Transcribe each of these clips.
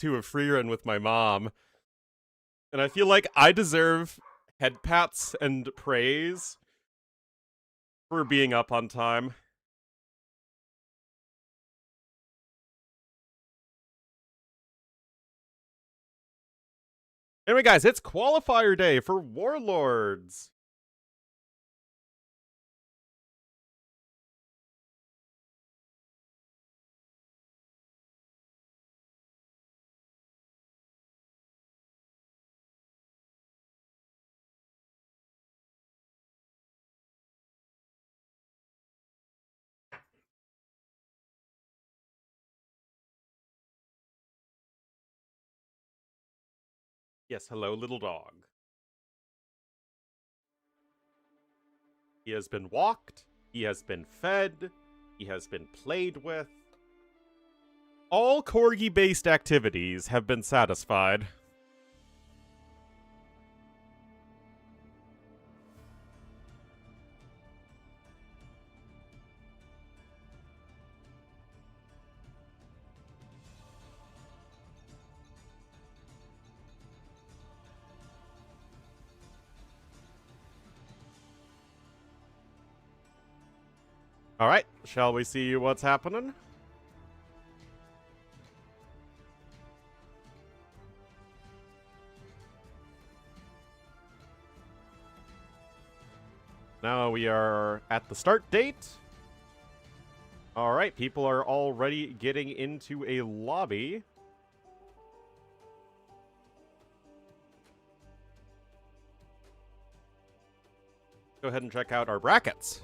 to a free run with my mom. And I feel like I deserve head pats and praise for being up on time. Anyway, guys, it's qualifier day for Warlords. Yes, hello, little dog. He has been walked, he has been fed, he has been played with. All corgi-based activities have been satisfied. Alright, shall we see what's happening? Now we are at the start date. Alright, people are already getting into a lobby. Go ahead and check out our brackets.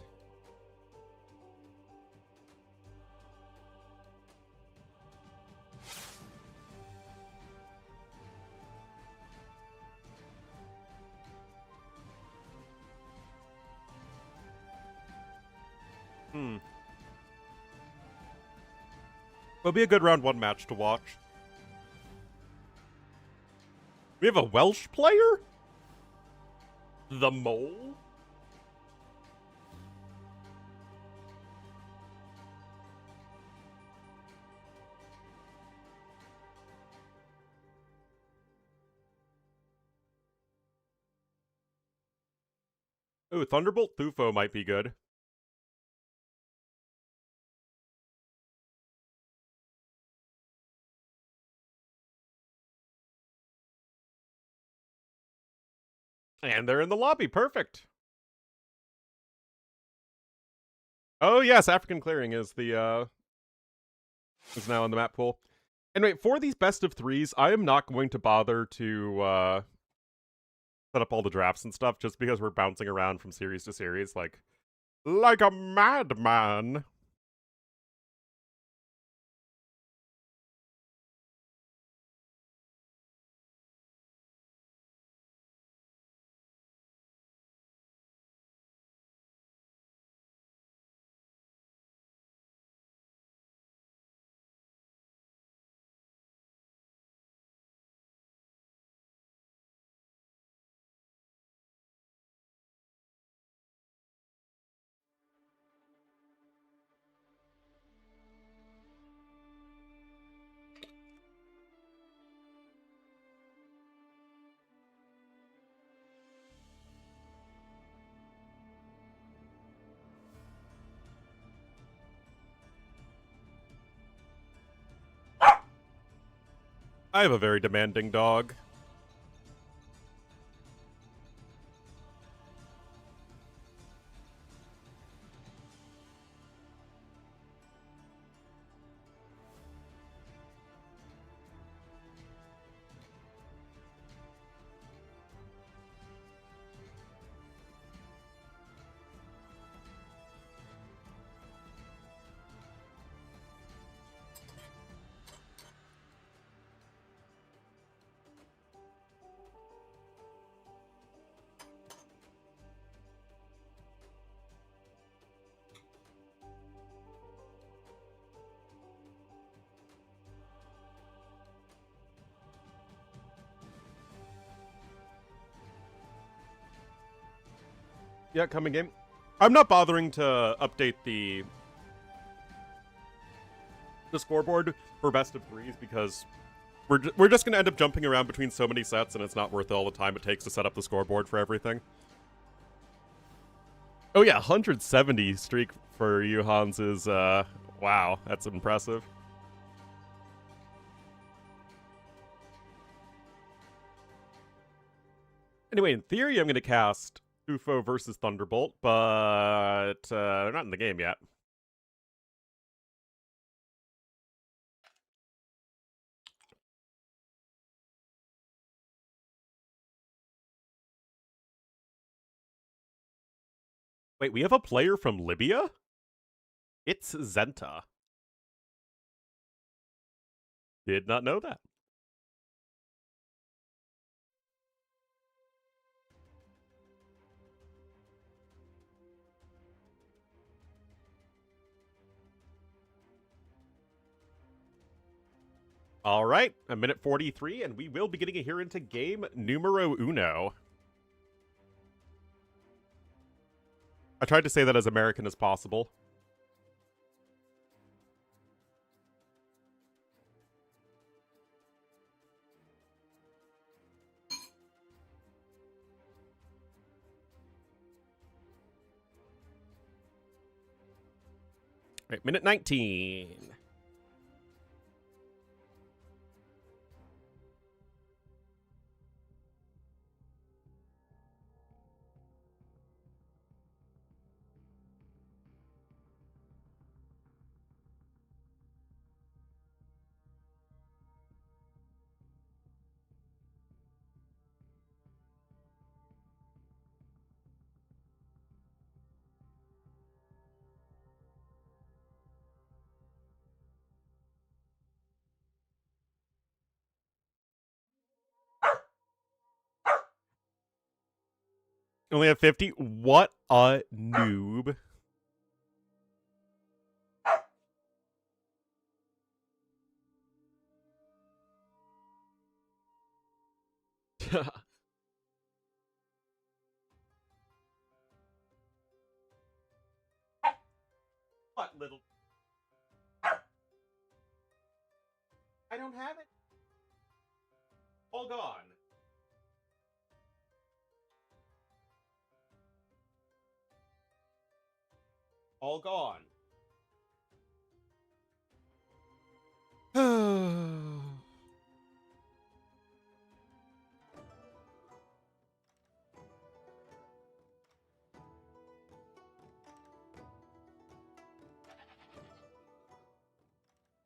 Will be a good round one match to watch. We have a Welsh player? The Mole? Ooh, Thunderbolt Tofu might be good. And they're in the lobby, perfect. Oh yes, African Clearing is the is now in the map pool. Anyway, for these best of threes, I am not going to bother to set up all the drafts and stuff just because we're bouncing around from series to series like a madman. I have a very demanding dog. Yeah, coming game. I'm not bothering to update the scoreboard for best of threes because We're just gonna end up jumping around between so many sets, and it's not worth all the time it takes to set up the scoreboard for everything. Oh yeah, 170 streak for you, Hans, is, wow, that's impressive. Anyway, in theory, I'm gonna cast Tofu versus Thunderbolt, but they're not in the game yet. Wait, we have a player from Libya? It's Zenta. Did not know that. All right, a minute 43, and we will be getting here into game numero uno. I tried to say that as American as possible. All right, minute 19. Only have 50? What a noob. What little... I don't have it. All gone. All gone.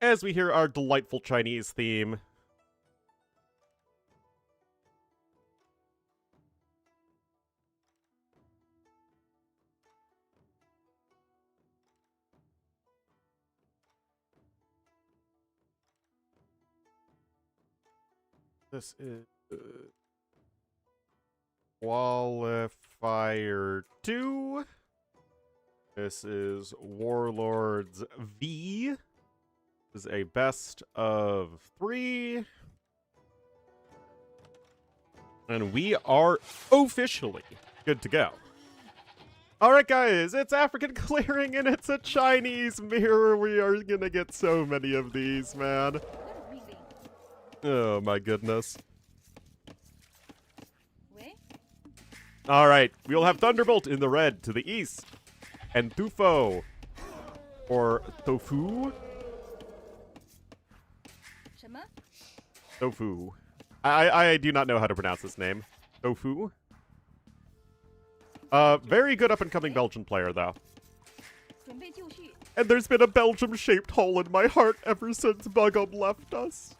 As we hear our delightful Chinese theme. This is Qualifier 2. This is Warlords V. This is a best of 3. And we are officially good to go. Alright guys, it's African clearing and it's a Chinese mirror. We are gonna get so many of these, man. Oh my goodness. Alright, we'll have Thunderbolt in the red to the east. And Tofu, or Tofu. Tofu. I do not know how to pronounce this name. Tofu. Very good up-and-coming Belgian player, though. And there's been a Belgium-shaped hole in my heart ever since Bugum left us.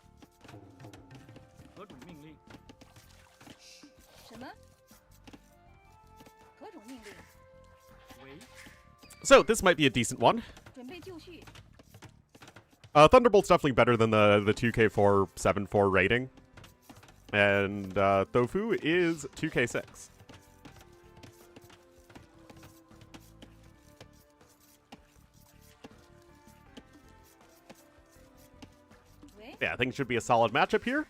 So, this might be a decent one. Thunderbolt's definitely better than the 2K4-7-4 rating. And Tofu is 2K6. Yeah, I think it should be a solid matchup here.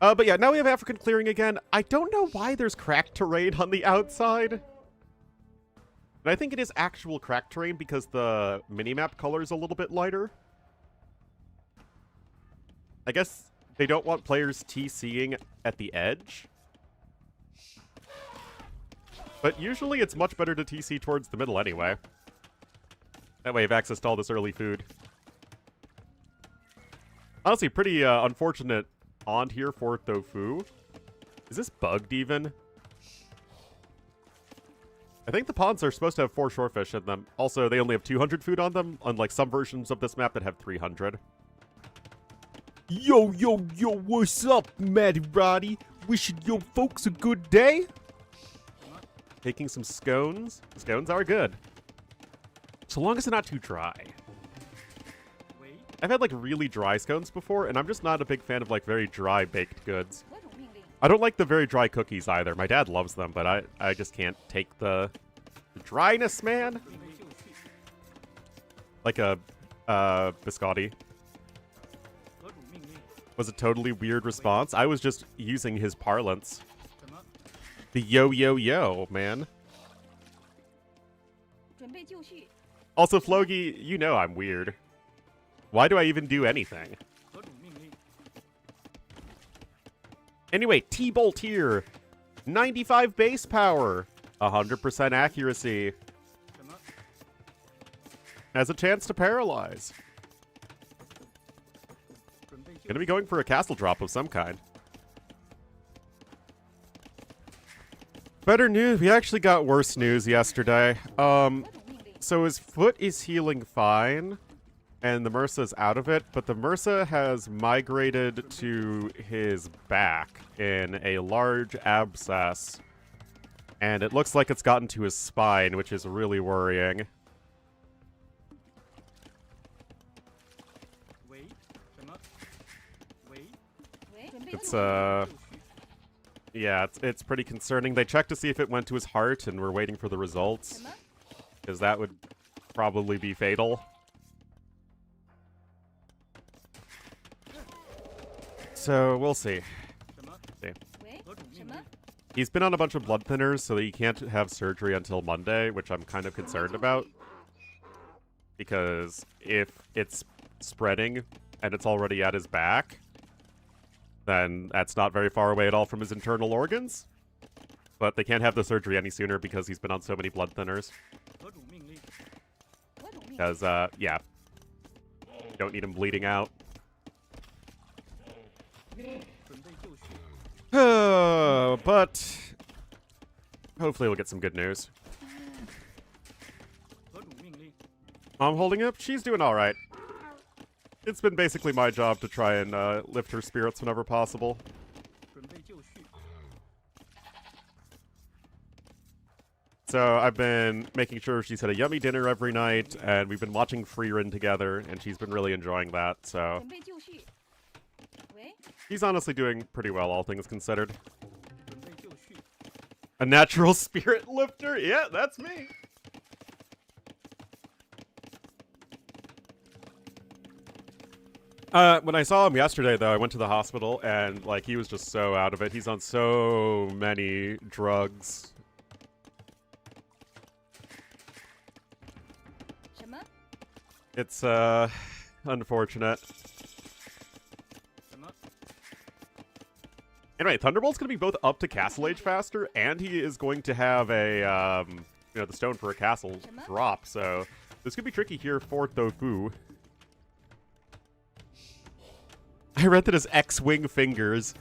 But yeah, now we have African clearing again. I don't know why there's cracked terrain on the outside. But I think it is actual cracked terrain because the minimap color is a little bit lighter. I guess they don't want players TCing at the edge. But usually it's much better to TC towards the middle anyway. That way you have access to all this early food. Honestly, pretty unfortunate on here for Tofu. Is this bugged even? I think the ponds are supposed to have 4 shorefish in them. Also, they only have 200 food on them, unlike some versions of this map that have 300. Yo, yo, yo, what's up, Matty Roddy? Wishing yo folks a good day? Taking some scones. Scones are good. So long as they're not too dry. I've had, like, really dry scones before, and I'm just not a big fan of, like, very dry baked goods. I don't like the very dry cookies either. My dad loves them, but I just can't take the dryness, man. Like a biscotti. Was a totally weird response. I was just using his parlance. The yo yo yo, man. Also, Flogi, you know I'm weird. Why do I even do anything? Anyway, T-Bolt here. 95 base power. 100% accuracy. Has a chance to paralyze. Gonna be going for a castle drop of some kind. Better news. We actually got worse news yesterday. So his foot is healing fine. And the MRSA's out of it, but the MRSA has migrated to his back in a large abscess. And it looks like it's gotten to his spine, which is really worrying. It's, yeah, it's pretty concerning. They checked to see if it went to his heart, and we're waiting for the results. Because that would probably be fatal. So, we'll see. He's been on a bunch of blood thinners, so that he can't have surgery until Monday, which I'm kind of concerned about. Because if it's spreading, and it's already at his back, then that's not very far away at all from his internal organs. But they can't have the surgery any sooner because he's been on so many blood thinners. Because, yeah. Don't need him bleeding out. But hopefully we'll get some good news. Mom holding up? She's doing alright. It's been basically my job to try and lift her spirits whenever possible. So I've been making sure she's had a yummy dinner every night, and we've been watching Freerun together, and she's been really enjoying that, so... He's honestly doing pretty well, all things considered. A natural spirit lifter? Yeah, that's me! When I saw him yesterday, though, I went to the hospital, and, like, he was just so out of it. He's on so many drugs. It's, unfortunate. Anyway, Thunderbolt's gonna be both up to Castle Age faster, and he is going to have a, you know, the stone for a castle drop, so this could be tricky here for Tofu. I read that as X-Wing fingers.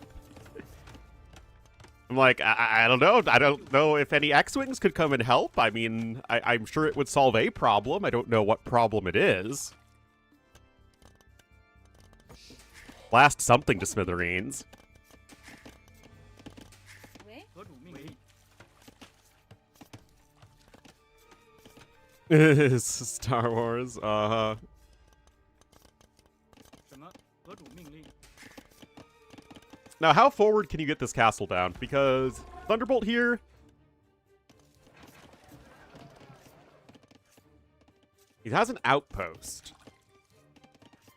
I'm like, I don't know. I don't know if any X-Wings could come and help. I mean, I'm sure it would solve a problem. I don't know what problem it is. Blast something to smithereens. Star Wars, uh-huh. Now, how forward can you get this castle down? Because Thunderbolt here... he has an outpost.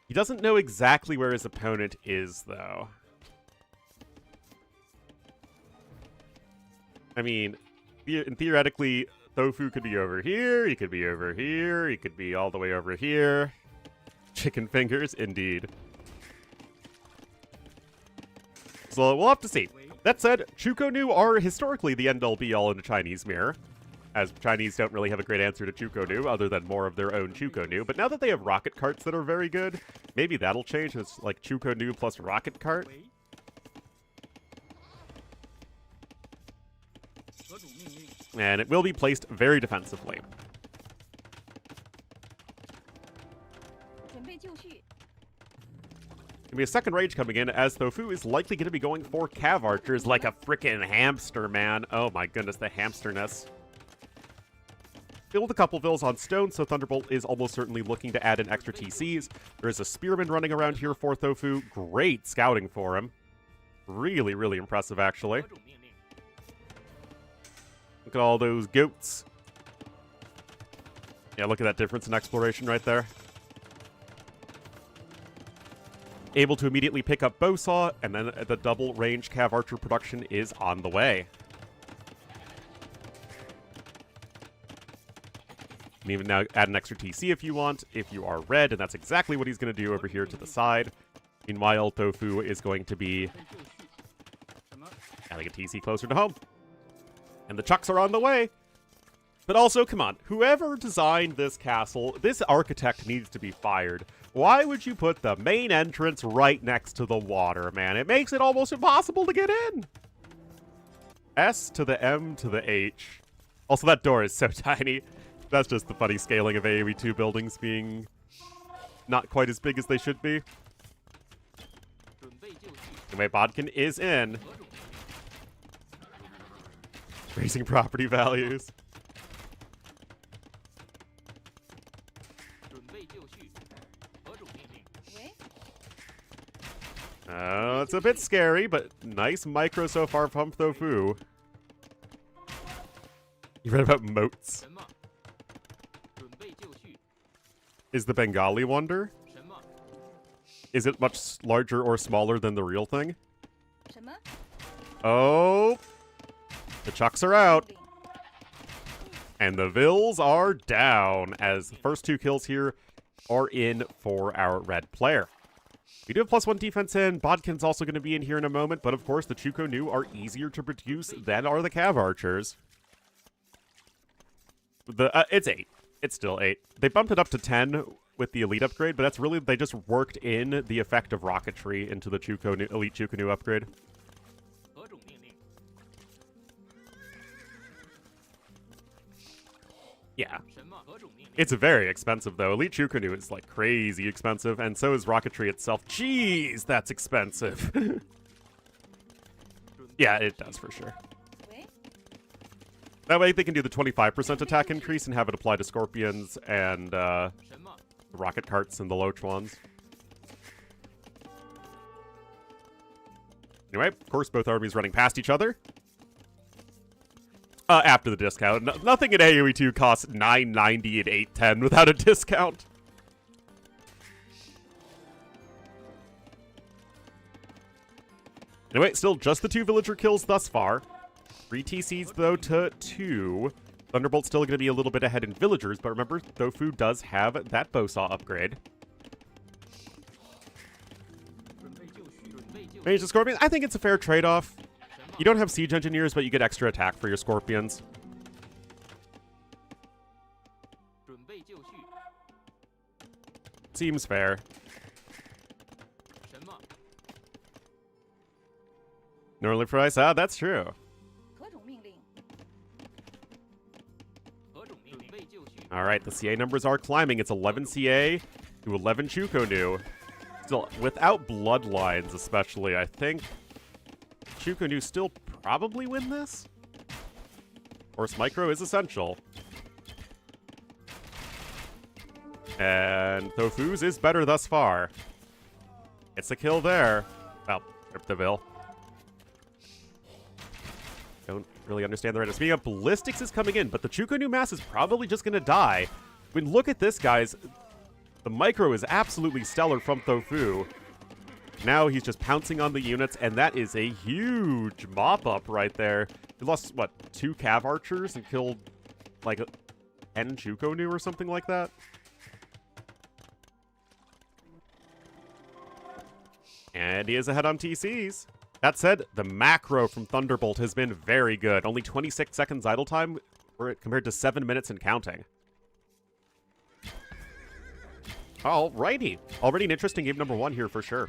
He doesn't know exactly where his opponent is, though. I mean, theoretically, Tofu could be over here, he could be over here, he could be all the way over here. Chicken fingers, indeed. So we'll have to see. That said, Chukonu are historically the end-all be-all in the Chinese mirror, as Chinese don't really have a great answer to Chukonu other than more of their own Chukonu. But now that they have rocket carts that are very good, maybe that'll change. It's like Chukonu plus rocket cart. And it will be placed very defensively. Gonna be a second rage coming in, as Tofu is likely going to be going for Cav Archers like a frickin' hamster, man. Oh my goodness, the hamsterness. Build a couple vills on stone, so Thunderbolt is almost certainly looking to add in extra TCs. There is a Spearman running around here for Tofu. Great scouting for him. Really, really impressive, actually. Look at all those goats. Yeah, look at that difference in exploration right there. Able to immediately pick up Bowsaw, and then the double range Cav Archer production is on the way. You can even now add an extra TC if you want, if you are red, and that's exactly what he's going to do over here to the side. Meanwhile, Tofu is going to be adding a TC closer to home. And the Chucks are on the way. But also, come on, whoever designed this castle, this architect needs to be fired. Why would you put the main entrance right next to the water, man? It makes it almost impossible to get in. S to the M to the H. Also, that door is so tiny. That's just the funny scaling of AoE 2 buildings being not quite as big as they should be. Anyway, Bodkin is in. Raising property values. It's a bit scary, but nice micro so far from Tofu. You read about moats? Is the Bengali wonder? Is it much larger or smaller than the real thing? Oh! The Chucks are out. And the Vills are down, as the first two kills here are in for our red player. We do have +1 defense in. Bodkin's also going to be in here in a moment, but of course the Chukonu are easier to produce than are the Cav Archers. It's 8. It's still 8. They bumped it up to 10 with the Elite upgrade, but that's really, they just worked in the effect of Rocketry into the Chukonu, Elite Chukonu upgrade. Yeah. It's very expensive, though. Elite Chukonu is, like, crazy expensive, and so is Rocketry itself. Jeez, that's expensive. Yeah, it does, for sure. That way they can do the 25% attack increase and have it apply to Scorpions and the Rocket Carts and the Loach ones. Anyway, of course, both armies running past each other. After the discount. Nothing in AoE 2 costs $9.90 and $8.10 without a discount. Anyway, still just the 2 villager kills thus far. 3 TCs, though, to 2. Thunderbolt's still going to be a little bit ahead in villagers, but remember, Tofu does have that Bowsaw upgrade. Mage and Scorpions, I think it's a fair trade-off. You don't have siege engineers, but you get extra attack for your Scorpions. Seems fair. Normally price, that's true. Alright, the CA numbers are climbing. It's 11 CA to 11 Chukonu. Still, without bloodlines especially, I think Chukonu still probably win this? Force Micro is essential. And Tofu's is better thus far. It's a kill there. Well, rip the Vil. Don't really understand the right. Speaking of, Ballistics is coming in, but the Chukonu mass is probably just going to die. I mean, look at this, guys. The micro is absolutely stellar from Tofu. Now he's just pouncing on the units, and that is a huge mop-up right there. He lost, what, 2 Cav Archers and killed, like, 10 Chukonu or something like that? And he is ahead on TCs. That said, the macro from Thunderbolt has been very good. Only 26 seconds idle time compared to 7 minutes and counting. Alrighty. Already an interesting game number 1 here for sure.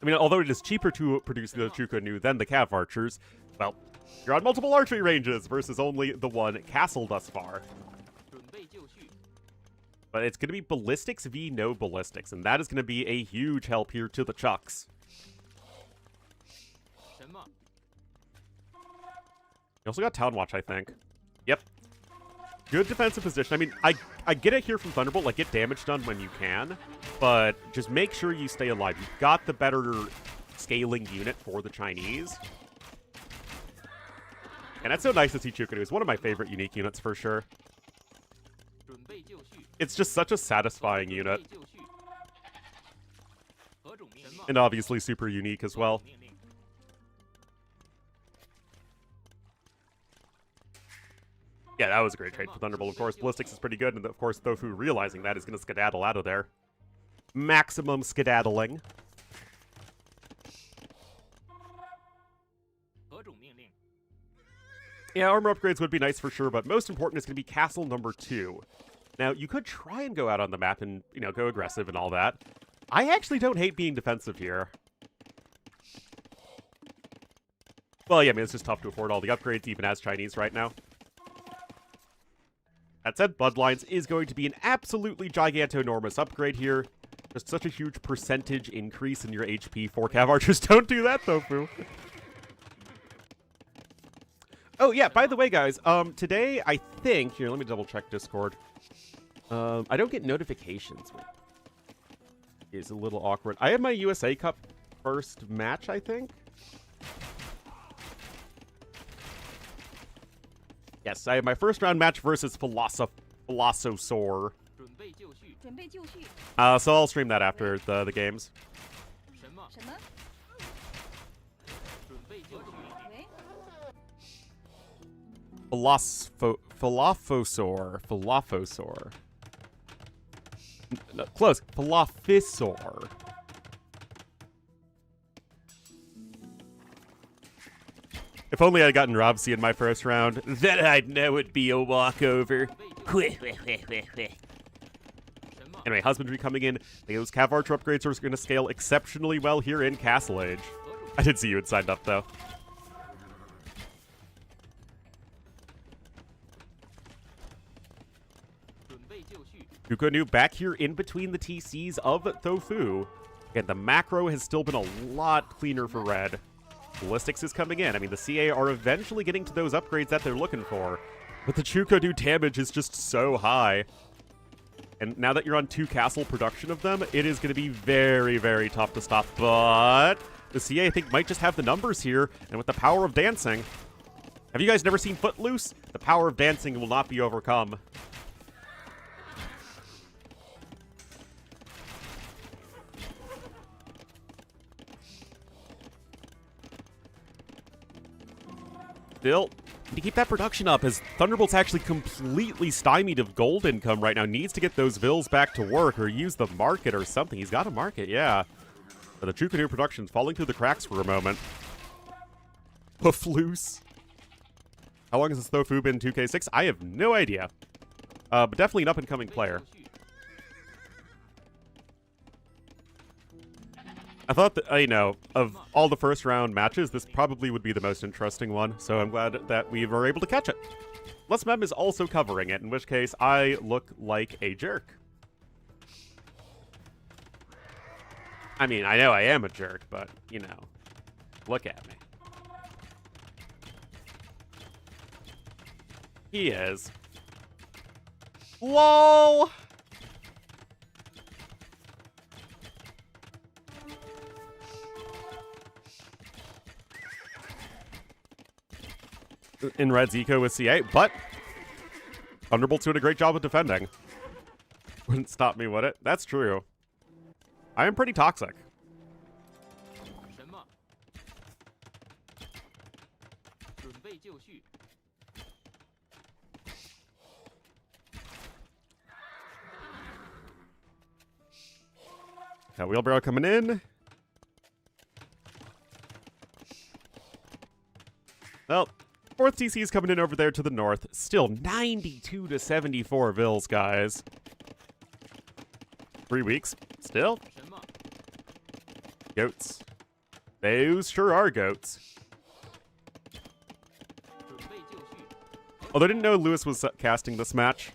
I mean, although it is cheaper to produce the Chukonu than the Cav Archers, well, you're on multiple archery ranges versus only the one castle thus far. But it's going to be Ballistics v no Ballistics, and that is going to be a huge help here to the Chucks. You also got Town Watch, I think. Yep. Good defensive position. I mean, I get it here from Thunderbolt, like, get damage done when you can, but just make sure you stay alive. You've got the better scaling unit for the Chinese. And that's so nice to see Chukonu. It's one of my favorite unique units for sure. It's just such a satisfying unit. And obviously super unique as well. Yeah, that was a great trade for Thunderbolt, of course. Ballistics is pretty good, and of course, Tofu realizing that is going to skedaddle out of there. Maximum skedaddling. Yeah, armor upgrades would be nice for sure, but most important is going to be castle number 2. Now, you could try and go out on the map and, you know, go aggressive and all that. I actually don't hate being defensive here. Well, yeah, I mean, it's just tough to afford all the upgrades, even as Chinese right now. That said, Bloodlines is going to be an absolutely gigantonormous upgrade here. Just such a huge percentage increase in your HP for Cav Archers. Don't do that, Tofu. Oh, yeah, by the way, guys, today, I think... Here, let me double-check Discord. I don't get notifications. It's a little awkward. I had my USA Cup first match, I think. Yes, I have my first round match versus Philosopher. So I'll stream that after the games. Philosopher. No, close. Philosopher. If only I'd gotten Robsy in my first round, then I'd know it'd be a walkover. Anyway, Husbandry coming in. Those Cav Archer upgrades are going to scale exceptionally well here in Castle Age. I did see you had signed up, though. Chukonu back here in between the TCs of Tofu. Again, the macro has still been a lot cleaner for red. Ballistics is coming in. I mean, the CA are eventually getting to those upgrades that they're looking for. But the Chukonu damage is just so high. And now that you're on 2 castle production of them, it is going to be very, very tough to stop. But the CA, I think, might just have the numbers here. And with the power of dancing... Have you guys never seen Footloose? The power of dancing will not be overcome. Still, to keep that production up, as Thunderbolt's actually completely stymied of gold income right now. Needs to get those vills back to work or use the market or something. He's got a market, yeah. But the Chukonu production's falling through the cracks for a moment. Poof loose. How long has this Tofu been 2K6? I have no idea. But definitely an up-and-coming player. I thought that, you know, of all the first round matches, this probably would be the most interesting one, so I'm glad that we were able to catch it. Unless Mem is also covering it, in which case I look like a jerk. I mean, I know I am a jerk, but, you know, look at me. He is. LOL! In Red's eco with CA, but Thunderbolt's doing a great job with defending. Wouldn't stop me, would it? That's true. I am pretty toxic. Got wheelbarrow coming in. Well, 4th TC is coming in over there to the north. Still 92 to 74 Vils, guys. 3 weeks. Still. Goats. Those sure are goats. Although I didn't know Lewis was casting this match.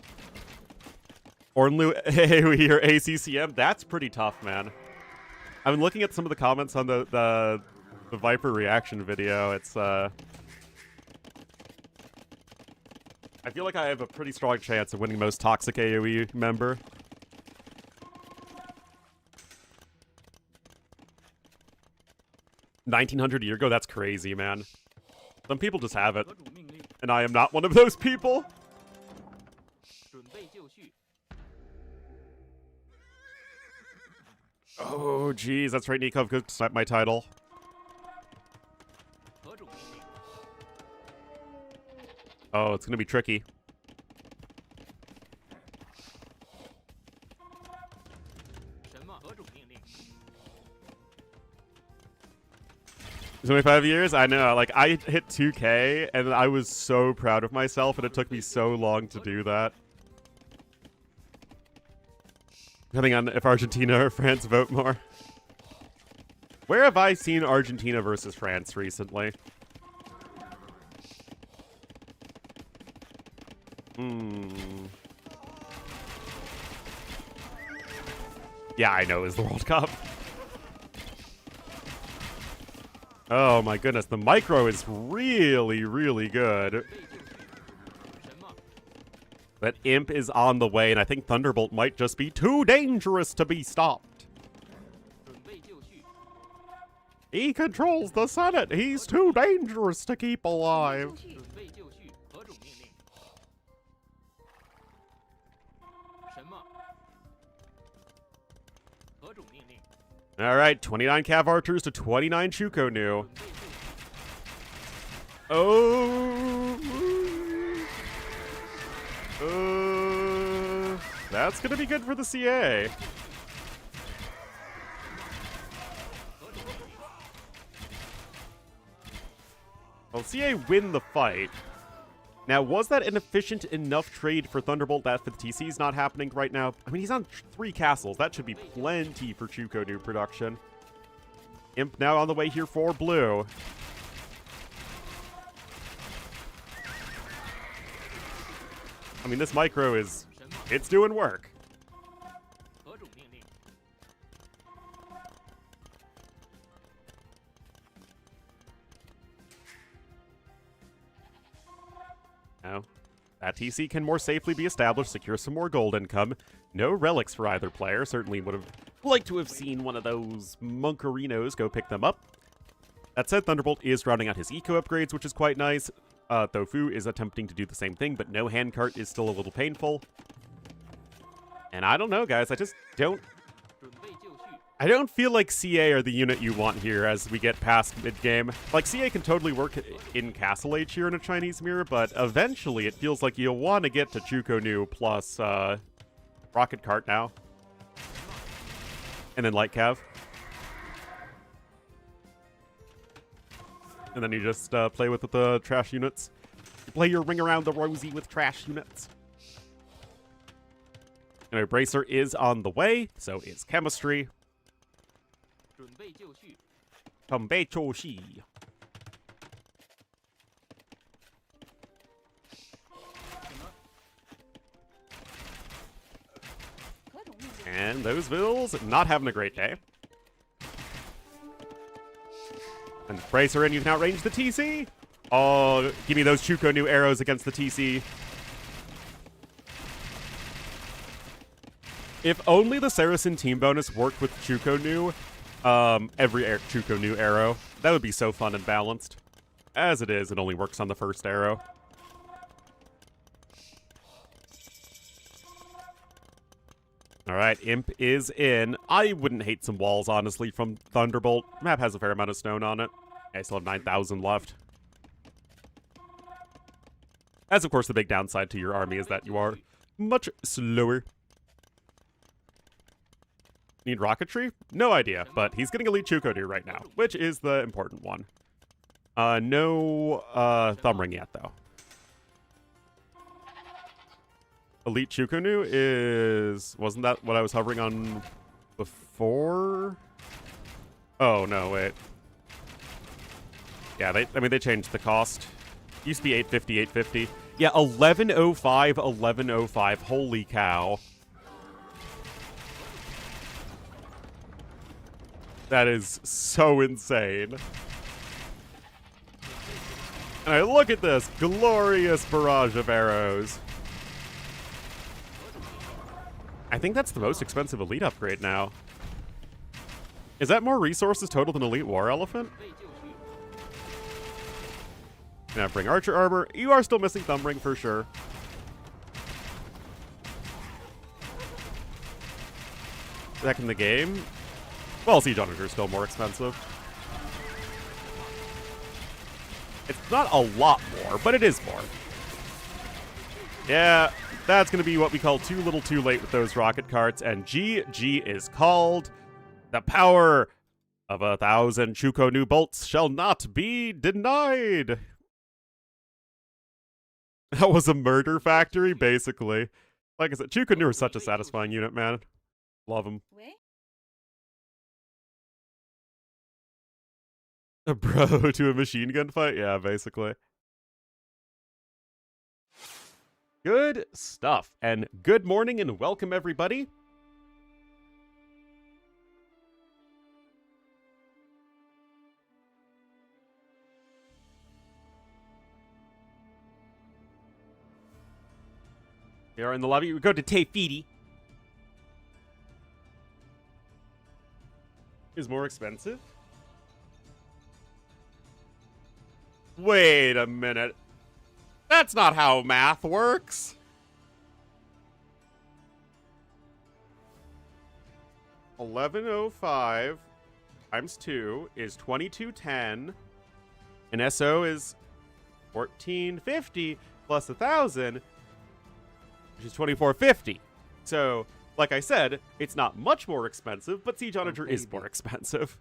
Ornlu, hey, we hear ACCM. That's pretty tough, man. I've been looking at some of the comments on the Viper reaction video. It's, I feel like I have a pretty strong chance of winning most toxic AoE member. $1,900 a year ago? That's crazy, man. Some people just have it. And I am not one of those people. Oh, geez. That's right, Nikov. Good to my title. Oh, it's going to be tricky. It's only 5 years? I know. Like, I hit 2K, and I was so proud of myself, and it took me so long to do that. Depending on if Argentina or France vote more. Where have I seen Argentina versus France recently? Yeah, I know, it was the World Cup. Oh my goodness, the micro is really, really good. But Imp is on the way, and I think Thunderbolt might just be too dangerous to be stopped. He controls the Senate. He's too dangerous to keep alive. All right, 29 Cav Archers to 29 Chukonu. That's gonna be good for the CA. Well, CA win the fight. Now, was that an efficient enough trade for Thunderbolt that for the TC is not happening right now? I mean, he's on 3 castles. That should be plenty for Chukonu production. Imp now on the way here for blue. I mean, this micro is... it's doing work. Now, that TC can more safely be established, secure some more gold income. No relics for either player. Certainly would have liked to have seen one of those Monkarinos go pick them up. That said, Thunderbolt is rounding out his eco upgrades, which is quite nice. Tofu is attempting to do the same thing, but no handcart is still a little painful. And I don't know, guys. I just don't... I don't feel like CA are the unit you want here as we get past mid-game. Like, CA can totally work in Castle Age here in a Chinese mirror, but eventually it feels like you'll want to get to Chukonu plus Rocket Cart now. And then Light Cav. And then you just play with the trash units. You play your ring around the rosy with trash units. Anyway, Bracer is on the way, so is Chemistry. 准备就绪. And those Vils not having a great day. And Bracer in, you can outrange the TC. Oh, give me those Chukonu arrows against the TC. If only the Saracen team bonus worked with Chukonu, every Chukonu arrow, that would be so fun and balanced. As it is, it only works on the first arrow. Alright, Imp is in. I wouldn't hate some walls, honestly, from Thunderbolt. Map has a fair amount of stone on it. I still have 9,000 left. As, of course, the big downside to your army is that you are much slower. need rocketry? No idea, but he's getting Elite Chukodu right now, which is the important one. No thumb ring yet, though. Elite Chukonu is... Wasn't that what I was hovering on before? Oh, no, wait. Yeah, they changed the cost. Used to be 850, 850. Yeah, 1105, 1105. Holy cow. That is so insane. And I look at this glorious barrage of arrows. I think that's the most expensive elite upgrade now. Is that more resources total than Elite War Elephant? Now bring Archer Armor. You are still missing Thumb Ring for sure. Back in the game. Well, Siege Onager is still more expensive. It's not a lot more, but it is more. Yeah, that's going to be what we call too little too late with those rocket carts, and GG is called. The power of 1,000 Chukonu bolts shall not be denied. That was a murder factory, basically. Like I said, Chukonu are such a satisfying unit, man. Love them. A bro to a machine gun fight? Yeah, basically. Good stuff. And good morning and welcome, everybody. We are in the lobby. We go to Tefiti. Is more expensive? Wait a minute. That's not how math works. $11.05 times 2 is $22.10. And SO is $14.50 plus 1,000, which is $24.50. So, like I said, it's not much more expensive, but Siege Onager is more expensive.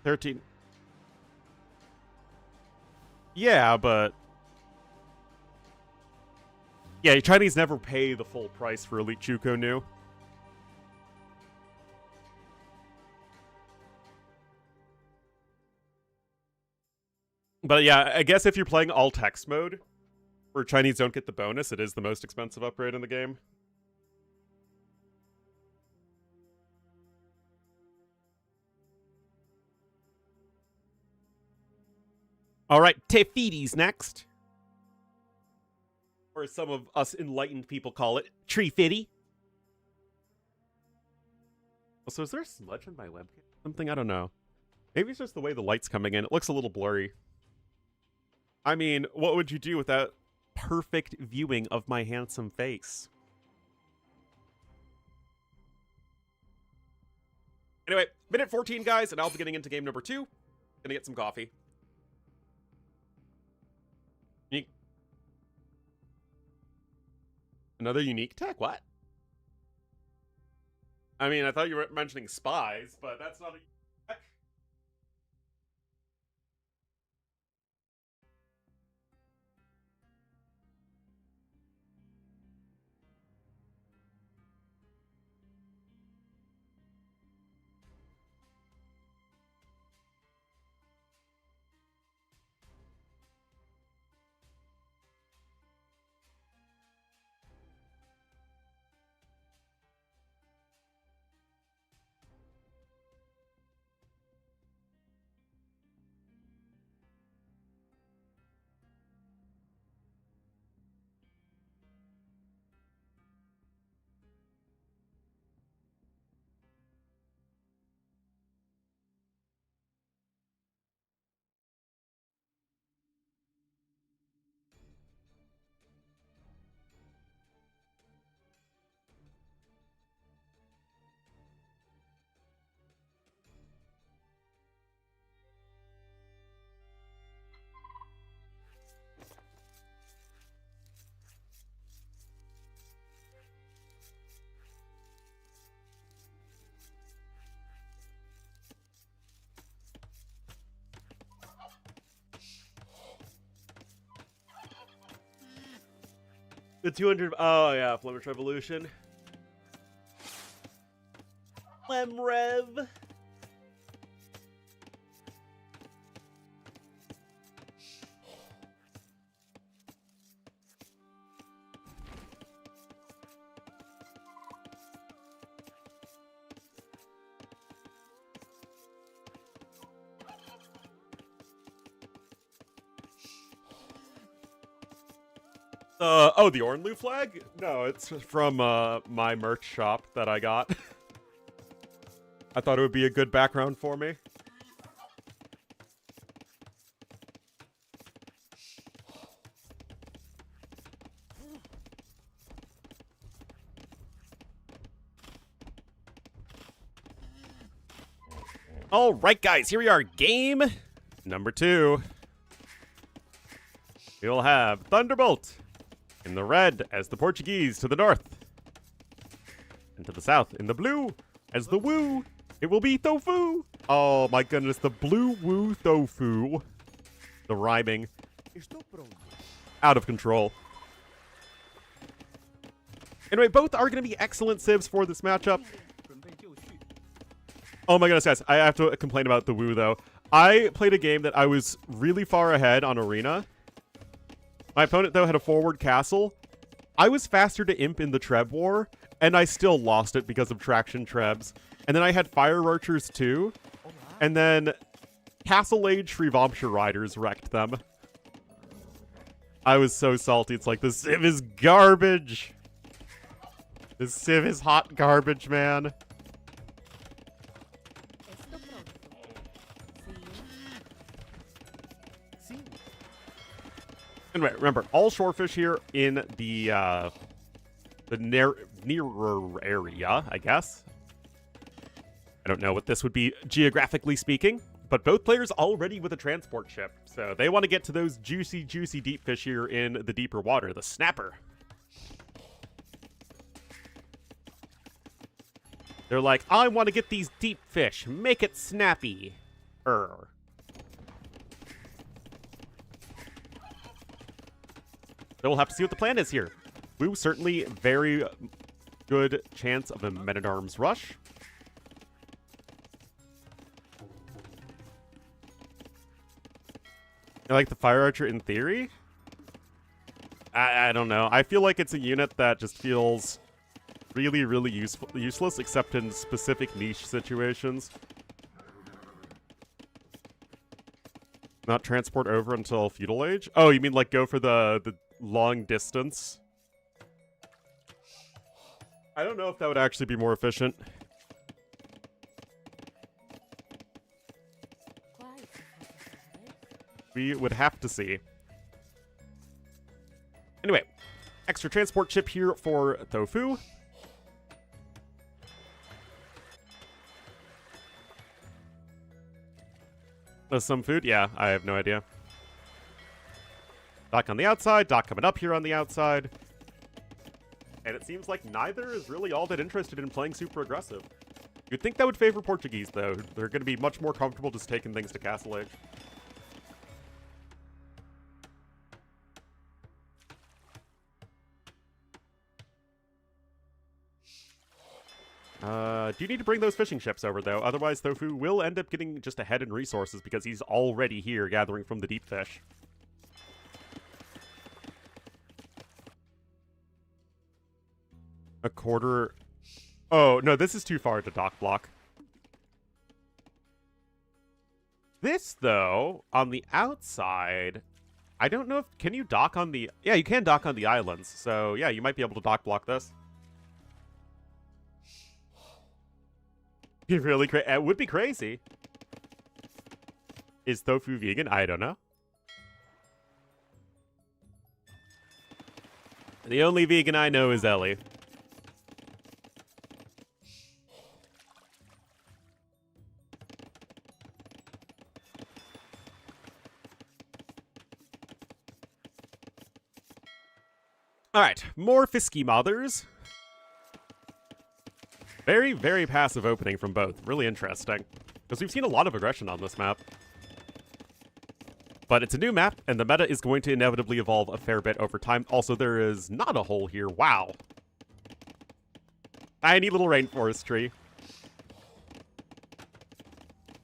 $13. Yeah, but... Yeah, Chinese never pay the full price for Elite Chukonu. But yeah, I guess if you're playing all text mode, where Chinese don't get the bonus, it is the most expensive upgrade in the game. All right, Tefiti's next. Or as some of us enlightened people call it, Tree-Fitty. Also, is there a smudge on my webcam? Something? I don't know. Maybe it's just the way the light's coming in. It looks a little blurry. I mean, what would you do without perfect viewing of my handsome face? Anyway, minute 14, guys, and I'll be getting into game number 2. Gonna get some coffee. Another unique tech? What? I mean, I thought you were mentioning spies, but that's not a unique tech. The 200. Oh yeah, Flemish Revolution. Flemrev. Oh, the Ornlu flag? No, it's from my merch shop that I got. I thought it would be a good background for me. All right, guys, here we are. Game number 2. We will have Thunderbolt in the red as the Portuguese to the north. And to the south in the blue as the Woo. It will be Tofu. Oh my goodness, the blue Woo Tofu. The rhyming. Out of control. Anyway, both are going to be excellent civs for this matchup. Oh my goodness, guys, I have to complain about the Woo, though. I played a game that I was really far ahead on Arena. My opponent, though, had a forward castle. I was faster to imp in the Treb War, and I still lost it because of traction Trebs. And then I had Fire Archers, too. And then Castle Age Shrivamsha Riders wrecked them. I was so salty. It's like, this Civ is garbage. This Civ is hot garbage, man. Anyway, remember, all shorefish here in the nearer area, I guess. I don't know what this would be geographically speaking, but both players already with a transport ship, so they want to get to those juicy, juicy deep fish here in the deeper water, the snapper. They're like, I want to get these deep fish, make it snappy. So we'll have to see what the plan is here. Woo, certainly very good chance of a Men-at-Arms rush. I like the Fire Archer in theory. I don't know. I feel like it's a unit that just feels really, really useless, except in specific niche situations. Not transport over until Feudal Age? Oh, you mean like go for the long distance? I don't know if that would actually be more efficient. We would have to see. Anyway, extra transport chip here for Tofu. Some food? Yeah, I have no idea. Dock on the outside, Dock coming up here on the outside. And it seems like neither is really all that interested in playing super aggressive. You'd think that would favor Portuguese, though. They're going to be much more comfortable just taking things to Castle Age. Do you need to bring those fishing ships over, though? Otherwise, Tofu will end up getting just ahead in resources because he's already here gathering from the deep fish. A quarter... Oh, no, this is too far to dock block. This, though, on the outside... I don't know if... Can you dock on the... Yeah, you can dock on the islands. So, yeah, you might be able to dock block this. Really it would be crazy. Is Tofu vegan? I don't know. The only vegan I know is Ellie. Alright, more Fisky Mothers. Very, very passive opening from both. Really interesting. Because we've seen a lot of aggression on this map. But it's a new map, and the meta is going to inevitably evolve a fair bit over time. Also, there is not a hole here. Wow. Tiny little rainforest tree.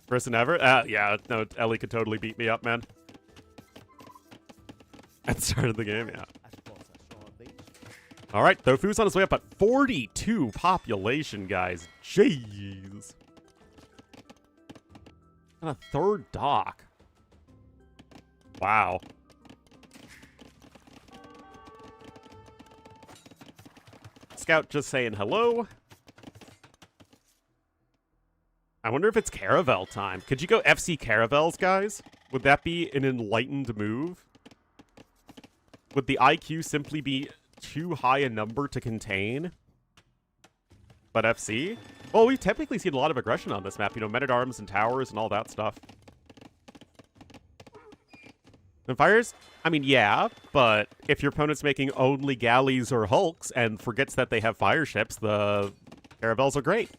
First and ever? Yeah, no, Ellie could totally beat me up, man. At the start of the game, yeah. All right, Tofu's on his way up at 42 population, guys. Jeez. And a third dock. Wow. Scout just saying hello. I wonder if it's Caravel time. Could you go FC Caravels, guys? Would that be an enlightened move? Would the IQ simply be too high a number to contain? But FC? Well, we've typically seen a lot of aggression on this map. You know, men-at-arms and towers and all that stuff. And fires? I mean, yeah, but if your opponent's making only galleys or hulks and forgets that they have fire ships, the Caravels are great.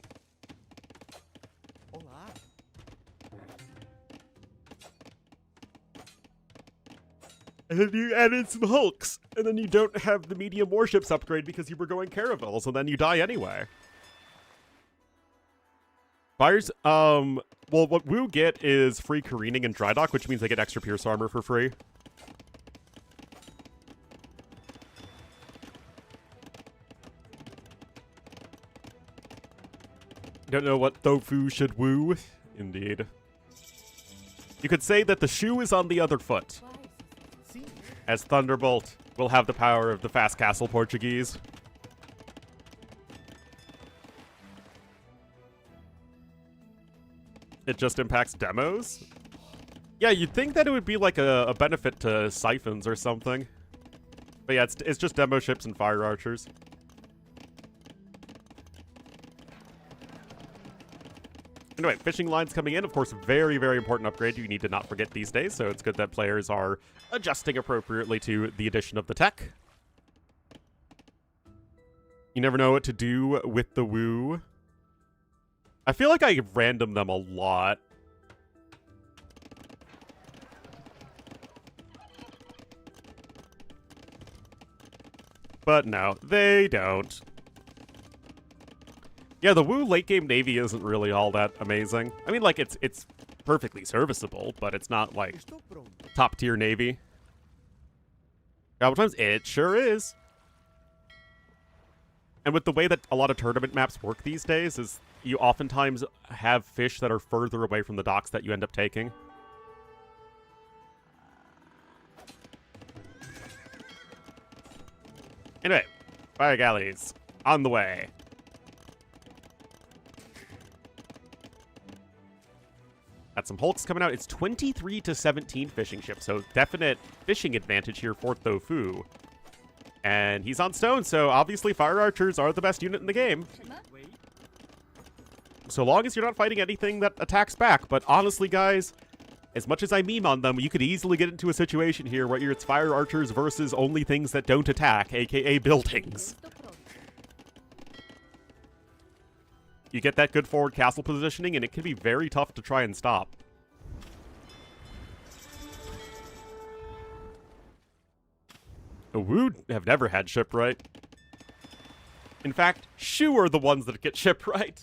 And then you add in some hulks, and then you don't have the medium warships upgrade because you were going Caravels, and then you die anyway. Fires, well, what Wu get is free careening and dry dock, which means they get extra pierce armor for free. Don't know what Tofu should woo? Indeed. You could say that the shoe is on the other foot, as Thunderbolt will have the power of the fast castle Portuguese. It just impacts demos? Yeah, you'd think that it would be like a benefit to siphons or something. But yeah, it's just demo ships and fire archers. Anyway, fishing lines coming in. Of course, very, very important upgrade you need to not forget these days, so it's good that players are adjusting appropriately to the addition of the tech. You never know what to do with the Woo. I feel like I random them a lot. But no, they don't. Yeah, the Woo late game Navy isn't really all that amazing. I mean, like, it's perfectly serviceable, but it's not, like, top tier Navy. Couple times, it sure is. And with the way that a lot of tournament maps work these days, is you oftentimes have fish that are further away from the docks that you end up taking. Anyway, fire galleys on the way. Got some hulks coming out. It's 23 to 17 fishing ships, so definite fishing advantage here for Tofu. And he's on stone, so obviously fire archers are the best unit in the game. So long as you're not fighting anything that attacks back. But honestly, guys, as much as I meme on them, you could easily get into a situation here where it's fire archers versus only things that don't attack, aka buildings. You get that good forward castle positioning, and it can be very tough to try and stop. The Woo have never had shipwright. In fact, Shu are the ones that get shipwright.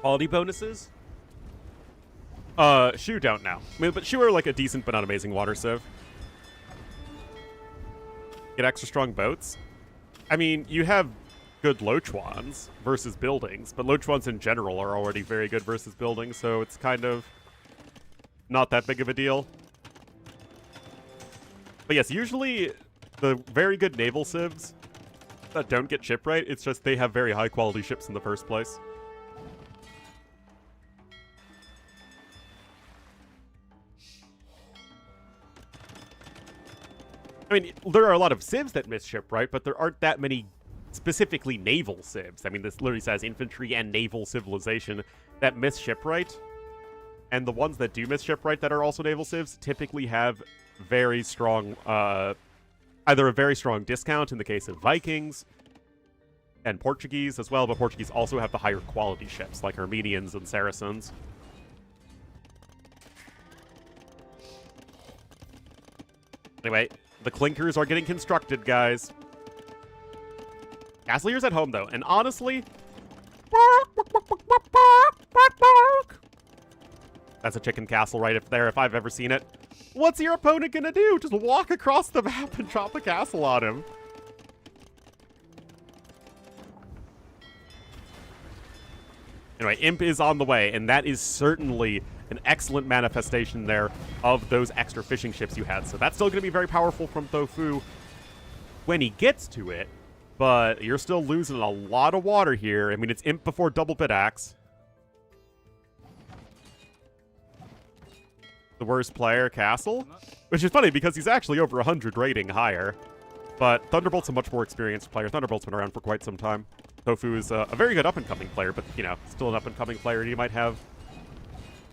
Quality bonuses? Shu don't now. I mean, but Shu are like a decent but not amazing water sieve. Get extra strong boats? I mean, you have good Lochuans versus buildings, but Lochuans in general are already very good versus buildings, so it's kind of not that big of a deal. But yes, usually the very good naval civs that don't get shipwright, it's just they have very high quality ships in the first place. I mean, there are a lot of civs that miss shipwright, but there aren't that many specifically naval civs. I mean, this literally says infantry and naval civilization that miss shipwright. And the ones that do miss shipwright that are also naval civs typically have very strong, either a very strong discount in the case of Vikings and Portuguese as well, but Portuguese also have the higher quality ships, like Armenians and Saracens. Anyway, the clinkers are getting constructed, guys. Castleier's at home, though, and honestly... That's a chicken castle right up there if I've ever seen it. What's your opponent gonna do? Just walk across the map and drop a castle on him. Anyway, Imp is on the way, and that is certainly an excellent manifestation there of those extra fishing ships you had. So that's still going to be very powerful from Tofu when he gets to it, but you're still losing a lot of water here. I mean, it's Imp before double bit axe. The worst player, Castle, which is funny because he's actually over 100 rating higher, but Thunderbolt's a much more experienced player. Thunderbolt's been around for quite some time. Tofu is a very good up-and-coming player, but, you know, still an up-and-coming player, and you might have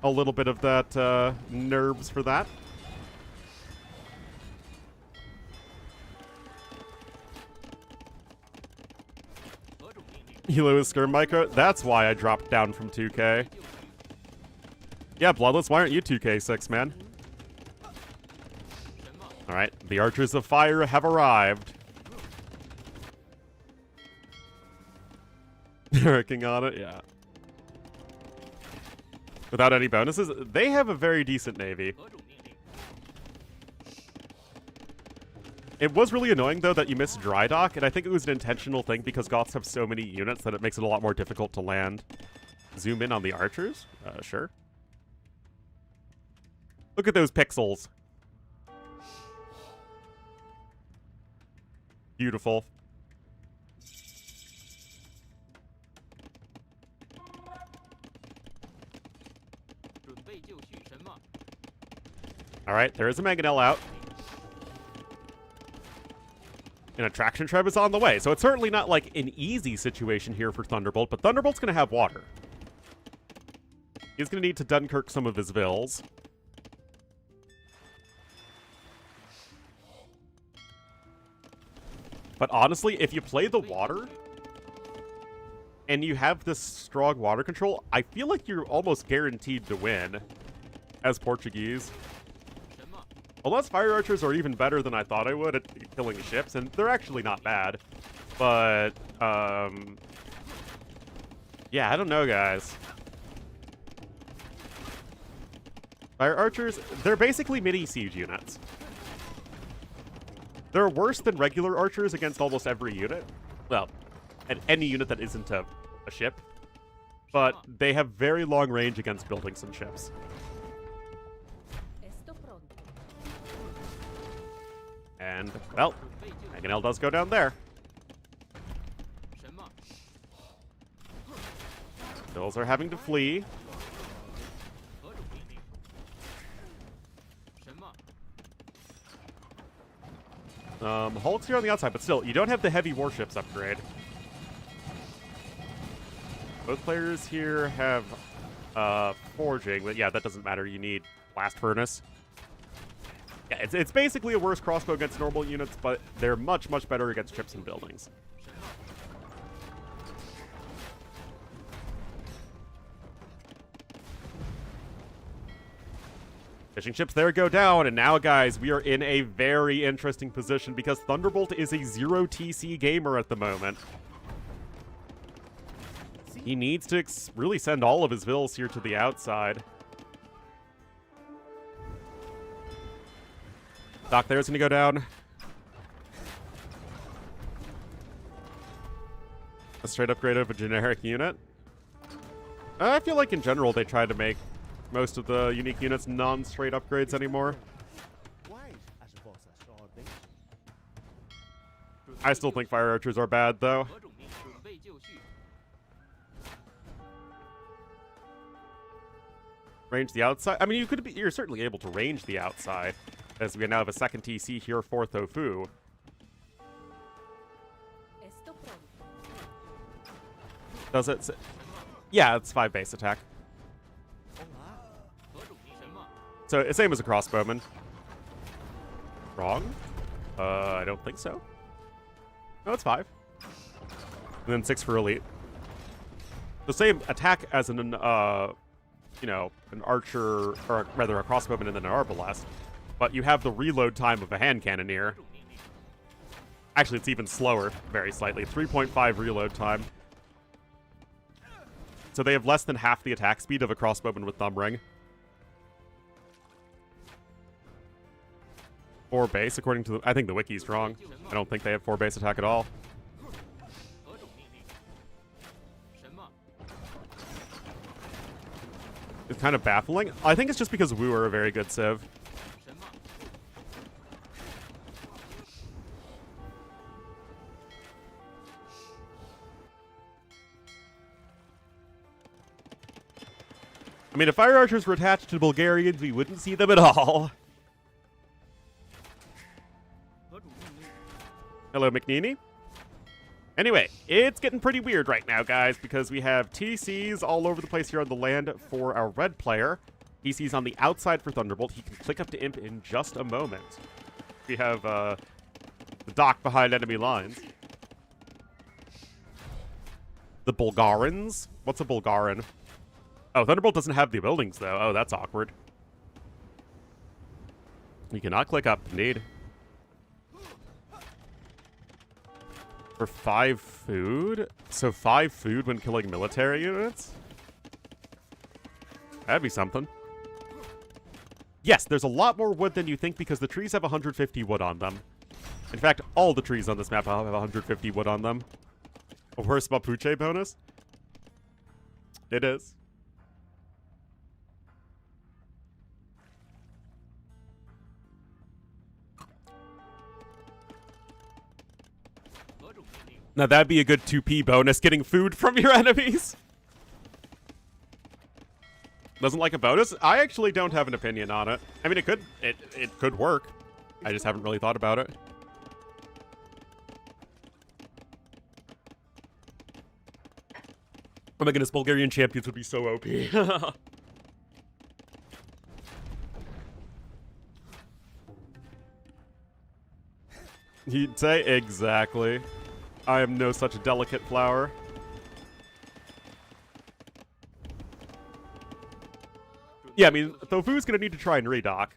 a little bit of that nerves for that. Hilo is Skirm Micro. That's why I dropped down from 2K. Yeah, Bloodless, why aren't you 2K6, man? Alright, the Archers of Fire have arrived. They're working on it, yeah. Without any bonuses, they have a very decent navy. It was really annoying, though, that you missed Dry Dock, and I think it was an intentional thing because Goths have so many units that it makes it a lot more difficult to land. Zoom in on the Archers? Sure. Look at those pixels. Beautiful. Alright, there is a Mangonel out. An Attraction Treb is on the way, so it's certainly not like an easy situation here for Thunderbolt, but Thunderbolt's going to have water. He's going to need to Dunkirk some of his vills. But honestly, if you play the water, and you have this strong water control, I feel like you're almost guaranteed to win as Portuguese. Unless Fire Archers are even better than I thought I would at killing ships, and they're actually not bad. But, yeah, I don't know, guys. Fire Archers, they're basically mini siege units. They're worse than regular archers against almost every unit. Well, and any unit that isn't a ship. But they have very long range against building some ships. And, well, Mangonel does go down there. Bills are having to flee. Hulk's here on the outside, but still, you don't have the heavy warships upgrade. Both players here have forging, but yeah, that doesn't matter. You need blast furnace. Yeah, it's basically a worse crossbow against normal units, but they're much, much better against ships and buildings. Fishing ships there go down, and now, guys, we are in a very interesting position because Thunderbolt is a 0 TC gamer at the moment. He needs to really send all of his vills here to the outside. Dock there's going to go down. A straight upgrade of a generic unit. I feel like in general they try to make most of the unique units non-straight upgrades anymore. I still think Fire Archers are bad, though. Range the outside. I mean, you're certainly able to range the outside, as we now have a second TC here for Tofu. Does it? Yeah, it's 5 base attack. So, same as a crossbowman. Wrong? I don't think so. No, it's 5. And then 6 for elite. The same attack as an, you know, an archer, or rather a crossbowman and then an arbalest. But you have the reload time of a hand cannoneer. Actually, it's even slower, very slightly. 3.5 reload time. So they have less than half the attack speed of a crossbowman with thumb ring. 4 base, according to the... I think the wiki's wrong. I don't think they have 4 base attack at all. It's kind of baffling. I think it's just because Wu are a very good civ. I mean, if fire archers were attached to Bulgarians, we wouldn't see them at all. Hello, McNeely. Anyway, it's getting pretty weird right now, guys, because we have TCs all over the place here on the land for our red player. TCs on the outside for Thunderbolt. He can click up to Imp in just a moment. We have the dock behind enemy lines. The Bulgarans? What's a Bulgaran? Oh, Thunderbolt doesn't have the buildings, though. Oh, that's awkward. You cannot click up, indeed. For 5 food? So 5 food when killing military units? That'd be something. Yes, there's a lot more wood than you think because the trees have 150 wood on them. In fact, all the trees on this map have 150 wood on them. A worse Mapuche bonus? It is. Now that'd be a good 2p bonus, getting food from your enemies. Doesn't like a bonus? I actually don't have an opinion on it. I mean, it could work. I just haven't really thought about it. Oh my goodness, Bulgarian champions would be so OP. He'd say exactly. I am no such delicate flower. Yeah, I mean, Tofu's gonna need to try and redock.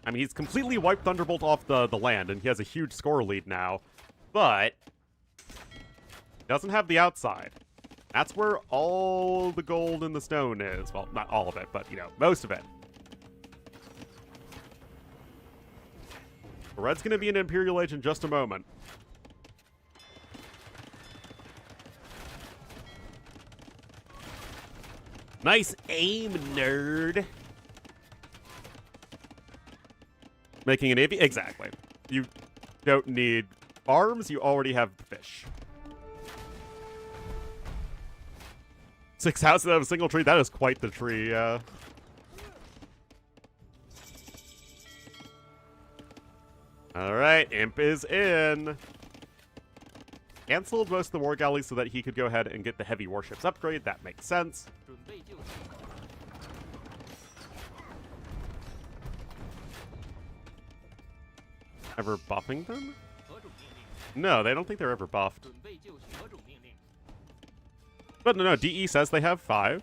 I mean, he's completely wiped Thunderbolt off the land, and he has a huge score lead now. But he doesn't have the outside. That's where all the gold in the stone is. Well, not all of it, but, you know, most of it. Red's gonna be an Imperial Age in just a moment. Nice aim, nerd. Making an AV? Exactly. You don't need arms, you already have fish. 6 houses out of a single tree? That is quite the tree, yeah. Alright, Imp is in. Canceled most of the war galleys so that he could go ahead and get the heavy warships upgrade. That makes sense. Ever buffing them? No, they don't think they're ever buffed. But no, DE says they have 5.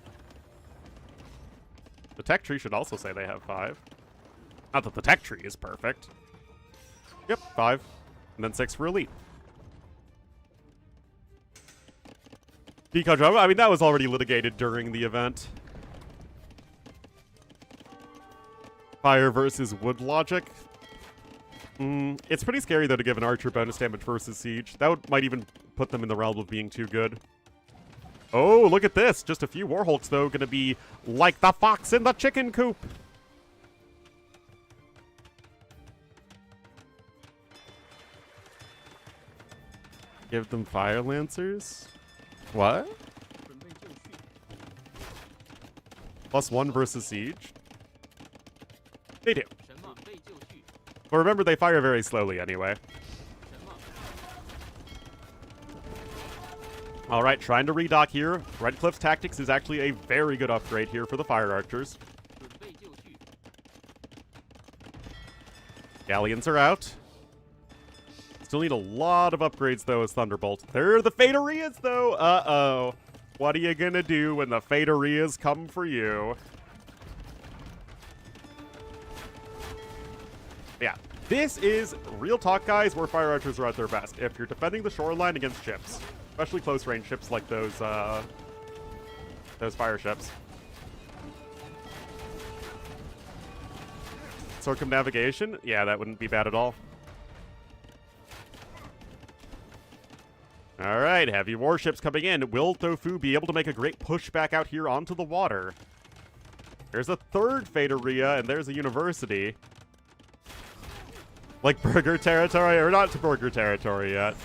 The tech tree should also say they have 5. Not that the tech tree is perfect. Yep, 5. And then 6 for elite. Deco drama, I mean, that was already litigated during the event. Fire versus wood logic. It's pretty scary, though, to give an archer bonus damage versus siege. That might even put them in the realm of being too good. Oh, look at this. Just a few Warholts, though, gonna be like the fox in the chicken coop. Give them fire lancers? What? +1 versus siege? They do. But remember, they fire very slowly anyway. Alright, trying to redock here. Redcliffe's Tactics is actually a very good upgrade here for the fire archers. Galleons are out. Still need a lot of upgrades, though, as Thunderbolt. There are the Faterias, though. Uh-oh. What are you gonna do when the Faterias come for you? Yeah, this is real talk, guys, where fire archers are at their best. If you're defending the shoreline against ships, especially close-range ships like those fire ships. Circumnavigation? Yeah, that wouldn't be bad at all. All right, heavy warships coming in. Will Tofu be able to make a great push back out here onto the water? There's a third Fateria, and there's a university. Like burger territory, or not to burger territory yet.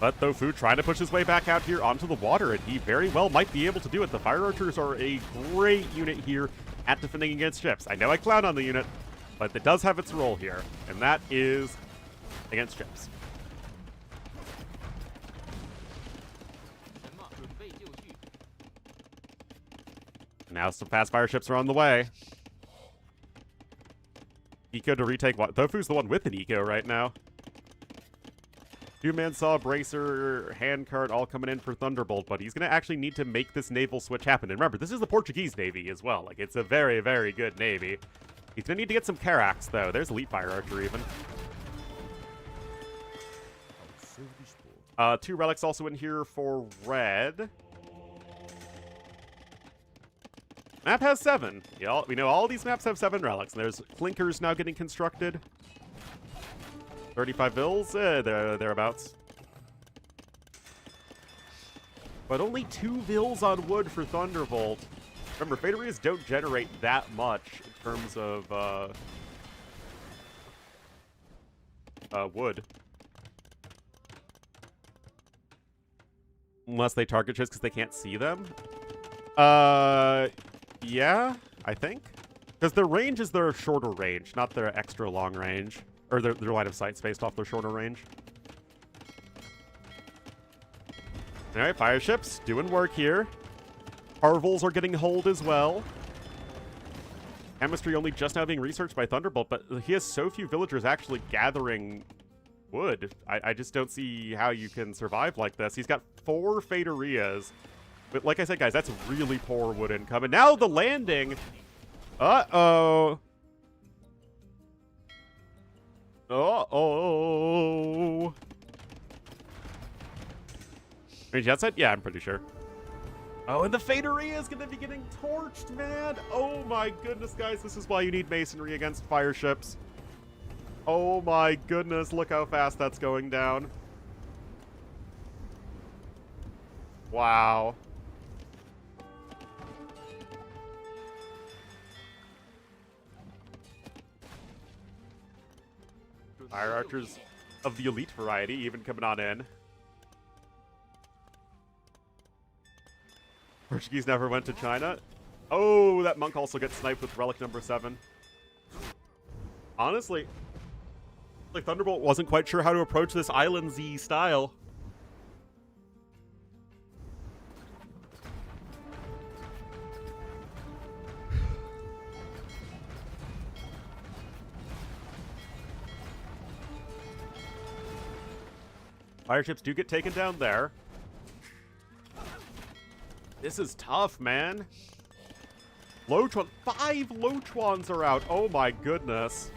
But Tofu trying to push his way back out here onto the water, and he very well might be able to do it. The fire archers are a great unit here at defending against ships. I know I clown on the unit, but it does have its role here, and that is against ships. Now some fast fire ships are on the way. Eco to retake what? Tofu's the one with an eco right now. Two-man saw, bracer, handcart, all coming in for Thunderbolt, but he's going to actually need to make this naval switch happen. And remember, this is the Portuguese Navy as well. Like, it's a very, very good Navy. He's going to need to get some Caracs, though. There's Elite Fire Archer, even. Two relics also in here for red. Map has 7. Yeah, we know all these maps have 7 relics. And there's clinkers now getting constructed. 35 vills, thereabouts. But only 2 vills on wood for Thunderbolt. Remember, Faterias don't generate that much in terms of wood. Unless they target ships because they can't see them. Yeah, I think. Because their range is their shorter range, not their extra long range. Or their line of sight's based off their shorter range. Alright, fire ships doing work here. Harvels are getting hold as well. Chemistry only just now being researched by Thunderbolt, but he has so few villagers actually gathering wood. I just don't see how you can survive like this. He's got 4 Faterias. But like I said, guys, that's really poor wood income. And now the landing. Uh-oh. Uh-oh. Range outside? Yeah, I'm pretty sure. Oh, and the Fateria is going to be getting torched, man. Oh my goodness, guys. This is why you need masonry against fire ships. Oh my goodness. Look how fast that's going down. Wow. Fire archers of the elite variety even coming on in. Portuguese never went to China. Oh, that monk also gets sniped with relic number 7. Honestly, like Thunderbolt wasn't quite sure how to approach this Island Z style. Fire ships do get taken down there. This is tough, man. Lotron, 5 Lotrons are out. Oh my goodness.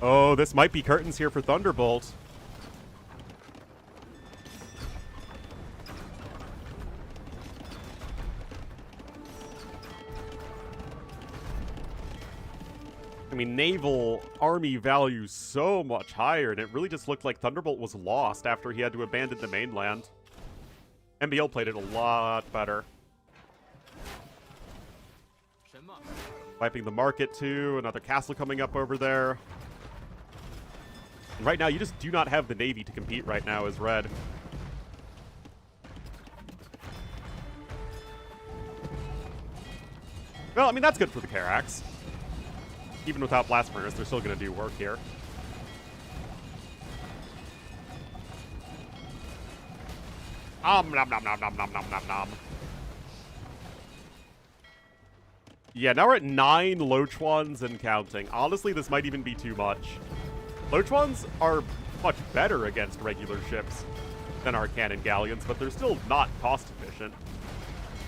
Oh, this might be curtains here for Thunderbolt. I mean, naval army value so much higher, and it really just looked like Thunderbolt was lost after he had to abandon the mainland. MBL played it a lot better. Wiping the market too, another castle coming up over there. And right now, you just do not have the navy to compete right now as red. Well, I mean, that's good for the Caracs. Even without Blast Furnace, they're still going to do work here. Nom nom nom nom nom nom nom nom nom. Yeah, now we're at 9 Lochuans and counting. Honestly, this might even be too much. Lochuans are much better against regular ships than our cannon galleons, but they're still not cost efficient.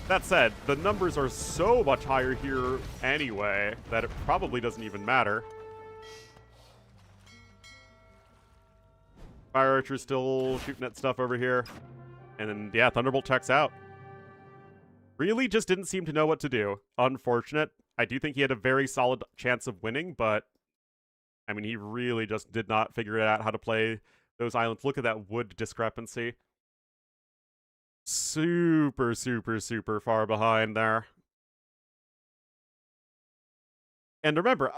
That said, the numbers are so much higher here anyway that it probably doesn't even matter. Fire Archer's still shooting at stuff over here. And then, yeah, Thunderbolt checks out. Really just didn't seem to know what to do. Unfortunate. I do think he had a very solid chance of winning, but I mean, he really just did not figure out how to play those islands. Look at that wood discrepancy. Super, super, super far behind there. And remember,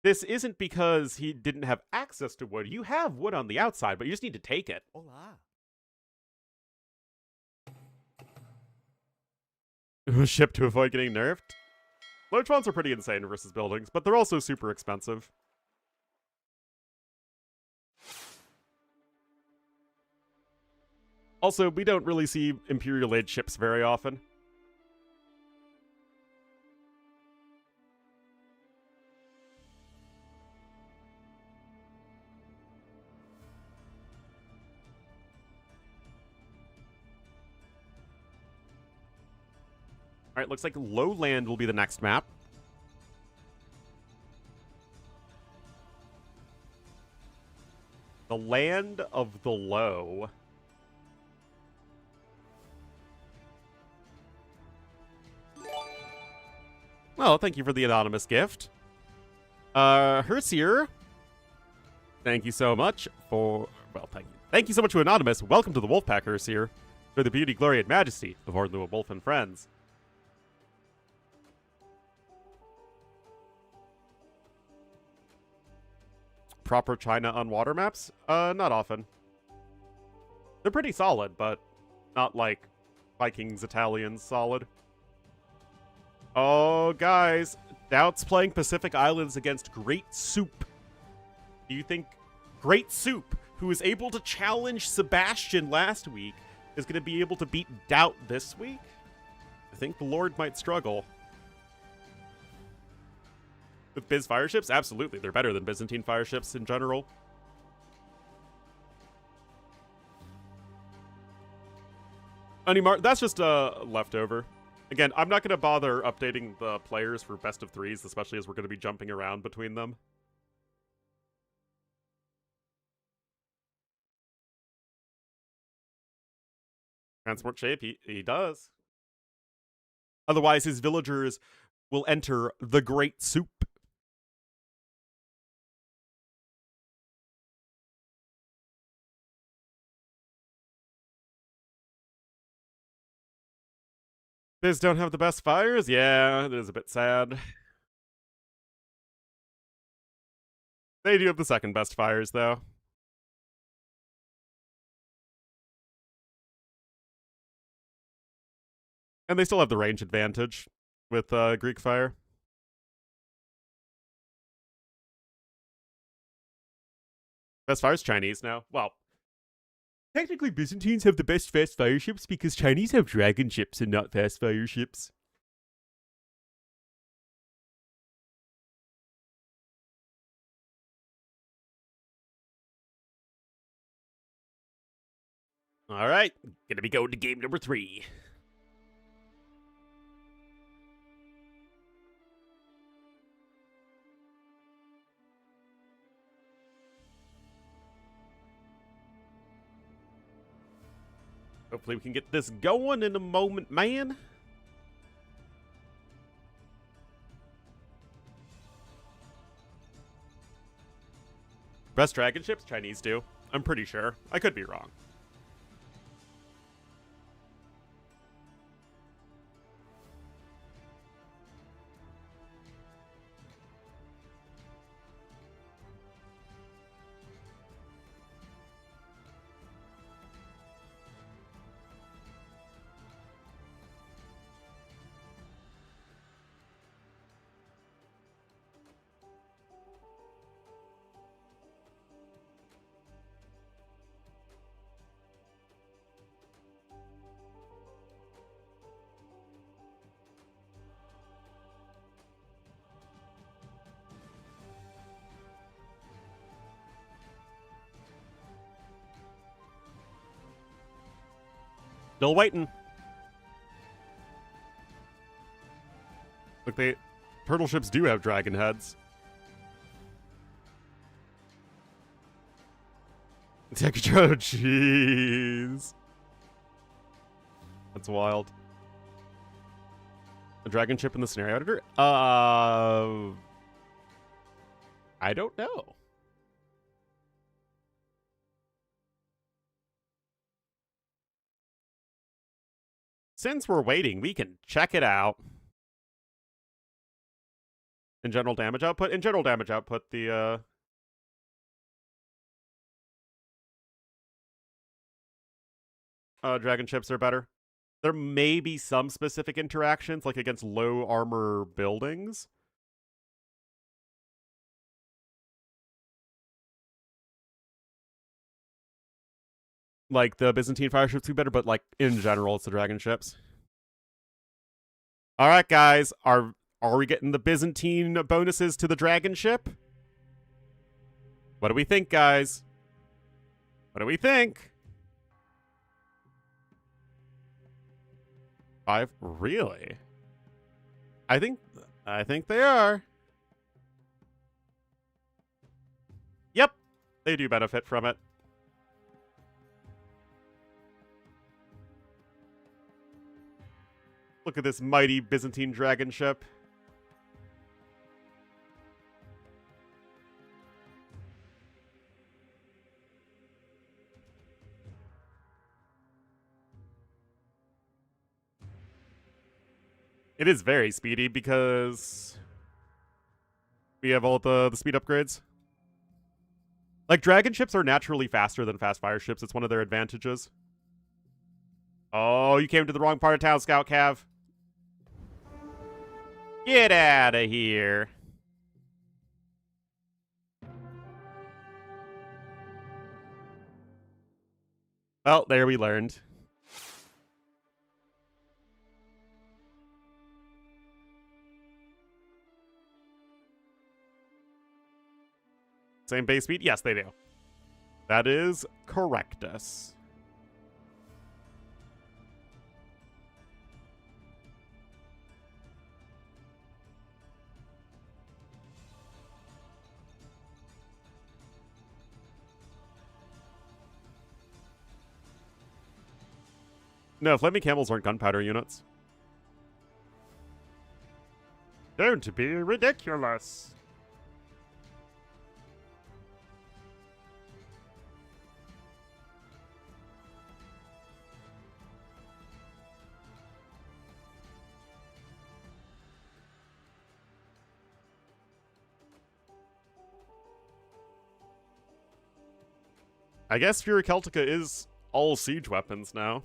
this isn't because he didn't have access to wood. You have wood on the outside, but you just need to take it. Hola. Ship to avoid getting nerfed. Lochuans are pretty insane versus buildings, but they're also super expensive. Also, we don't really see Imperial Age ships very often. Alright, looks like Lowland will be the next map. The Land of the Low. Well, thank you for the anonymous gift. Hersier. Thank you so much for... Well, thank you. Thank you so much to Anonymous. Welcome to the Wolfpack, Hersier. For the beauty, glory, and majesty of Ornlu, a wolf and friends. Proper China on water maps? Not often. They're pretty solid, but not like Vikings, Italians solid. Oh, guys. Doubt's playing Pacific Islands against Great Soup. Do you think Great Soup, who was able to challenge Sebastian last week, is going to be able to beat Doubt this week? I think the Lord might struggle. With Biz fireships? Absolutely. They're better than Byzantine fireships in general. Animar, that's just a leftover. Again, I'm not going to bother updating the players for best of threes, especially as we're going to be jumping around between them. Transport shape, he does. Otherwise, his villagers will enter the Great Soup. Biz don't have the best fires? Yeah, it is a bit sad. They do have the second best fires, though. And they still have the range advantage with Greek fire. Best fire's Chinese now. Well, technically Byzantines have the best fast fire ships because Chinese have dragon ships and not fast fire ships. Alright, gonna be going to game number 3. Hopefully we can get this going in a moment, man. Best dragon ships? Chinese do. I'm pretty sure. I could be wrong. Still waiting. Look, turtle ships do have dragon heads. Texture, jeez. That's wild. A dragon ship in the scenario editor? I don't know. Since we're waiting, we can check it out. In general damage output? In general damage output, the, dragon ships are better. There may be some specific interactions, like against low armor buildings. Like, the Byzantine fire ships do better, but, like, in general, it's the dragon ships. Alright, guys. Are we getting the Byzantine bonuses to the dragon ship? What do we think, guys? What do we think? 5? Really? I think they are. Yep. They do benefit from it. Look at this mighty Byzantine dragon ship. It is very speedy because we have all the speed upgrades. Like, dragon ships are naturally faster than fast fire ships. It's one of their advantages. Oh, you came to the wrong part of town, Scout Cav. Get out of here. Well, there we learned. Same base speed? Yes, they do. That is correctus. No, flaming camels aren't gunpowder units. Don't be ridiculous. I guess Fury Celtica is all siege weapons now.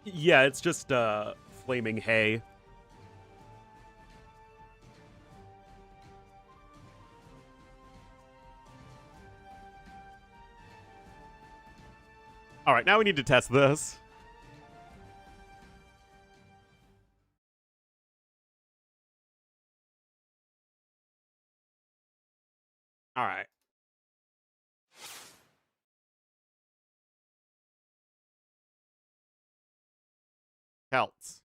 Yeah, it's just flaming hay. All right, now we need to test this. All right. Celts.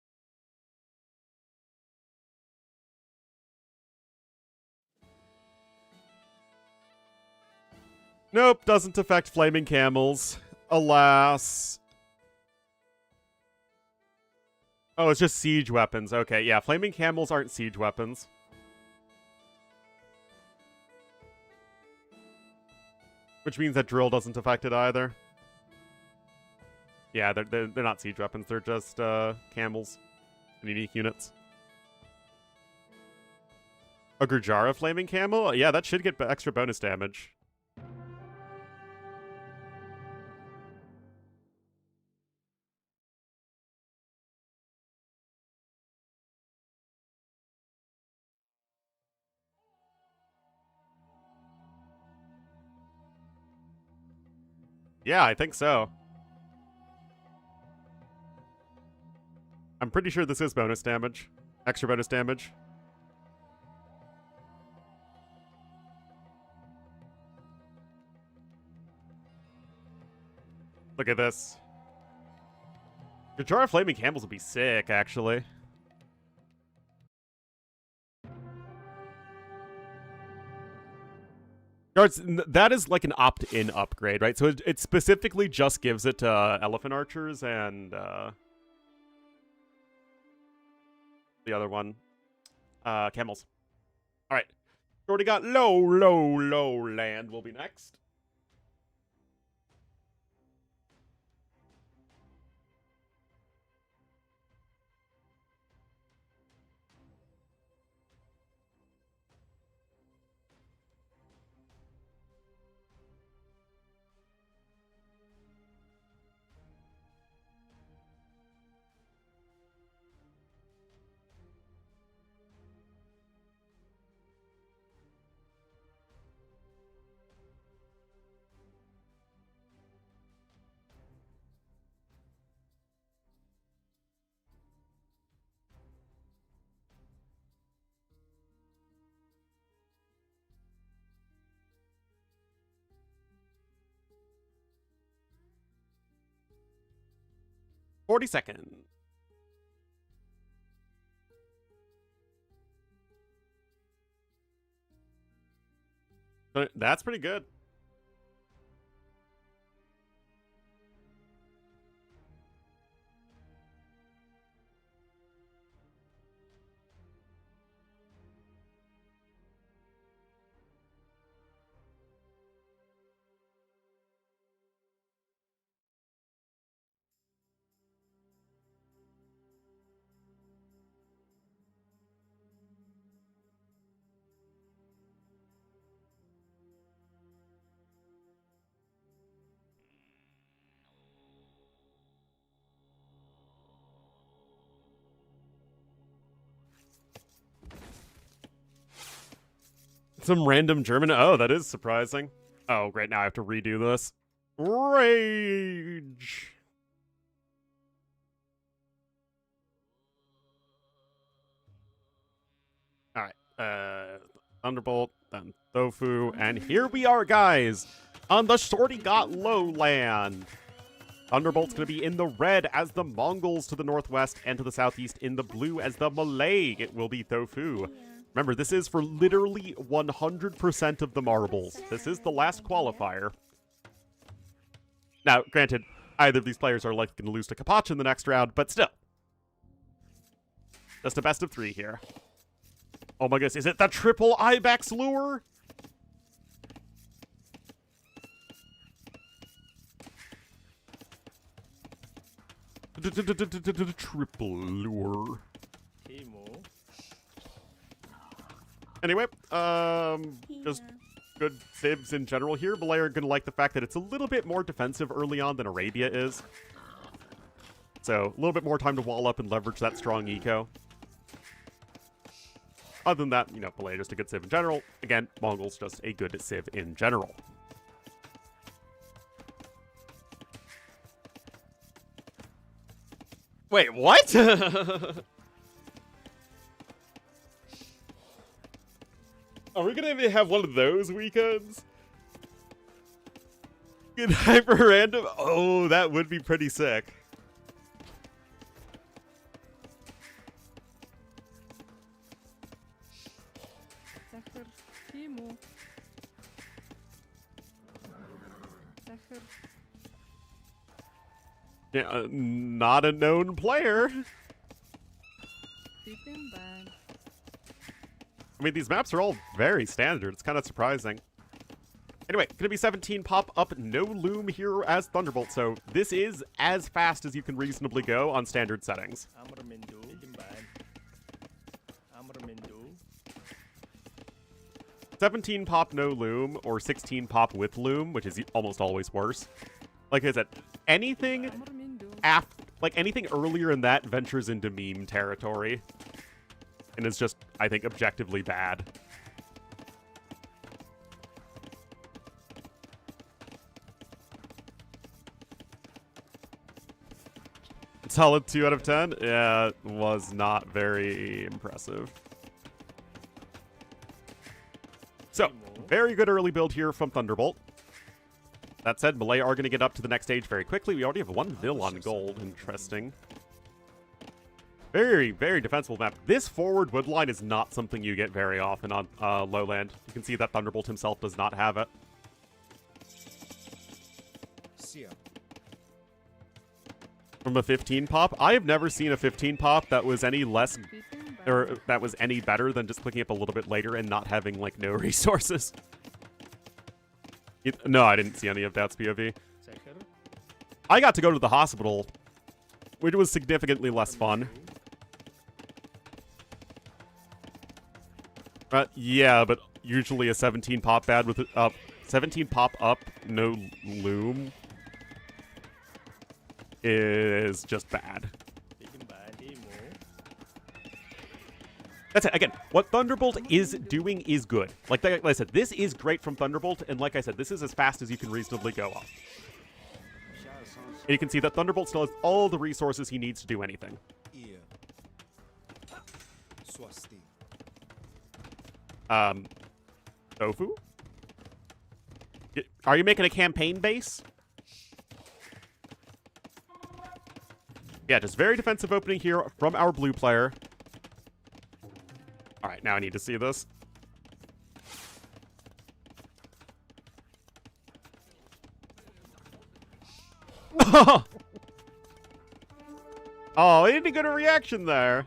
Nope, doesn't affect flaming camels. Alas. Oh, it's just siege weapons. Okay, yeah, flaming camels aren't siege weapons. Which means that drill doesn't affect it either. Yeah, they're not siege weapons. They're just camels and unique units. A Gurjara flaming camel? Yeah, that should get extra bonus damage. Yeah, I think so. I'm pretty sure this is bonus damage. Extra bonus damage. Look at this. Gajara Flaming Camels would be sick, actually. Guards, that is like an opt-in upgrade, right? So it specifically just gives it to elephant archers and the other one, camels. All right, already got low land will be next. $40. That's pretty good. Some random German. Oh, that is surprising. Oh, great. Now I have to redo this. Rage. All right. Thunderbolt, then Tofu, and here we are, guys, on the Shorty Got Lowland. Thunderbolt's going to be in the red as the Mongols to the northwest, and to the southeast in the blue as the Malay. It will be Tofu. Remember, this is for literally 100% of the marbles. This is the last qualifier. Now, granted, either of these players are likely going to lose to Kapach in the next round, but still. Just a best of 3 here. Oh my goodness, is it the triple Ibex lure? Triple lure. Anyway, just good civs in general here. Malay are going to like the fact that it's a little bit more defensive early on than Arabia is. So, a little bit more time to wall up and leverage that strong eco. Other than that, you know, Malay just a good civ in general. Again, Mongol's just a good civ in general. Wait, what? Are we gonna have one of those weekends? Good hyper random? Oh, that would be pretty sick. Yeah, not a known player. I mean, these maps are all very standard. It's kind of surprising. Anyway, gonna be 17 pop up, no loom here as Thunderbolt, so this is as fast as you can reasonably go on standard settings. 17 pop no loom, or 16 pop with loom, which is almost always worse. Like I said, anything anything earlier in that ventures into meme territory. And is just, I think, objectively bad. Solid 2 out of 10? Yeah, it was not very impressive. So, very good early build here from Thunderbolt. That said, Malay are going to get up to the next stage very quickly. We already have one Vil on gold. Interesting. Very, very defensible map. This forward wood line is not something you get very often on lowland. You can see that Thunderbolt himself does not have it. From a 15 pop, I have never seen a 15 pop that was any less, or that was any better than just clicking up a little bit later and not having, like, no resources. No, I didn't see any of that's POV. I got to go to the hospital, which was significantly less fun. Yeah, but usually a 17 pop bad with 17 pop up, no loom is just bad. That's it. Again, what Thunderbolt is doing is good. Like I said, this is great from Thunderbolt, and like I said, this is as fast as you can reasonably go up. And you can see that Thunderbolt still has all the resources he needs to do anything. Tofu? Are you making a campaign base? Yeah, just very defensive opening here from our blue player. Alright, now I need to see this. Oh, I didn't get a reaction there.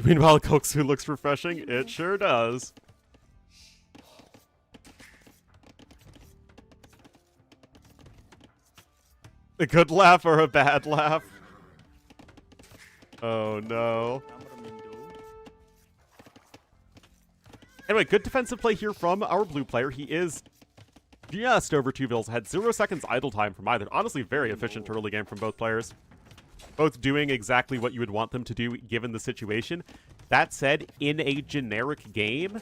Meanwhile, Koksu looks refreshing. It sure does. A good laugh or a bad laugh? Oh no. Anyway, good defensive play here from our blue player. He is just over 2 Vils. Had 0 seconds idle time from either. Honestly, very efficient early game from both players. Both doing exactly what you would want them to do given the situation. That said, in a generic game,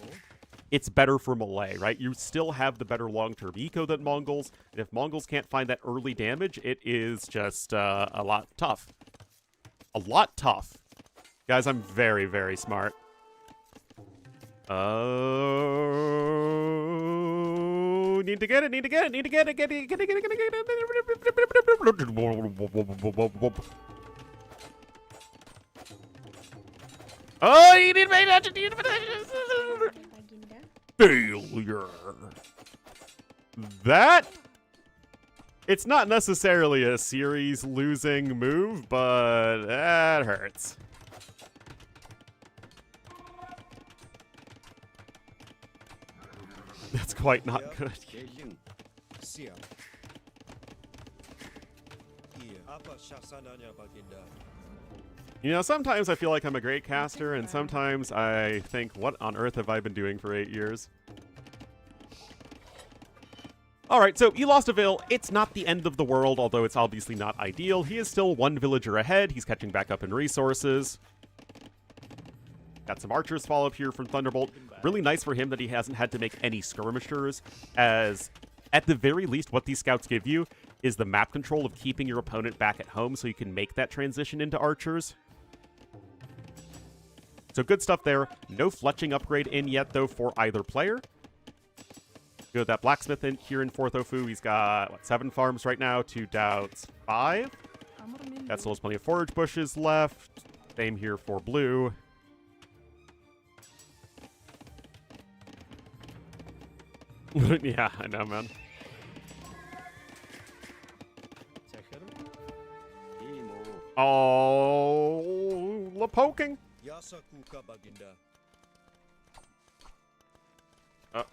it's better for Malay, right? You still have the better long-term eco than Mongols, and if Mongols can't find that early damage, it is just a lot tough. A lot tough. Guys, I'm very, very smart. Oh, need to get it, need to get it, need to get it, get it, get it, get it, get it, get it. Oh, you need to make that. Failure. That, it's not necessarily a series losing move, but that hurts. That's quite not good. You know, sometimes I feel like I'm a great caster, and sometimes I think, what on earth have I been doing for 8 years? Alright, so you lost a Vil. It's not the end of the world, although it's obviously not ideal. He is still 1 villager ahead. He's catching back up in resources. Got some archers follow up here from Thunderbolt. Really nice for him that he hasn't had to make any skirmishers, as at the very least what these scouts give you is the map control of keeping your opponent back at home so you can make that transition into archers. So good stuff there. No fletching upgrade in yet, though, for either player. Go with that blacksmith in here in Tofu. He's got, what, 7 farms right now, 2 doubts, 5. That still has plenty of forage bushes left. Same here for blue. Yeah, I know, man. Oh, the poking.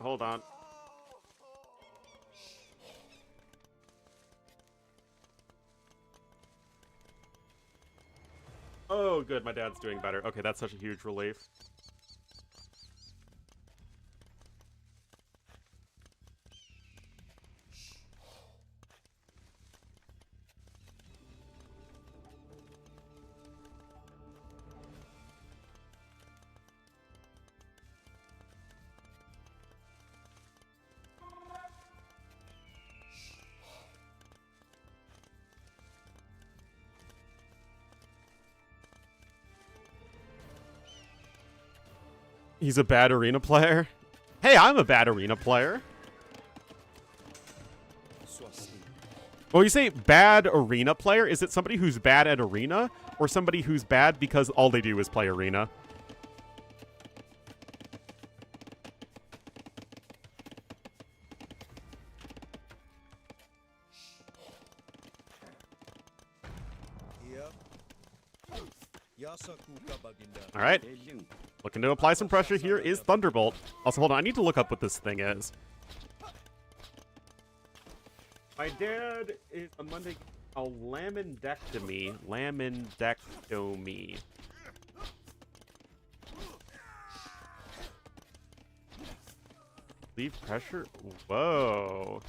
Hold on. Oh, good. My dad's doing better. Okay, that's such a huge relief. He's a bad arena player. Hey, I'm a bad arena player. Well, you say bad arena player, is it somebody who's bad at arena, or somebody who's bad because all they do is play arena? All right. Looking to apply some pressure here is Thunderbolt. Also, hold on. I need to look up what this thing is. My dad is on Monday. A lamindectomy. Lamindectomy. Leave pressure? Whoa.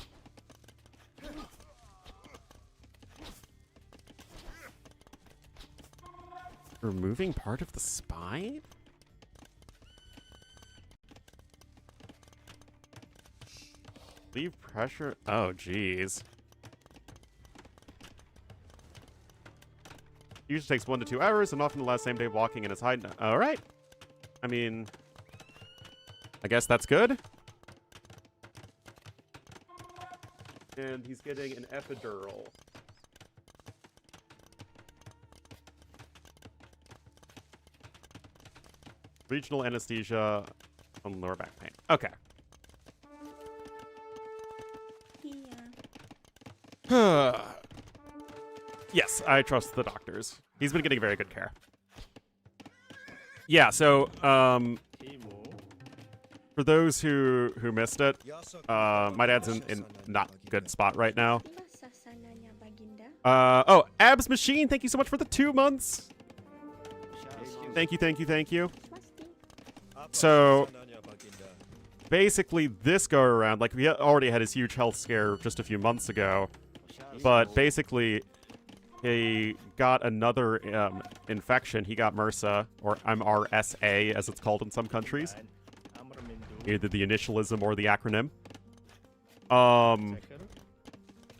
Removing part of the spine? Leave pressure? Oh, jeez. Usually takes 1 to 2 hours and often the last same day walking in his hide. All right. I mean, I guess that's good. And he's getting an epidural. Regional anesthesia on lower back pain. Okay. Yes, I trust the doctors. He's been getting very good care. Yeah, so for those who missed it, my dad's in not good spot right now. Oh, Abs Machine, thank you so much for the 2 months. Thank you, thank you, thank you. So basically this go around, like we already had his huge health scare just a few months ago, but basically he got another infection. He got MRSA, or MRSA as it's called in some countries. Either the initialism or the acronym.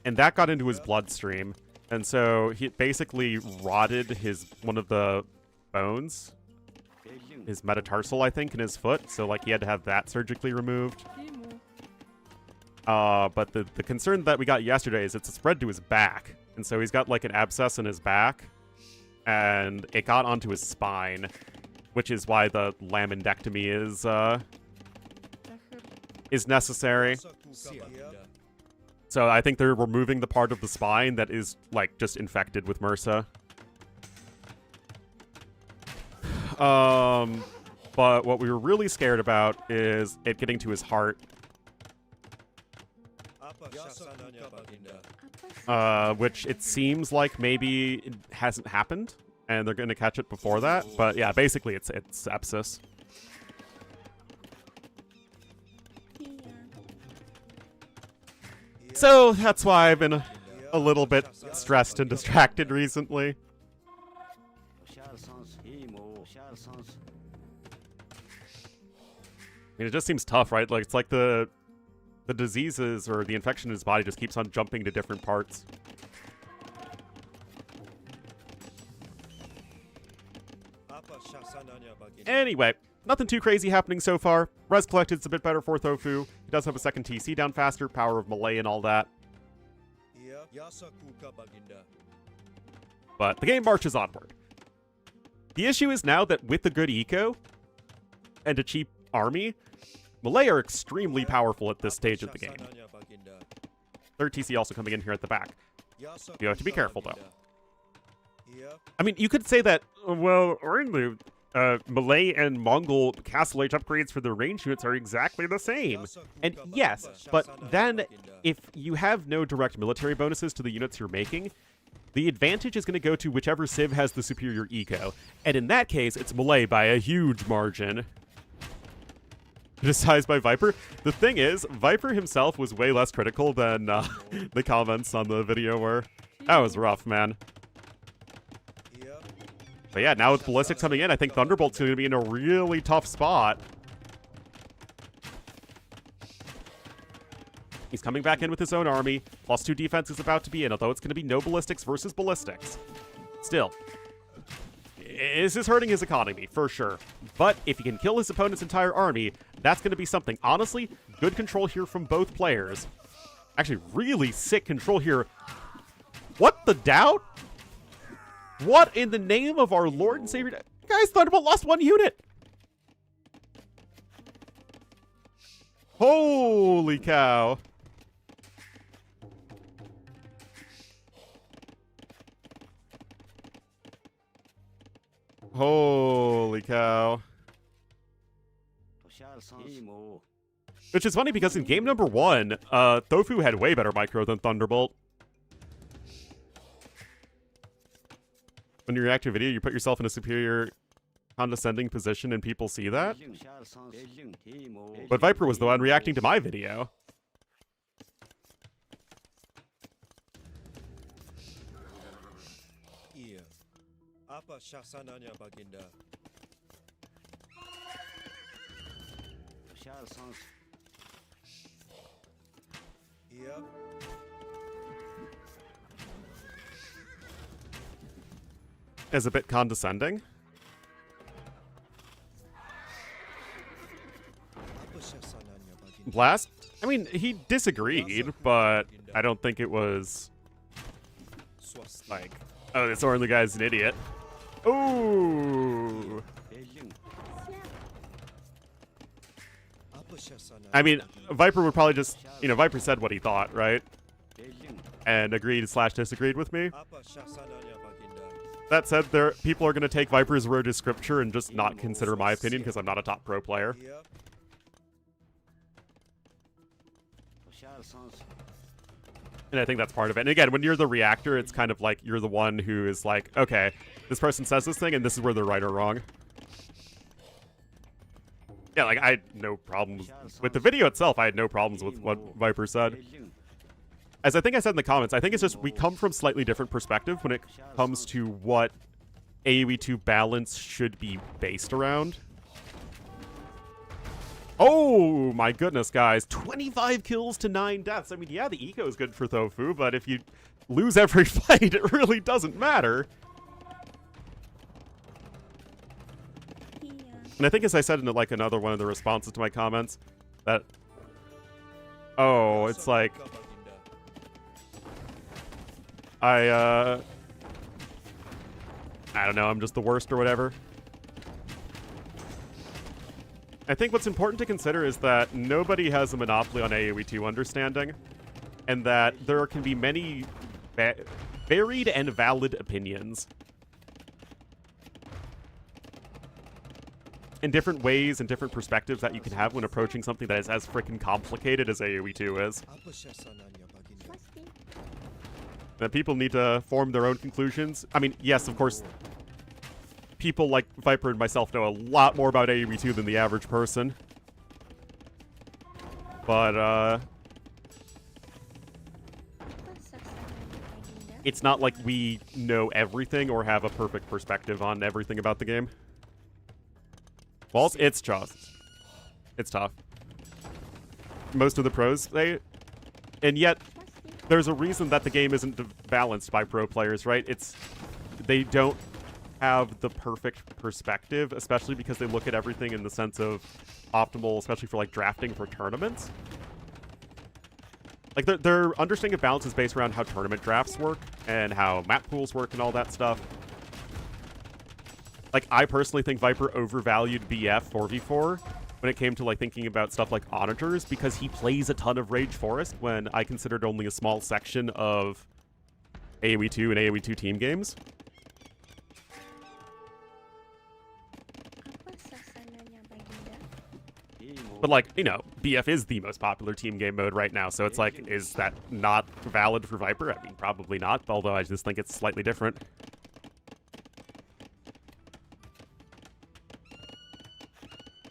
And that got into his bloodstream. And so he basically rotted one of the bones. His metatarsal, I think, in his foot. So, like, he had to have that surgically removed. But the concern that we got yesterday is it's spread to his back. And so he's got, like, an abscess in his back. And it got onto his spine. Which is why the lamindectomy is necessary. So I think they're removing the part of the spine that is, like, just infected with MRSA. But what we were really scared about is it getting to his heart. Which it seems like maybe it hasn't happened, and they're going to catch it before that. But yeah, basically it's sepsis. So that's why I've been a little bit stressed and distracted recently. I mean, it just seems tough, right? Like, it's like the diseases or the infection in his body just keeps on jumping to different parts. Anyway, nothing too crazy happening so far. Res collected's a bit better for Tofu. He does have a second TC down faster, power of Malay and all that. But the game marches onward. The issue is now that with the good eco and a cheap army, Malay are extremely powerful at this stage of the game. Third TC also coming in here at the back. You have to be careful, though. I mean, you could say that, well, Ornlu, Malay and Mongol Castle Age upgrades for the range units are exactly the same. And yes, but then if you have no direct military bonuses to the units you're making, the advantage is going to go to whichever civ has the superior eco. And in that case, it's Malay by a huge margin. Criticized by Viper. The thing is, Viper himself was way less critical than the comments on the video were. That was rough, man. But yeah, now with Ballistics coming in, I think Thunderbolt's going to be in a really tough spot. He's coming back in with his own army. +2 defense is about to be in, although it's going to be no Ballistics versus Ballistics. Still. this is hurting his economy, for sure. But if he can kill his opponent's entire army, that's going to be something. Honestly, good control here from both players. Actually, really sick control here. What the doubt? What in the name of our Lord and Savior? Guys, Thunderbolt lost 1 unit. Holy cow. Holy cow. Which is funny because in game number 1, Tofu had way better micro than Thunderbolt. When you react to a video, you put yourself in a superior condescending position and people see that? But Viper was the one reacting to my video. Apa syahsananya baginda? Iya. Is a bit condescending. Apa syahsananya baginda? Blast? I mean, he disagreed, but I don't think it was Swasti. like, oh, this Ornlu guy's an idiot. Ooh. Apa syahsananya? I mean, Viper would probably just, Viper said what he thought, right? And agreed/disagreed with me. Apa syahsananya baginda? That said, people are going to take Viper's word as scripture and just not consider my opinion because I'm not a top pro player. Iya. And I think that's part of it. And again, when you're the reactor, it's kind of like you're the one who is like, okay, this person says this thing and this is where they're right or wrong. Yeah, like, I had no problems with the video itself. I had no problems with what Viper said. As I think I said in the comments, I think it's just we come from slightly different perspective when it comes to what AoE 2 balance should be based around. Oh my goodness, guys. 25 kills to 9 deaths. I mean, yeah, the eco is good for Tofu, but if you lose every fight, it really doesn't matter. And I think as I said in like another one of the responses to my comments, that, oh, it's like, I don't know, I'm just the worst or whatever. I think what's important to consider is that nobody has a monopoly on AoE 2 understanding, and that there can be many varied and valid opinions. In different ways and different perspectives that you can have when approaching something that is as freaking complicated as AoE 2 is. Apa syahsananya baginda? That people need to form their own conclusions. I mean, yes, of course, people like Viper and myself know a lot more about AoE 2 than the average person. But, it's not like we know everything or have a perfect perspective on everything about the game. Well, it's tough. It's tough. Most of the pros, and yet, there's a reason that the game isn't balanced by pro players, right? They don't have the perfect perspective, especially because they look at everything in the sense of optimal, especially for like drafting for tournaments. Like their understanding of balance is based around how tournament drafts work and how map pools work and all that stuff. Like, I personally think Viper overvalued BF 4v4 when it came to like thinking about stuff like auditors because he plays a ton of Rage Forest when I considered only a small section of AoE 2 and AoE 2 team games. But like, BF is the most popular team game mode right now, so it's like, is that not valid for Viper? I mean, probably not, although I just think it's slightly different.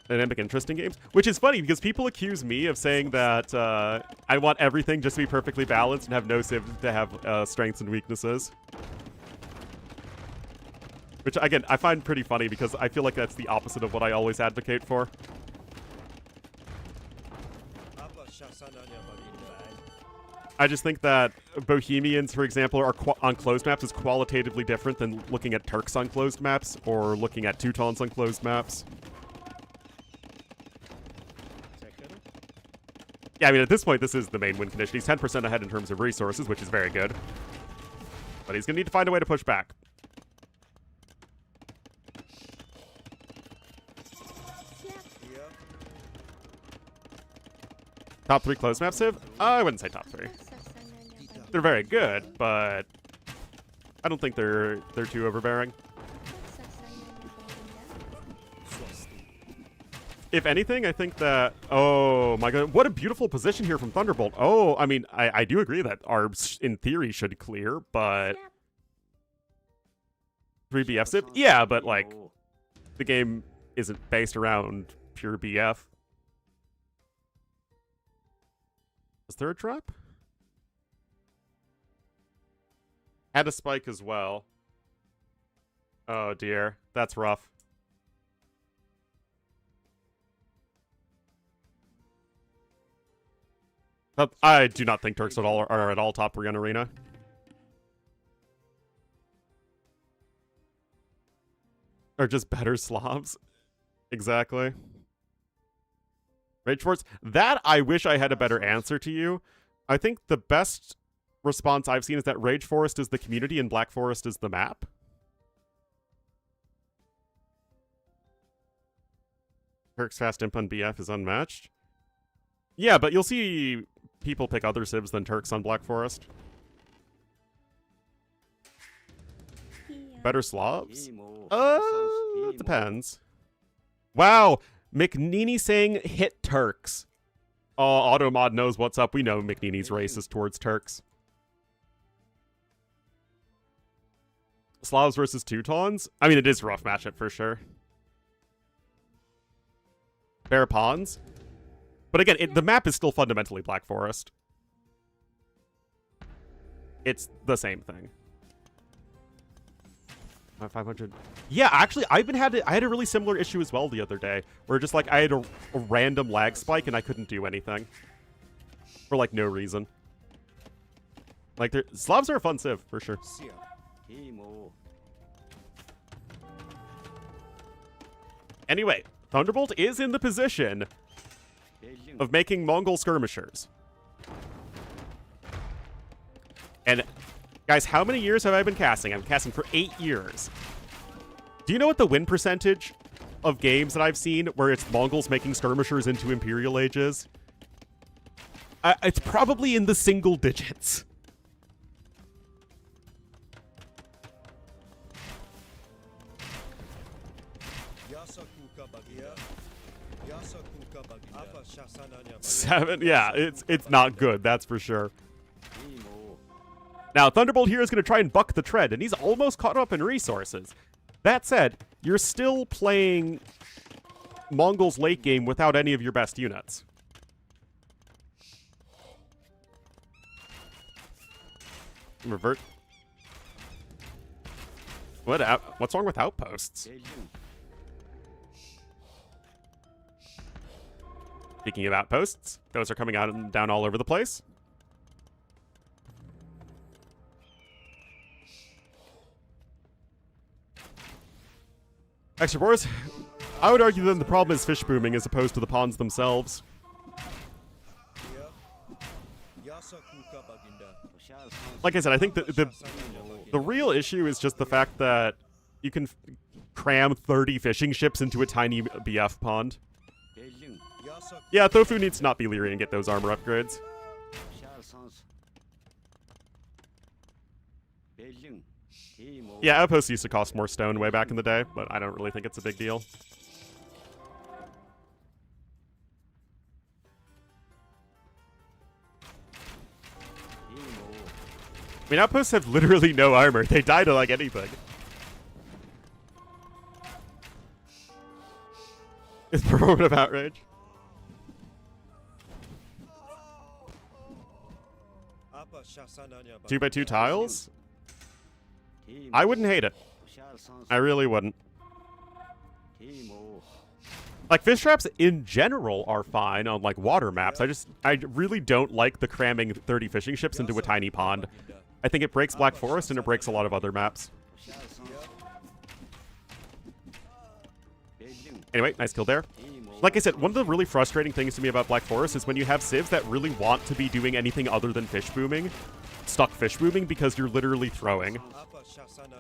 Dynamic interesting games, which is funny because people accuse me of saying that I want everything just to be perfectly balanced and have no civ to have strengths and weaknesses. Which, again, I find pretty funny because I feel like that's the opposite of what I always advocate for. Apa syahsananya baginda? I just think that Bohemians, for example, are on closed maps is qualitatively different than looking at Turks on closed maps or looking at Teutons on closed maps. Yeah, I mean, at this point, this is the main win condition. He's 10% ahead in terms of resources, which is very good. But he's going to need to find a way to push back. Top 3 closed map civ? I wouldn't say top 3. They're very good, but I don't think they're too overbearing. If anything, I think that... Oh, my God. What a beautiful position here from Thunderbolt. Oh, I mean, I do agree that ARBs, in theory, should clear, but... 3 BF civ? Yeah, but, like, the game isn't based around pure BF. Is there a drop? Had a spike as well. Oh dear, that's rough. I do not think Turks are at all top 3 on Arena. Or just better Slavs. Exactly. Rage Force, that I wish I had a better answer to you. I think the best response I've seen is that Rage Forest is the community and Black Forest is the map. Turks fast imp on BF is unmatched. Yeah, but you'll see people pick other civs than Turks on Black Forest. Better Slavs? It depends. Wow! McNeely saying hit Turks. Oh, Automod knows what's up. We know McNeely's racist towards Turks. Slavs versus Teutons? I mean, it is a rough matchup for sure. Bear Pawns? But again, the map is still fundamentally Black Forest. It's the same thing. 500. Yeah, actually, I had a really similar issue as well the other day, where just like I had a random lag spike and I couldn't do anything for like no reason. Like, Slavs are a fun civ for sure. Anyway, Thunderbolt is in the position of making Mongol skirmishers. And guys, how many years have I been casting? I'm casting for 8 years. Do you know what the win percentage of games that I've seen where it's Mongols making skirmishers into Imperial Age is? It's probably in the single digits. Seven? Yeah, it's not good, that's for sure. Now, Thunderbolt here is going to try and buck the trend, and he's almost caught up in resources. That said, you're still playing Mongols late game without any of your best units. Revert. What's wrong with outposts? Speaking of outposts, those are coming out and down all over the place. Extra Boars, I would argue then the problem is fish booming as opposed to the pawns themselves. Like I said, I think the real issue is just the fact that you can cram 30 fishing ships into a tiny BF pond. Yeah, Tofu needs to not be leery and get those armor upgrades. Yeah, outposts used to cost more stone way back in the day, but I don't really think it's a big deal. I mean, outposts have literally no armor. They die to, like, anything. It's performative outrage. 2x2 tiles? I wouldn't hate it. I really wouldn't. Like, fish traps in general are fine on, like, water maps. I really don't like the cramming 30 fishing ships into a tiny pond. I think it breaks Black Forest and it breaks a lot of other maps. Anyway, nice kill there. Like I said, one of the really frustrating things to me about Black Forest is when you have civs that really want to be doing anything other than fish booming, stuck fish booming, because you're literally throwing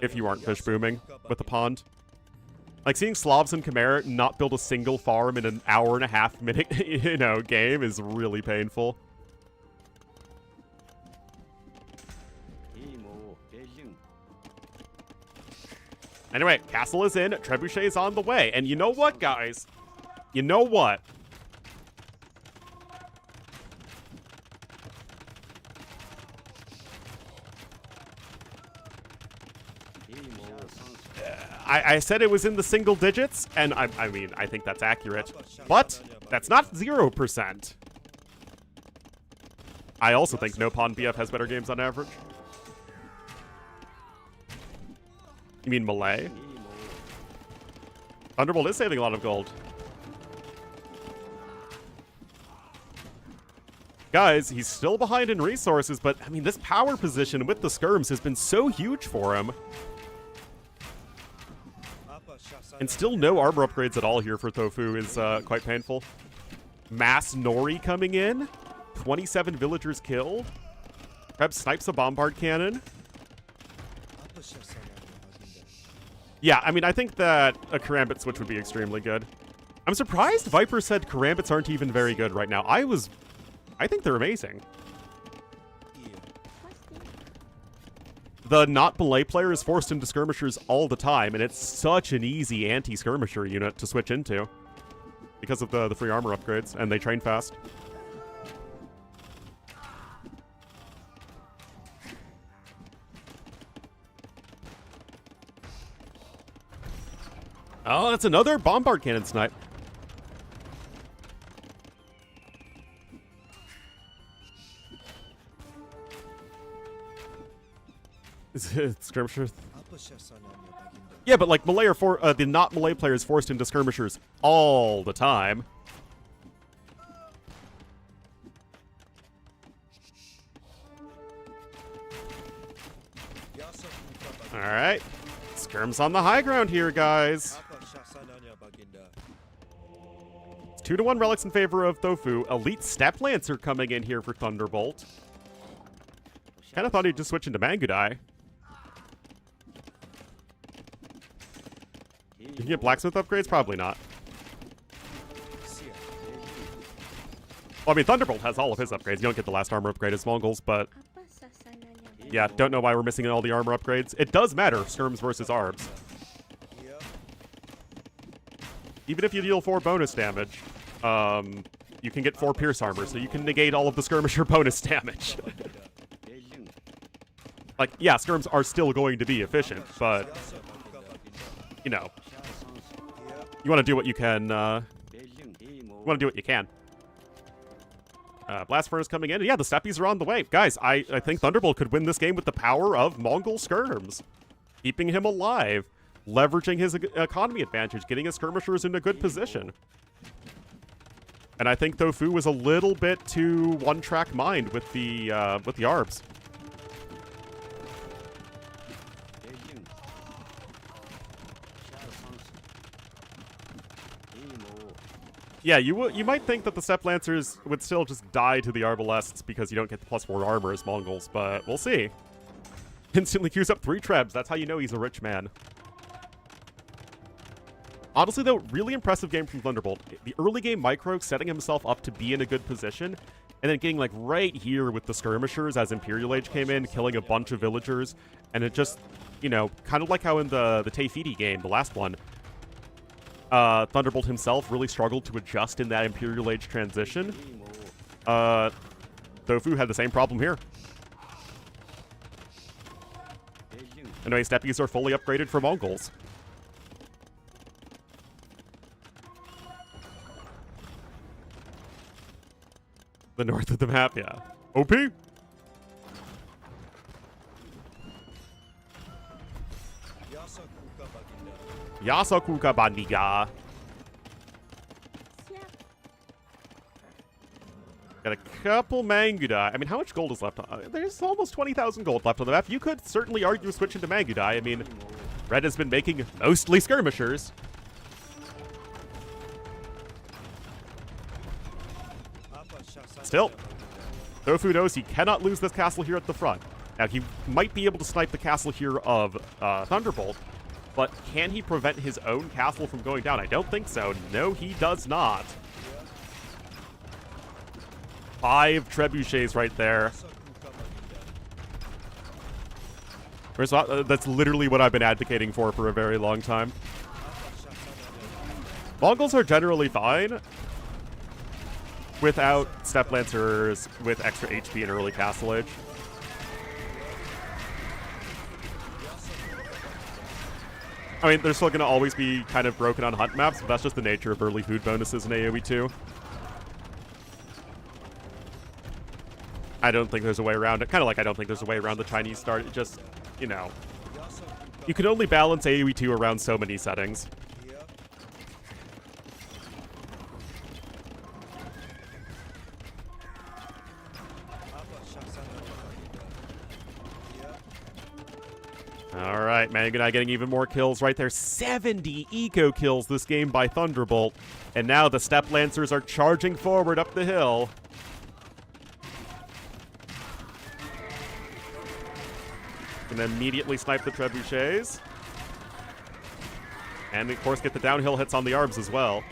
if you aren't fish booming with the pond. Like, seeing Slavs and Khmer not build a single farm in an hour-and-a-half minute, you know, game is really painful. Anyway, castle is in, trebuchet is on the way, and you know what, guys? You know what? I said it was in the single digits, and I mean, I think that's accurate. But that's not 0%. I also think no pawn BF has better games on average. You mean Malay? Thunderbolt is saving a lot of gold. Guys, he's still behind in resources, but, I mean, this power position with the skirms has been so huge for him. And still no armor upgrades at all here for Tofu is quite painful. Mass Nori coming in. 27 villagers killed. Krebs snipes a bombard cannon. Yeah, I mean, I think that a Karambit switch would be extremely good. I'm surprised Viper said Karambits aren't even very good right now. I think they're amazing. The not Malay player is forced into skirmishers all the time, and it's such an easy anti-skirmisher unit to switch into because of the free armor upgrades, and they train fast. Oh, that's another bombard cannon snipe. Skirmishers. Yeah, but like Malay are the not Malay players forced into skirmishers all the time. All right, skirms on the high ground here, guys. It's 2-1 relics in favor of Tofu. Elite Step Lancer coming in here for Thunderbolt. Kind of thought he'd just switch into Mangudai. You can get blacksmith upgrades? Probably not. Well, I mean, Thunderbolt has all of his upgrades. You don't get the last armor upgrade as Mongols, but... yeah, don't know why we're missing all the armor upgrades. It does matter, skirms versus arbs. Even if you deal 4 bonus damage, you can get 4 pierce armor, so you can negate all of the skirmisher bonus damage. Like, yeah, skirms are still going to be efficient, but... you know, you want to do what you can, you want to do what you can. Blast Furnace coming in. Yeah, the Steppies are on the way. Guys, I think Thunderbolt could win this game with the power of Mongol skirms. Keeping him alive, leveraging his economy advantage, getting his skirmishers in a good position. And I think Tofu was a little bit too one-track mind with the arbs. Yeah, you might think that the Step Lancers would still just die to the Arbalests because you don't get the +4 armor as Mongols, but we'll see. Instantly queues up 3 trebs. That's how you know he's a rich man. Honestly, though, really impressive game from Thunderbolt. The early game micro setting himself up to be in a good position, and then getting like right here with the skirmishers as Imperial Age came in, killing a bunch of villagers, and it just, you know, kind of like how in the Tayfidi game, the last one, Thunderbolt himself really struggled to adjust in that Imperial Age transition. Tofu had the same problem here. Anyway, Steppies are fully upgraded for Mongols. The north of the map, yeah. OP? Yasakuka Bandiga. Got a couple Mangudai. I mean, how much gold is left? There's almost 20,000 gold left on the map. You could certainly argue switching to Mangudai. I mean, Red has been making mostly skirmishers. Still, Tofu knows he cannot lose this castle here at the front. Now, he might be able to snipe the castle here of Thunderbolt, but can he prevent his own castle from going down? I don't think so. No, he does not. 5 trebuchets right there. That's literally what I've been advocating for a very long time. Mongols are generally fine without Step Lancers with extra HP in early Castle Age. I mean, they're still going to always be kind of broken on hunt maps, but that's just the nature of early food bonuses in AoE 2. I don't think there's a way around it. Kind of like I don't think there's a way around the Chinese start. It just, you know, you can only balance AoE 2 around so many settings. All right, Mangonai getting even more kills right there. 70 eco kills this game by Thunderbolt. And now the Step Lancers are charging forward up the hill. And then immediately snipe the trebuchets. And, of course, get the downhill hits on the arbs as well.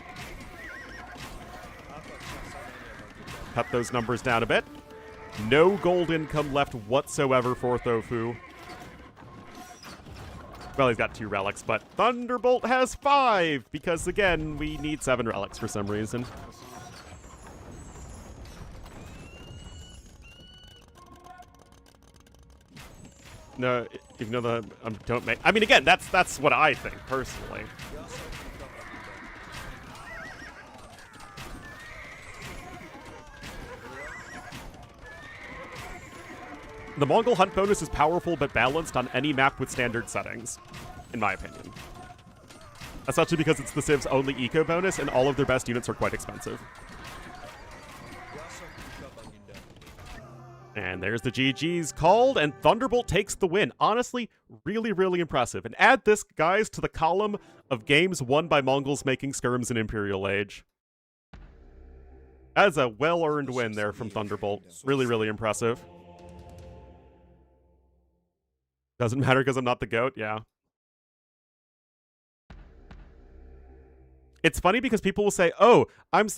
Cut those numbers down a bit. No gold income left whatsoever for Tofu. Well, he's got 2 relics, but Thunderbolt has 5! Because, again, we need 7 relics for some reason. No, even though the don't make. I mean, again, that's what I think personally. The Mongol hunt bonus is powerful but balanced on any map with standard settings, in my opinion. Especially because it's the Civ's only eco bonus, and all of their best units are quite expensive. And there's the GG's called, and Thunderbolt takes the win. Honestly, really, really impressive. And add this, guys, to the column of games won by Mongols making skirms in Imperial Age. That is a well-earned win there from Thunderbolt. Really, really impressive. Doesn't matter because I'm not the GOAT, yeah. It's funny because people will say, oh,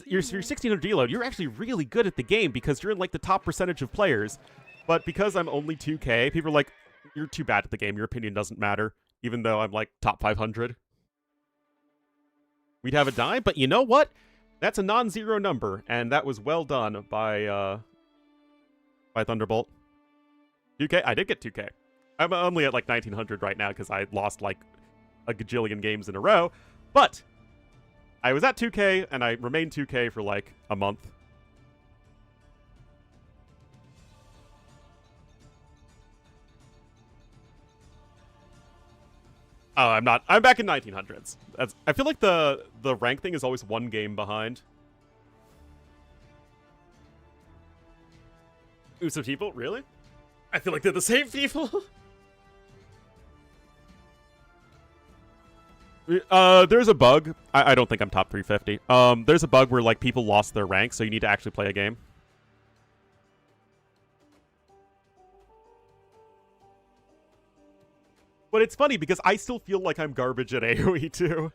you're 1600 deload. You're actually really good at the game because you're in like the top percentage of players. But because I'm only 2K, people are like, you're too bad at the game. Your opinion doesn't matter, even though I'm like top 500. We'd have a die, but you know what? That's a non-zero number, and that was well done by Thunderbolt. 2K? I did get 2K. I'm only at like 1900 right now because I lost like a gajillion games in a row, but I was at 2K, and I remained 2K for, like, a month. Oh, I'm not. I'm back in 1900s. I feel like the rank thing is always one game behind. Ooh, some people? Really? I feel like they're the same people. There's a bug. I don't think I'm top 350. There's a bug where, like, people lost their rank, so you need to actually play a game. But it's funny, because I still feel like I'm garbage at AoE, too.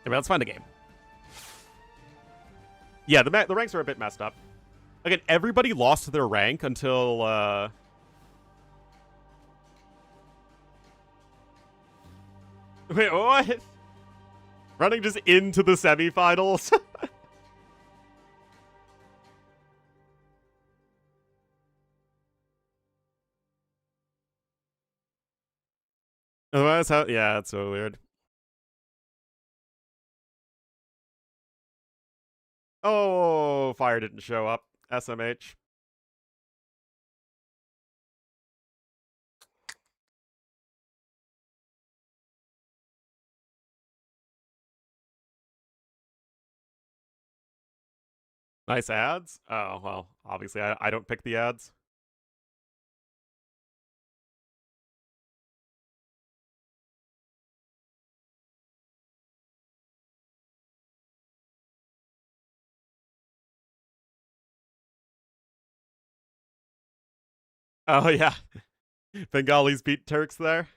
Anyway, let's find a game. Yeah, the ranks are a bit messed up. Again, everybody lost their rank until, Wait, what? Running just into the semifinals? Otherwise, how? Yeah, it's so weird. Oh, fire didn't show up. SMH. Nice ads? Oh, well, obviously I don't pick the ads. Oh, yeah. Bengalis beat Turks there.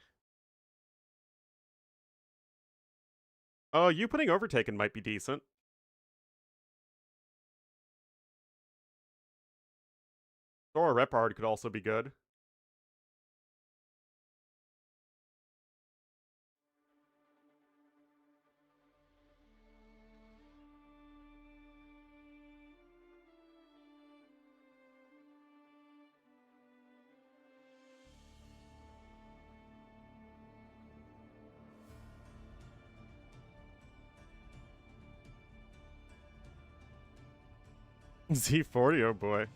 Oh, you putting Overtaken might be decent. Or a Repard could also be good. Z40, oh boy.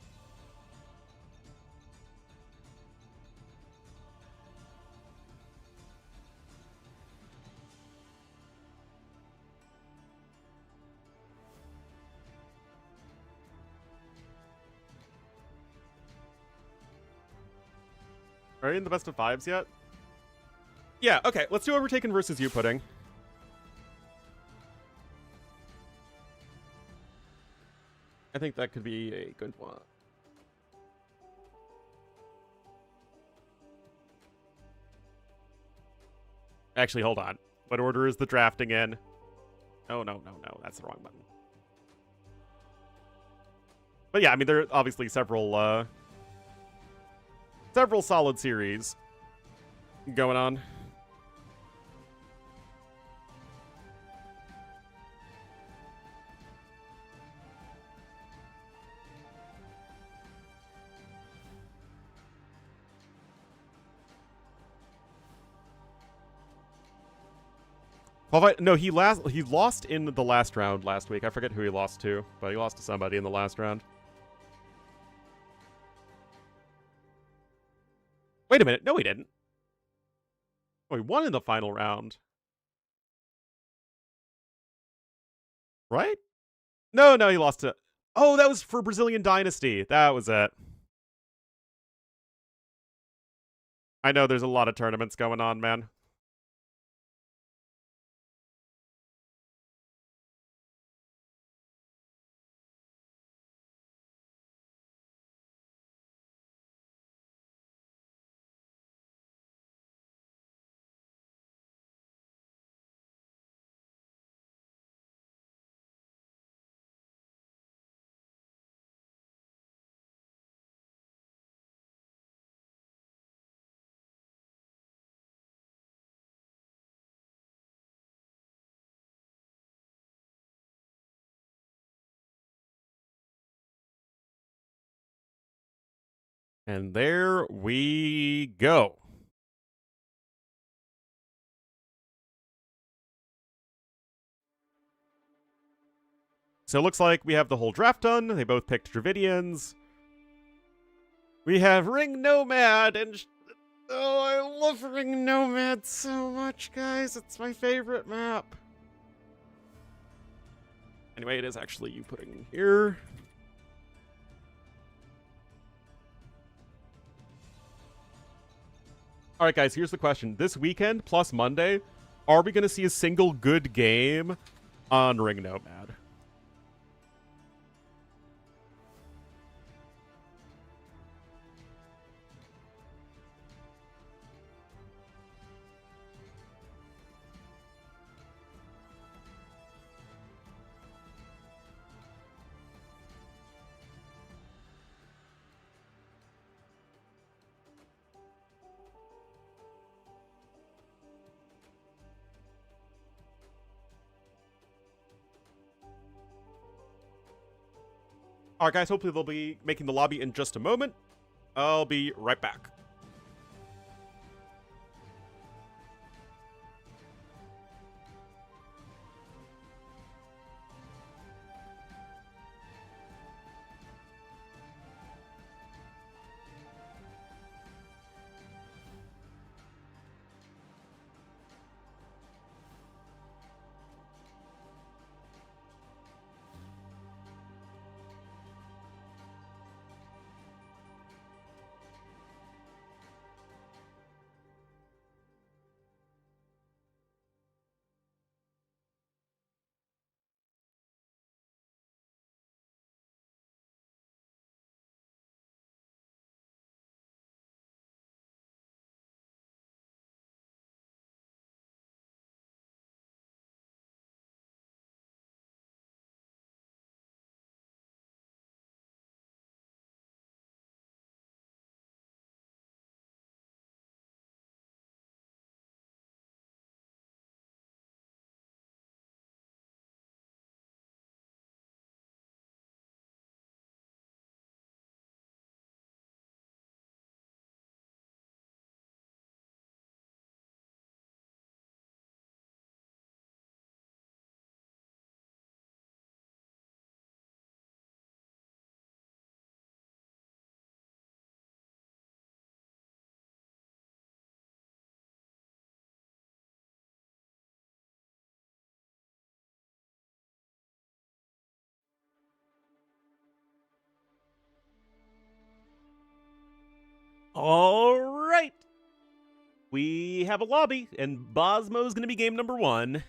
Are you in the best of fives yet? Yeah, okay, let's do Overtaken versus you pudding. I think that could be a good one. Actually, hold on. What order is the drafting in? Oh, no, that's the wrong button. But yeah, I mean, there are obviously several solid series going on. No, he lost in the last round last week. I forget who he lost to, but he lost to somebody in the last round. Wait a minute. No, he didn't. Oh, he won in the final round. Right? No, he lost to... Oh, that was for Brazilian Dynasty. That was it. I know there's a lot of tournaments going on, man. And there we go. So it looks like we have the whole draft done. They both picked Dravidians. We have Ring Nomad, and oh, I love Ring Nomad so much, guys. It's my favorite map. Anyway, it is actually you putting in here. All right, guys, here's the question. This weekend plus Monday, are we going to see a single good game on Ring Nomad? All right, guys, hopefully they'll be making the lobby in just a moment. I'll be right back. All right. We have a lobby, and Bosmo's going to be game number 1.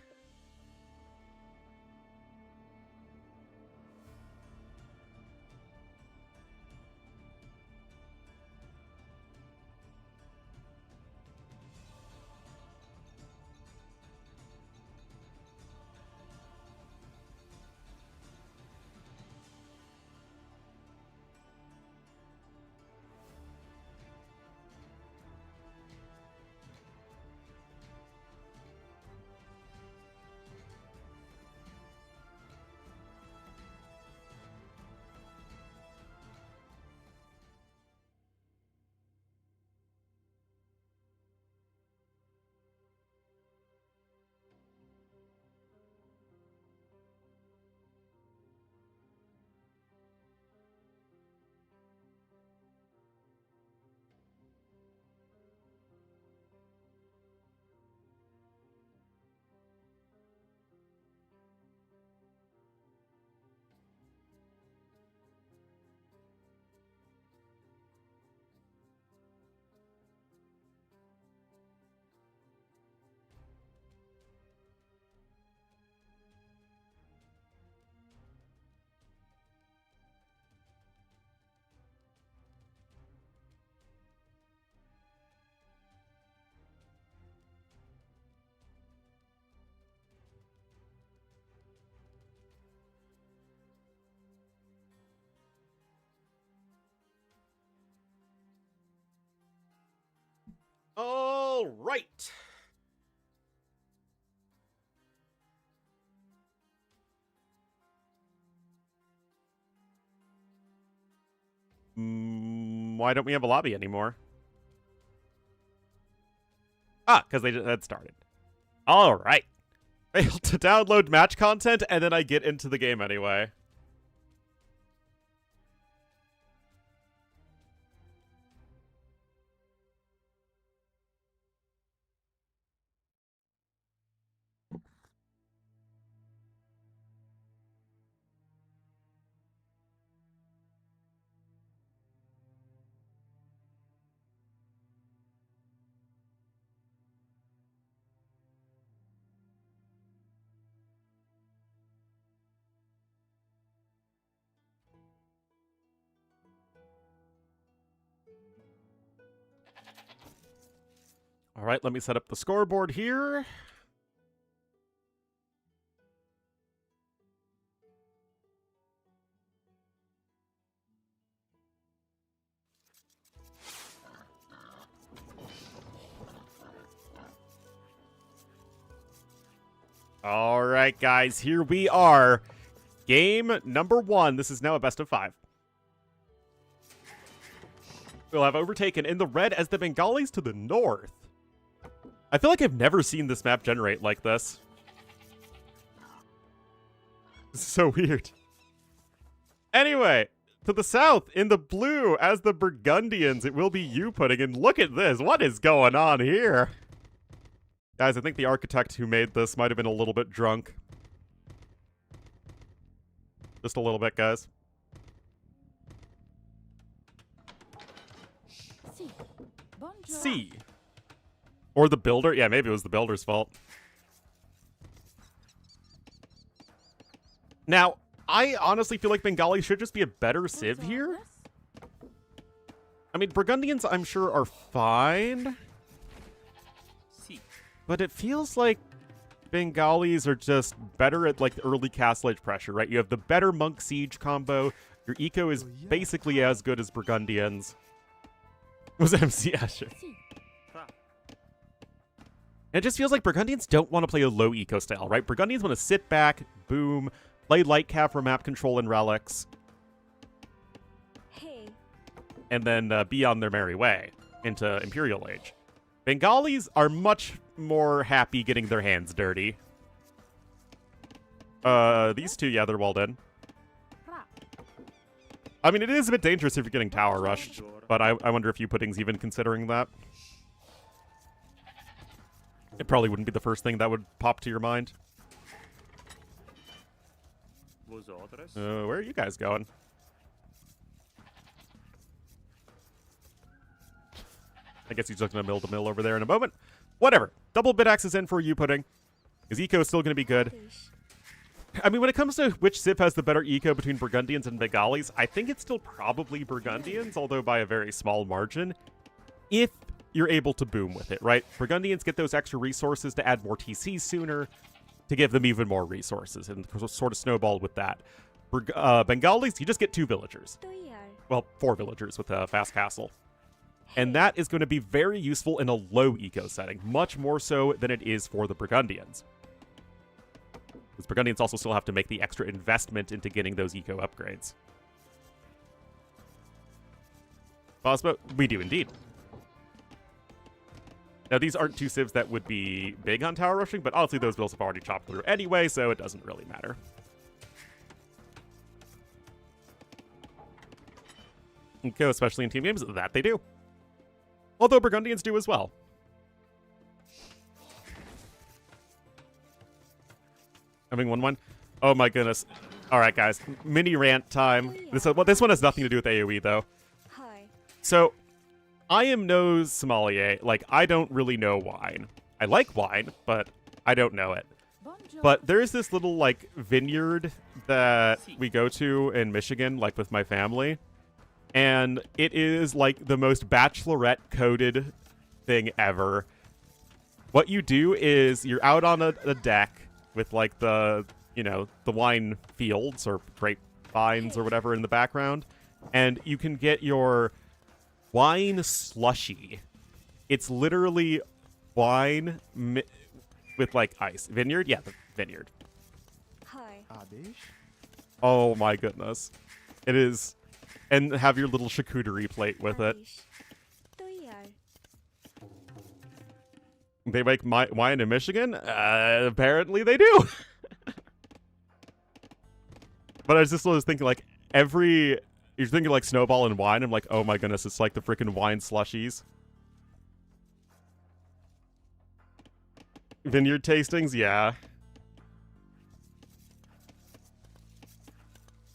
All right. Why don't we have a lobby anymore? Ah, because they had started. All right. Failed to download match content, and then I get into the game anyway. All right, let me set up the scoreboard here. All right, guys, here we are. Game number 1. This is now a best of 5. We'll have Overtaken in the red as the Bengalis to the north. I feel like I've never seen this map generate like this. This is so weird. Anyway, to the south, in the blue, as the Burgundians, it will be you putting in. Look at this. What is going on here? Guys, I think the architect who made this might have been a little bit drunk. Just a little bit, guys. C. Or the builder? Yeah, maybe it was the builder's fault. Now, I honestly feel like Bengali should just be a better civ here. I mean, Burgundians, I'm sure, are fine. But it feels like Bengalis are just better at, like, early castle edge pressure, right? You have the better monk siege combo. Your eco is basically as good as Burgundians. Was MC Asher? And it just feels like Burgundians don't want to play a low eco style, right? Burgundians want to sit back, boom, play light cap for map control and relics, and then be on their merry way into Imperial Age. Bengalis are much more happy getting their hands dirty. These two, yeah, they're walled in. I mean, it is a bit dangerous if you're getting tower rushed, but I wonder if U-Pudding's even considering that. It probably wouldn't be the first thing that would pop to your mind. Where are you guys going? I guess he's looking to mill over there in a moment. Whatever. Double bit axes in for you, Pudding. His eco is still going to be good. I mean, when it comes to which civ has the better eco between Burgundians and Bengalis, I think it's still probably Burgundians, although by a very small margin, if you're able to boom with it, right? Burgundians get those extra resources to add more TC sooner, to give them even more resources, and sort of snowball with that. Bengalis, you just get 2 villagers. Well, 4 villagers with a fast castle. And that is going to be very useful in a low eco setting, much more so than it is for the Burgundians. Because Burgundians also still have to make the extra investment into getting those eco upgrades. Bosmo, we do indeed. Now, these aren't 2 civs that would be big on tower rushing, but honestly, those bills have already chopped through anyway, so it doesn't really matter. Okay, especially in team games, that they do. Although Burgundians do as well. Having 1-1. Oh my goodness. All right, guys. Mini rant time. This one has nothing to do with AoE, though. So, I am no sommelier. Like, I don't really know wine. I like wine, but I don't know it. But there's this little, like, vineyard that we go to in Michigan, like, with my family. And it is, like, the most bachelorette-coded thing ever. What you do is you're out on a deck with, like, the wine fields or grapevines or whatever in the background. And you can get your wine slushy. It's literally wine with, like, ice. Vineyard? Yeah, the vineyard. Oh, my goodness. It is... And have your little charcuterie plate with it. They make wine in Michigan? Apparently they do. But I was thinking, like, you're thinking, like, Snowball and wine. I'm like, oh my goodness, it's like the freaking wine slushies. Vineyard tastings? Yeah.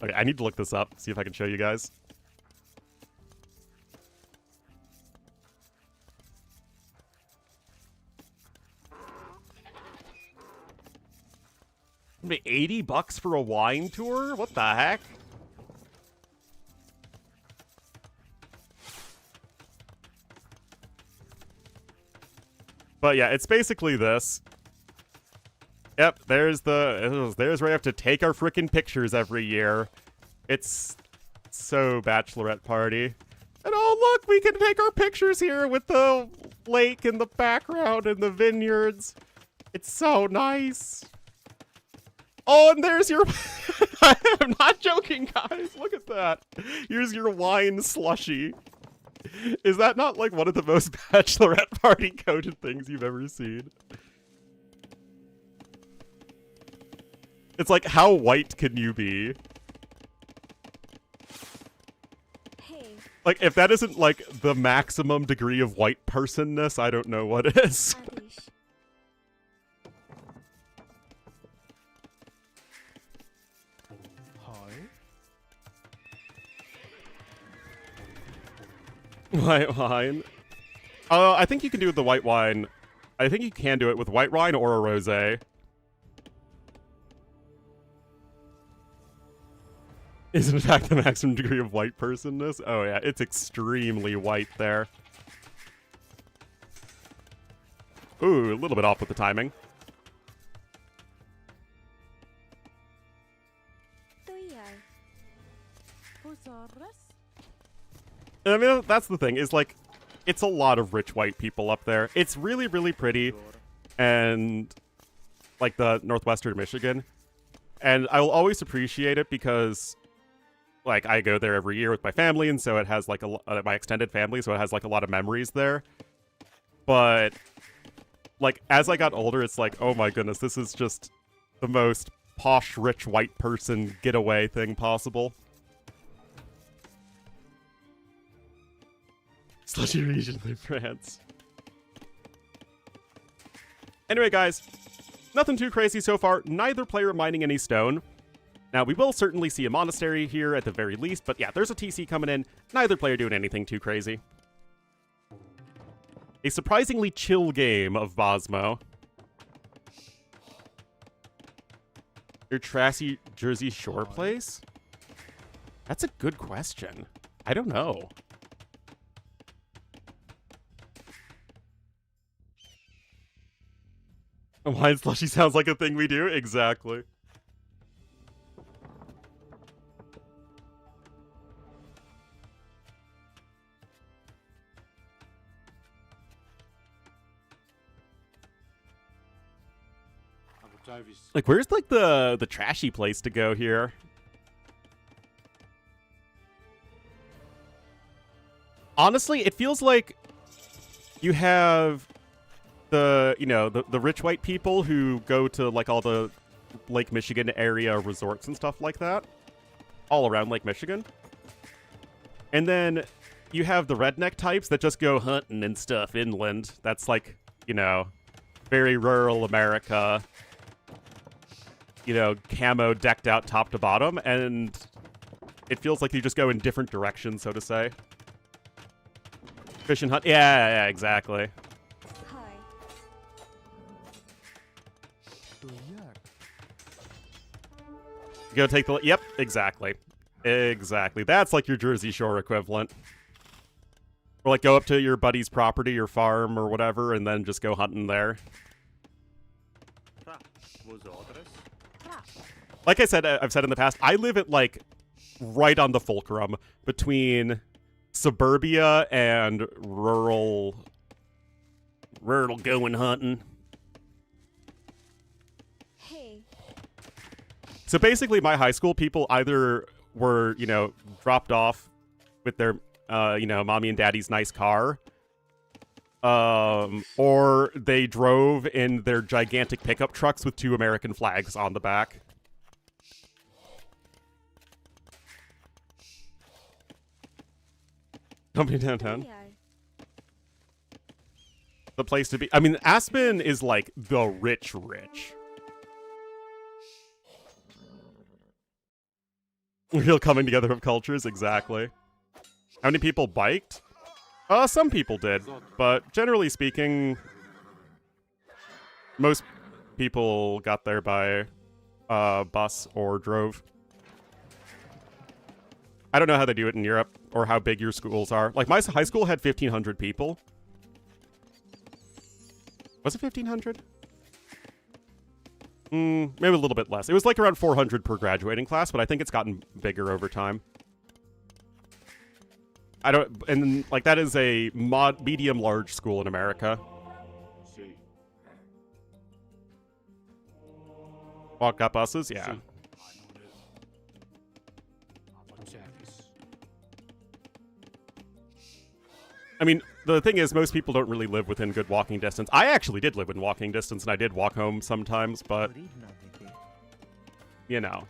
Okay, I need to look this up, see if I can show you guys. $80 for a wine tour? What the heck? But yeah, it's basically this. Yep, there's where I have to take our frickin' pictures every year. It's so bachelorette party. And oh look, we can take our pictures here with the lake in the background and the vineyards. It's so nice. Oh, and there's your... I'm not joking, guys. Look at that. Here's your wine slushy. Is that not, like, one of the most bachelorette party coded things you've ever seen? It's like, how white can you be? Like, if that isn't, like, the maximum degree of white personness, I don't know what is. White wine. I think you can do the white wine. I think you can do it with white wine or a rosé. Is in fact the maximum degree of white personness? Oh yeah, it's extremely white there. Ooh, a little bit off with the timing. I mean, that's the thing, is like, it's a lot of rich white people up there. It's really, really pretty, and, like, the northwestern Michigan. And I will always appreciate it because, like, I go there every year with my family, and so it has, like, my extended family, so it has, like, a lot of memories there. But, like, as I got older, it's like, oh my goodness, this is just the most posh, rich white person getaway thing possible. Slushy region in France. Anyway, guys, nothing too crazy so far. Neither player mining any stone. Now, we will certainly see a monastery here at the very least, but yeah, there's a TC coming in. Neither player doing anything too crazy. A surprisingly chill game of Bosmo. Your trashy Jersey Shore place? That's a good question. I don't know. A wine slushy sounds like a thing we do? Exactly. Like, where's like the trashy place to go here? Honestly, it feels like you have the, you know, the rich white people who go to like all the Lake Michigan area resorts and stuff like that, all around Lake Michigan. And then you have the redneck types that just go hunting and stuff inland. That's like, you know, very rural America. You know, camo decked out top to bottom, and it feels like you just go in different directions, so to say. Fish and hunt. Yeah, exactly. Hi. Go take the. Yep, exactly. Exactly. That's like your Jersey Shore equivalent. Or like go up to your buddy's property or farm or whatever, and then just go hunting there. Like I said, I've said in the past, I live at like right on the fulcrum between suburbia and rural going hunting. Hey. So basically, my high school people either were, you know, dropped off with their, you know, mommy and daddy's nice car, or they drove in their gigantic pickup trucks with 2 American flags on the back. Company downtown. The place to be. I mean, Aspen is like the rich. Real coming together of cultures, exactly. How many people biked? Some people did, but generally speaking, most people got there by bus or drove. I don't know how they do it in Europe or how big your schools are. Like, my high school had 1,500 people. Was it 1,500? Maybe a little bit less. It was like around 400 per graduating class, but I think it's gotten bigger over time. I don't, and like that is a medium large school in America. Walk up buses, yeah. I mean, the thing is, most people don't really live within good walking distance. I actually did live in walking distance, and I did walk home sometimes, but, you know.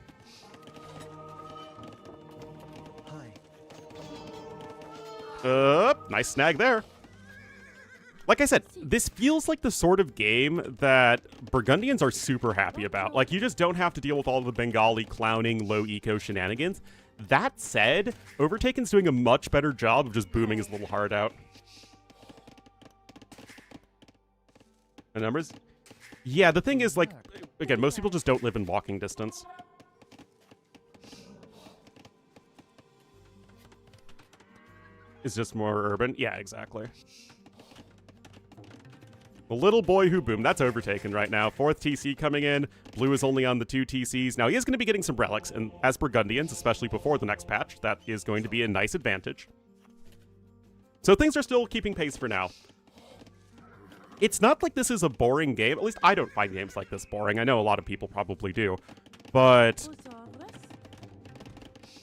Nice snag there. Like I said, this feels like the sort of game that Burgundians are super happy about. Like, you just don't have to deal with all the Bengali clowning, low eco shenanigans. That said, Overtaken's doing a much better job of just booming his little heart out. The numbers? Yeah, the thing is, like, again, most people just don't live in walking distance. It's just more urban. Yeah, exactly. The little boy who boomed. That's Overtaken right now. 4th TC coming in. Blue is only on the 2 TCs. Now, he is going to be getting some relics, and as Burgundians, especially before the next patch, that is going to be a nice advantage. So things are still keeping pace for now. It's not like this is a boring game. At least I don't find games like this boring. I know a lot of people probably do. But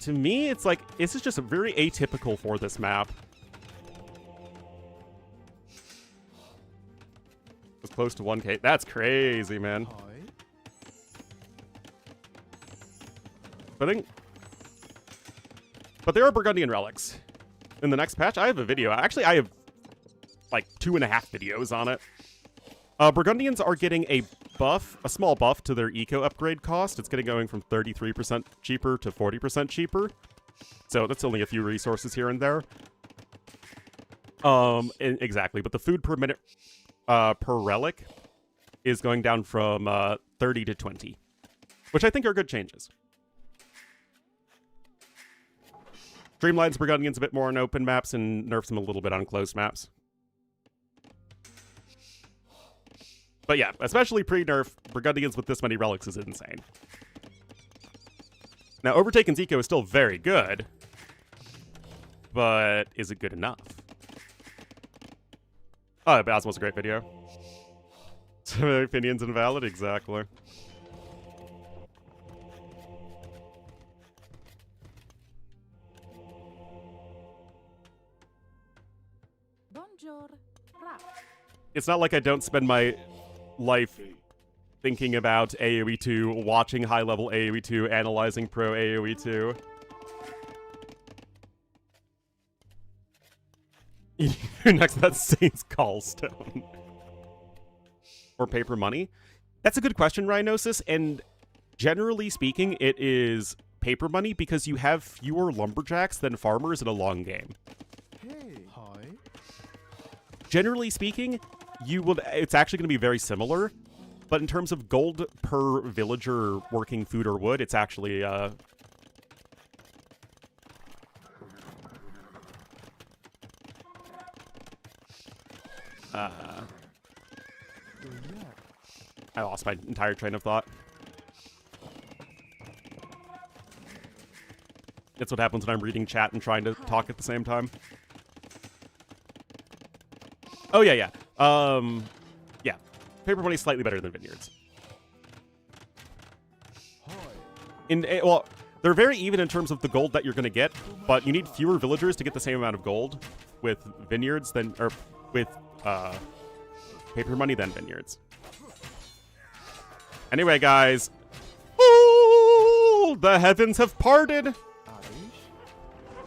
to me, it's like, this is just very atypical for this map. It's close to 1K. That's crazy, man. But there are Burgundian relics. In the next patch, I have a video. Actually, I have like 2.5 videos on it. Burgundians are getting a buff, a small buff to their eco upgrade cost. It's going from 33% cheaper to 40% cheaper. So that's only a few resources here and there. Exactly, but the food per minute per relic is going down from 30 to 20, which I think are good changes. Streamlines Burgundians a bit more on open maps and nerfs them a little bit on closed maps. But yeah, especially pre-nerf, Burgundians with this many relics is insane. Now, Overtaken's eco is still very good, but is it good enough? Oh, Basmo's a great video. So many opinions invalid? Exactly. It's not like I don't spend my life thinking about AoE 2, watching high-level AoE 2, analyzing pro AoE 2. Next to that Saint's Gallstone. Or paper money? That's a good question, Rhinosis, and generally speaking, it is paper money because you have fewer lumberjacks than farmers in a long game. Hey. Hi. Generally speaking, it's actually going to be very similar, but in terms of gold per villager working food or wood, it's actually I lost my entire train of thought. That's what happens when I'm reading chat and trying to talk at the same time. Oh, yeah. Yeah. Paper money is slightly better than vineyards. Well, they're very even in terms of the gold that you're going to get, but you need fewer villagers to get the same amount of gold with vineyards than, or with paper money than vineyards. Anyway, guys. Ooh, the heavens have parted.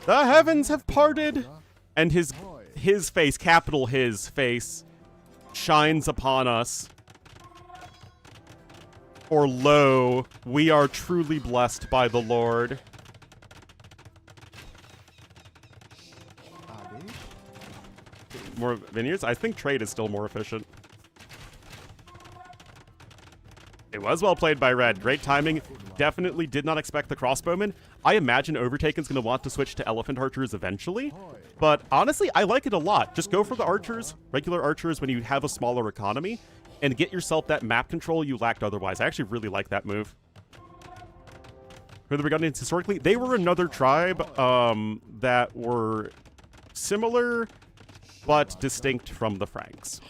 The heavens have parted. And his face, capital his face, shines upon us. For lo, we are truly blessed by the Lord. More vineyards? I think trade is still more efficient. It was well played by Red. Great timing. Definitely did not expect the crossbowman. I imagine Overtaken's going to want to switch to elephant archers eventually. But honestly, I like it a lot. Just go for the archers, regular archers, when you have a smaller economy, and get yourself that map control you lacked otherwise. I actually really like that move. For the Burgundians, historically, they were another tribe that were similar but distinct from the Franks.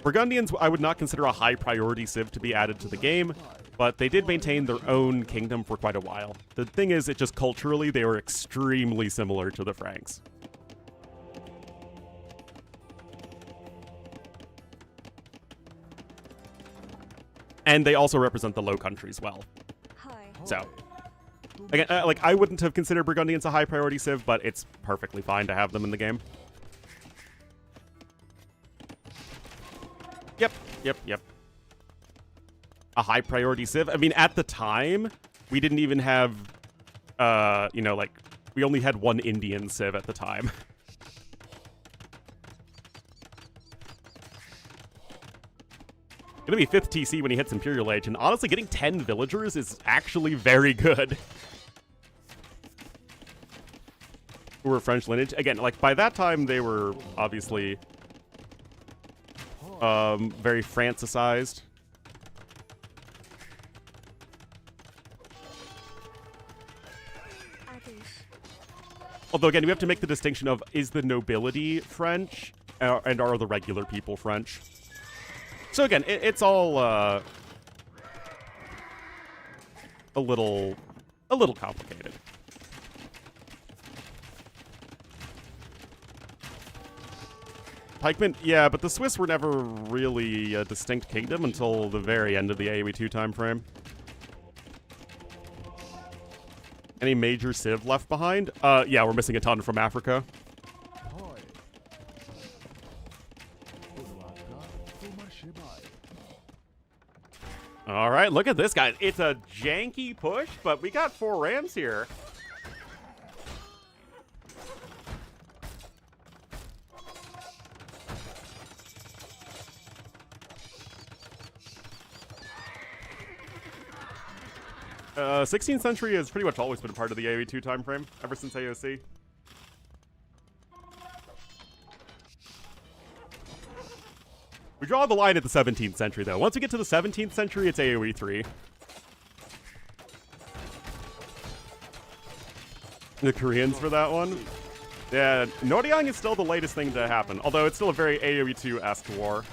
Burgundians, I would not consider a high priority civ to be added to the game, but they did maintain their own kingdom for quite a while. The thing is, it just culturally, they were extremely similar to the Franks. And they also represent the Low Countries well. So, again, like, I wouldn't have considered Burgundians a high priority civ, but it's perfectly fine to have them in the game. Yep. A high priority civ. I mean, at the time, we didn't even have, you know, like, we only had one Indian civ at the time. Gonna be 5th TC when he hits Imperial Age, and honestly, getting 10 villagers is actually very good. Who were French lineage. Again, like, by that time, they were obviously very Francisized. Although, again, we have to make the distinction of, is the nobility French, and are the regular people French? So again, it's all a little complicated. Pikemen, yeah, but the Swiss were never really a distinct kingdom until the very end of the AoE 2 time frame. Any major civ left behind? Yeah, we're missing a ton from Africa. All right, look at this, guys. It's a janky push, but we got 4 rams here. 16th century has pretty much always been a part of the AoE2 time frame, ever since AOC. We draw the line at the 17th century, though. Once we get to the 17th century, it's AoE 3. The Koreans for that one. Yeah, Noryang is still the latest thing to happen, although it's still a very AoE 2-esque war.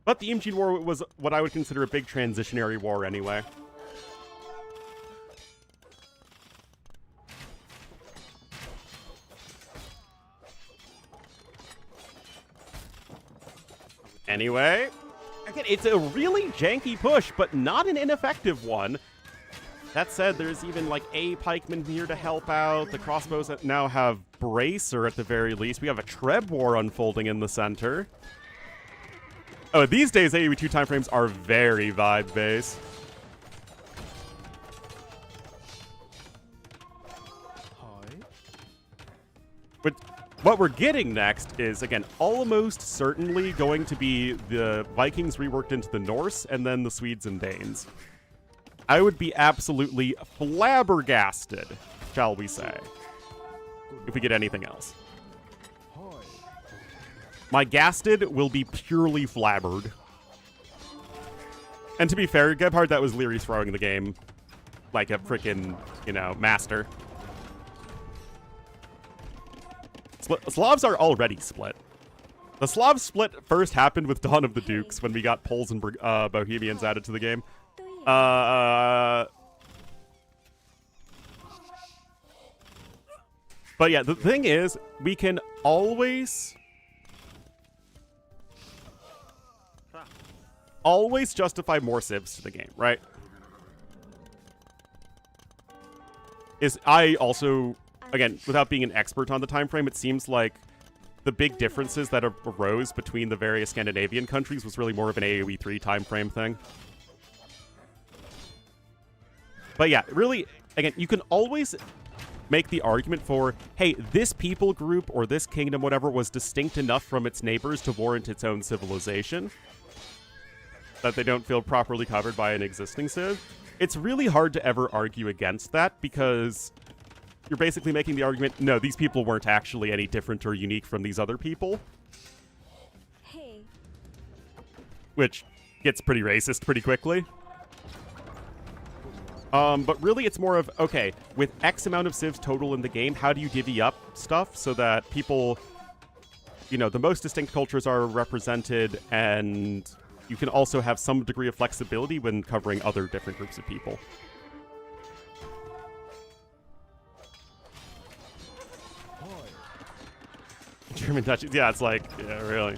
But the Imjin War was what I would consider a big transitionary war anyway. Anyway, again, it's a really janky push, but not an ineffective one. That said, there's even like a pikeman here to help out. The crossbows that now have bracer at the very least. We have a Treb war unfolding in the center. Oh, these days AoE 2 timeframes are very vibe-based. But what we're getting next is, again, almost certainly going to be the Vikings reworked into the Norse and then the Swedes and Danes. I would be absolutely flabbergasted, shall we say, if we get anything else. My gasted will be purely flabbered. And to be fair, Gebhard, that was Leary throwing the game like a freaking, you know, master. Slavs are already split. The Slav split first happened with Dawn of the Dukes when we got Poles and Bohemians added to the game. But yeah, the thing is, we can always justify more civs to the game, right? I also, again, without being an expert on the time frame, it seems like the big differences that arose between the various Scandinavian countries was really more of an AoE 3 time frame thing. But yeah, really, again, you can always make the argument for, hey, this people group or this kingdom, whatever, was distinct enough from its neighbors to warrant its own civilization, that they don't feel properly covered by an existing civ. It's really hard to ever argue against that because you're basically making the argument, no, these people weren't actually any different or unique from these other people. Hey. Which gets pretty racist pretty quickly. But really it's more of, okay, with X amount of civs total in the game, how do you divvy up stuff so that people, you know, the most distinct cultures are represented and you can also have some degree of flexibility when covering other different groups of people. German Dutch, yeah, it's like, yeah, really.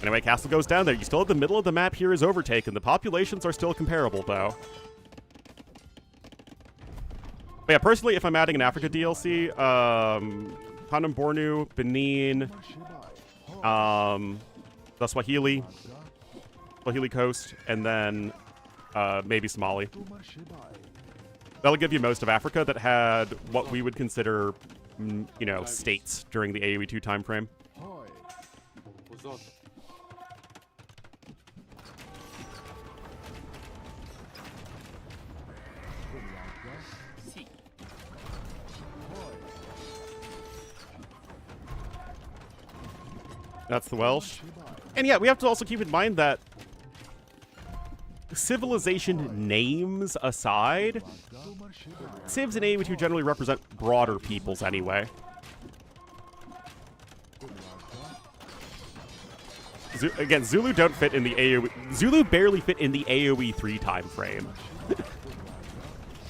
Anyway, castle goes down there. You still have the middle of the map here is overtaken. The populations are still comparable, though. But yeah, personally, if I'm adding an Africa DLC, Panem Bornu, Benin, the Swahili coast, and then maybe Somali. That'll give you most of Africa that had what we would consider, you know, states during the AoE 2 time frame. That's the Welsh. And yeah, we have to also keep in mind that civilization names aside, civs in AoE 2 generally represent broader peoples anyway. Again, Zulu don't fit in the AoE. Zulu barely fit in the AoE 3 time frame.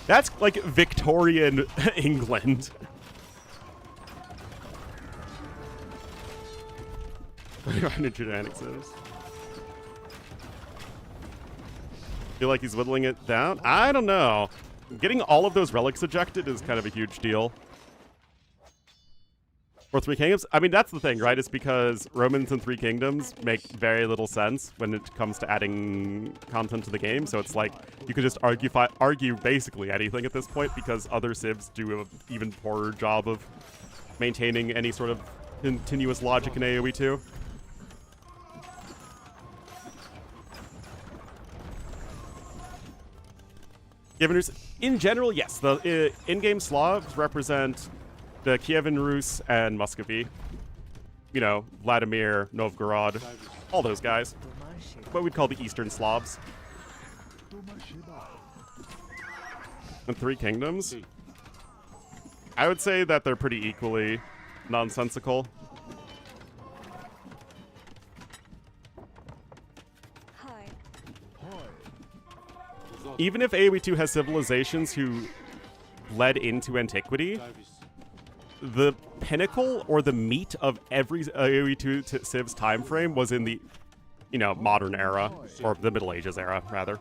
That's like Victorian England. Genetics is. Feel like he's whittling it down? I don't know. Getting all of those relics ejected is kind of a huge deal. Or Three Kingdoms? I mean, that's the thing, right? It's because Romans and Three Kingdoms make very little sense when it comes to adding content to the game. So it's like, you could just argue basically anything at this point because other civs do an even poorer job of maintaining any sort of continuous logic in AoE 2. In general, yes, the in-game Slavs represent the Kievan Rus and Muscovy. You know, Vladimir, Novgorod, all those guys. What we'd call the Eastern Slavs. And Three Kingdoms. I would say that they're pretty equally nonsensical. Hi. Even if AoE 2 has civilizations who led into antiquity, the pinnacle or the meat of every AoE 2 civ's time frame was in the, you know, modern era, or the Middle Ages era, rather.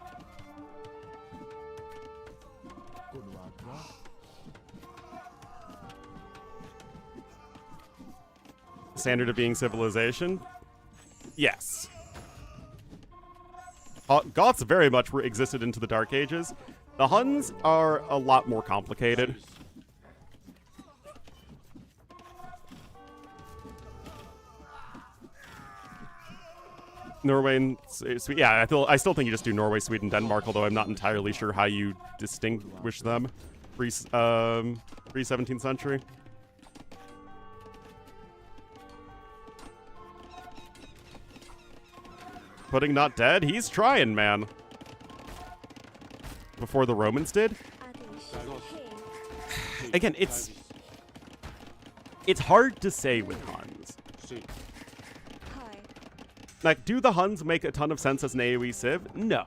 Standard of being civilization? Yes. Goths very much existed into the Dark Ages. The Huns are a lot more complicated. Norway and Sweden. Yeah, I still think you just do Norway, Sweden, Denmark, although I'm not entirely sure how you distinguish them pre-17th century. Pudding not dead? He's trying, man. Before the Romans did? Again, it's hard to say with Huns. Hi. Like, do the Huns make a ton of sense as an AoE civ? No.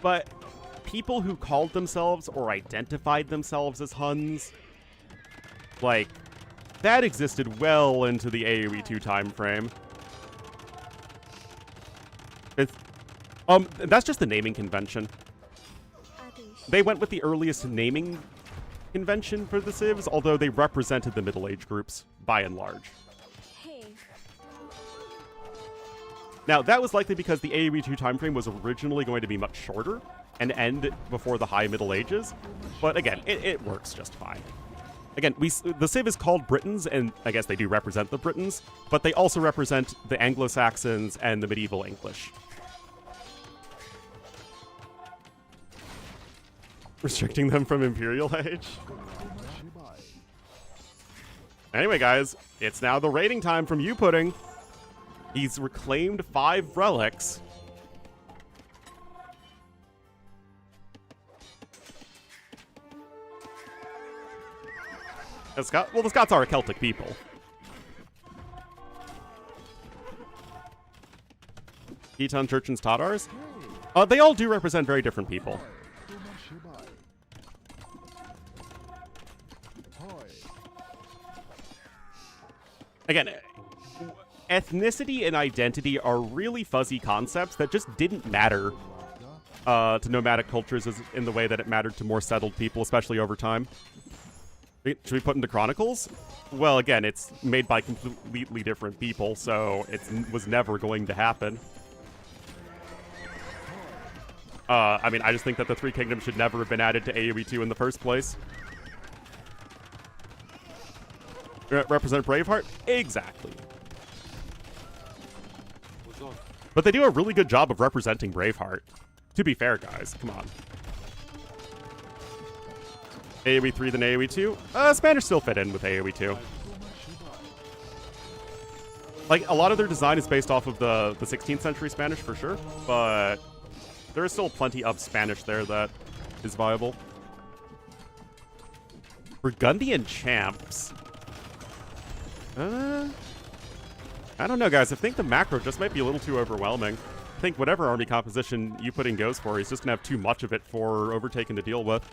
But people who called themselves or identified themselves as Huns, like, that existed well into the AoE 2 time frame. That's just the naming convention. They went with the earliest naming convention for the civs, although they represented the Middle Age groups, by and large. Hey. Now, that was likely because the AoE 2 time frame was originally going to be much shorter and end before the High Middle Ages, but again, it works just fine. Again, the Civ is called Britons, and I guess they do represent the Britons, but they also represent the Anglo-Saxons and the medieval English. Restricting them from Imperial Age? Anyway, guys, it's now the rating time from you, Pudding. He's reclaimed 5 relics. The Scots are a Celtic people. Teton, Churchens, Tatars? They all do represent very different people. Again, ethnicity and identity are really fuzzy concepts that just didn't matter to nomadic cultures in the way that it mattered to more settled people, especially over time. Should we put into Chronicles? Well, again, it's made by completely different people, so it was never going to happen. I mean, I just think that the Three Kingdoms should never have been added to AoE 2 in the first place. Represent Braveheart? Exactly. But they do a really good job of representing Braveheart. To be fair, guys, come on. AoE 3 than AoE 2? Spanish still fit in with AoE 2. Like, a lot of their design is based off of the 16th century Spanish, for sure, but there is still plenty of Spanish there that is viable. Burgundian champs? I don't know, guys. I think the macro just might be a little too overwhelming. I think whatever army composition you put in goes for, he's just going to have too much of it for Overtaken to deal with.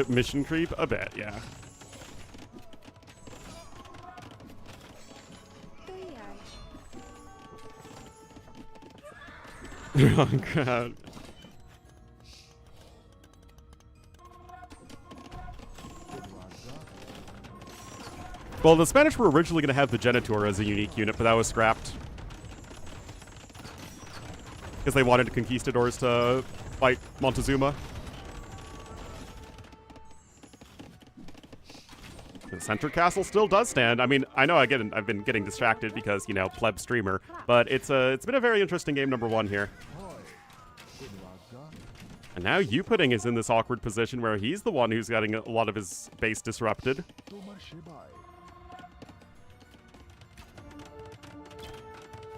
Mission creep? A bit, yeah. Wrong crowd. Well, the Spanish were originally going to have the Genitor as a unique unit, but that was scrapped. Because they wanted conquistadors to fight Montezuma. The center castle still does stand. I mean, I know I've been getting distracted because, you know, pleb streamer, but it's been a very interesting game number 1 here. And now Pudding is in this awkward position where he's the one who's getting a lot of his base disrupted.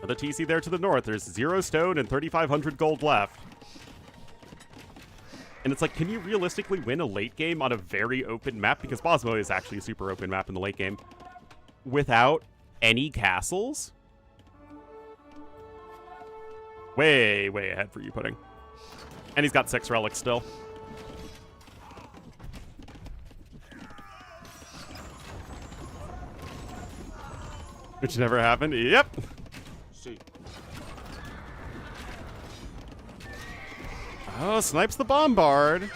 The TC there to the north. There's 0 stone and 3,500 gold left. And it's like, can you realistically win a late game on a very open map? Because Bosmo is actually a super open map in the late game. Without any castles? Way, way ahead for Pudding. And he's got 6 relics still. Which never happened. Yep. Oh, snipes the bombard.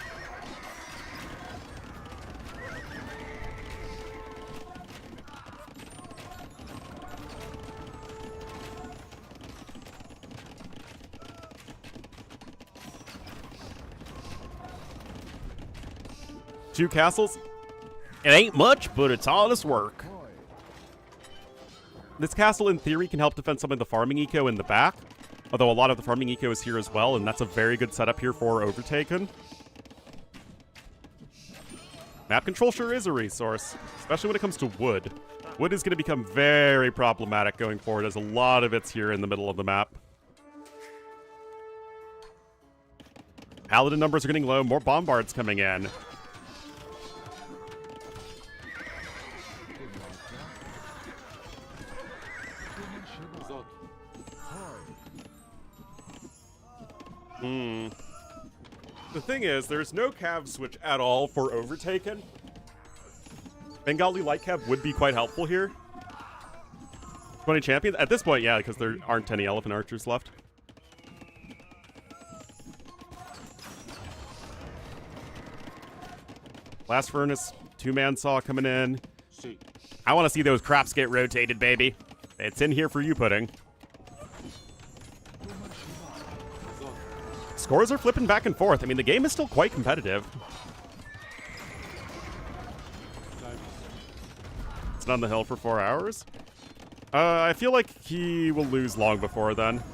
Two castles. It ain't much, but it's honest work. This castle, in theory, can help defend some of the farming eco in the back. Although a lot of the farming eco is here as well, and that's a very good setup here for Overtaken. Map control sure is a resource, especially when it comes to wood. Wood is going to become very problematic going forward, as a lot of it's here in the middle of the map. Paladin numbers are getting low, more bombards coming in. The thing is, there's no cav switch at all for Overtaken. Bengali light cav would be quite helpful here. 20 champions? At this point, yeah, because there aren't any elephant archers left. Blast furnace, 2-man saw coming in. I want to see those crops get rotated, baby. It's in here for you, Pudding. Scores are flipping back and forth. I mean, the game is still quite competitive. It's on the hill for 4 hours. I feel like he will lose long before then.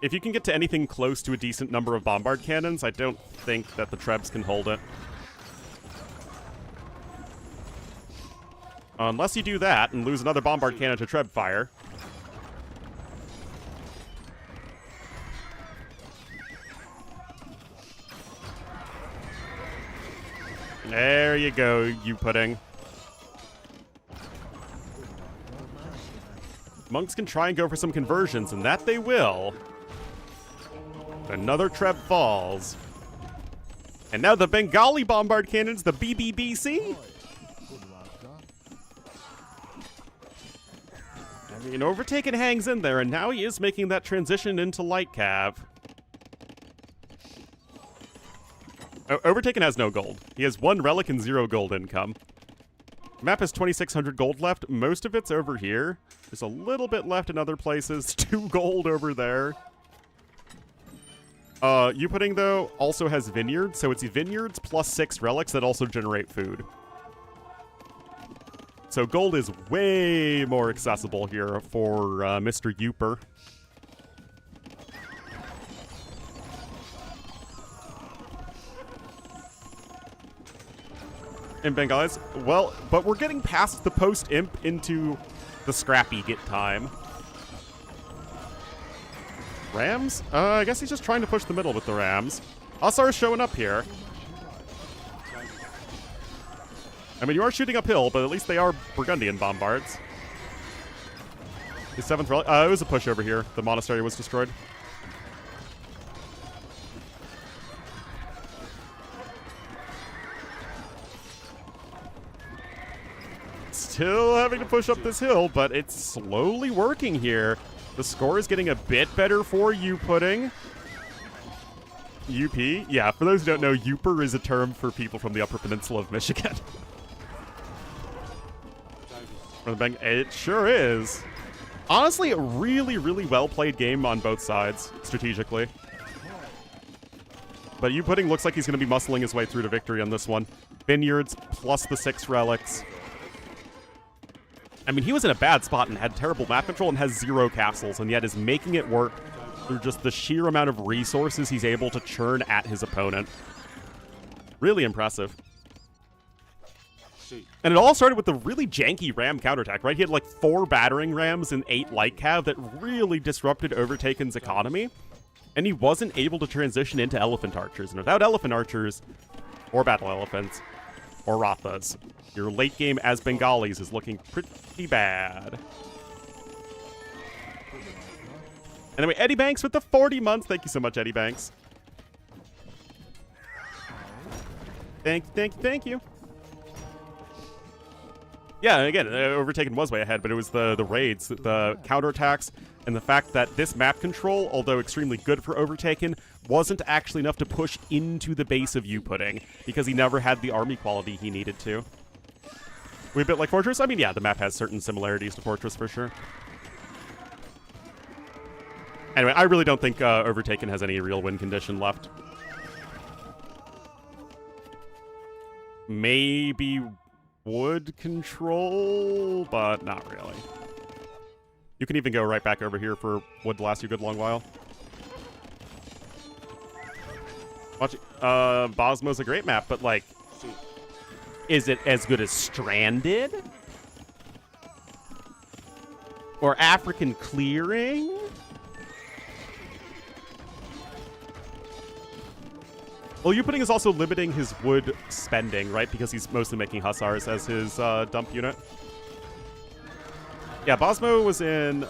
If you can get to anything close to a decent number of bombard cannons, I don't think that the Trebs can hold it. Unless you do that and lose another bombard cannon to Treb fire. There you go, you Pudding. Monks can try and go for some conversions, and that they will. Another Treb falls. And now the Bengali bombard cannons, the BBBC. I mean, Overtaken hangs in there, and now he is making that transition into light cav. Overtaken has no gold. He has 1 relic and 0 gold income. The map has 2,600 gold left. Most of it's over here. There's a little bit left in other places. 2 gold over there. Pudding, though, also has vineyards, so it's vineyards plus 6 relics that also generate food. So gold is way more accessible here for Mr. Youper. In Bengalis, well, but we're getting past the post-imp into the scrappy get time. Rams? I guess he's just trying to push the middle with the Rams. Asar is showing up here. I mean, you are shooting uphill, but at least they are Burgundian bombards. His 7th relic. It was a push over here. The monastery was destroyed. Still having to push up this hill, but it's slowly working here. The score is getting a bit better for you, Pudding. UP? Yeah, for those who don't know, Youper is a term for people from the Upper Peninsula of Michigan. It sure is. Honestly, a really, really well-played game on both sides, strategically. But U-Pudding looks like he's going to be muscling his way through to victory on this one. Vineyards plus the 6 relics. I mean, he was in a bad spot and had terrible map control and has 0 castles, and yet is making it work through just the sheer amount of resources he's able to churn at his opponent. Really impressive. And it all started with the really janky ram counterattack, right? He had like 4 battering rams and 8 light cav that really disrupted Overtaken's economy. And he wasn't able to transition into elephant archers. And without elephant archers, or battle elephants, or Rathas, your late game as Bengalis is looking pretty bad. Anyway, Eddie Banks with the 40 months. Thank you so much, Eddie Banks. Thank you. Yeah, again, Overtaken was way ahead, but it was the raids, the counterattacks, and the fact that this map control, although extremely good for Overtaken, wasn't actually enough to push into the base of U-Pudding, because he never had the army quality he needed to. We a bit like Fortress? I mean, yeah, the map has certain similarities to Fortress for sure. Anyway, I really don't think Overtaken has any real win condition left. Maybe wood control, but not really. You can even go right back over here for wood to last you a good long while. Watch, Bosmo's a great map, but like, is it as good as Stranded? Or African Clearing? Well, U-Pudding is also limiting his wood spending, right? Because he's mostly making Hussars as his dump unit. Yeah, Bosmo was in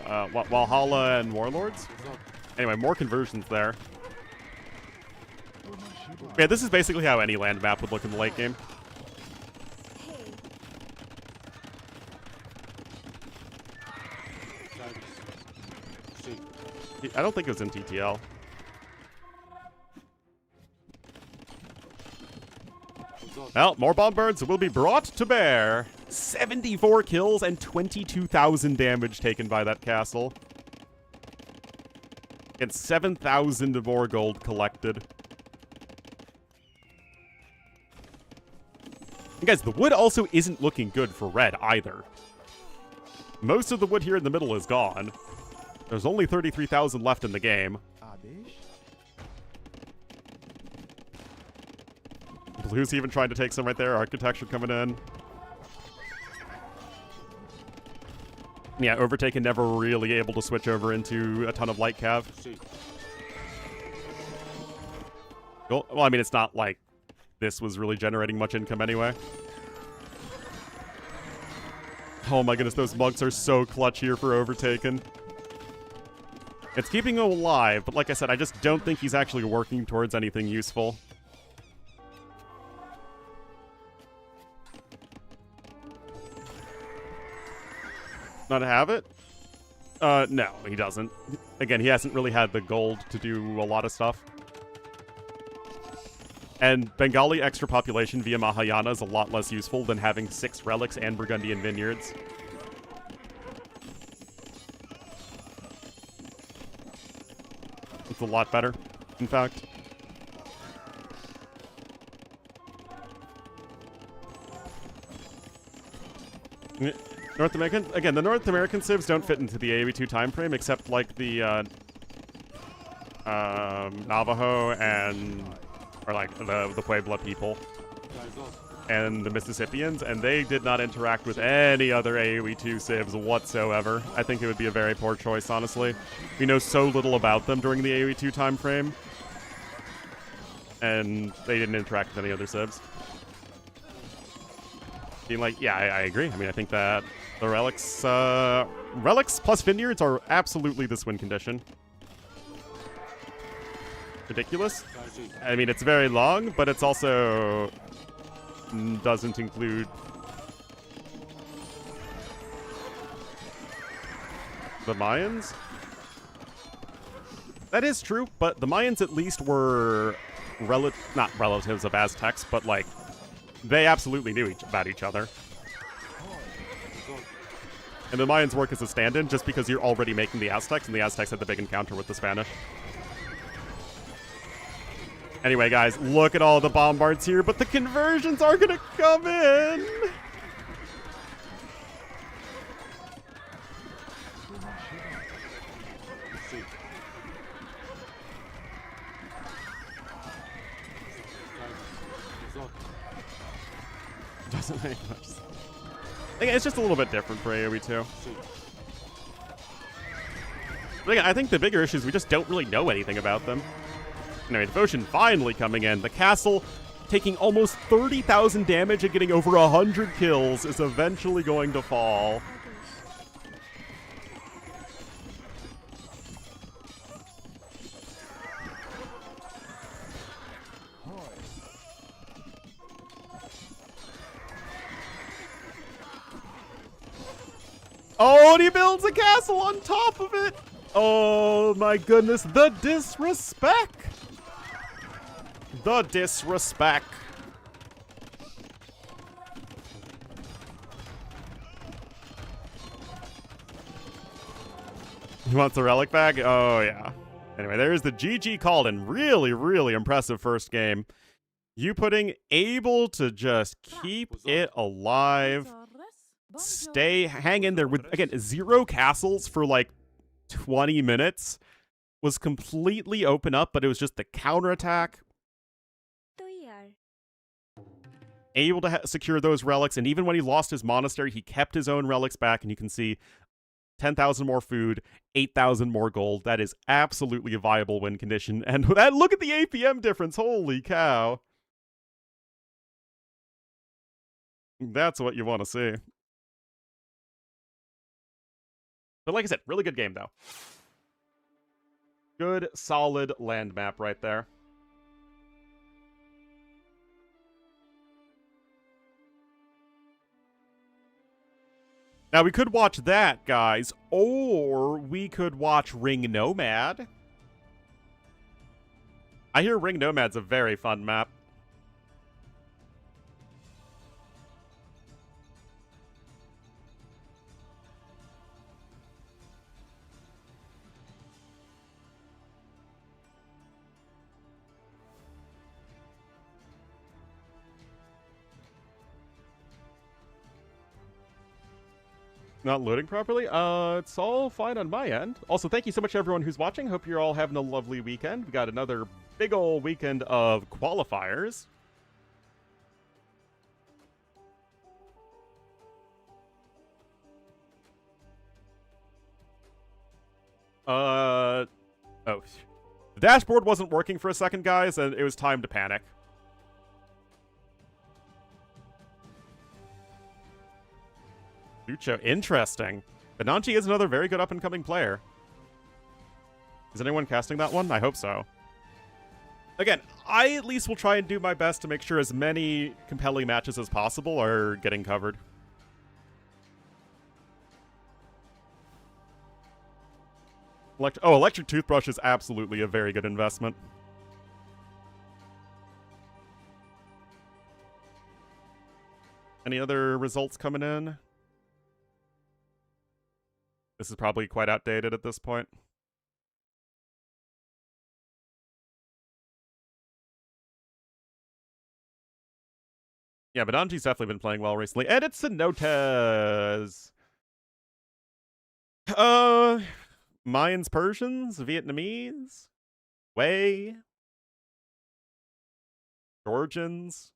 Valhalla and Warlords. Anyway, more conversions there. Yeah, this is basically how any land map would look in the late game. I don't think it was in TTL. Well, more bombirds will be brought to bear. 74 kills and 22,000 damage taken by that castle. And 7,000 more gold collected. And guys, the wood also isn't looking good for red either. Most of the wood here in the middle is gone. There's only 33,000 left in the game. Blue's even trying to take some right there. Architecture coming in. Yeah, Overtaken never really able to switch over into a ton of light cav. Well, I mean, it's not like this was really generating much income anyway. Oh my goodness, those monks are so clutch here for Overtaken. It's keeping him alive, but like I said, I just don't think he's actually working towards anything useful. Not have it? No, he doesn't. Again, he hasn't really had the gold to do a lot of stuff. And Bengali extra population via Mahayana is a lot less useful than having 6 relics and Burgundian vineyards. It's a lot better, in fact. North American, again, the North American civs don't fit into the AoE2 time frame, except like the Navajo and, or like the Puebla people and the Mississippians, and they did not interact with any other AoE2 civs whatsoever. I think it would be a very poor choice, honestly. We know so little about them during the AoE2 time frame, and they didn't interact with any other civs. Being like, yeah, I agree. I mean, I think that the relics, relics plus vineyards are absolutely this win condition. Ridiculous. I mean, it's very long, but it's also doesn't include the Mayans. That is true, but the Mayans at least were not relatives of Aztecs, but like they absolutely knew about each other. And the Mayans work as a stand-in just because you're already making the Aztecs, and the Aztecs had the big encounter with the Spanish. Anyway, guys, look at all the bombards here, but the conversions are gonna come in! Doesn't make much sense. It's just a little bit different for AoE 2. But again, I think the bigger issue is we just don't really know anything about them. Anyway, Devotion finally coming in. The castle, taking almost 30,000 damage and getting over 100 kills, is eventually going to fall. Oh, and he builds a castle on top of it! Oh my goodness, the disrespect! The disrespect. He wants a relic bag? Oh, yeah. Anyway, there's the GG called in. Really, really impressive first game. You putting able to just keep it alive. Hang in there with, again, 0 castles for like 20 minutes. Was completely open up, but it was just the counterattack. Able to secure those relics, and even when he lost his monastery, he kept his own relics back, and you can see 10,000 more food, 8,000 more gold. That is absolutely a viable win condition. And that, look at the APM difference. Holy cow. That's what you want to see. But like I said, really good game, though. Good, solid land map right there. Now, we could watch that, guys, or we could watch Ring Nomad. I hear Ring Nomad's a very fun map. Not loading properly? It's all fine on my end. Also, thank you so much everyone who's watching. Hope you're all having a lovely weekend. We got another big ol' weekend of qualifiers. Oh. The dashboard wasn't working for a second, guys, and it was time to panic. Lucho, interesting. Benanchi is another very good up-and-coming player. Is anyone casting that one? I hope so. Again, I at least will try and do my best to make sure as many compelling matches as possible are getting covered. Electric Toothbrush is absolutely a very good investment. Any other results coming in? This is probably quite outdated at this point. Yeah, but Anji's definitely been playing well recently. Edit Cenotes! Mayans, Persians, Vietnamese, Wei, Georgians.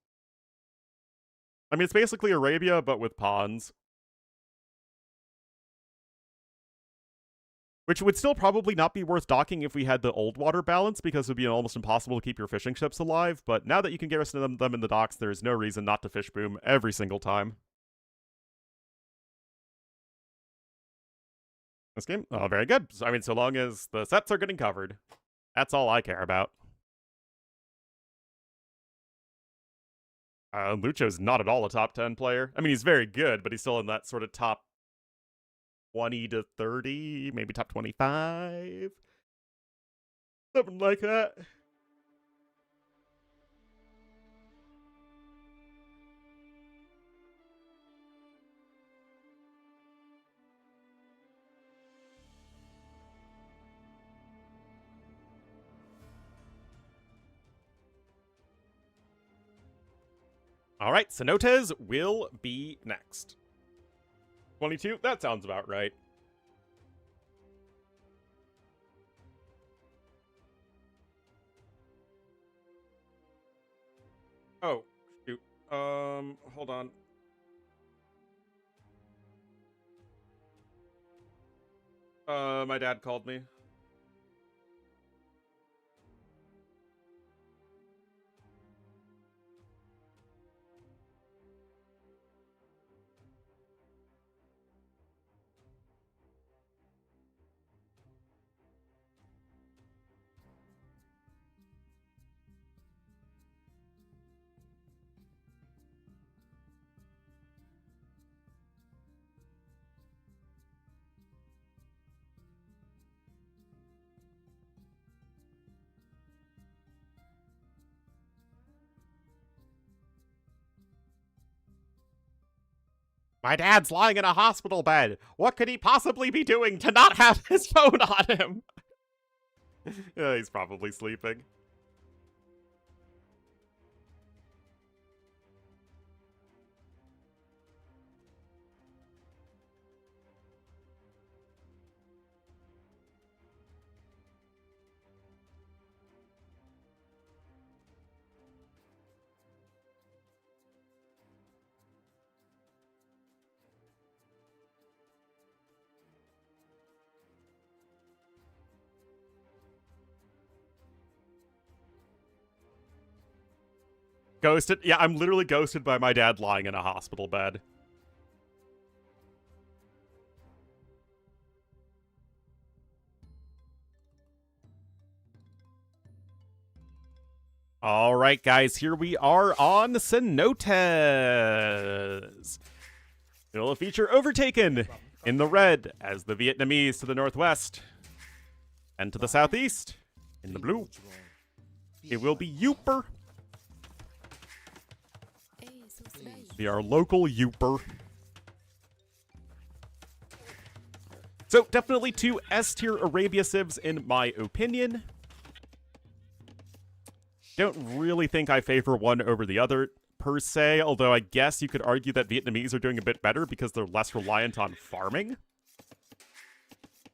I mean, it's basically Arabia, but with pawns. Which would still probably not be worth docking if we had the old water balance, because it would be almost impossible to keep your fishing ships alive. But now that you can get them in the docks, there's no reason not to fish boom every single time. This game? Oh, very good. I mean, so long as the sets are getting covered. That's all I care about. Lucho's not at all a top 10 player. I mean, he's very good, but he's still in that sort of top 20 to 30, maybe top 25. Something like that. All right, cenotes will be next. 22? That sounds about right. Oh, shoot. Hold on. My dad called me. My dad's lying in a hospital bed. What could he possibly be doing to not have his phone on him? Yeah, he's probably sleeping. Ghosted? Yeah, I'm literally ghosted by my dad lying in a hospital bed. All right, guys, here we are on cenotes. It'll feature Overtaken in the red as the Vietnamese to the northwest, and to the southeast in the blue. It will be Youper. Be our local Youper. So definitely two S-tier Arabia civs in my opinion. Don't really think I favor one over the other per se, although I guess you could argue that Vietnamese are doing a bit better because they're less reliant on farming.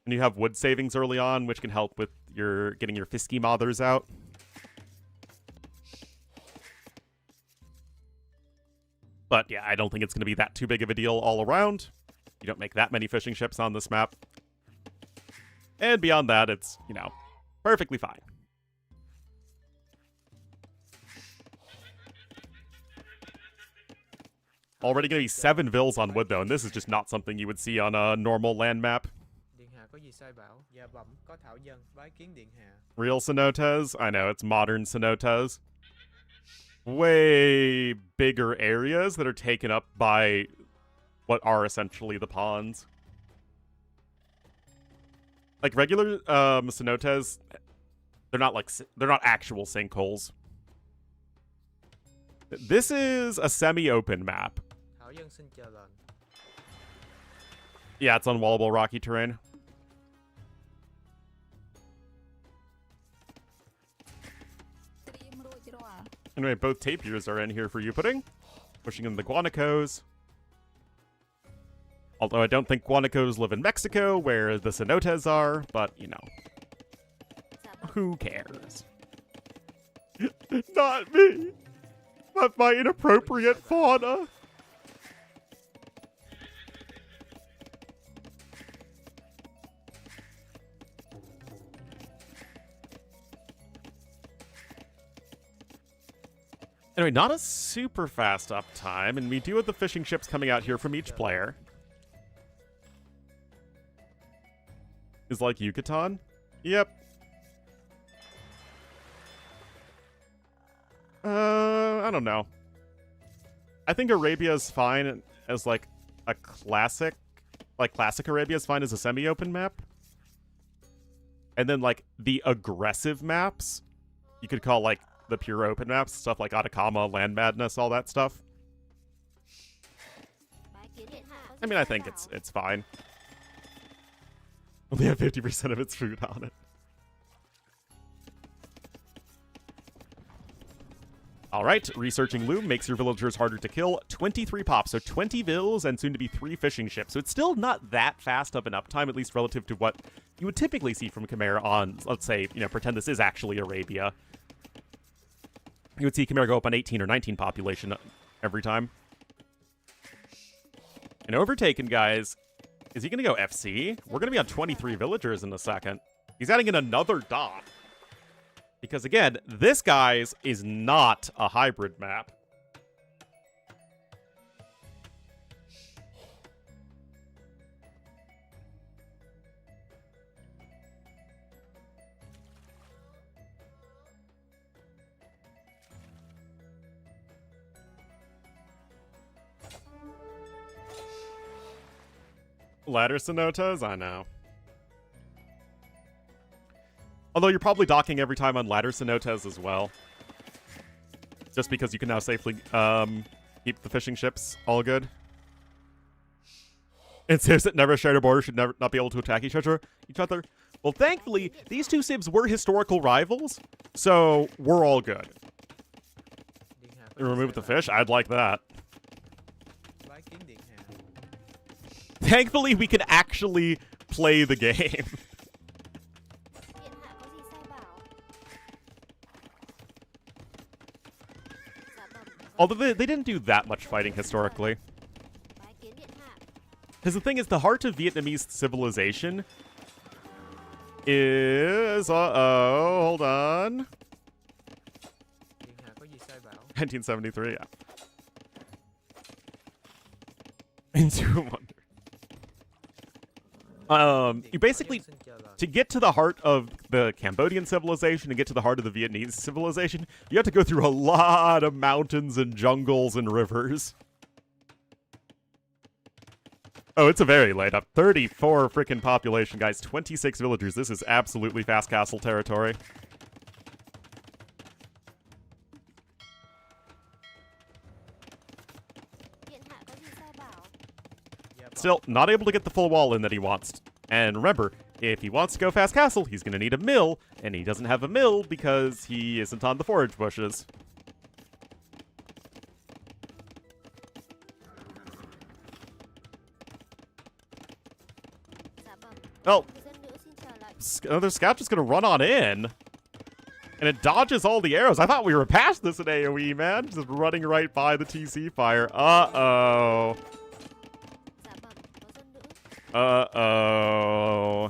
And you have wood savings early on, which can help with your getting your fisky mothers out. But yeah, I don't think it's going to be that too big of a deal all around. You don't make that many fishing ships on this map. And beyond that, it's, you know, perfectly fine. Already going to be 7 vills on wood, though, and this is just not something you would see on a normal land map. Real cenotes? I know, it's modern cenotes. Way bigger areas that are taken up by what are essentially the ponds. Like regular cenotes, they're not actual sinkholes. This is a semi-open map. Yeah, it's on wallable rocky terrain. Anyway, both tapirs are in here for you pudding. Pushing in the guanacos. Although I don't think guanacos live in Mexico, where the cenotes are, but, you know. Who cares? Not me! But my inappropriate fauna! Anyway, not a super fast uptime, and we do have the fishing ships coming out here from each player. Is like Yucatan? Yep. I don't know. I think Arabia is fine as like a classic, classic Arabia is fine as a semi-open map. And then like the aggressive maps, you could call like the pure open maps, stuff like Atacama, Land Madness, all that stuff. I mean, I think it's fine. Only have 50% of its food on it. All right, researching loom makes your villagers harder to kill. 23 pops, so 20 vills and soon to be 3 fishing ships. So it's still not that fast of an uptime, at least relative to what you would typically see from Khmer on, let's say, pretend this is actually Arabia. You would see Khmer go up on 18 or 19 population every time. And Overtaken, guys, is he going to go FC? We're going to be on 23 villagers in a second. He's adding in another dot. Because, again, this, guys, is not a hybrid map. Ladder Sonotas? I know. Although you're probably docking every time on ladder cenotes as well. Just because you can now safely keep the fishing ships all good. It says that never shared a border should never not be able to attack each other. Well, thankfully, these two civs were historical rivals, so we're all good. Remove the fish? I'd like that. Thankfully, we can actually play the game. Although they didn't do that much fighting historically. Because the thing is, the heart of Vietnamese civilization is... hold on. 1973, yeah. Into a wonder. You basically, to get to the heart of the Cambodian civilization and get to the heart of the Vietnamese civilization, you have to go through a lot of mountains and jungles and rivers. Oh, it's a very late up. 34 freaking population, guys. 26 villagers. This is absolutely fast castle territory. Still, not able to get the full wall in that he wants. And remember, if he wants to go fast castle, he's going to need a mill, and he doesn't have a mill because he isn't on the forage bushes. Oh, another scout just going to run on in. And it dodges all the arrows. I thought we were past this in AoE, man. Just running right by the TC fire. Uh-oh. Uh-oh.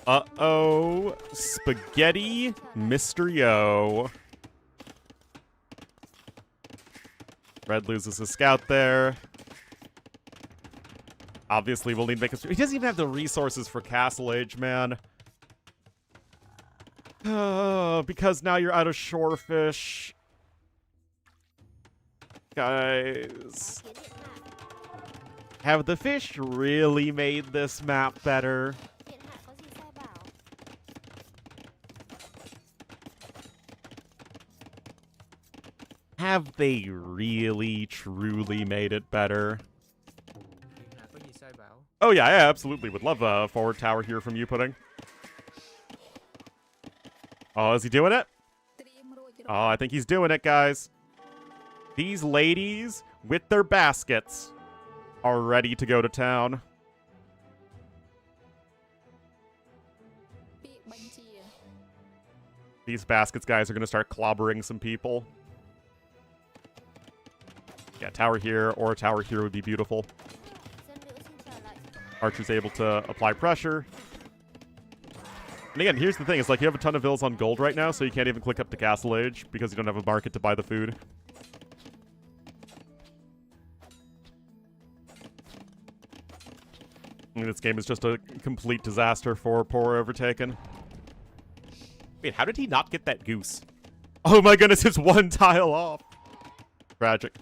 Uh-oh. Spaghetti Mysterio. Red loses a scout there. Obviously, we'll need to make a... He doesn't even have the resources for Castle Age, man. Because now you're out of shorefish. Guys, have the fish really made this map better? Have they really, truly made it better? Oh yeah, I absolutely would love a forward tower here from you, Pudding. Oh, is he doing it? Oh, I think he's doing it, guys. These ladies, with their baskets, are ready to go to town. These baskets, guys, are going to start clobbering some people. Yeah, tower here or a tower here would be beautiful. Archer's able to apply pressure. And again, here's the thing. It's like you have a ton of vills on gold right now, so you can't even click up to Castle Age because you don't have a market to buy the food. This game is just a complete disaster for poor Overtaken. Wait, how did he not get that goose? Oh my goodness, it's one tile off. Tragic.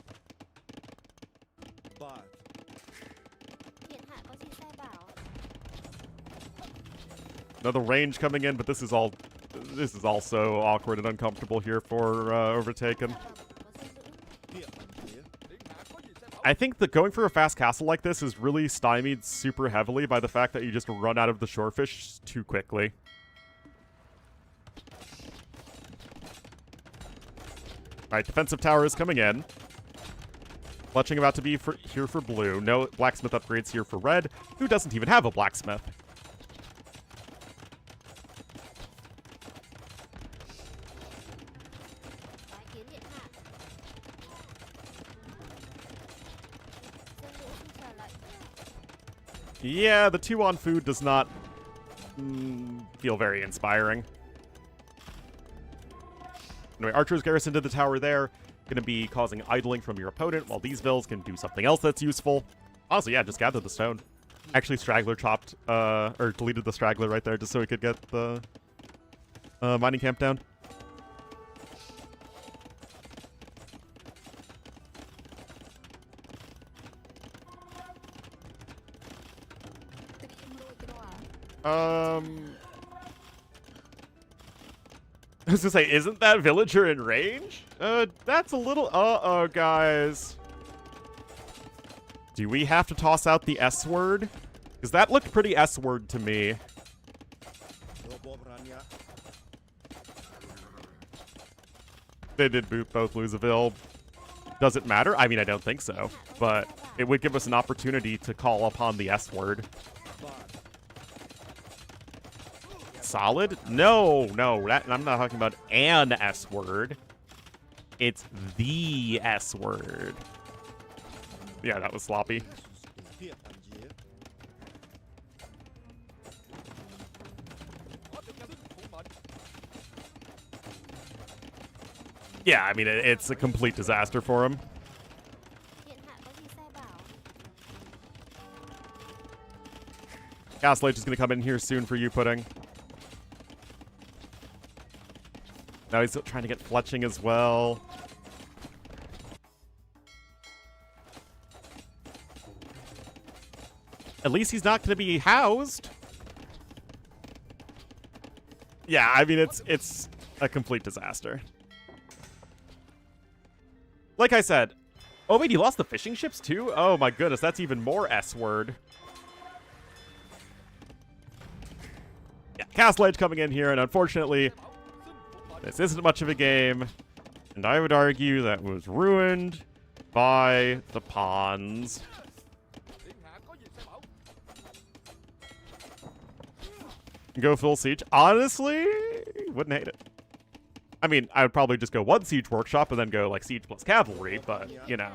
Another range coming in, but this is also awkward and uncomfortable here for Overtaken. I think that going for a fast castle like this is really stymied super heavily by the fact that you just run out of the shorefish too quickly. Alright, defensive tower is coming in. Fletching about to be here for blue. No blacksmith upgrades here for red, who doesn't even have a blacksmith. Yeah, the 2 on food does not feel very inspiring. Anyway, archers garrisoned to the tower there. Going to be causing idling from your opponent, while these vills can do something else that's useful. Honestly, yeah, just gather the stone. Actually, Straggler chopped, or deleted the Straggler right there just so he could get the mining camp down. I was gonna say, isn't that villager in range? That's a little... Uh-oh, guys. Do we have to toss out the S-word? Because that looked pretty S-word to me. They did both lose a vill. Does it matter? I mean, I don't think so. But it would give us an opportunity to call upon the S-word. Solid? No, I'm not talking about an S-word. It's the S-word. Yeah, that was sloppy. Yeah, I mean, it's a complete disaster for him. Castle Age is going to come in here soon for you, Pudding. Now he's trying to get fletching as well. At least he's not going to be housed. Yeah, I mean, it's a complete disaster. Like I said... Oh, wait, he lost the fishing ships, too? Oh, my goodness, that's even more S-word. Yeah, Castle Age coming in here, and unfortunately... This isn't much of a game, and I would argue that was ruined by the pawns. Go full siege. Honestly, wouldn't hate it. I mean, I would probably just go 1 siege workshop and then go like siege plus cavalry, but you know.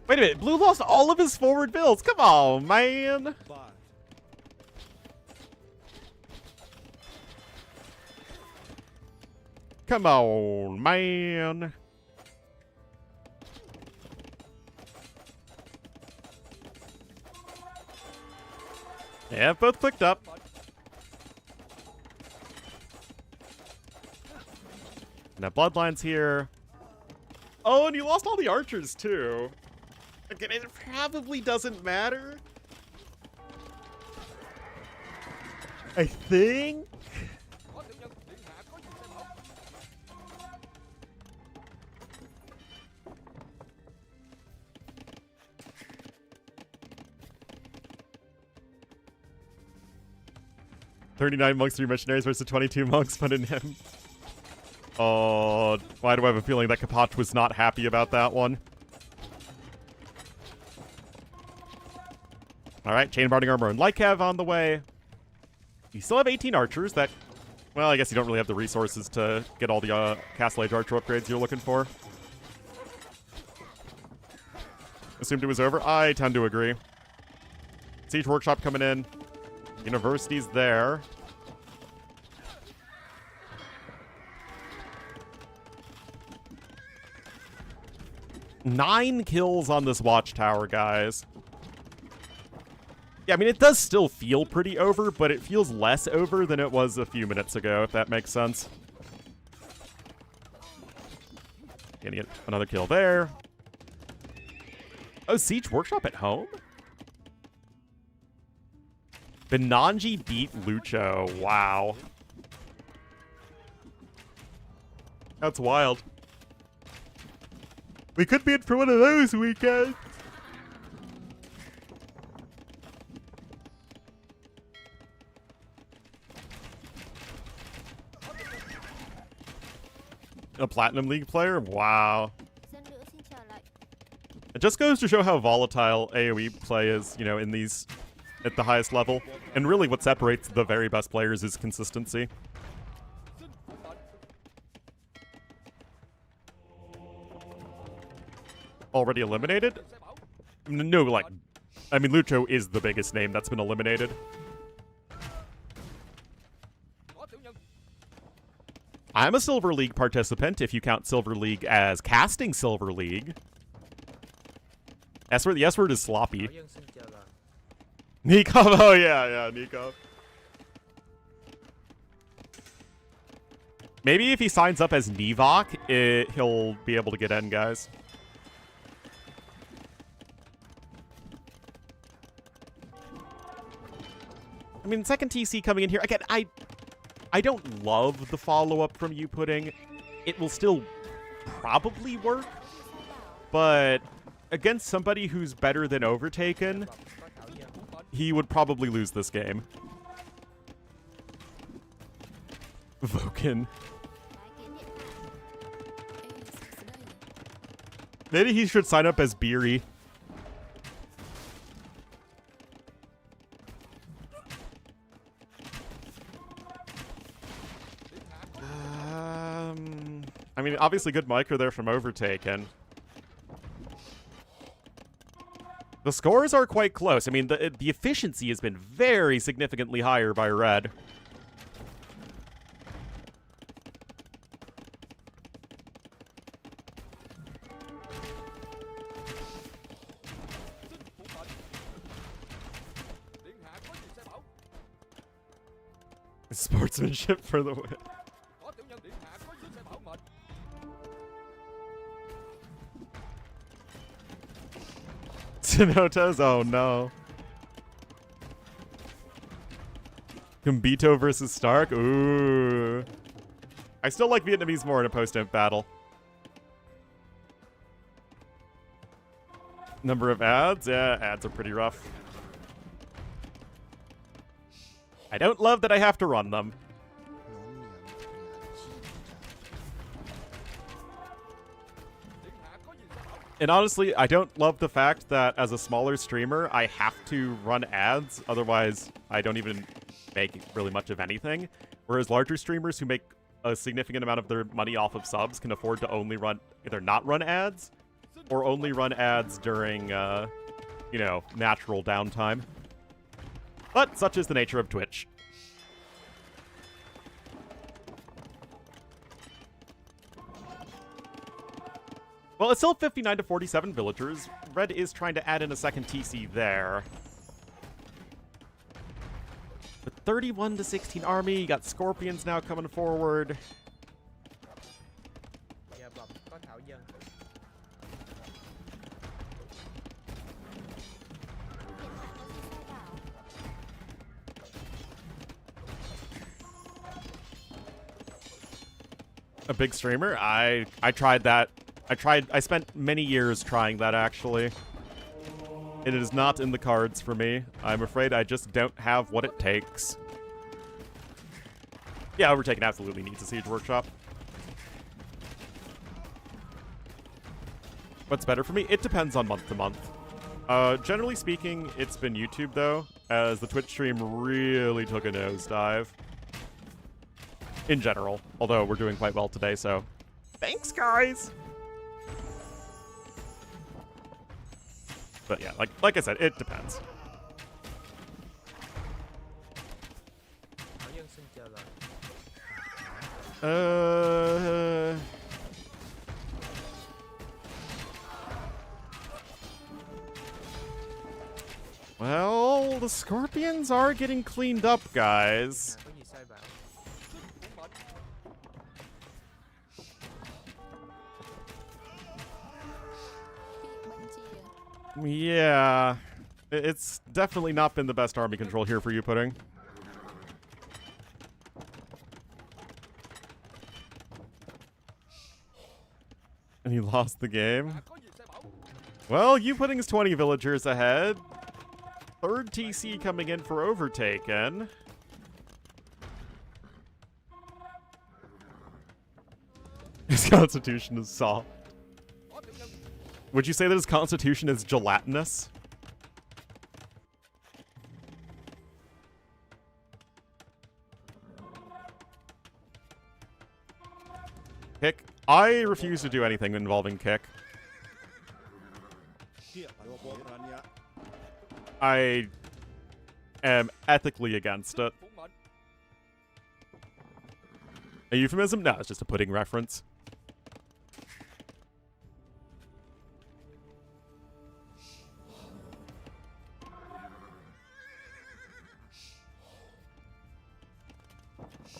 Wait a minute, Blue lost all of his forward builds. Come on, man. Come on, man. Yeah, both clicked up. Now Bloodline's here. Oh, and you lost all the archers, too. Again, it probably doesn't matter. I think. "39 monks, 3 missionaries versus 22 monks," put in him. Oh, why do I have a feeling that Kapach was not happy about that one? Alright, chain barding armor and Lycav on the way. You still have 18 archers that... Well, I guess you don't really have the resources to get all the Castle Age archer upgrades you're looking for. Assumed it was over? I tend to agree. Siege Workshop coming in. University's there. Nine kills on this watchtower, guys. Yeah, I mean, it does still feel pretty over, but it feels less over than it was a few minutes ago, if that makes sense. Gonna get another kill there. Oh, Siege Workshop at home? Benanji beat Lucho. Wow. That's wild. We could be in for one of those weekends. A Platinum League player? Wow. It just goes to show how volatile AoE play is, you know, in these at the highest level. And really what separates the very best players is consistency. Already eliminated? No, like, I mean, Lucho is the biggest name that's been eliminated. I'm a Silver League participant, if you count Silver League as casting Silver League. S-word, the S-word is sloppy. Nikov, oh yeah, Nikov. Maybe if he signs up as Nivok, he'll be able to get in, guys. I mean, second TC coming in here. Again, I don't love the follow-up from you Pudding. It will still probably work, but against somebody who's better than Overtaken, he would probably lose this game. Voken. Maybe he should sign up as Beery. I mean, obviously good micro there from Overtaken. The scores are quite close. I mean, the efficiency has been very significantly higher by Red. Sportsmanship for the win. Tenotas? Oh no. Gambito versus Stark? Ooh. I still like Vietnamese more in a post-imp battle. Number of ads? Yeah, ads are pretty rough. I don't love that I have to run them. And honestly, I don't love the fact that as a smaller streamer, I have to run ads. Otherwise, I don't even make really much of anything. Whereas larger streamers who make a significant amount of their money off of subs can afford to only run, either not run ads, or only run ads during, you know, natural downtime. But such is the nature of Twitch. Well, it's still 59 to 47 villagers. Red is trying to add in a second TC there. But 31 to 16 army. You got Scorpions now coming forward. A big streamer? I tried that. I spent many years trying that, actually. It is not in the cards for me. I'm afraid I just don't have what it takes. Yeah, Overtaken absolutely needs a Siege Workshop. What's better for me? It depends on month to month. Generally speaking, it's been YouTube, though, as the Twitch stream really took a nosedive. In general. Although we're doing quite well today, so... Thanks, guys! But yeah, like I said, it depends. Well, the Scorpions are getting cleaned up, guys. Yeah, it's definitely not been the best army control here for you, Pudding. And he lost the game. Well, you Pudding is 20 villagers ahead. Third TC coming in for Overtaken. His constitution is soft. Would you say that his constitution is gelatinous? Kick. I refuse to do anything involving kick. I am ethically against it. A euphemism? No, it's just a pudding reference.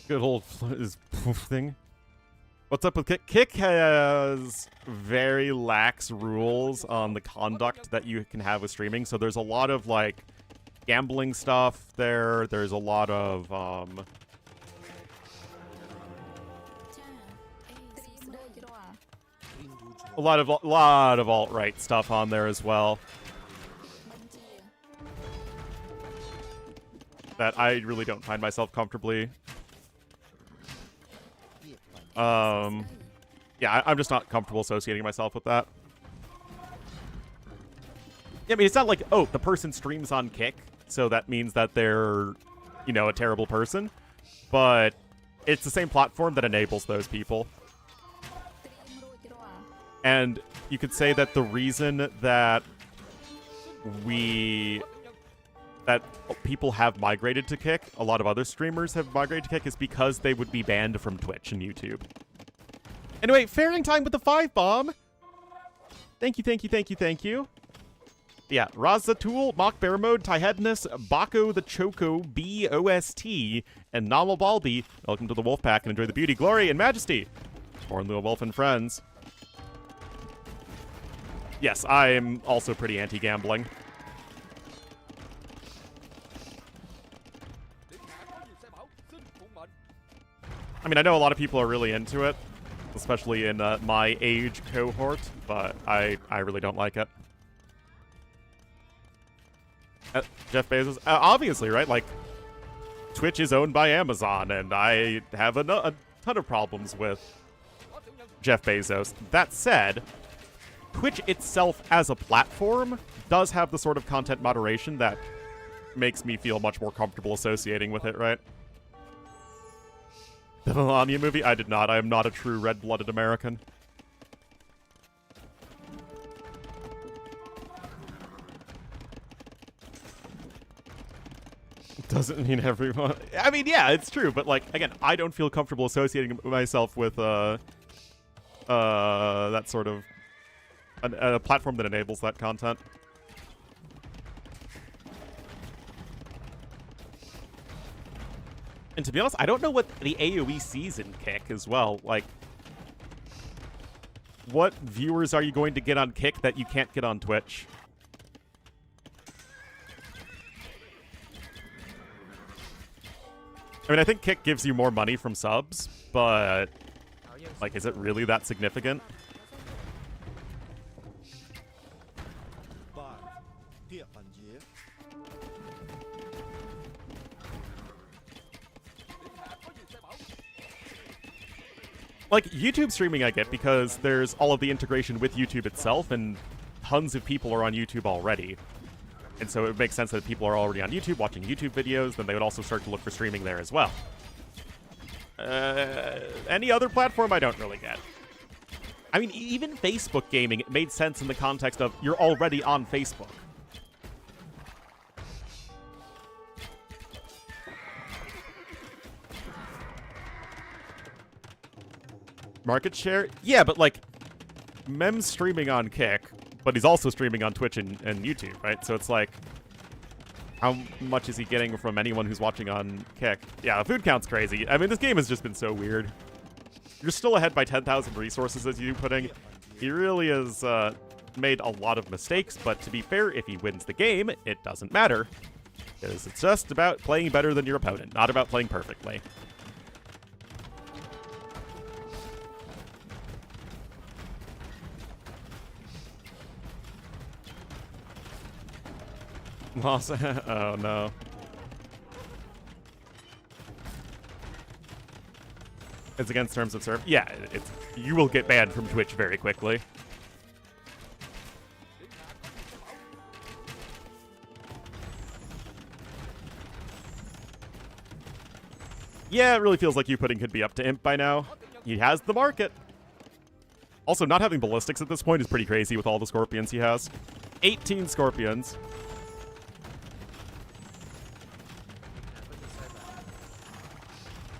Good old is thing. What's up with Kick? Kick has very lax rules on the conduct that you can have with streaming. So there's a lot of like gambling stuff there. There's a lot of a lot of alt-right stuff on there as well. That I really don't find myself comfortably. Yeah, I'm just not comfortable associating myself with that. Yeah, I mean, it's not like, oh, the person streams on Kick, so that means that they're, you know, a terrible person. But it's the same platform that enables those people. And you could say that the reason that people have migrated to Kick, a lot of other streamers have migrated to Kick, is because they would be banned from Twitch and YouTube. Anyway, fairing time with the 5 bomb. Thank you, thank you, thank you, thank you. Yeah, Razatul, Mock Bear Mode, Tyhedness, Bako the Choco, BOST, and Naval Balby. Welcome to the Wolf Pack and enjoy the beauty, glory, and majesty. Ornlu, Wolf, and friends. Yes, I am also pretty anti-gambling. I mean, I know a lot of people are really into it, especially in my age cohort, but I really don't like it. Jeff Bezos, obviously, right? Like, Twitch is owned by Amazon, and I have a ton of problems with Jeff Bezos. That said, Twitch itself as a platform does have the sort of content moderation that makes me feel much more comfortable associating with it, right? The Melania movie? I did not. I am not a true red-blooded American. Doesn't mean everyone... I mean, yeah, it's true, but, like, again, I don't feel comfortable associating myself with, that sort of... a platform that enables that content. And to be honest, I don't know what the AoE sees in Kick as well. Like, what viewers are you going to get on Kick that you can't get on Twitch? I mean, I think Kick gives you more money from subs, but, like, is it really that significant? Like, YouTube streaming I get because there's all of the integration with YouTube itself, and tons of people are on YouTube already. And so it makes sense that people are already on YouTube watching YouTube videos, then they would also start to look for streaming there as well. Any other platform I don't really get. I mean, even Facebook gaming, it made sense in the context of you're already on Facebook. Market share? Yeah, but like, Mem's streaming on Kick, but he's also streaming on Twitch and YouTube, right? So it's like, how much is he getting from anyone who's watching on Kick? Yeah, the food count's crazy. I mean, this game has just been so weird. You're still ahead by 10,000 resources as you putting. He really has made a lot of mistakes, but to be fair, if he wins the game, it doesn't matter. Because it's just about playing better than your opponent, not about playing perfectly. Lost. Oh no. It's against terms of service. Yeah, it's you will get banned from Twitch very quickly. Yeah, it really feels like you pudding could be up to Imp by now. He has the market. Also, not having ballistics at this point is pretty crazy with all the scorpions he has. 18 scorpions.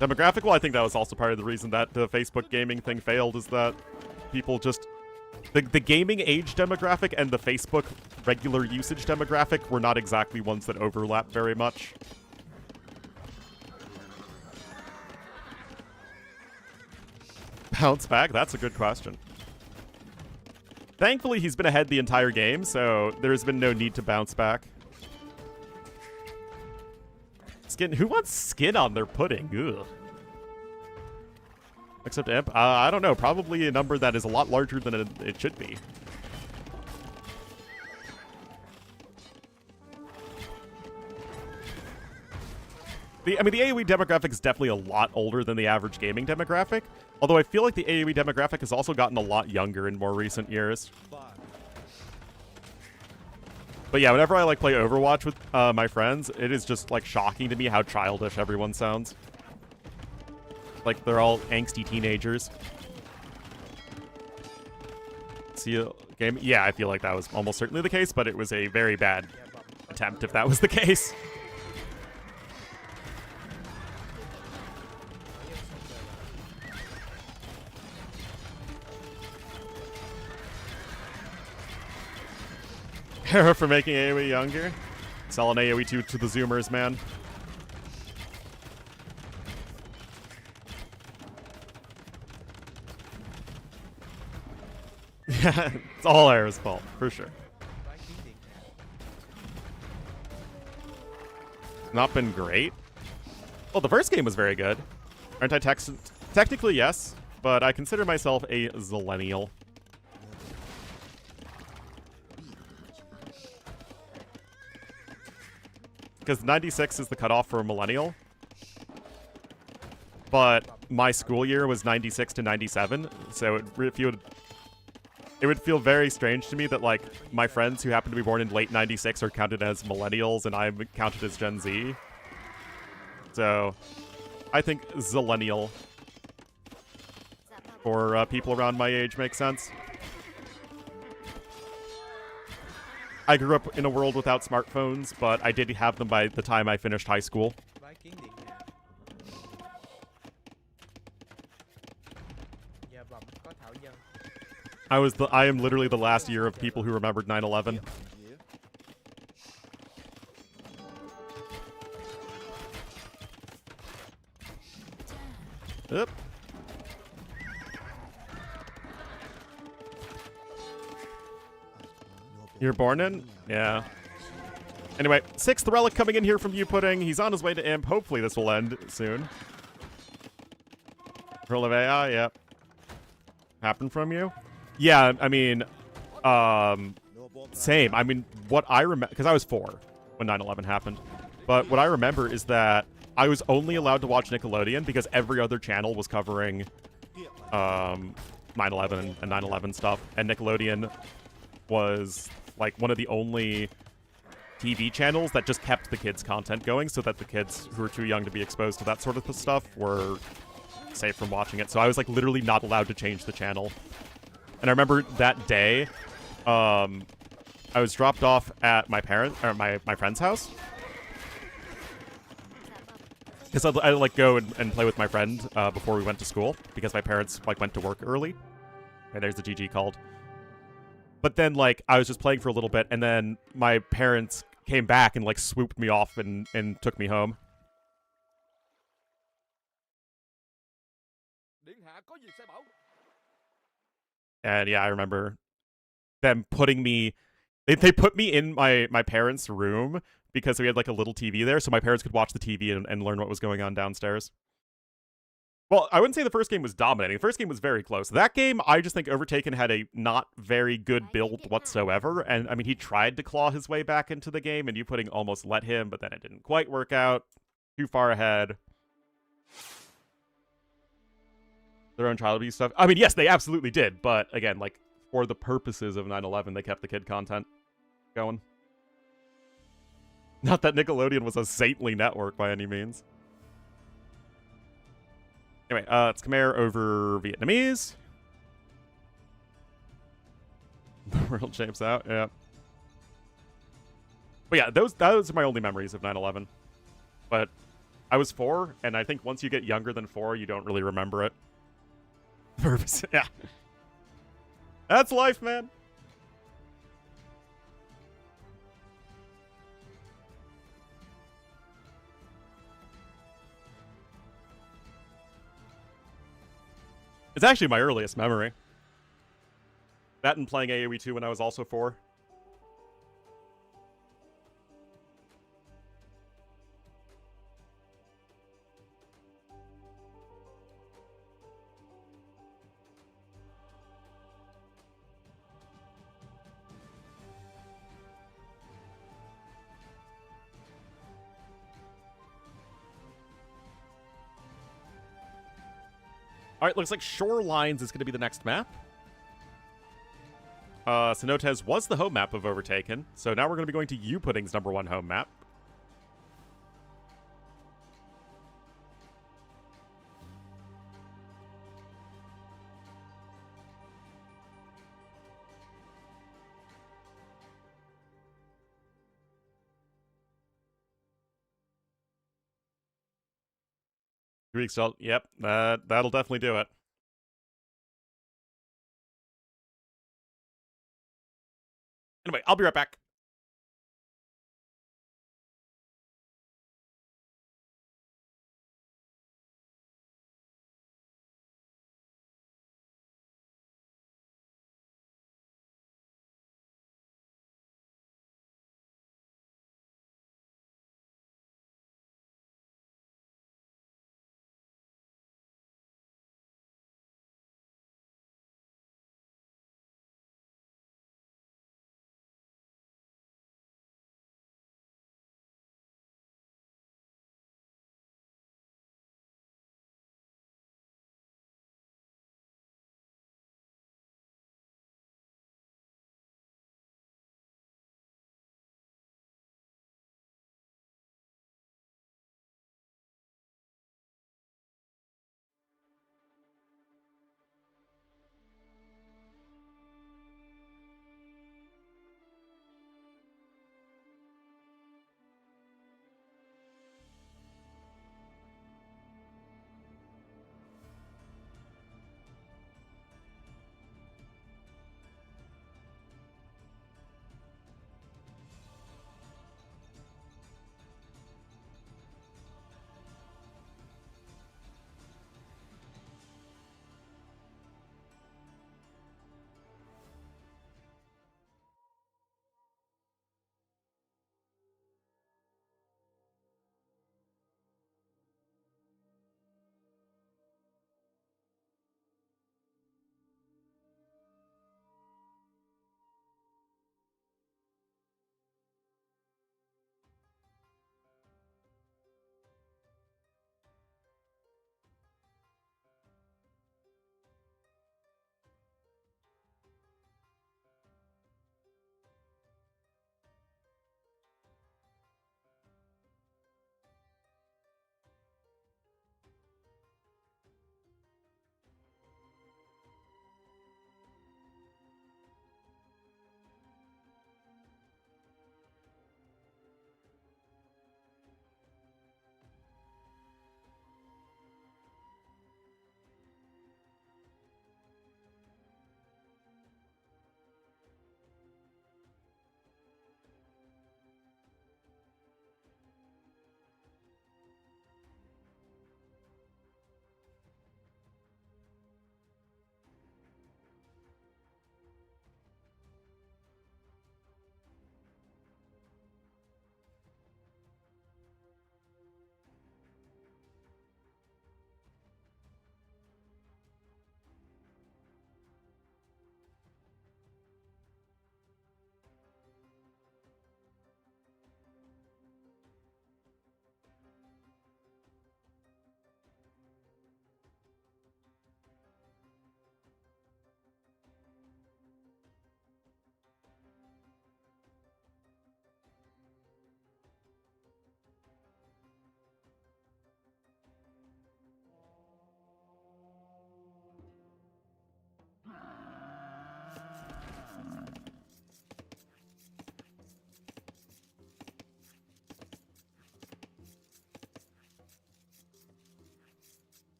Demographic, well, I think that was also part of the reason that the Facebook gaming thing failed, is that people just... The gaming age demographic and the Facebook regular usage demographic were not exactly ones that overlap very much. Bounce back? That's a good question. Thankfully, he's been ahead the entire game, so there's been no need to bounce back. Skin? Who wants skin on their pudding? Ugh. Except Imp? I don't know. Probably a number that is a lot larger than it should be. The AoE demographic is definitely a lot older than the average gaming demographic, although I feel like the AoE demographic has also gotten a lot younger in more recent years. But yeah, whenever I like play Overwatch with my friends, it is just like shocking to me how childish everyone sounds. Like they're all angsty teenagers. See a game? Yeah, I feel like that was almost certainly the case, but it was a very bad attempt if that was the case. For making AoE younger. Selling AoE 2 to the Zoomers, man. Yeah, it's all Air's fault, for sure. Not been great. Well, the first game was very good. Aren't I technically, yes, but I consider myself a Zillennial. Because 96 is the cutoff for a millennial. But my school year was 96 to 97, so it would feel very strange to me that, like, my friends who happen to be born in late 96 are counted as millennials and I'm counted as Gen Z. So, I think Zillennial for people around my age makes sense. I grew up in a world without smartphones, but I did have them by the time I finished high school. I am literally the last year of people who remembered 9/11. Yep. You're born in? Yeah. Anyway, 6th relic coming in here from you, Pudding. He's on his way to Imp. Hopefully this will end soon. Roll of AI, yep. Happened from you? Yeah, I mean, same. I mean, what I remember, because I was 4 when 9/11 happened, but what I remember is that I was only allowed to watch Nickelodeon because every other channel was covering 9/11 and 9/11 stuff, and Nickelodeon was like one of the only TV channels that just kept the kids' content going so that the kids who were too young to be exposed to that sort of stuff were safe from watching it. So I was like literally not allowed to change the channel. And I remember that day, I was dropped off at my friend's house. Because I'd like go and play with my friend before we went to school, because my parents like went to work early. And there's the GG called. But then like I was just playing for a little bit, and then my parents came back and like swooped me off and took me home. And yeah, I remember them putting me... They put me in my parents' room because we had like a little TV there, so my parents could watch the TV and learn what was going on downstairs. Well, I wouldn't say the first game was dominating. The first game was very close. That game, I just think Overtaken had a not very good build whatsoever. And, I mean, he tried to claw his way back into the game, and you Pudding almost let him, but then it didn't quite work out. Too far ahead. their own child abuse stuff. I mean, yes, they absolutely did, but again, like, for the purposes of 9/11, they kept the kid content going. Not that Nickelodeon was a saintly network by any means. Anyway, it's Khmer over Vietnamese. The world shapes out, yeah. But yeah, those are my only memories of 9/11. But I was 4, and I think once you get younger than 4, you don't really remember it. Yeah. That's life, man. It's actually my earliest memory. That and playing AoE 2 when I was also 4. Alright, looks like Shorelines is going to be the next map. Cenotes was the home map of Overtaken, so now we're going to be going to U-Pudding's #1 home map. Greek style, yep, that'll definitely do it. Anyway, I'll be right back.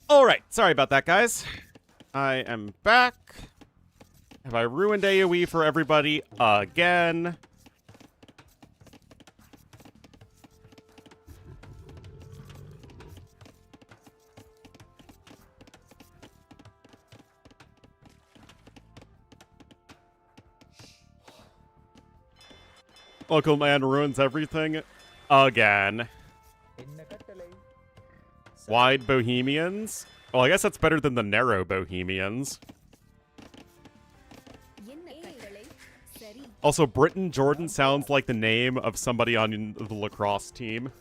Alright, sorry about that, guys. I am back. Have I ruined AoE for everybody again? Local man ruins everything again. Wide Bohemians? Well, I guess that's better than the narrow Bohemians. Also, Britton Jordan sounds like the name of somebody on the lacrosse team.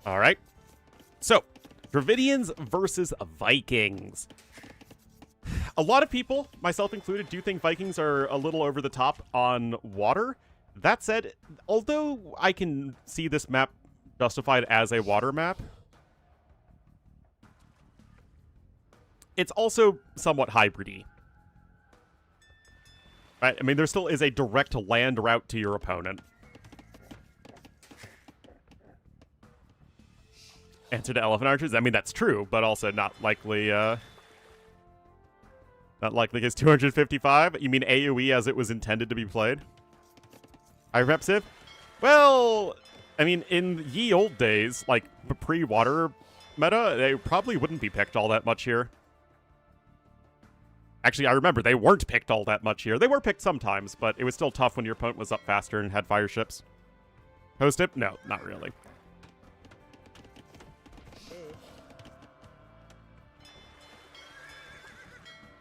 Alright. So, Dravidians versus Vikings. A lot of people, myself included, do think Vikings are a little over the top on water. That said, although I can see this map justified as a water map, it's also somewhat hybrid-y. Right? I mean, there still is a direct land route to your opponent. Answer to Elephant Archers? I mean, that's true, but also not likely, not likely case 255? You mean AoE as it was intended to be played? High rep Civ? Well, I mean, in ye old days, like, pre-water meta, they probably wouldn't be picked all that much here. Actually, I remember, they weren't picked all that much here. They were picked sometimes, but it was still tough when your opponent was up faster and had fire ships. Post-tip? No, not really.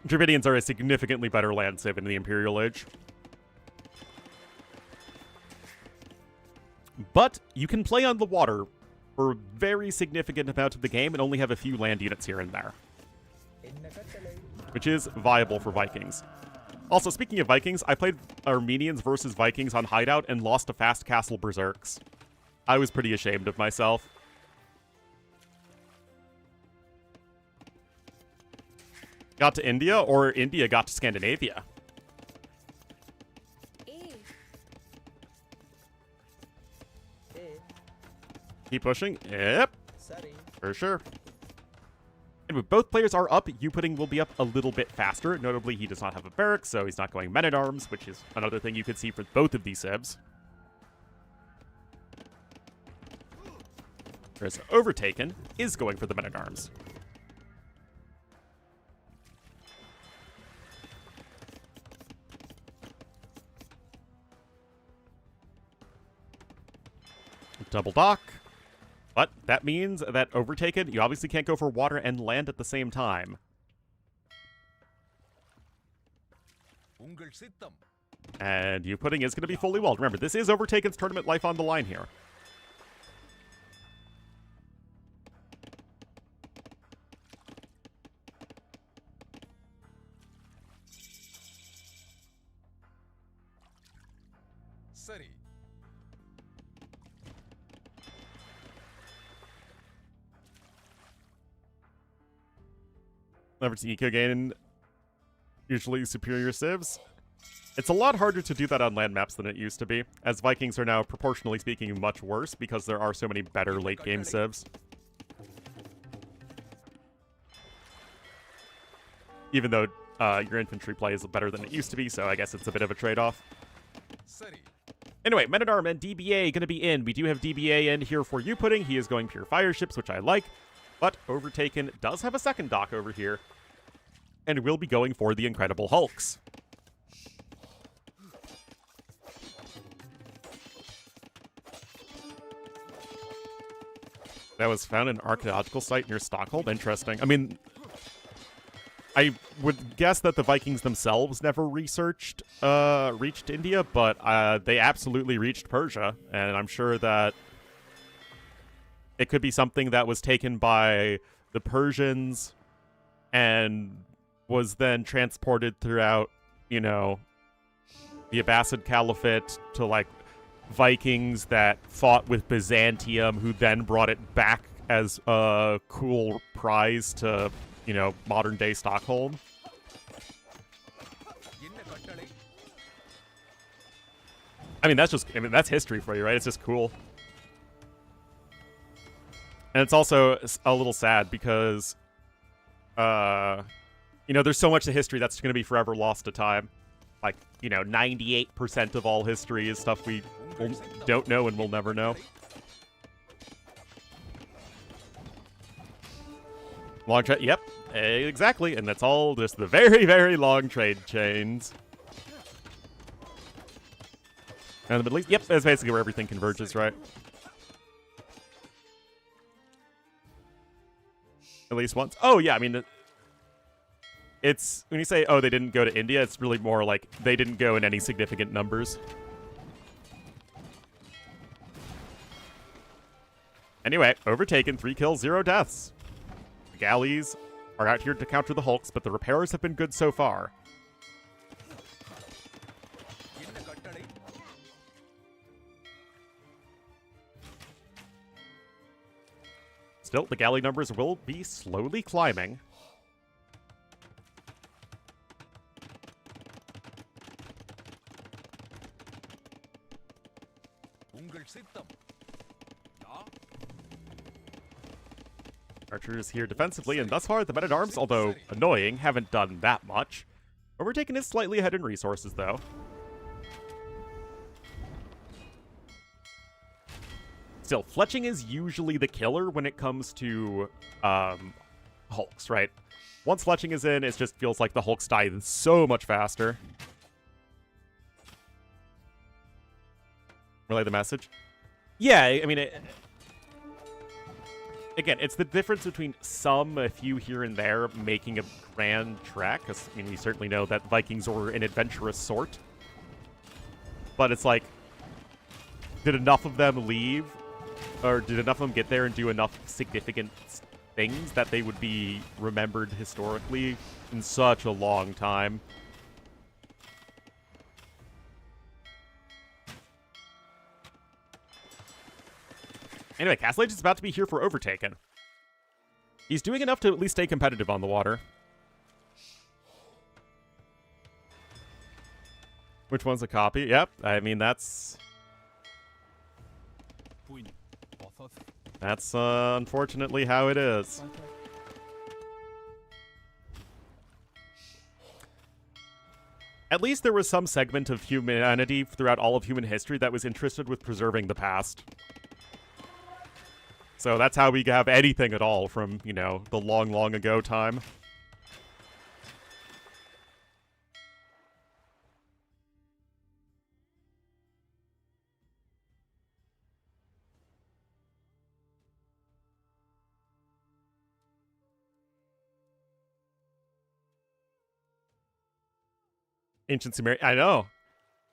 Dravidians are a significantly better land civ in the Imperial Age. But you can play on the water for a very significant amount of the game and only have a few land units here and there, which is viable for Vikings. Also, speaking of Vikings, I played Armenians versus Vikings on Hideout and lost to Fast Castle Berserks. I was pretty ashamed of myself. Got to India, or India got to Scandinavia? Keep pushing. Yep. For sure. And when both players are up, U-Pudding will be up a little bit faster. Notably, he does not have a barrack, so he's not going Men-at-Arms, which is another thing you could see for both of these civs. Whereas Overtaken is going for the Men-at-Arms. Double dock. But that means that Overtaken, you obviously can't go for water and land at the same time. And U-Pudding is going to be fully walled. Remember, this is Overtaken's tournament life on the line here. Leveraging eco gain, usually superior civs. It's a lot harder to do that on land maps than it used to be, as Vikings are now, proportionally speaking, much worse because there are so many better late-game civs. Even though your infantry play is better than it used to be, so I guess it's a bit of a trade-off. Anyway, Men-at-Arm and DBA going to be in. We do have DBA in here for U-Pudding. He is going pure fire ships, which I like. But Overtaken does have a second dock over here, and will be going for the Incredible Hulks. That was found in an archaeological site near Stockholm. Interesting. I mean, I would guess that the Vikings themselves never reached India, but they absolutely reached Persia, and I'm sure that it could be something that was taken by the Persians and was then transported throughout, you know, the Abbasid Caliphate to, like, Vikings that fought with Byzantium, who then brought it back as a cool prize to, you know, modern-day Stockholm. I mean, that's history for you, right? It's just cool. And it's also a little sad because, you know, there's so much of history that's going to be forever lost to time. Like, you know, 98% of all history is stuff we don't know and will never know. Long trade, yep, exactly. And that's all just the very, very long trade chains. And the Middle East, yep, that's basically where everything converges, right? At least once. Oh, yeah, I mean, it's, when you say, oh, they didn't go to India, it's really more like they didn't go in any significant numbers. Anyway, Overtaken, 3 kills, 0 deaths. The galleys are out here to counter the hulks, but the repairs have been good so far. Still, the galley numbers will be slowly climbing. Archers here defensively, and thus far the men-at-arms, although annoying, haven't done that much. Overtaken is slightly ahead in resources, though. Still, fletching is usually the killer when it comes to hulks, right? Once fletching is in, it just feels like the hulks die so much faster. Relay the message? Yeah, I mean, again, it's the difference between a few here and there, making a grand trek. Because, I mean, we certainly know that Vikings were an adventurous sort. But it's like, did enough of them leave? Or did enough of them get there and do enough significant things that they would be remembered historically in such a long time? Anyway, Castle Age is about to be here for Overtaken. He's doing enough to at least stay competitive on the water. Which one's a copy? Yep, I mean, that's unfortunately how it is. At least there was some segment of humanity throughout all of human history that was interested with preserving the past. So that's how we have anything at all from, you know, the long, long ago time. Ancient Sumerian, I know.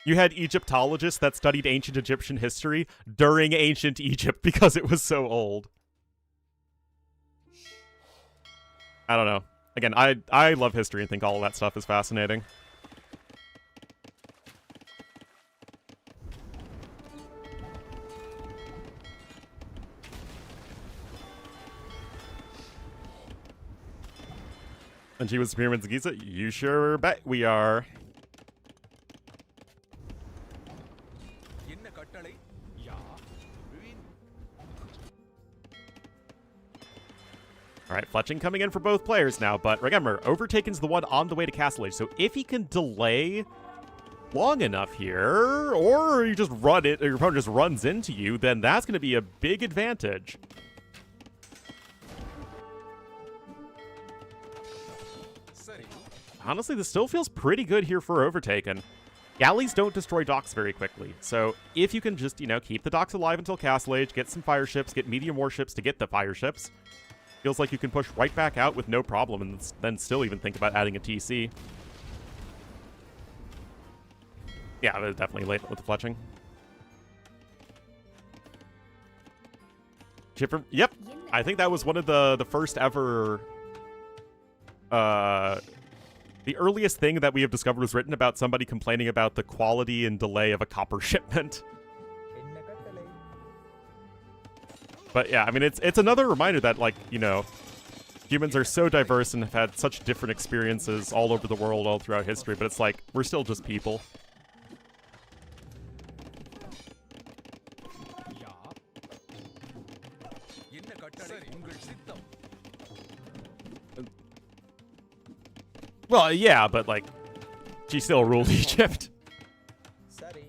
You had Egyptologists that studied ancient Egyptian history during ancient Egypt because it was so old. I don't know. Again, I love history and think all of that stuff is fascinating. And she was Pyramids of Giza? You sure bet we are. Alright, fletching coming in for both players now, but remember, Overtaken's the one on the way to Castle Age, so if he can delay long enough here, or you just run it, or your opponent just runs into you, then that's going to be a big advantage. Honestly, this still feels pretty good here for Overtaken. Galleys don't destroy docks very quickly, so if you can just, you know, keep the docks alive until Castle Age, get some fire ships, get medium warships to get the fire ships, feels like you can push right back out with no problem and then still even think about adding a TC. Yeah, definitely late with the fletching. Chipper, yep. I think that was one of the first ever... the earliest thing that we have discovered was written about somebody complaining about the quality and delay of a copper shipment. But yeah, I mean, it's another reminder that, like, you know, humans are so diverse and have had such different experiences all over the world, all throughout history, but it's like, we're still just people. Well, yeah, but like, she still ruled Egypt. Sorry.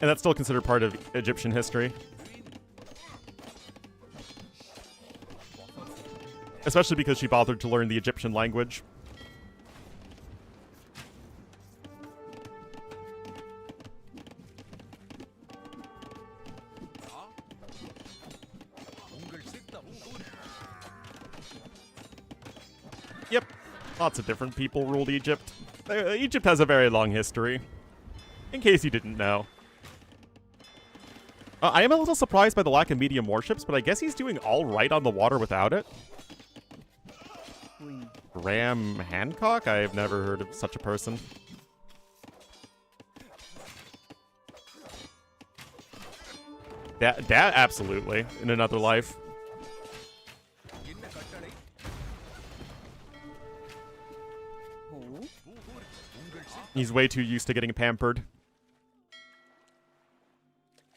And that's still considered part of Egyptian history. Especially because she bothered to learn the Egyptian language. Yep, lots of different people ruled Egypt. Egypt has a very long history, in case you didn't know. I am a little surprised by the lack of medium warships, but I guess he's doing all right on the water without it. Graham Hancock? I've never heard of such a person. That absolutely, in another life. He's way too used to getting pampered.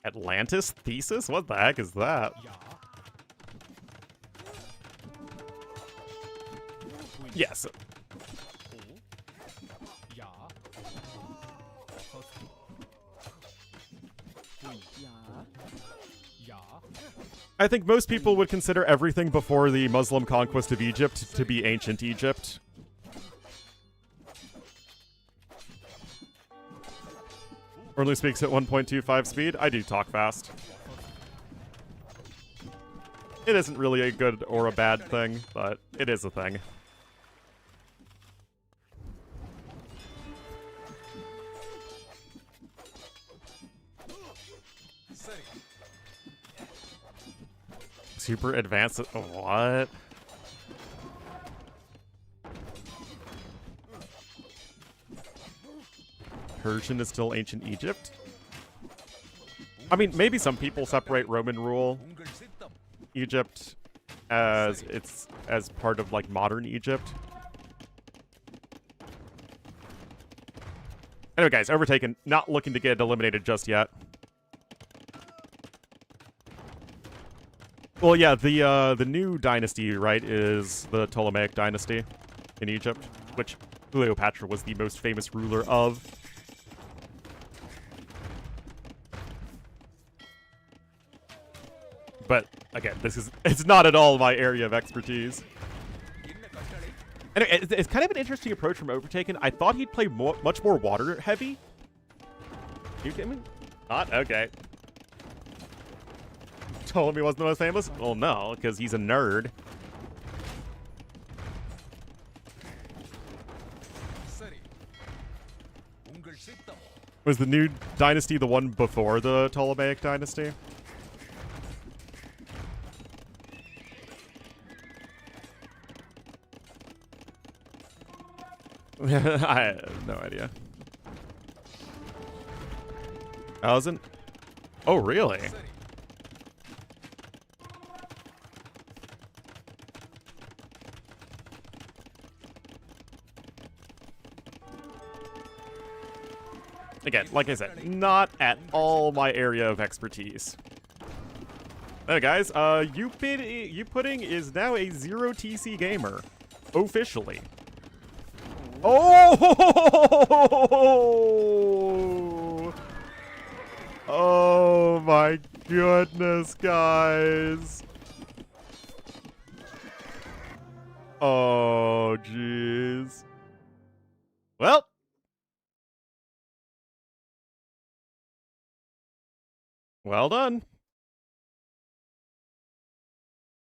Atlantis thesis? What the heck is that? Yes. I think most people would consider everything before the Muslim conquest of Egypt to be ancient Egypt. Ornlu speaks at 1.25 speed. I do talk fast. It isn't really a good or a bad thing, but it is a thing. Super advanced. What? Persian is still ancient Egypt? I mean, maybe some people separate Roman rule Egypt as part of like modern Egypt. Anyway, guys, Overtaken, not looking to get eliminated just yet. Well, yeah, the new dynasty, right, is the Ptolemaic dynasty in Egypt, which Cleopatra was the most famous ruler of. But again, it's not at all my area of expertise. Anyway, it's kind of an interesting approach from Overtaken. I thought he'd play much more water heavy. You kidding me? Not? Okay. Ptolemy wasn't the most famous? Well, no, because he's a nerd. Was the new dynasty the one before the Ptolemaic dynasty? I have no idea. Thousand? Oh, really? Again, like I said, not at all my area of expertise. Hey guys, you Pudding is now a 0 TC gamer. Officially. Oh! Oh my goodness, guys. Oh, jeez. Well. Well done.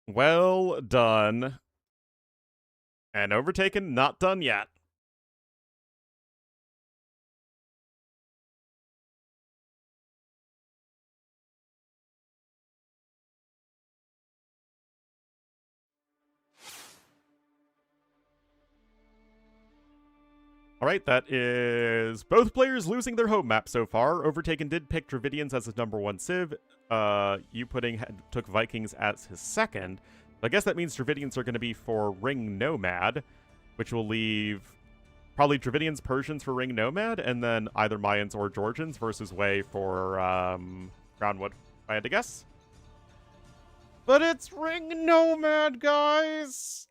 Well done. And Overtaken, not done yet. Alright, that is both players losing their home map so far. Overtaken did pick Dravidians as his #1 civ. You Pudding took Vikings as his second. I guess that means Dravidians are going to be for Ring Nomad, which will leave probably Dravidians, Persians for Ring Nomad, and then either Mayans or Georgians versus Wei for Groundwood, if I had to guess. But it's Ring Nomad, guys!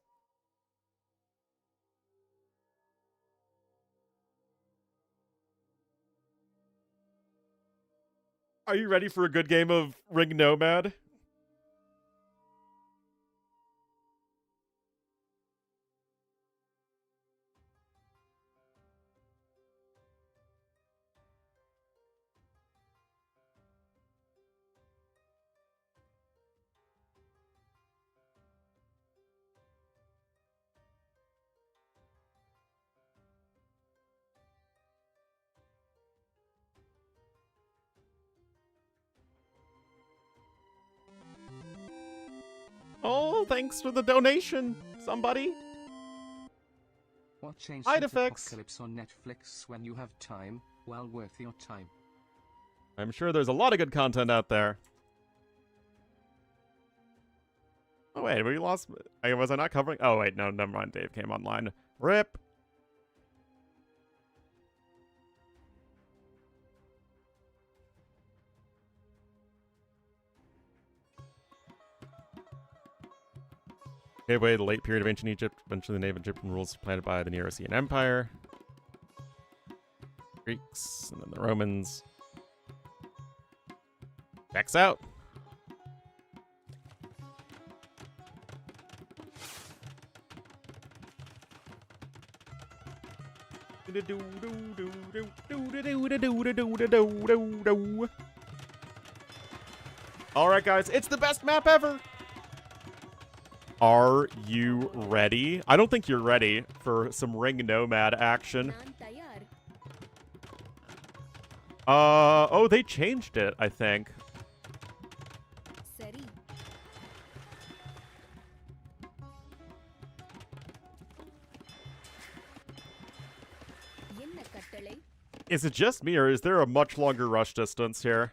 Are you ready for a good game of Ring Nomad? Oh, thanks for the donation, somebody. Watch Side Ancient effects. Apocalypse on Netflix when you have time, well worth your time. I'm sure there's a lot of good content out there. Oh, wait, we lost... Was I not covering? Oh, wait, no, never mind. Dave came online. RIP. Okay, wait, the late period of ancient Egypt, eventually the native Egyptian rules planted by the Neo-Assyrian Empire. Greeks, and then the Romans. Checks out. Alright, guys, it's the best map ever! Are you ready? I don't think you're ready for some Ring Nomad action. Oh, they changed it, I think. Is it just me, or is there a much longer rush distance here?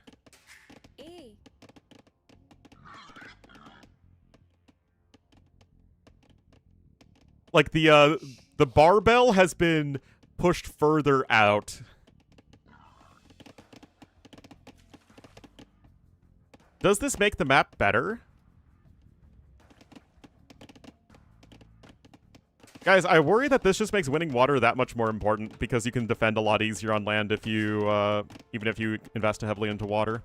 Like, the barbell has been pushed further out. Does this make the map better? Guys, I worry that this just makes winning water that much more important because you can defend a lot easier on land if you, even if you invest heavily into water.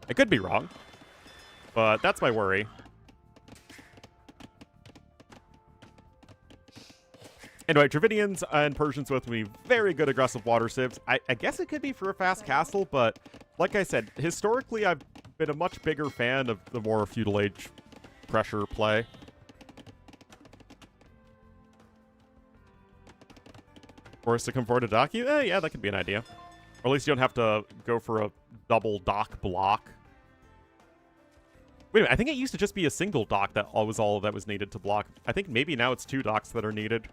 I could be wrong, but that's my worry. Anyway, Dravidians and Persians both need very good aggressive water civs. I guess it could be for a fast castle, but like I said, historically I've been a much bigger fan of the more feudal age pressure play. Forced to come forward to dock you? Yeah, that could be an idea. Or at least you don't have to go for a double dock block. Wait a minute, I think it used to just be a single dock that was all that was needed to block. I think maybe now it's 2 docks that are needed.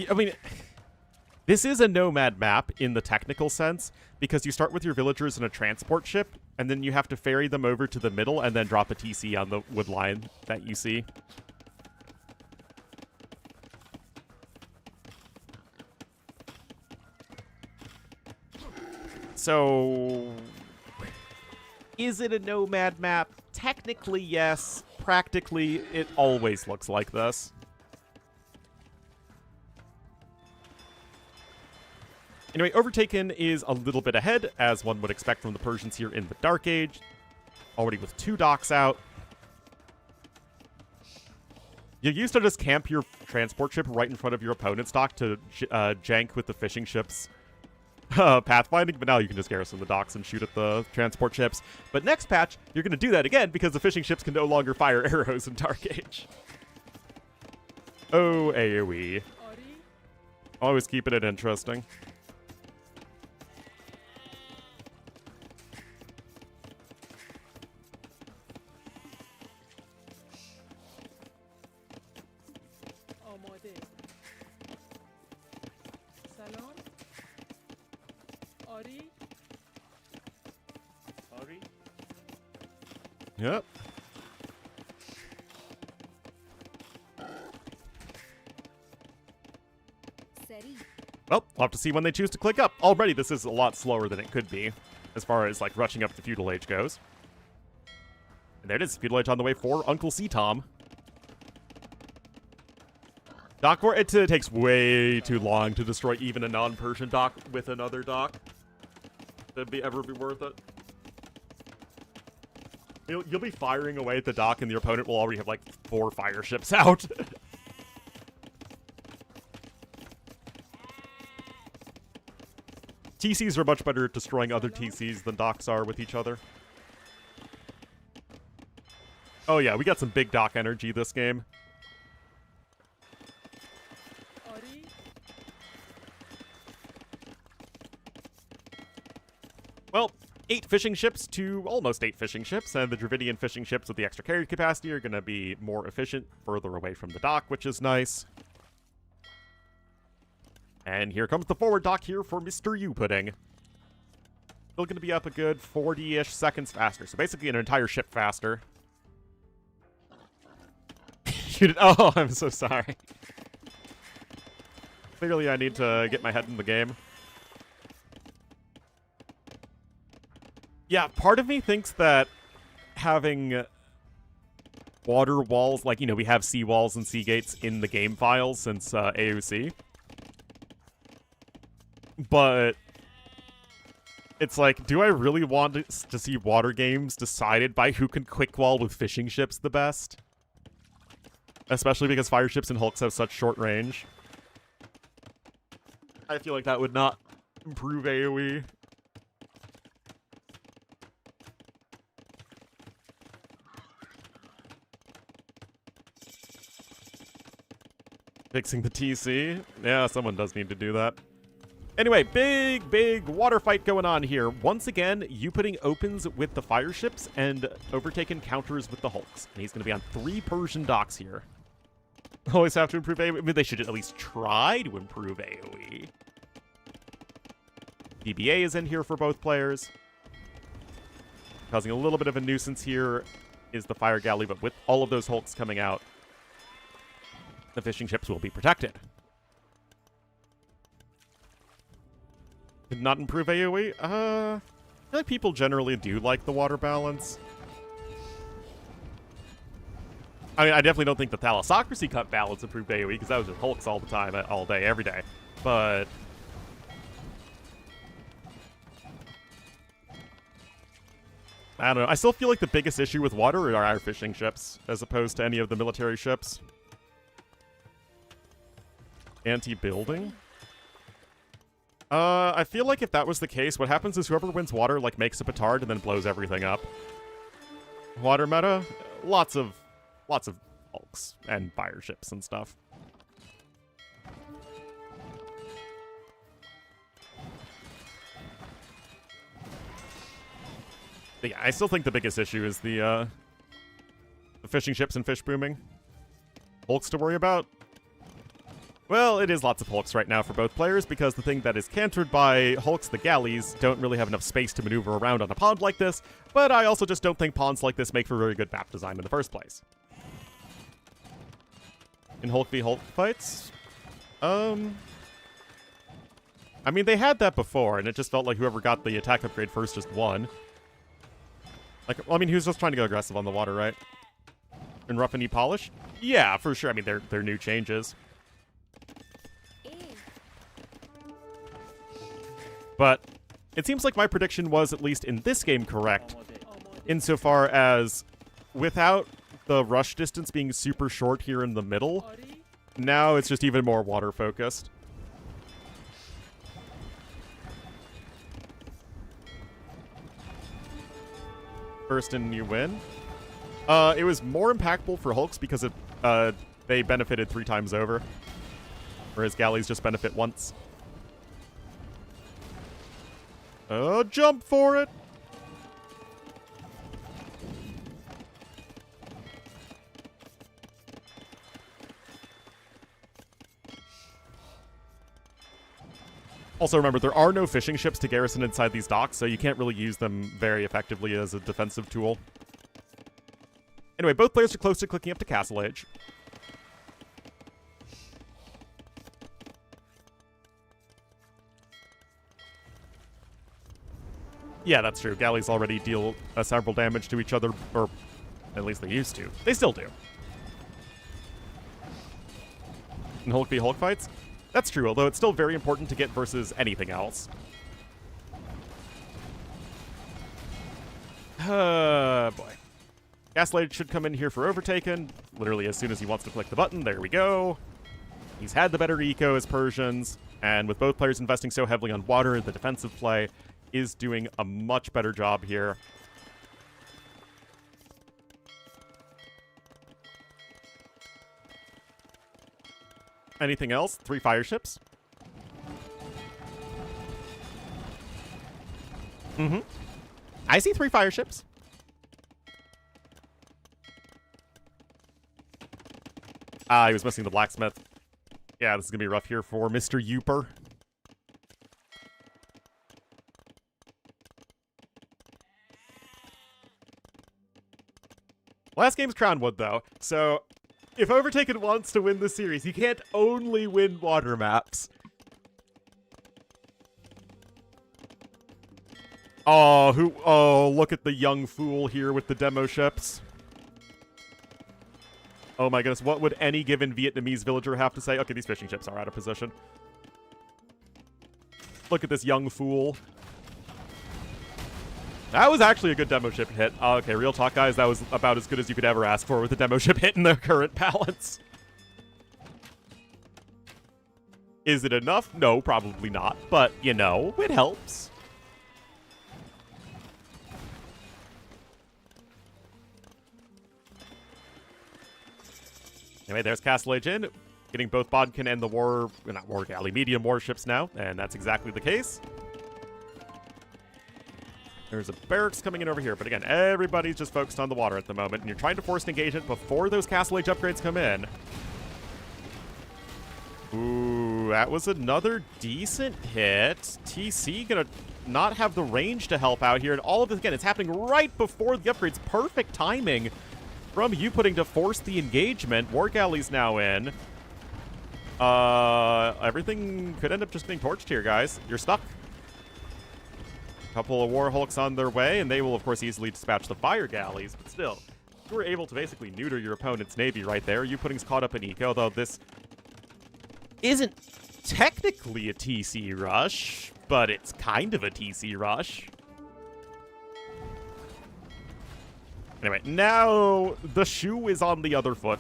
I mean, this is a nomad map in the technical sense, because you start with your villagers in a transport ship, and then you have to ferry them over to the middle and then drop a TC on the wood line that you see. So, is it a nomad map? Technically, yes. Practically, it always looks like this. Anyway, Overtaken is a little bit ahead, as one would expect from the Persians here in the Dark Age. Already with 2 docks out. You used to just camp your transport ship right in front of your opponent's dock to jank with the fishing ships pathfinding, but now you can just garrison the docks and shoot at the transport ships. But next patch, you're going to do that again because the fishing ships can no longer fire arrows in Dark Age. Oh, AoE. Always keeping it interesting. Yep. Well, we'll have to see when they choose to click up. Already, this is a lot slower than it could be, as far as, like, rushing up the feudal age goes. And there it is, feudal age on the way for Uncle C. Tom. Dock war, it takes way too long to destroy even a non-Persian dock with another dock. That'd ever be worth it. You'll be firing away at the dock, and your opponent will already have, like, 4 fire ships out. TCs are much better at destroying other TCs than docks are with each other. Oh yeah, we got some big dock energy this game. Well, 8 fishing ships to almost 8 fishing ships, and the Dravidian fishing ships with the extra carry capacity are going to be more efficient further away from the dock, which is nice. And here comes the forward dock here for Mr. U-Pudding. Still going to be up a good 40-ish seconds faster, so basically an entire ship faster. Oh, I'm so sorry. Clearly I need to get my head in the game. Yeah, part of me thinks that having water walls, like, you know, we have sea walls and sea gates in the game files since AOC. But it's like, do I really want to see water games decided by who can quick wall with fishing ships the best? Especially because fire ships and hulks have such short range. I feel like that would not improve AoE. Fixing the TC? Yeah, someone does need to do that. Anyway, big water fight going on here. Once again, U-Pudding opens with the fire ships, and Overtaken counters with the hulks. And he's going to be on 3 Persian docks here. Always have to improve AoE. I mean, they should at least try to improve AoE. DBA is in here for both players. Causing a little bit of a nuisance here is the fire galley, but with all of those hulks coming out, the fishing ships will be protected. Did not improve AoE? I feel like people generally do like the water balance. I mean, I definitely don't think the Thalassocracy Cup balance improved AoE, because that was just hulks all the time, all day, every day. But I don't know. I still feel like the biggest issue with water are our fishing ships, as opposed to any of the military ships. Anti-building? I feel like if that was the case, what happens is whoever wins water, like, makes a petard and then blows everything up. Water meta? Lots of hulks and fire ships and stuff. But yeah, I still think the biggest issue is the fishing ships and fish booming. Hulks to worry about? Well, it is lots of hulks right now for both players, because the thing that is countered by hulks, the galleys, don't really have enough space to maneuver around on a pond like this, but I also just don't think ponds like this make for very good map design in the first place. In Hulk v Hulk fights? I mean, they had that before, and it just felt like whoever got the attack upgrade first just won. Like, well, I mean, he was just trying to go aggressive on the water, right? And rough and polish? Yeah, for sure. I mean, they're new changes. But it seems like my prediction was, at least in this game, correct, insofar as without the rush distance being super short here in the middle, now it's just even more water-focused. First in, you win. It was more impactful for hulks because they benefited 3 times over, whereas galleys just benefit once. Jump for it! Also remember, there are no fishing ships to garrison inside these docks, so you can't really use them very effectively as a defensive tool. Anyway, both players are close to clicking up to Castle Age. Yeah, that's true. Galleys already deal several damage to each other, or at least they used to. They still do. In Hulk v Hulk fights? That's true, although it's still very important to get versus anything else. Boy. Gaslight should come in here for Overtaken. Literally as soon as he wants to click the button, there we go. He's had the better eco as Persians, and with both players investing so heavily on water, the defensive play is doing a much better job here. Anything else? 3 fire ships. I see 3 fire ships. Ah, he was missing the blacksmith. Yeah, this is going to be rough here for Mr. Youper. Last game's Crownwood, though, so if Overtaken wants to win the series, he can't only win water maps. Oh, look at the young fool here with the demo ships. Oh my goodness, what would any given Vietnamese villager have to say? Okay, these fishing ships are out of position. Look at this young fool. That was actually a good demo ship hit. Okay, real talk, guys, that was about as good as you could ever ask for with a demo ship hit in the current balance. Is it enough? No, probably not. But, you know, it helps. Anyway, there's Castle Age in, getting both Bodkin and the not War Galley, medium warships now, and that's exactly the case. There's a barracks coming in over here, but again, everybody's just focused on the water at the moment, and you're trying to force an engagement before those Castle Age upgrades come in. Ooh, that was another decent hit. TC gonna not have the range to help out here, and all of this, again, it's happening right before the upgrades. Perfect timing from you putting to force the engagement. War Galley's now in. Everything could end up just being torched here, guys. You're stuck. A couple of War Hulks on their way, and they will, of course, easily dispatch the Fire Galleys, but still, you were able to basically neuter your opponent's navy right there. You putting's caught up in eco, although this isn't technically a TC rush, but it's kind of a TC rush. Anyway, now the shoe is on the other foot,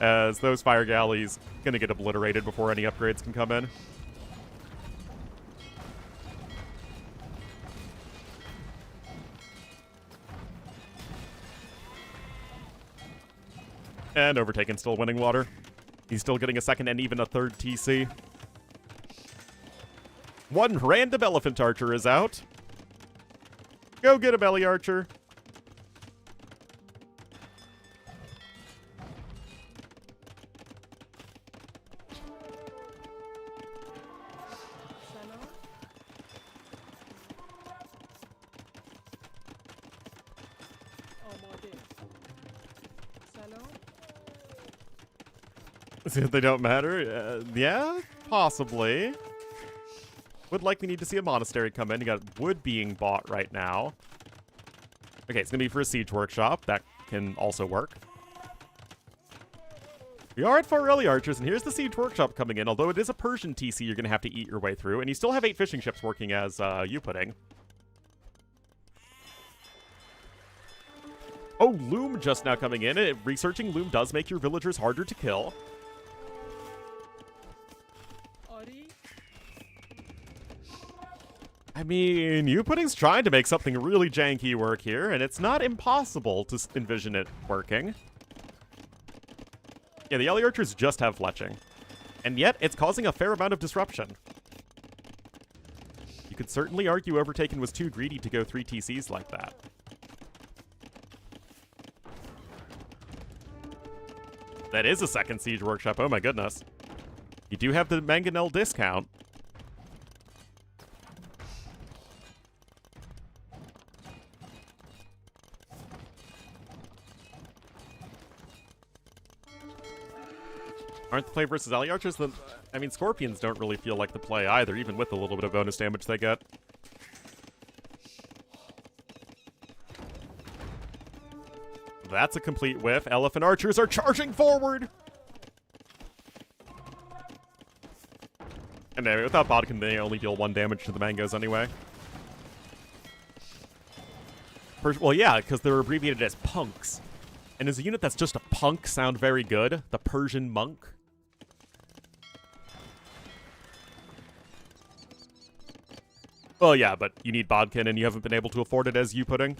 as those Fire Galleys gonna get obliterated before any upgrades can come in. And Overtaken still winning water. He's still getting a second and even a third TC. One random elephant archer is out. Go get a belly archer. See if they don't matter? Yeah, possibly. Would likely need to see a monastery come in. You got wood being bought right now. Okay, it's going to be for a siege workshop. That can also work. We are at 4 rally archers, and here's the siege workshop coming in. Although it is a Persian TC, you're going to have to eat your way through. And you still have 8 fishing ships working as you pudding. Oh, Loom just now coming in. Researching Loom does make your villagers harder to kill. I mean, U-Pudding's trying to make something really janky work here, and it's not impossible to envision it working. Yeah, the Ellie Archers just have fletching. And yet, it's causing a fair amount of disruption. You could certainly argue Overtaken was too greedy to go 3 TCs like that. That is a second siege workshop, oh my goodness. You do have the Mangonel discount. Aren't the play versus Alley Archers? I mean, Scorpions don't really feel like the play either, even with a little bit of bonus damage they get. That's a complete whiff. Elephant archers are charging forward! And anyway, without Bodkin, they only deal 1 damage to the mangoes anyway. Well, yeah, because they're abbreviated as punks. And as a unit that's just a punk sound very good, the Persian monk. Well, yeah, but you need Bodkin, and you haven't been able to afford it, as you putting.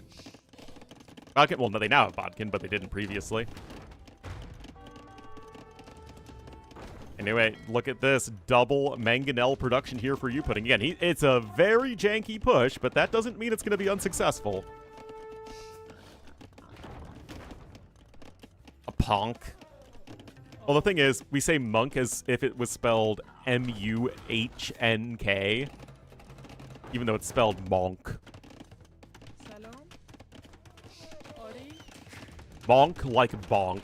Bodkin, well, no, they now have Bodkin, but they didn't previously. Anyway, look at this double mangonel production here for you putting. Again, it's a very janky push, but that doesn't mean it's going to be unsuccessful. A punk. Well, the thing is, we say monk as if it was spelled M-U-H-N-K, even though it's spelled monk. Bonk like bonk.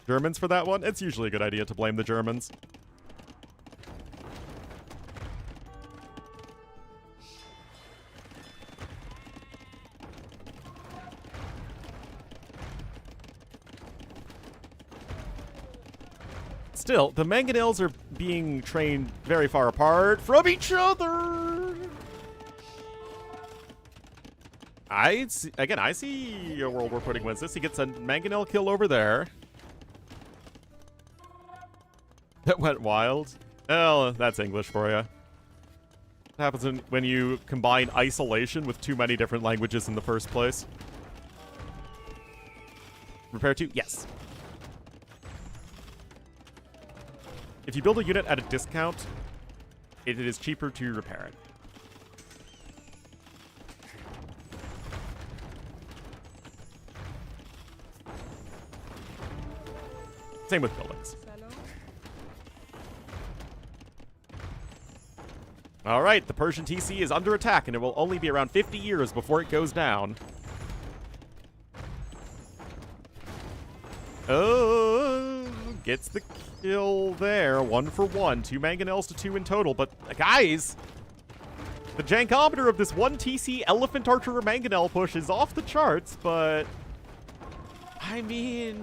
Germans for that one? It's usually a good idea to blame the Germans. Still, the mangonels are being trained very far apart from each other. I see a world where Pudding wins this. He gets a mangonel kill over there. That went wild. Well, that's English for you. What happens when you combine isolation with too many different languages in the first place? Repair 2? Yes. If you build a unit at a discount, it is cheaper to repair it. Same with buildings. All right, the Persian TC is under attack, and it will only be around 50 years before it goes down. Oh, gets the kill there. 1 for 1. 2 mangonels to 2 in total. But, guys, the jankometer of this 1 TC Elephant Archer mangonel push is off the charts, but I mean,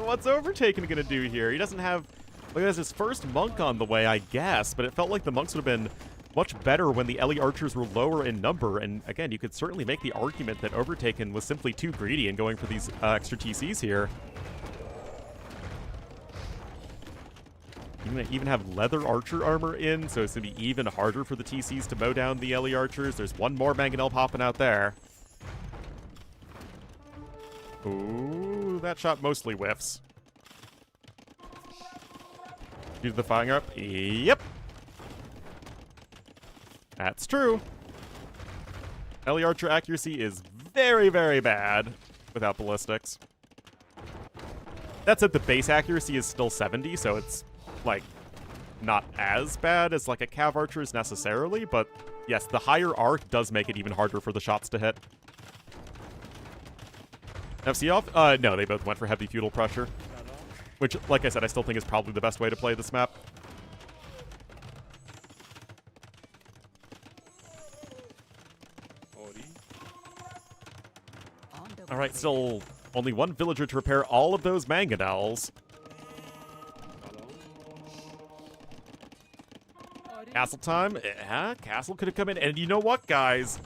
what's Overtaken going to do here? He doesn't have... Look, there's his first monk on the way, I guess, but it felt like the monks would have been much better when the Ellie archers were lower in number, and again, you could certainly make the argument that Overtaken was simply too greedy in going for these extra TCs here. You even have leather archer armor in, so it's going to be even harder for the TCs to mow down the Ellie archers. There's 1 more mangonel popping out there. Ooh, that shot mostly whiffs. Do the firing up? Yep. That's true. Ellie Archer accuracy is very, very bad without ballistics. That said, the base accuracy is still 70, so it's, like, not as bad as, like, a Cav Archer is necessarily, but yes, the higher arc does make it even harder for the shots to hit. FC off? No, they both went for heavy feudal pressure. Which, like I said, I still think is probably the best way to play this map. Alright, still only 1 villager to repair all of those mangonels. Castle time? Yeah, castle could have come in. And you know what, guys?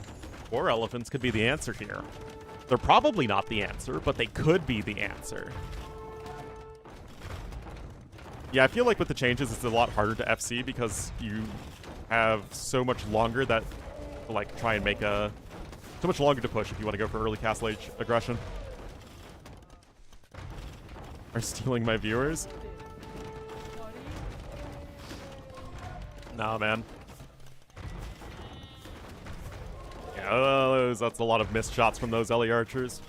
4 elephants could be the answer here. They're probably not the answer, but they could be the answer. Yeah, I feel like with the changes, it's a lot harder to FC because you have so much longer that, like, try and make a... So much longer to push if you want to go for early Castle Age aggression. Are stealing my viewers? Nah, man. Yeah, that's a lot of missed shots from those Ellie archers.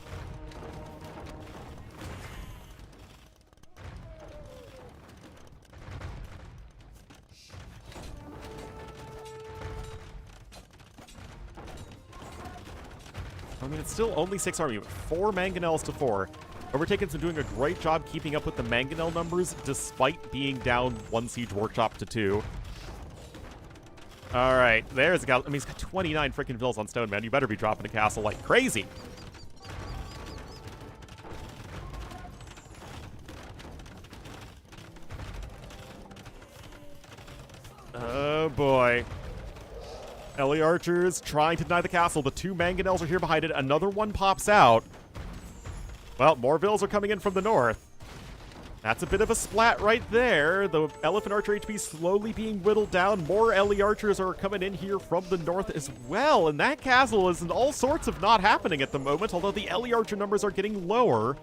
I mean, it's still only 6 army, but 4 mangonels to 4. Overtaken's been doing a great job keeping up with the mangonel numbers, despite being down 1 siege workshop to 2. All right, there's a guy. I mean, he's got 29 freaking vills on stone, man. You better be dropping a castle like crazy. Oh, boy. Ellie Archers trying to deny the castle. The 2 mangonels are here behind it. Another one pops out. Well, more vills are coming in from the north. That's a bit of a splat right there. The Elephant Archer HP slowly being whittled down. More Ellie Archers are coming in here from the north as well. And that castle is in all sorts of not happening at the moment, although the Ellie Archer numbers are getting lower.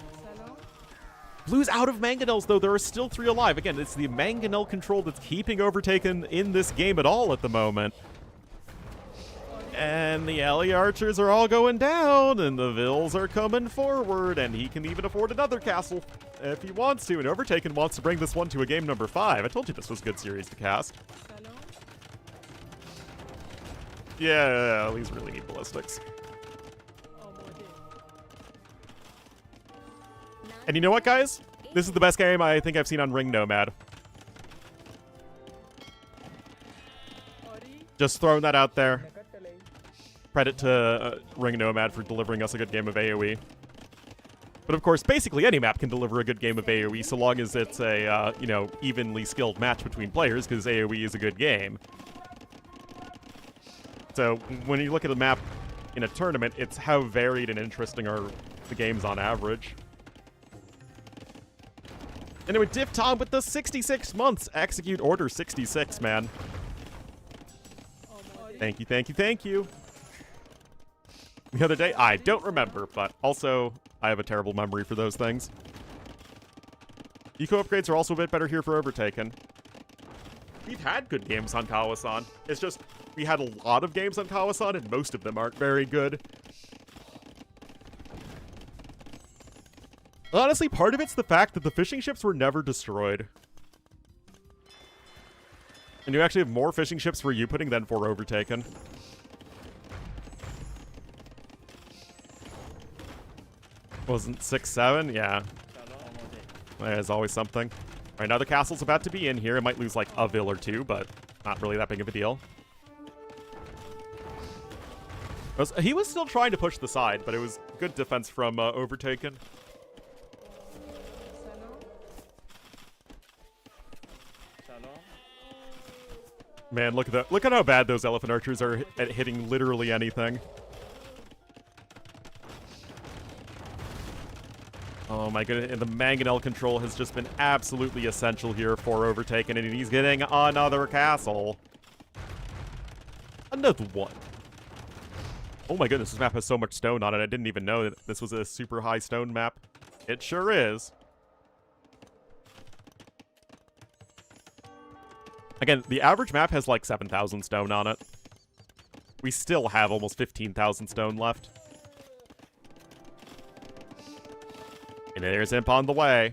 Blue's out of mangonels, though. There are still 3 alive. Again, it's the mangonel control that's keeping Overtaken in this game at all at the moment. And the Ellie Archers are all going down, and the vills are coming forward, and he can even afford another castle if he wants to. And Overtaken wants to bring this one to a game number 5. I told you this was a good series to cast. Yeah, these really need ballistics. And you know what, guys? This is the best game I think I've seen on Ring Nomad. Just throwing that out there. Credit to Ring Nomad for delivering us a good game of AoE. But of course, basically any map can deliver a good game of AoE so long as it's a, you know, evenly skilled match between players, because AoE is a good game. So when you look at a map in a tournament, it's how varied and interesting are the games on average. Anyway, Diff Tom with the 66 months. Execute Order 66, man. Thank you, thank you, thank you. The other day, I don't remember, but also I have a terrible memory for those things. Eco upgrades are also a bit better here for Overtaken. We've had good games on Kawasan. It's just we had a lot of games on Kawasan, and most of them aren't very good. Honestly, part of it's the fact that the fishing ships were never destroyed. And you actually have more fishing ships for you putting than for Overtaken. Wasn't 6-7? Yeah. There's always something. All right, another castle's about to be in here. It might lose like a vill or 2, but not really that big of a deal. He was still trying to push the side, but it was good defense from Overtaken. Man, look at that. Look at how bad those Elephant Archers are at hitting literally anything. Oh my goodness, and the mangonel control has just been absolutely essential here for Overtaken, and he's getting another castle. Another one. Oh my goodness, this map has so much stone on it. I didn't even know that this was a super high stone map. It sure is. Again, the average map has like 7,000 stone on it. We still have almost 15,000 stone left. And there's Imp on the way.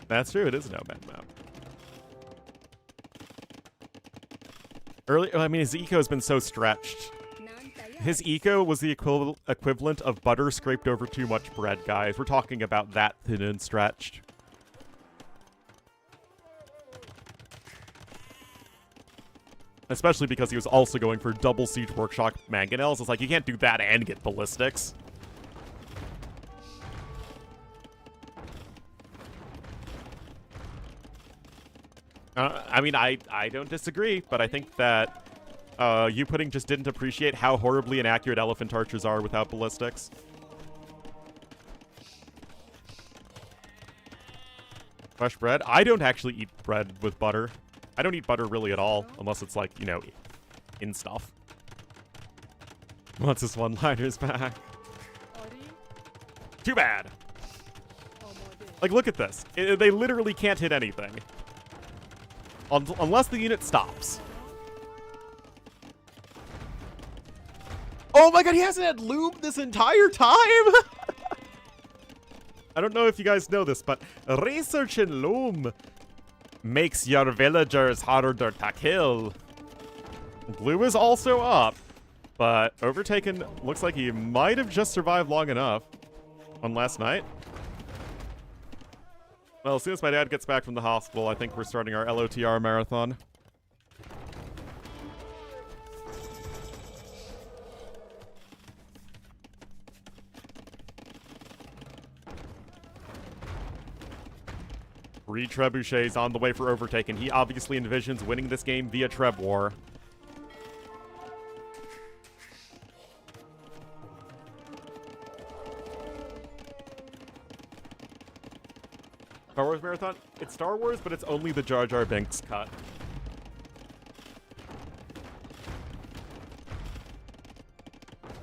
That's true, it is a nomad map. I mean, his eco has been so stretched. His eco was the equivalent of butter scraped over too much bread, guys. We're talking about that thin and stretched. Especially because he was also going for double Siege Workshop mangonels. It's like, you can't do that and get ballistics. I mean, I don't disagree, but I think that you pudding just didn't appreciate how horribly inaccurate Elephant Archers are without ballistics. Fresh bread? I don't actually eat bread with butter. I don't eat butter really at all, unless it's like, you know, in stuff. Once this one-liner's back. Too bad. Like, look at this. They literally can't hit anything. Unless the unit stops. Oh my god, he hasn't had lube this entire time! I don't know if you guys know this, but research in loom makes your villagers harder to kill. Blue is also up, but Overtaken looks like he might have just survived long enough on last night. Well, as soon as my dad gets back from the hospital, I think we're starting our LOTR marathon. 3 trebuchets on the way for Overtaken. He obviously envisions winning this game via Treb War. Star Wars Marathon? It's Star Wars, but it's only the Jar Jar Binks cut.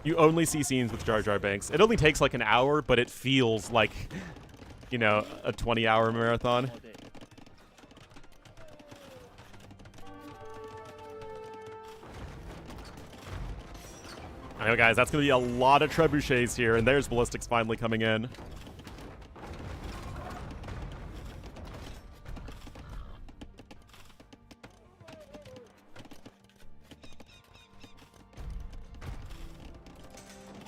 You only see scenes with Jar Jar Binks. It only takes like an hour, but it feels like, you know, a 20-hour marathon. I know, guys, that's going to be a lot of trebuchets here, and there's ballistics finally coming in.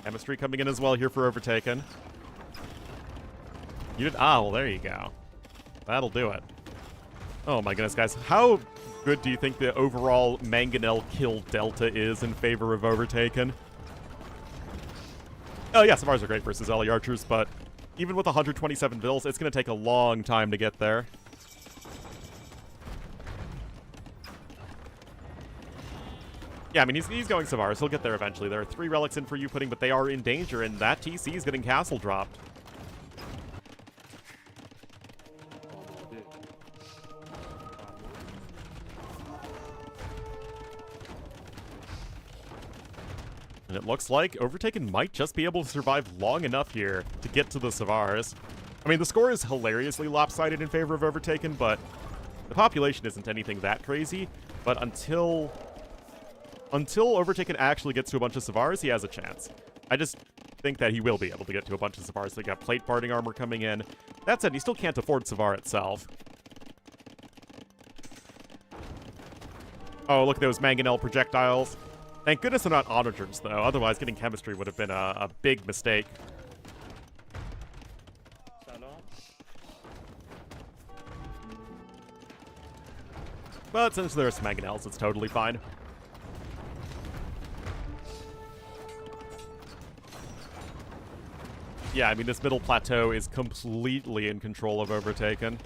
Chemistry coming in as well here for Overtaken. You did. Ah, well, there you go. That'll do it. Oh my goodness, guys. How good do you think the overall mangonel kill delta is in favor of Overtaken? Oh, yeah, Savars are great versus LE archers, but even with 127 bills, it's going to take a long time to get there. Yeah, I mean, he's going Savars. He'll get there eventually. There are 3 relics in for you putting, but they are in danger, and that TC is getting castle dropped. And it looks like Overtaken might just be able to survive long enough here to get to the Savars. I mean, the score is hilariously lopsided in favor of Overtaken, but the population isn't anything that crazy. But until Overtaken actually gets to a bunch of Savars, he has a chance. I just think that he will be able to get to a bunch of Savars. They got plate parting armor coming in. That said, he still can't afford Savar itself. Oh, look at those mangonel projectiles. Thank goodness they're not onagers, though. Otherwise, getting chemistry would have been a big mistake. But since there's mangonels, it's totally fine. Yeah, I mean, this middle plateau is completely in control of Overtaken.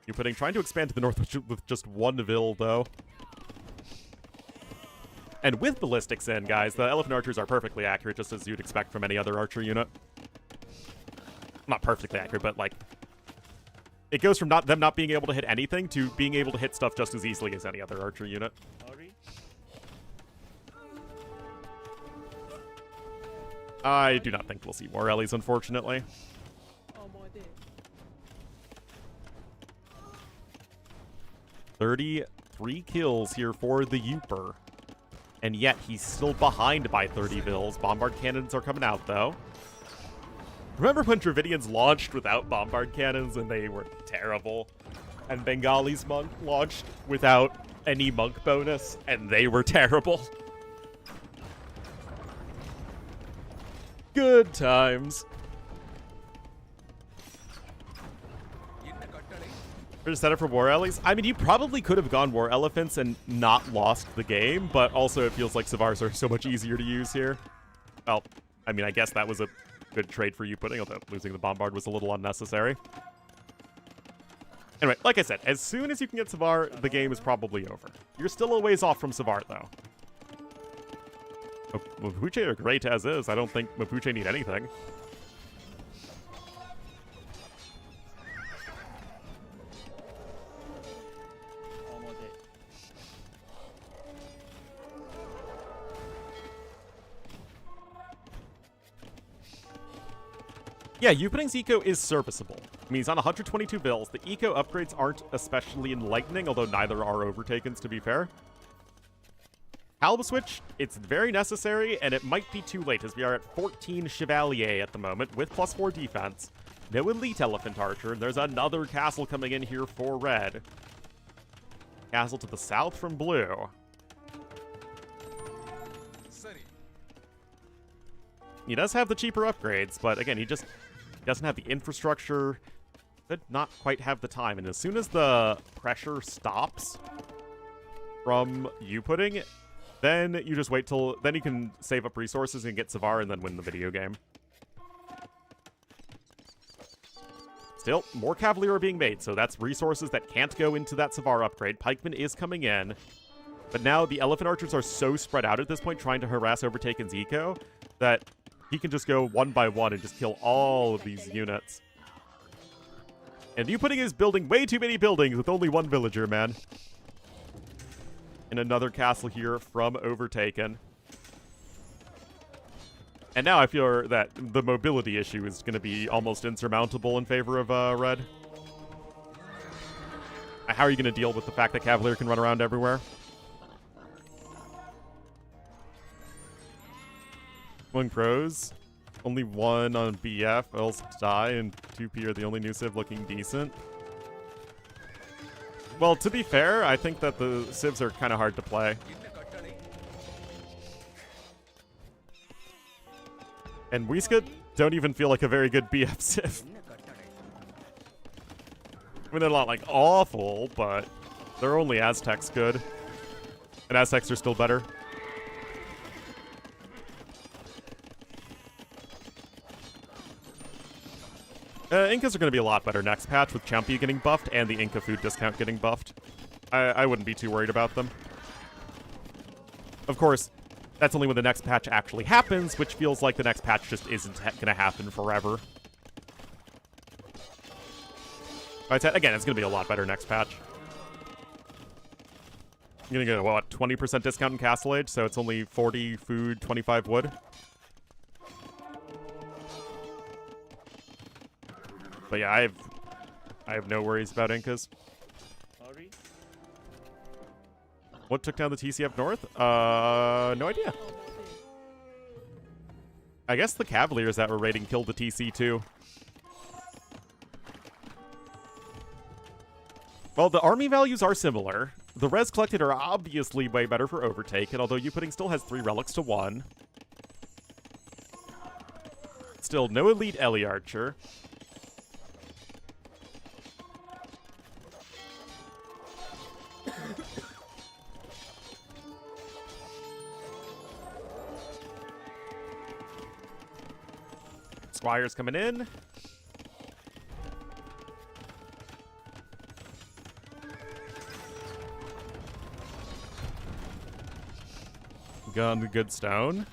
You're trying to expand to the north with just 1 Vil, though. And with ballistics in, guys, the elephant archers are perfectly accurate, just as you'd expect from any other archer unit. Not perfectly accurate, but, like, it goes from them not being able to hit anything to being able to hit stuff just as easily as any other archer unit. I do not think we'll see more Ellies, unfortunately. 33 kills here for the Uper. And yet, he's still behind by 30 bills. Bombard cannons are coming out, though. Remember when Dravidians launched without bombard cannons and they were terrible? And Bengalis launched without any monk bonus and they were terrible? Good times. For setup for War Ellies? I mean, you probably could have gone War Elephants and not lost the game, but also it feels like Savars are so much easier to use here. Well, I mean, I guess that was a good trade for you putting, although losing the Bombard was a little unnecessary. Anyway, like I said, as soon as you can get Savar, the game is probably over. You're still a ways off from Savar, though. Mapuche are great as is. I don't think Mapuche need anything. Yeah, Upenning's eco is serviceable. I mean, he's on 122 bills. The eco upgrades aren't especially enlightening, although neither are Overtakens, to be fair. Halba switch, it's very necessary, and it might be too late, as we are at 14 Chevalier at the moment, with +4 defense. No elite Elephant Archer. There's another castle coming in here for red. Castle to the south from blue. He does have the cheaper upgrades, but again, he just doesn't have the infrastructure. Could not quite have the time. And as soon as the pressure stops from you-putting, then you just wait till... Then you can save up resources and get Savar and then win the video game. Still, more cavalry are being made, so that's resources that can't go into that Savar upgrade. Pikeman is coming in. But now the elephant archers are so spread out at this point, trying to harass Overtaken's eco, that he can just go one by one and just kill all of these units. And you putting is building way too many buildings with only one villager, man. And another castle here from Overtaken. And now I feel that the mobility issue is going to be almost insurmountable in favor of Red. How are you going to deal with the fact that Cavalier can run around everywhere? Going pros. Only one on BF, else die, and 2P are the only new civ looking decent. Well, to be fair, I think that the civs are kind of hard to play. And Wiska don't even feel like a very good BF civ. I mean, they're not, like, awful, but they're only Aztecs good. And Aztecs are still better. Incas are going to be a lot better next patch with Chumpy getting buffed and the Inca food discount getting buffed. I wouldn't be too worried about them. Of course, that's only when the next patch actually happens, which feels like the next patch just isn't going to happen forever. But again, it's going to be a lot better next patch. You're going to get, what, 20% discount in Castle Age, so it's only 40 food, 25 wood. But yeah, I have no worries about Incas. What took down the TCF North? No idea. I guess the Cavaliers that were raiding killed the TC too. Well, the army values are similar. The res collected are obviously way better for Overtaken, although U-Pudding still has 3 relics to 1. Still, no elite Ellie Archer. Squire's coming in. Gun the good stone.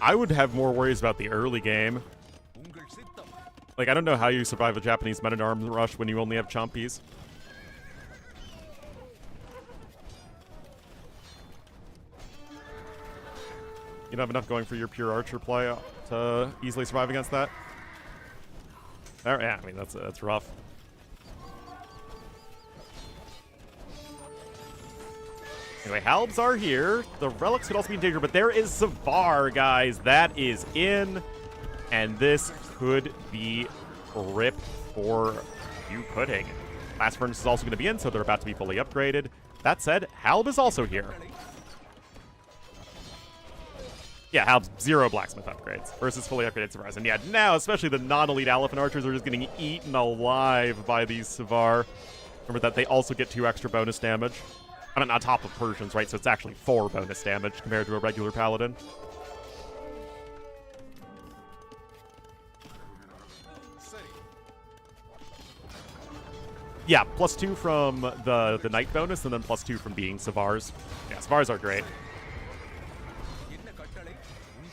I would have more worries about the early game. Like, I don't know how you survive a Japanese men-at-arms rush when you only have chompies. You don't have enough going for your pure archer play to easily survive against that? Yeah, I mean, that's rough. Anyway, Halbs are here. The relics could also be in danger, but there is Savar, guys. That is in. And this could be rip for U-Pudding. Last Furnace is also going to be in, so they're about to be fully upgraded. That said, Halb is also here. Yeah, Halb's 0 blacksmith upgrades versus fully upgraded Savars. And yeah, now, especially the non-elite elephant archers are just getting eaten alive by these Savar. Remember that they also get 2 extra bonus damage. I mean, on top of Persians, right? So it's actually 4 bonus damage compared to a regular paladin. Yeah, +2 from the knight bonus, and then +2 from being Savars. Yeah, Savars are great.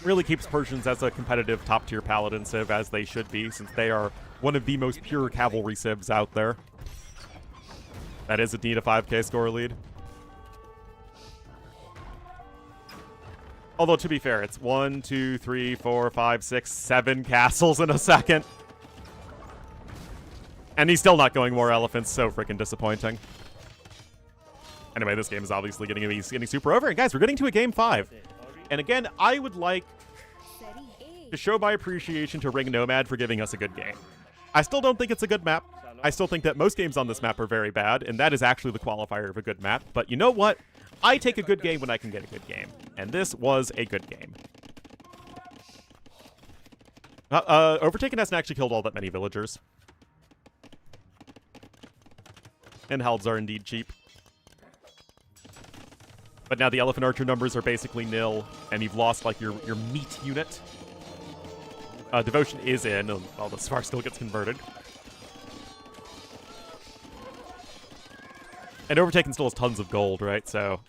Really keeps Persians as a competitive top-tier paladin civ, as they should be, since they are one of the most pure cavalry civs out there. That is a D to 5k score lead. Although, to be fair, it's 1, 2, 3, 4, 5, 6, 7 castles in a second. And he's still not going more elephants, so freaking disappointing. Anyway, this game is obviously getting super over. And guys, we're getting to a game 5. And again, I would like to show my appreciation to Ring Nomad for giving us a good game. I still don't think it's a good map. I still think that most games on this map are very bad, and that is actually the qualifier of a good map. But you know what? I take a good game when I can get a good game. And this was a good game. Overtaken hasn't actually killed all that many villagers. And Halbs are indeed cheap. But now the elephant archer numbers are basically nil, and you've lost like your meat unit. Devotion is in, although Svar still gets converted. And Overtaken still has tons of gold, right? So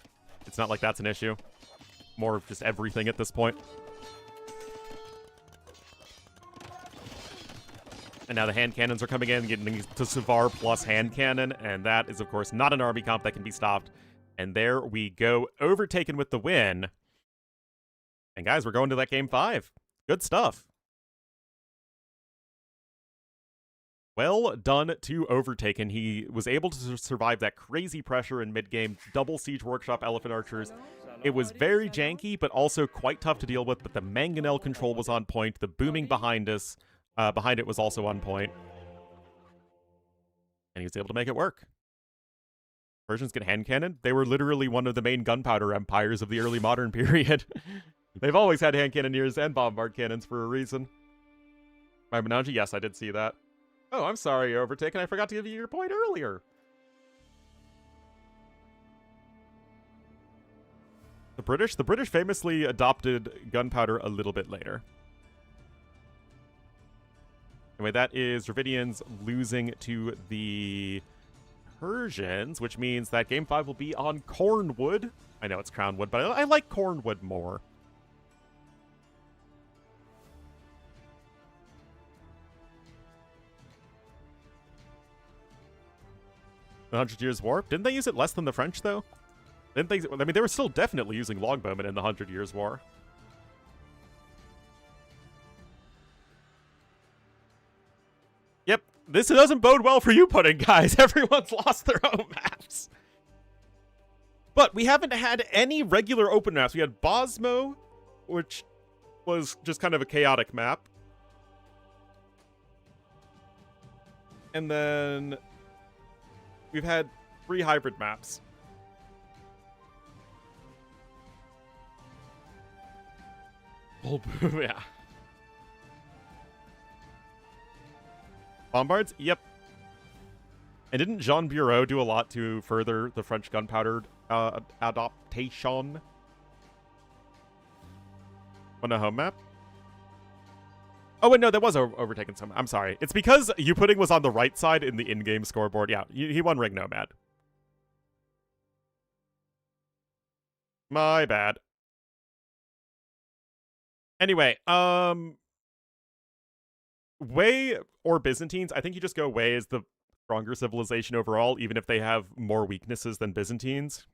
it's not like that's an issue. More of just everything at this point. And now the hand cannons are coming in, getting to Svar plus hand cannon, and that is, of course, not an army comp that can be stopped. And there we go, Overtaken with the win. And guys, we're going to that game 5. Good stuff. Well done to Overtaken. He was able to survive that crazy pressure in mid-game, double Siege Workshop Elephant Archers. It was very janky, but also quite tough to deal with, but the Mangonel control was on point. The booming behind it was also on point. And he was able to make it work. Persians get hand cannon. They were literally one of the main gunpowder empires of the early modern period. They've always had hand cannoneers and bombard cannons for a reason. My Menage, yes, I did see that. Oh, I'm sorry, Overtaken. I forgot to give you your point earlier. The British famously adopted gunpowder a little bit later. Anyway, that is Dravidians losing to the Persians, which means that Game 5 will be on Cornwood. I know it's Crownwood, but I like Cornwood more. The 100 Years' War? Didn't they use it less than the French, though? Didn't they? I mean, they were still definitely using longbowmen in the 100 Years' War. Yep, this doesn't bode well for you, Pudding, guys. Everyone's lost their own maps. But we haven't had any regular open maps. We had Bosmo, which was just kind of a chaotic map. And then we've had 3 hybrid maps. Oh, yeah. Bombards? Yep. And didn't Jean Bureau do a lot to further the French gunpowder adaptation? On a home map? Oh, wait, no, that was Overtaken some. I'm sorry. It's because Pudding was on the right side in the in-game scoreboard. Yeah, he won Ring Nomad. My bad. Anyway, Wei or Byzantines, I think you just go Wei as the stronger civilization overall, even if they have more weaknesses than Byzantines.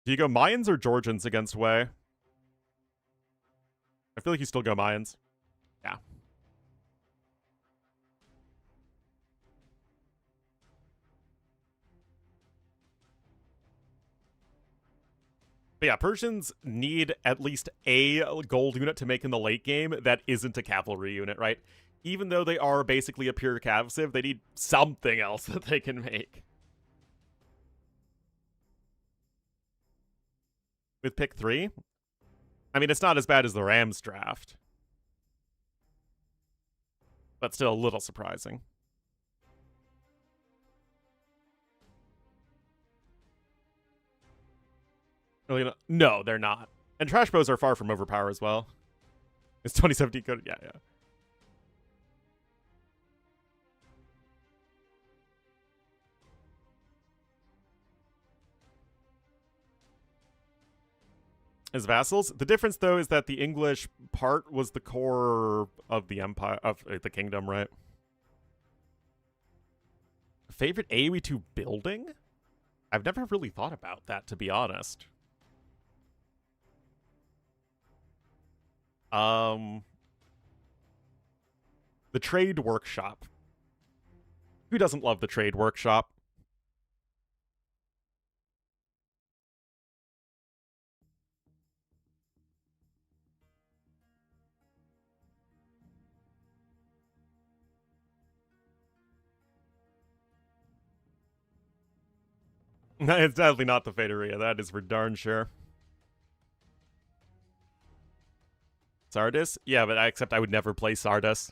Do you go Mayans or Georgians against Wei? I feel like you still go Mayans. Yeah. But yeah, Persians need at least a gold unit to make in the late game that isn't a cavalry unit, right? Even though they are basically a pure cav civ, they need something else that they can make. With pick 3? I mean, it's not as bad as the Rams draft. But still a little surprising. Really not? No, they're not. And trash bows are far from overpower as well. It's 2017 code? Yeah, yeah. As vassals. The difference, though, is that the English part was the core of the empire, of the kingdom, right? Favorite AoE2 building? I've never really thought about that, to be honest. The Trade Workshop. Who doesn't love the Trade Workshop? It's definitely not the Faderia. That is for darn sure. Sardis? Yeah, but except I would never play Sardis.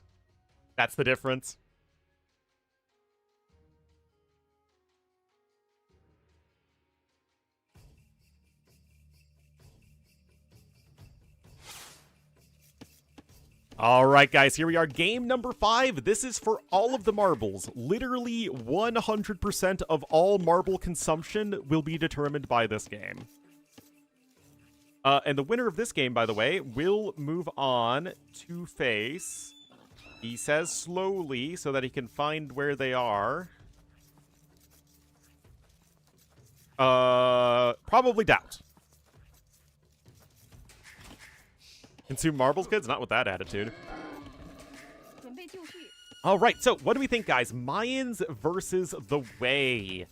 That's the difference. All right, guys, here we are. Game number 5. This is for all of the marbles. Literally 100% of all marble consumption will be determined by this game. And the winner of this game, by the way, will move on to face... He says slowly so that he can find where they are. Probably doubt. Consume marbles, kids? Not with that attitude. All right, so what do we think, guys? Mayans versus the Wei.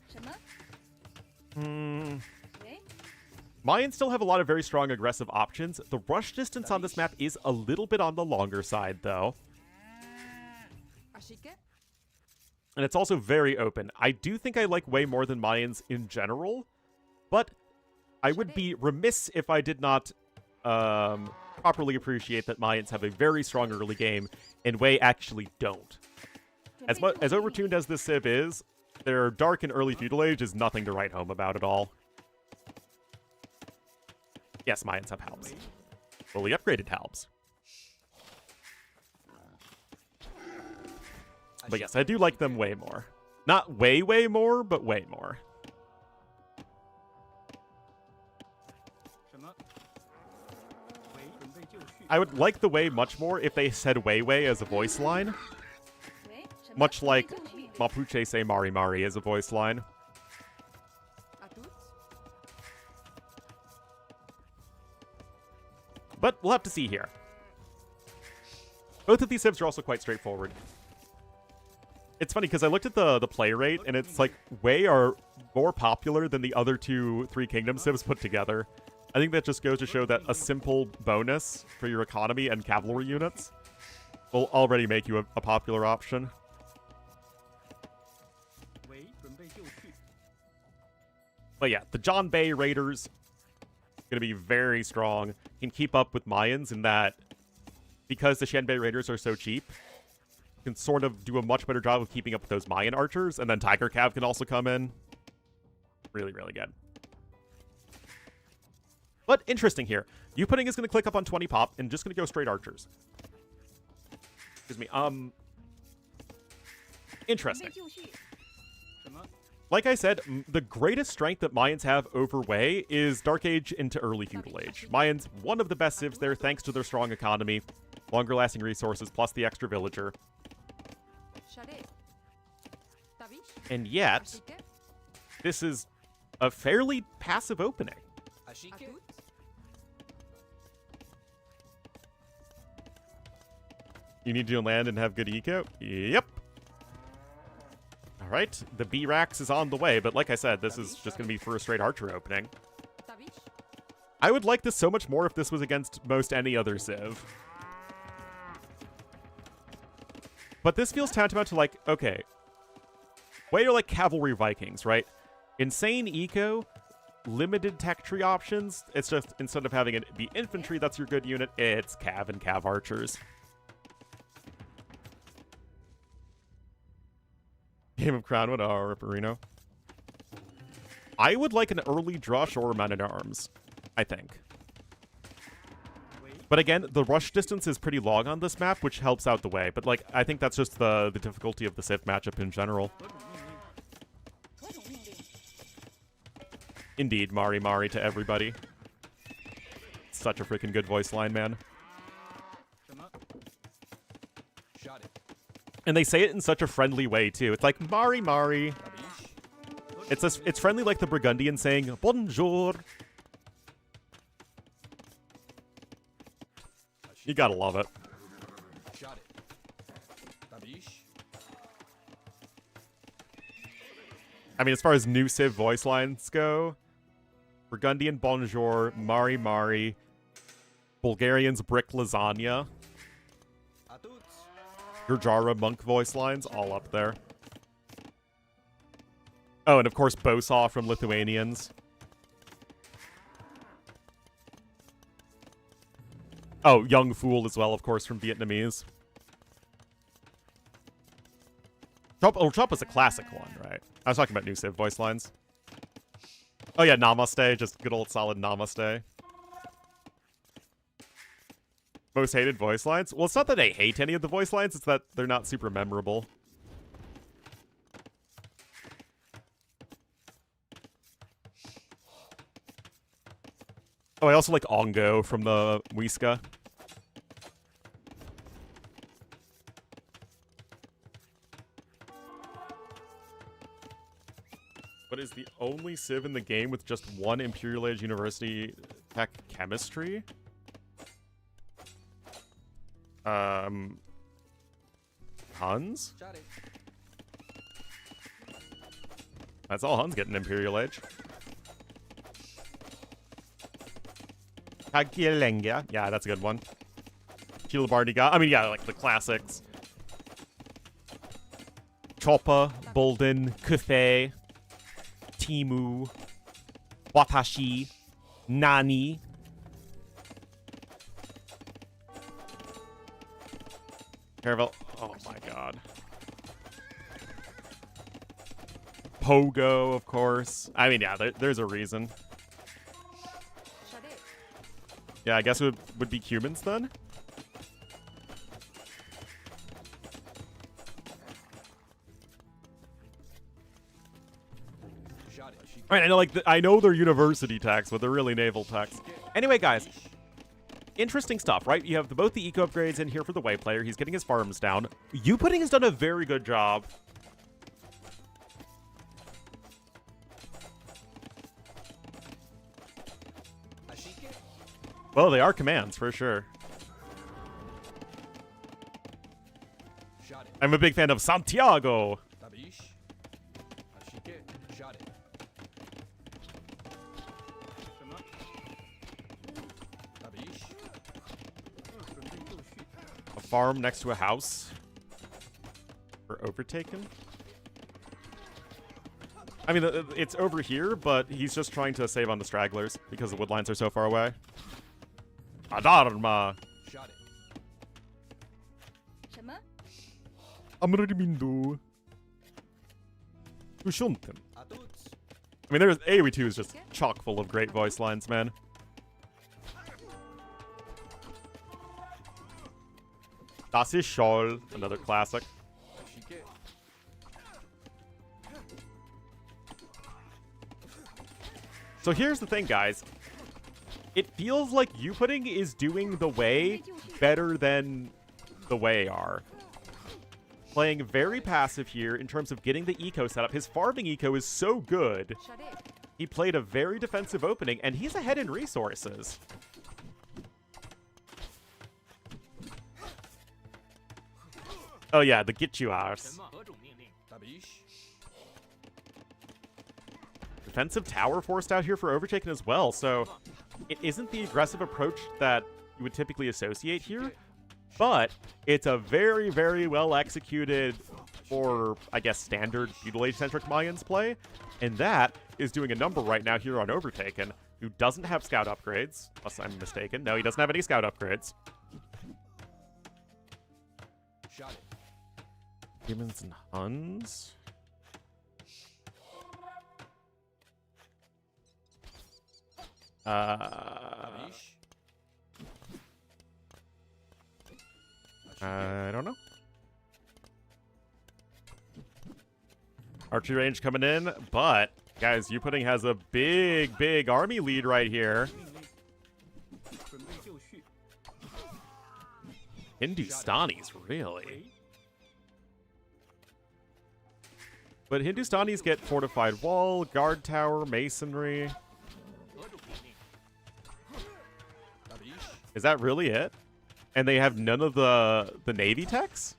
Mayans still have a lot of very strong aggressive options. The rush distance on this map is a little bit on the longer side, though. And it's also very open. I do think I like Wei more than Mayans in general, but I would be remiss if I did not properly appreciate that Mayans have a very strong early game, and Wei actually don't. As overtuned as this civ is, their dark and early feudal age is nothing to write home about at all. Yes, Mayans have halbs. Fully upgraded halbs. But yes, I do like them way more. Not way more, but way more. I would like the Wei much more if they said Wei as a voice line. Much like Mapuche say Mari Mari as a voice line. But we'll have to see here. Both of these civs are also quite straightforward. It's funny because I looked at the play rate, and it's like Wei are more popular than the other two Three Kingdoms civs put together. I think that just goes to show that a simple bonus for your economy and cavalry units will already make you a popular option. But yeah, the John Bay Raiders going to be very strong. Can keep up with Mayans in that because the Xianbei Raiders are so cheap, can sort of do a much better job of keeping up with those Mayan archers, and then Tiger Cav can also come in. Really, really good. But interesting here. You Pudding is going to click up on 20 pop and just going to go straight archers. Excuse me. Interesting. Like I said, the greatest strength that Mayans have over Wei is Dark Age into early Feudal Age. Mayans, one of the best civs there thanks to their strong economy, longer lasting resources, plus the extra villager. And yet, this is a fairly passive opening. You need to land and have good eco? Yep. Alright, the B-Rax is on the way, but like I said, this is just going to be for a straight archer opening. I would like this so much more if this was against most any other civ. But this feels tantamount to like, okay, Wei are like cavalry Vikings, right? Insane eco, limited tech tree options. It's just, instead of having it be infantry that's your good unit, it's cav and cav archers. Game of Crown would Ripperino. I would like an early Drush or Man-at-Arms, I think. But again, the rush distance is pretty long on this map, which helps out the Wei. But like, I think that's just the difficulty of the Civ matchup in general. Indeed, Mari Mari to everybody. Such a freaking good voice line, man. And they say it in such a friendly way, too. It's like, Mari Mari. It's friendly like the Burgundian saying, bonjour. You gotta love it. I mean, as far as new Civ voice lines go, Burgundian bonjour, Mari Mari, Bulgarians brick lasagna, Gurjara monk voice lines, all up there. Oh, and of course, Bosaw from Lithuanians. Oh, Young Fool as well, of course, from Vietnamese. Chop was a classic one, right? I was talking about new Civ voice lines. Oh yeah, Namaste, just good old solid Namaste. Most hated voice lines? Well, it's not that I hate any of the voice lines, it's that they're not super memorable. Oh, I also like Ongo from the Whiska. What is the only Civ in the game with just one Imperial Age University Tech chemistry? Huns? That's all Huns get in Imperial Age. Kagilenga. Yeah, that's a good one. Kilabardiga. I mean, yeah, like the classics. Choppa, Bolden, Kufei, Timu, Watashi, Nani. Caravel. Oh my god. Pogo, of course. I mean, yeah, there's a reason. Yeah, I guess it would be Cumans then. All right, I know, like, I know they're university techs, but they're really naval techs. Anyway, guys, interesting stuff, right? You have both the eco upgrades in here for the way player. He's getting his farms down. U-Pudding has done a very good job. Well, they are commands, for sure. I'm a big fan of Santiago. A farm next to a house. For Overtaken. I mean, it's over here, but he's just trying to save on the stragglers because the wood lines are so far away. Adarma. Amrimindo. Ushunten. I mean, there's AoE2 is just chock full of great voice lines, man. Das ist Scholl, another classic. So here's the thing, guys. It feels like U-Pudding is doing the way better than the way are. Playing very passive here in terms of getting the eco set up. His farming eco is so good. He played a very defensive opening, and he's ahead in resources. Oh yeah, the get you ours. Defensive tower forced out here for Overtaken as well, so it isn't the aggressive approach that you would typically associate here, but it's a very, very well executed for, I guess, standard feudal age-centric Mayans play, and that is doing a number right now here on Overtaken, who doesn't have scout upgrades, unless I'm mistaken. No, he doesn't have any scout upgrades. Humans and Huns? I don't know. Archery range coming in, but guys, U-Pudding has a big, big army lead right here. Hindustanis, really? But Hindustanis get fortified wall, guard tower, masonry. Is that really it? And they have none of the navy techs?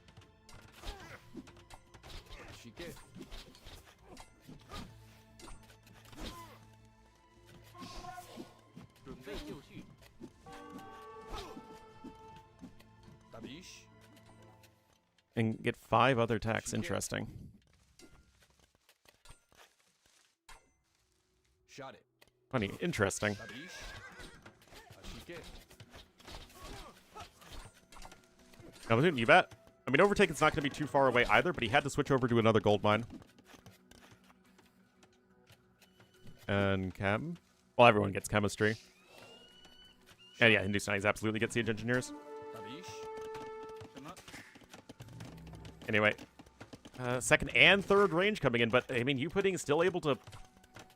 And get 5 other techs. Interesting. Funny. Interesting. Now, you bet. I mean, Overtaken's not going to be too far away either, but he had to switch over to another gold mine. And chem. Well, everyone gets chemistry. And yeah, Hindustani's absolutely get siege engineers. Anyway, second and third range coming in, but I mean, Yuputing is still able to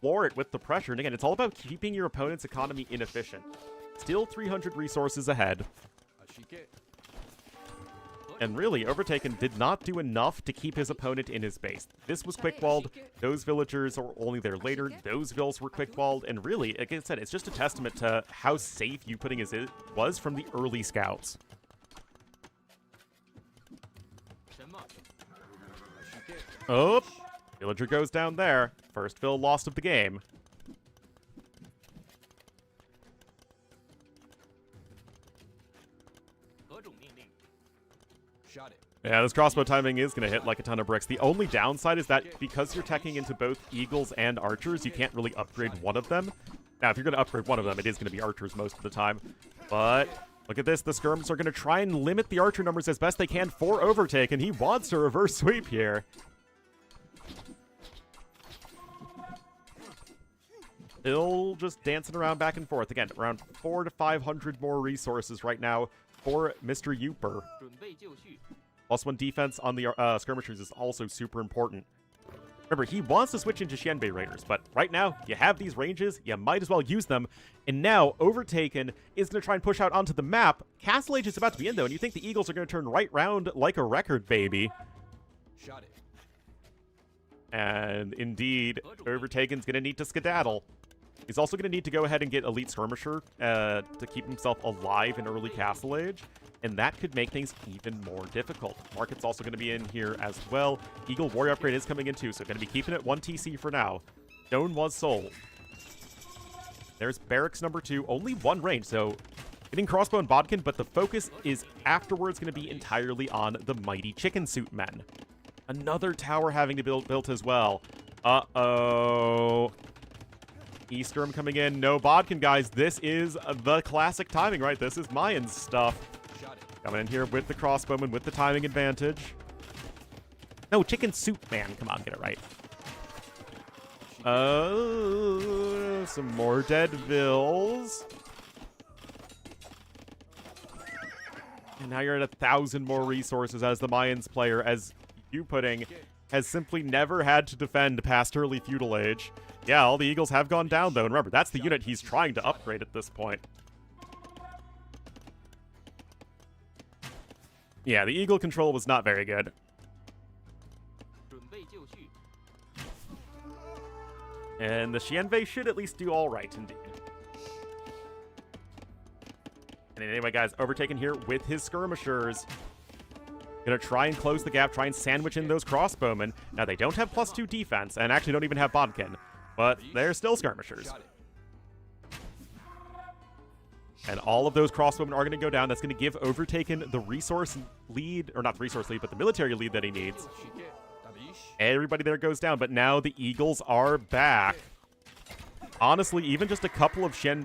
floor it with the pressure. And again, it's all about keeping your opponent's economy inefficient. Still 300 resources ahead. And really, Overtaken did not do enough to keep his opponent in his base. This was quick-walled. Those villagers are only there later. Those vills were quick-walled. And really, like I said, it's just a testament to how safe Yuputing was from the early scouts. Oh, villager goes down there. First vill lost of the game. Yeah, this crossbow timing is going to hit like a ton of bricks. The only downside is that because you're teching into both eagles and archers, you can't really upgrade one of them. Now, if you're going to upgrade one of them, it is going to be archers most of the time. But look at this. The skirms are going to try and limit the archer numbers as best they can for Overtaken. He wants a reverse sweep here. Still just dancing around back and forth. Again, around 400 to 500 more resources right now for Mr. Yuper. +1 defense on the skirmishers is also super important. Remember, he wants to switch into Xianbei Raiders, but right now, you have these ranges, you might as well use them. And now, Overtaken is going to try and push out onto the map. Castle Age is about to be in, though, and you think the Eagles are going to turn right round like a record, baby. And indeed, Overtaken's going to need to skedaddle. He's also going to need to go ahead and get Elite Skirmisher to keep himself alive in early Castle Age, and that could make things even more difficult. Market's also going to be in here as well. Eagle Warrior Upgrade is coming in too, so going to be keeping it 1 TC for now. Stone was sold. There's Barracks number 2, only 1 range, so getting Crossbow and Bodkin, but the focus is afterwards going to be entirely on the Mighty Chicken Suit Men. Another tower having to be built as well. Uh-oh. Eastern coming in. No Bodkin, guys. This is the classic timing, right? This is Mayan stuff. Coming in here with the crossbowman with the timing advantage. No, Chicken Soup Man. Come on, get it right. Some more dead vills. And now you're at 1,000 more resources as the Mayans player, as Yuputing has simply never had to defend past early feudal age. Yeah, all the Eagles have gone down, though, and remember, that's the unit he's trying to upgrade at this point. Yeah, the Eagle control was not very good. And the Xianbei should at least do all right, indeed. And anyway, guys, Overtaken here with his skirmishers. Gonna try and close the gap, try and sandwich in those crossbowmen. Now, they don't have +2 defense, and actually don't even have Bodkin, but they're still skirmishers. And all of those crossbowmen are going to go down. That's going to give Overtaken the resource lead, or not the resource lead, but the military lead that he needs. Everybody there goes down, but now the Eagles are back. Honestly, even just a couple of hey,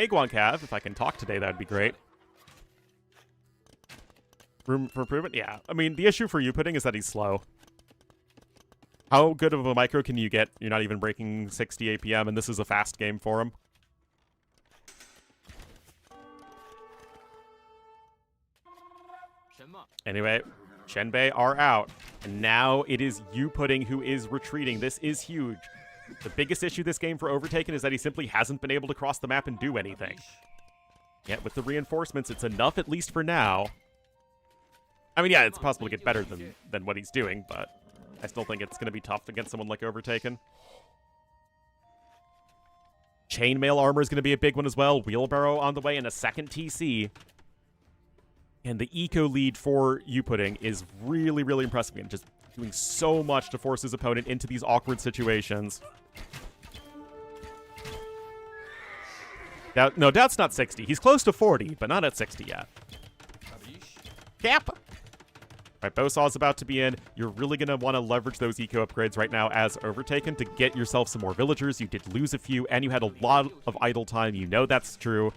Guancav, if I can talk today, that'd be great. Room for improvement? Yeah. I mean, the issue for Yuputing is that he's slow. How good of a micro can you get? You're not even breaking 60 APM, and this is a fast game for him. Anyway, Xianbei are out. And now it is Yuputing who is retreating. This is huge. The biggest issue this game for Overtaken is that he simply hasn't been able to cross the map and do anything. Yet with the reinforcements, it's enough at least for now. I mean, yeah, it's possible to get better than what he's doing, but I still think it's going to be tough against someone like Overtaken. Chainmail armor is going to be a big one as well. Wheelbarrow on the way and a second TC. And the eco lead for Yuputing is really, really impressive. And just doing so much to force his opponent into these awkward situations. No, Doubt's not 60. He's close to 40, but not at 60 yet. Cap! Right, Bowsaw's about to be in. You're really going to want to leverage those eco upgrades right now as Overtaken to get yourself some more villagers. You did lose a few, and you had a lot of idle time. You know that's true.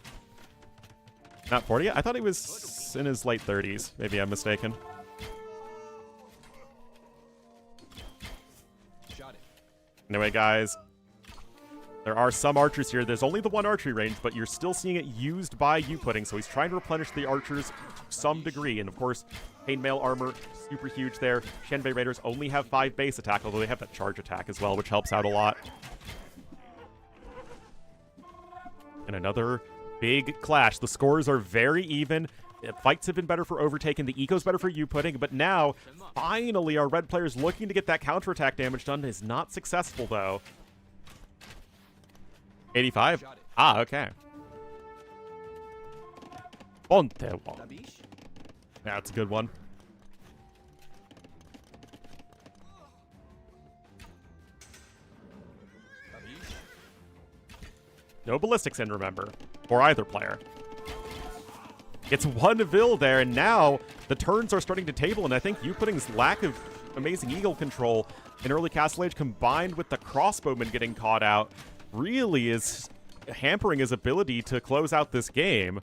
Not 40 yet? I thought he was in his late 30s. Maybe I'm mistaken. Anyway, guys. There are some archers here. There's only the one archery range, but you're still seeing it used by U-Pudding, so he's trying to replenish the archers to some degree. And of course, chainmail armor, super huge there. Xianbei Raiders only have 5 base attack, although they have that charge attack as well, which helps out a lot. And another big clash. The scores are very even. Fights have been better for Overtaken. The eco's better for U-Pudding, but now, finally, our red players looking to get that counterattack damage done is not successful, though. 85? Ah, okay. Ponte wall. That's a good one. No ballistics in, remember, for either player. It's one Vil there, and now the turns are starting to table, and I think U-Pudding's lack of amazing eagle control in early Castle Age combined with the crossbowman getting caught out really is hampering his ability to close out this game.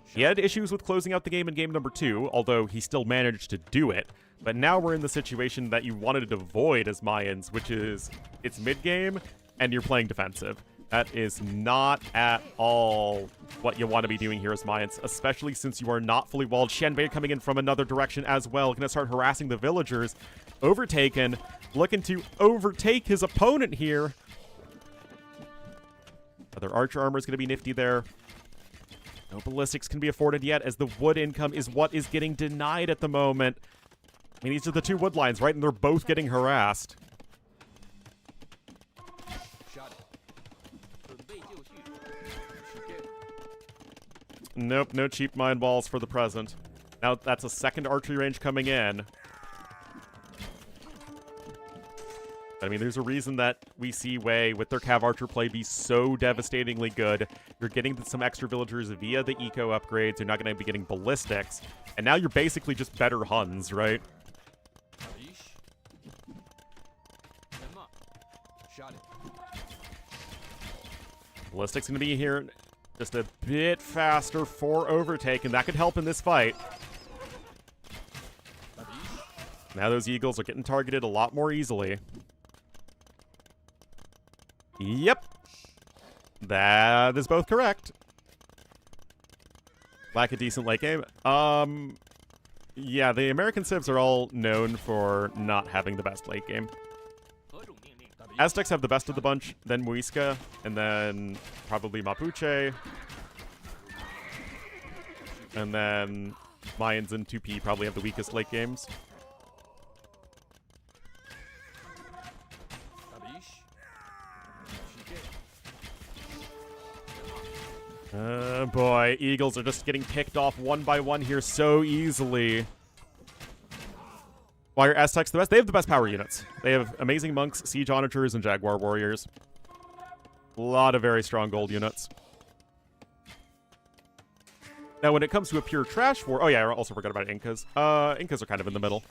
He had issues with closing out the game in game number 2, although he still managed to do it. But now we're in the situation that you wanted to avoid as Mayans, which is it's mid-game and you're playing defensive. That is not at all what you want to be doing here as Mayans, especially since you are not fully walled. Xianbei coming in from another direction as well, going to start harassing the villagers. Overtaken, looking to overtake his opponent here. Other archer armor is going to be nifty there. No ballistics can be afforded yet, as the wood income is what is getting denied at the moment. I mean, these are the 2 wood lines, right? And they're both getting harassed. Nope, no cheap mine balls for the present. Now that's a second archery range coming in. I mean, there's a reason that we see Wei with their Cav Archer play be so devastatingly good. You're getting some extra villagers via the eco upgrades. You're not going to be getting ballistics. And now you're basically just better Huns, right? Ballistics going to be here just a bit faster for Overtaken. That could help in this fight. Now those eagles are getting targeted a lot more easily. Yep. That is both correct. Lack a decent late game. Yeah, the American civs are all known for not having the best late game. Aztecs have the best of the bunch, then Muisca, and then probably Mapuche. And then Mayans and 2P probably have the weakest late games. Boy, Eagles are just getting picked off one by one here so easily. Why are Aztecs the best? They have the best power units. They have amazing monks, siege onagers, and jaguar warriors. A lot of very strong gold units. Now, when it comes to a pure trash war... Oh, yeah, I also forgot about Incas. Incas are kind of in the middle.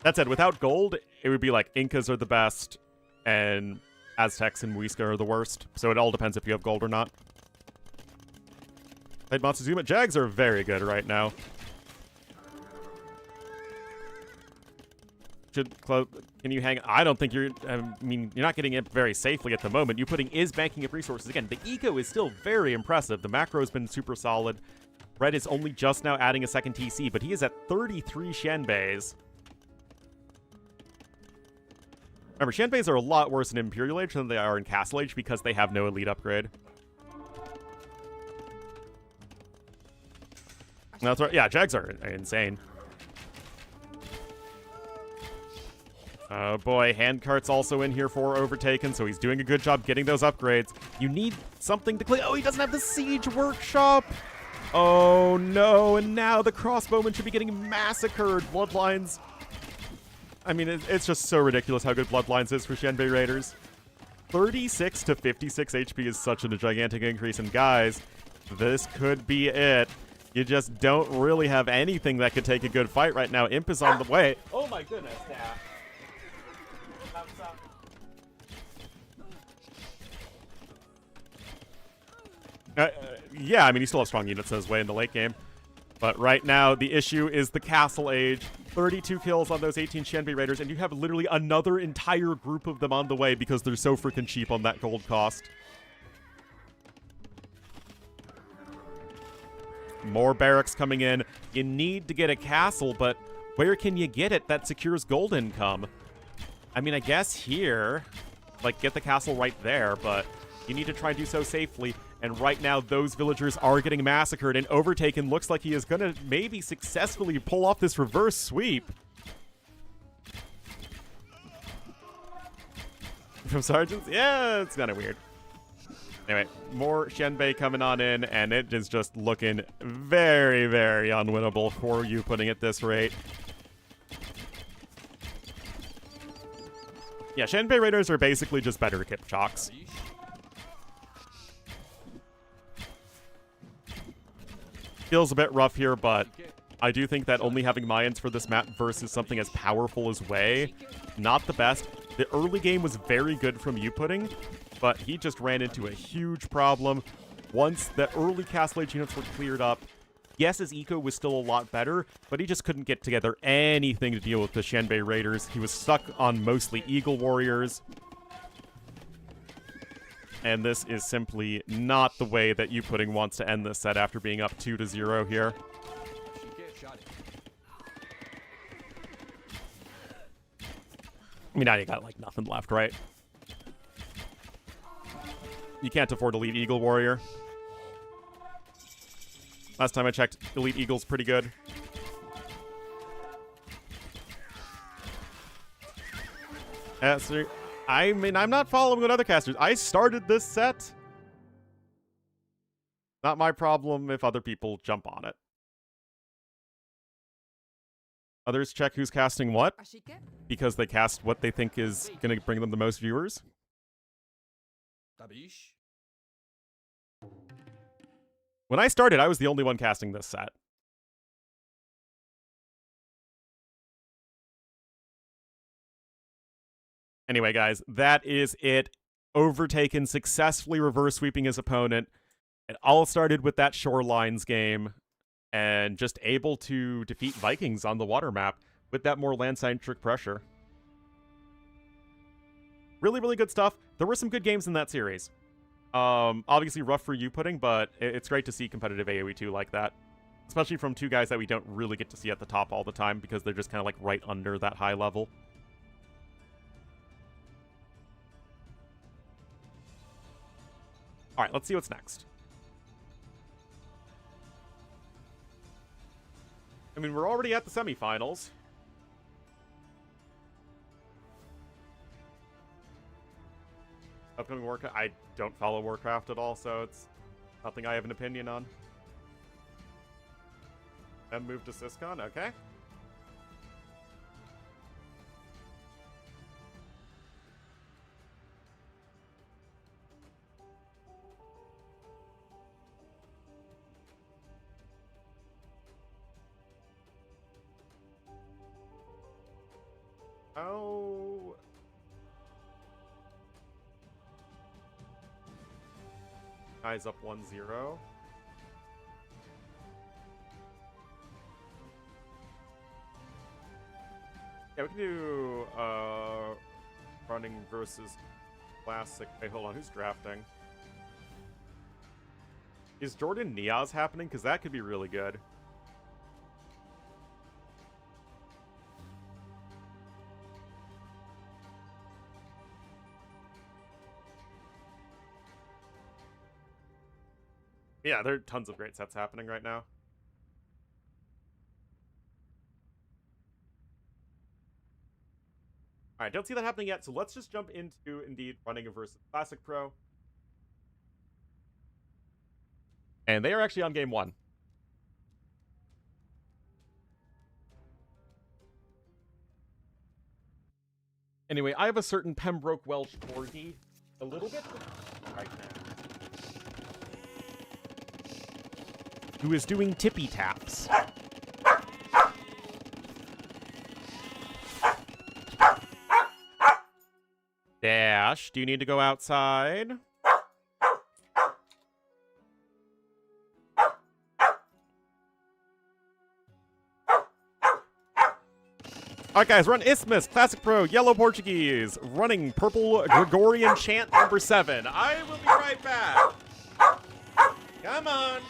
That said, without gold, it would be like Incas are the best, and Aztecs and Muisca are the worst. So it all depends if you have gold or not. Played Montezuma. Jags are very good right now. Can you hang? I don't think you're... I mean, you're not getting it very safely at the moment. U-Pudding is banking up resources. Again, the eco is still very impressive. The macro has been super solid. Red is only just now adding a second TC, but he is at 33 Xianbeis. Remember, Xianbeis are a lot worse in Imperial Age than they are in Castle Age because they have no elite upgrade. That's right. Yeah, Jags are insane. Oh boy, Handcart's also in here for Overtaken, so he's doing a good job getting those upgrades. You need something to clear. Oh, he doesn't have the Siege Workshop. Oh no, and now the crossbowman should be getting massacred. Bloodlines. I mean, it's just so ridiculous how good Bloodlines is for Xianbei Raiders. 36 to 56 HP is such a gigantic increase, and guys, this could be it. You just don't really have anything that could take a good fight right now. Imp is on the way. Oh my goodness, Dad. Yeah, I mean, he still has strong units in his way in the late game. But right now, the issue is the Castle Age. 32 kills on those 18 Shanbei Raiders, and you have literally another entire group of them on the way because they're so freaking cheap on that gold cost. More barracks coming in. You need to get a castle, but where can you get it that secures gold income? I mean, I guess here, like, get the castle right there, but you need to try and do so safely. And right now, those villagers are getting massacred, and Overtaken looks like he is going to maybe successfully pull off this reverse sweep. From Sergeants? Yeah, it's kind of weird. Anyway, more Shenbei coming on in, and it is just looking very, very unwinnable for you putting at this rate. Yeah, Shenbei Raiders are basically just better Kipchoks. Feels a bit rough here, but I do think that only having Mayans for this map versus something as powerful as Wei, not the best. The early game was very good from U-Pudding, but he just ran into a huge problem. Once the early Castle Age units were cleared up, yes, his eco was still a lot better, but he just couldn't get together anything to deal with the Shenbei Raiders. He was stuck on mostly Eagle Warriors. And this is simply not the way that U-Pudding wants to end this set after being up 2-0 here. I mean, now you got, like, nothing left, right? You can't afford Elite Eagle Warrior. Last time I checked, Elite Eagle's pretty good. So, I mean, I'm not following what other casters. I started this set. Not my problem if other people jump on it. Others check who's casting what, because they cast what they think is going to bring them the most viewers. When I started, I was the only one casting this set. Anyway, guys, that is it. Overtaken successfully reverse sweeping his opponent. It all started with that Shorelines game, and just able to defeat Vikings on the water map with that more land-centric pressure. Really, really good stuff. There were some good games in that series. Obviously rough for U-Pudding, but it's great to see competitive AoE2 like that. Especially from two guys that we don't really get to see at the top all the time because they're just kind of like right under that high level. All right, let's see what's next. I mean, we're already at the semifinals. Upcoming Warcraft. I don't follow Warcraft at all, so it's nothing I have an opinion on. Then move to Syscon, okay. Oh. Guy's up 1-0. Yeah, we can do running versus classic. Hey, hold on, who's drafting? Is Jordan Niaz happening? Because that could be really good. Yeah, there are tons of great sets happening right now. All right, don't see that happening yet, so let's just jump into, indeed, running a versus Classic Pro. And they are actually on game 1. Anyway, I have a certain Pembroke Welsh corgi a little bit right now, who is doing tippy taps. Dash, do you need to go outside? Alright guys, run Isthmus, Classic Pro, Yellow Portuguese, running Purple Gregorian Chant number 7. I will be right back. Come on.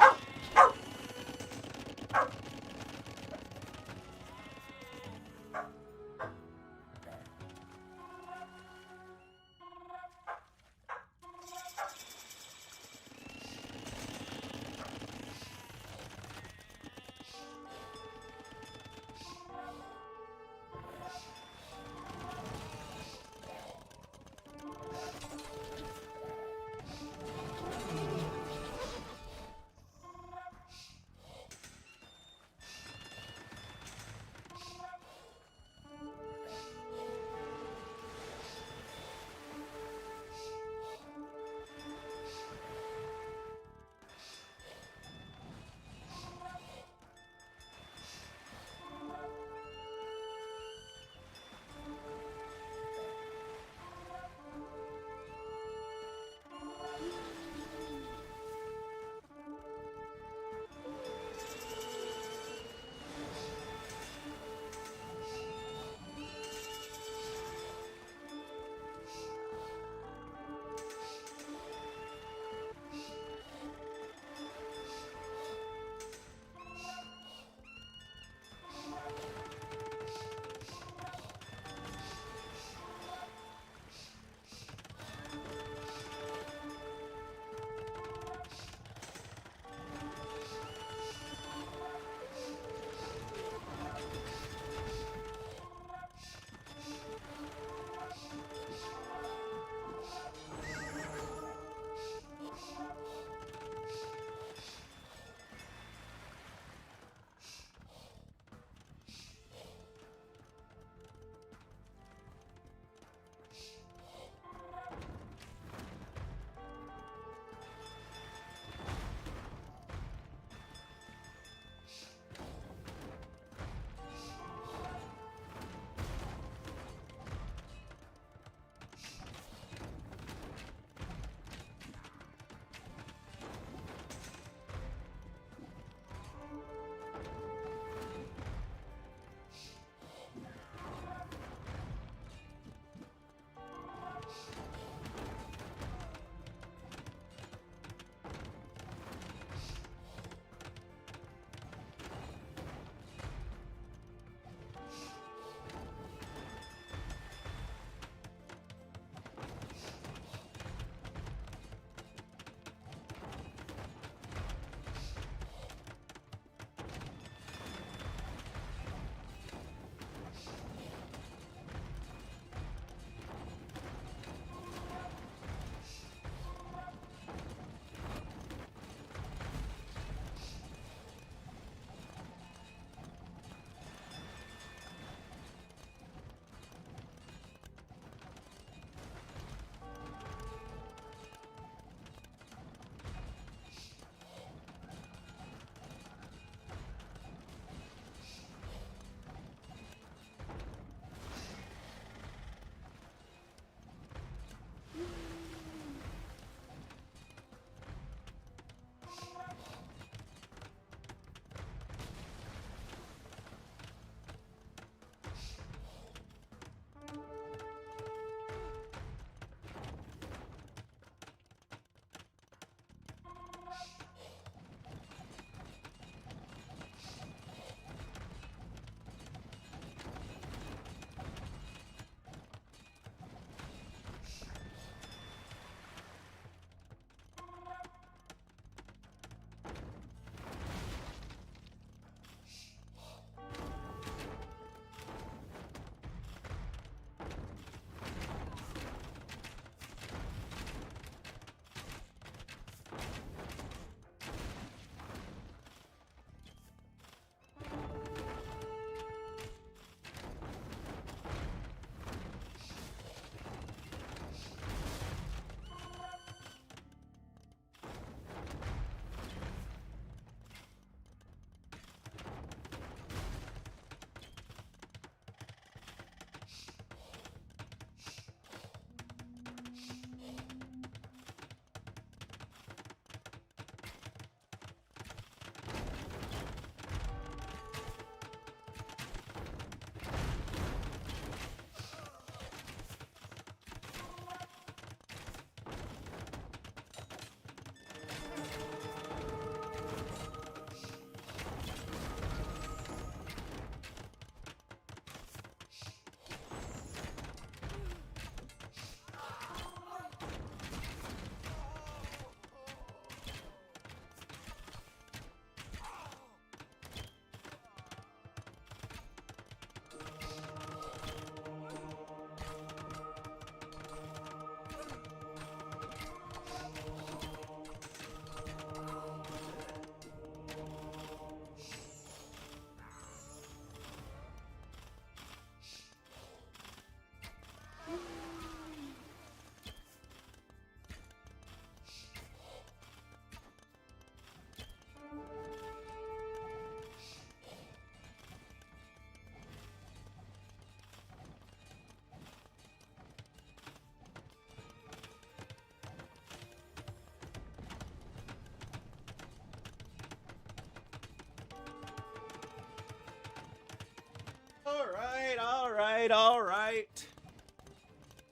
All right.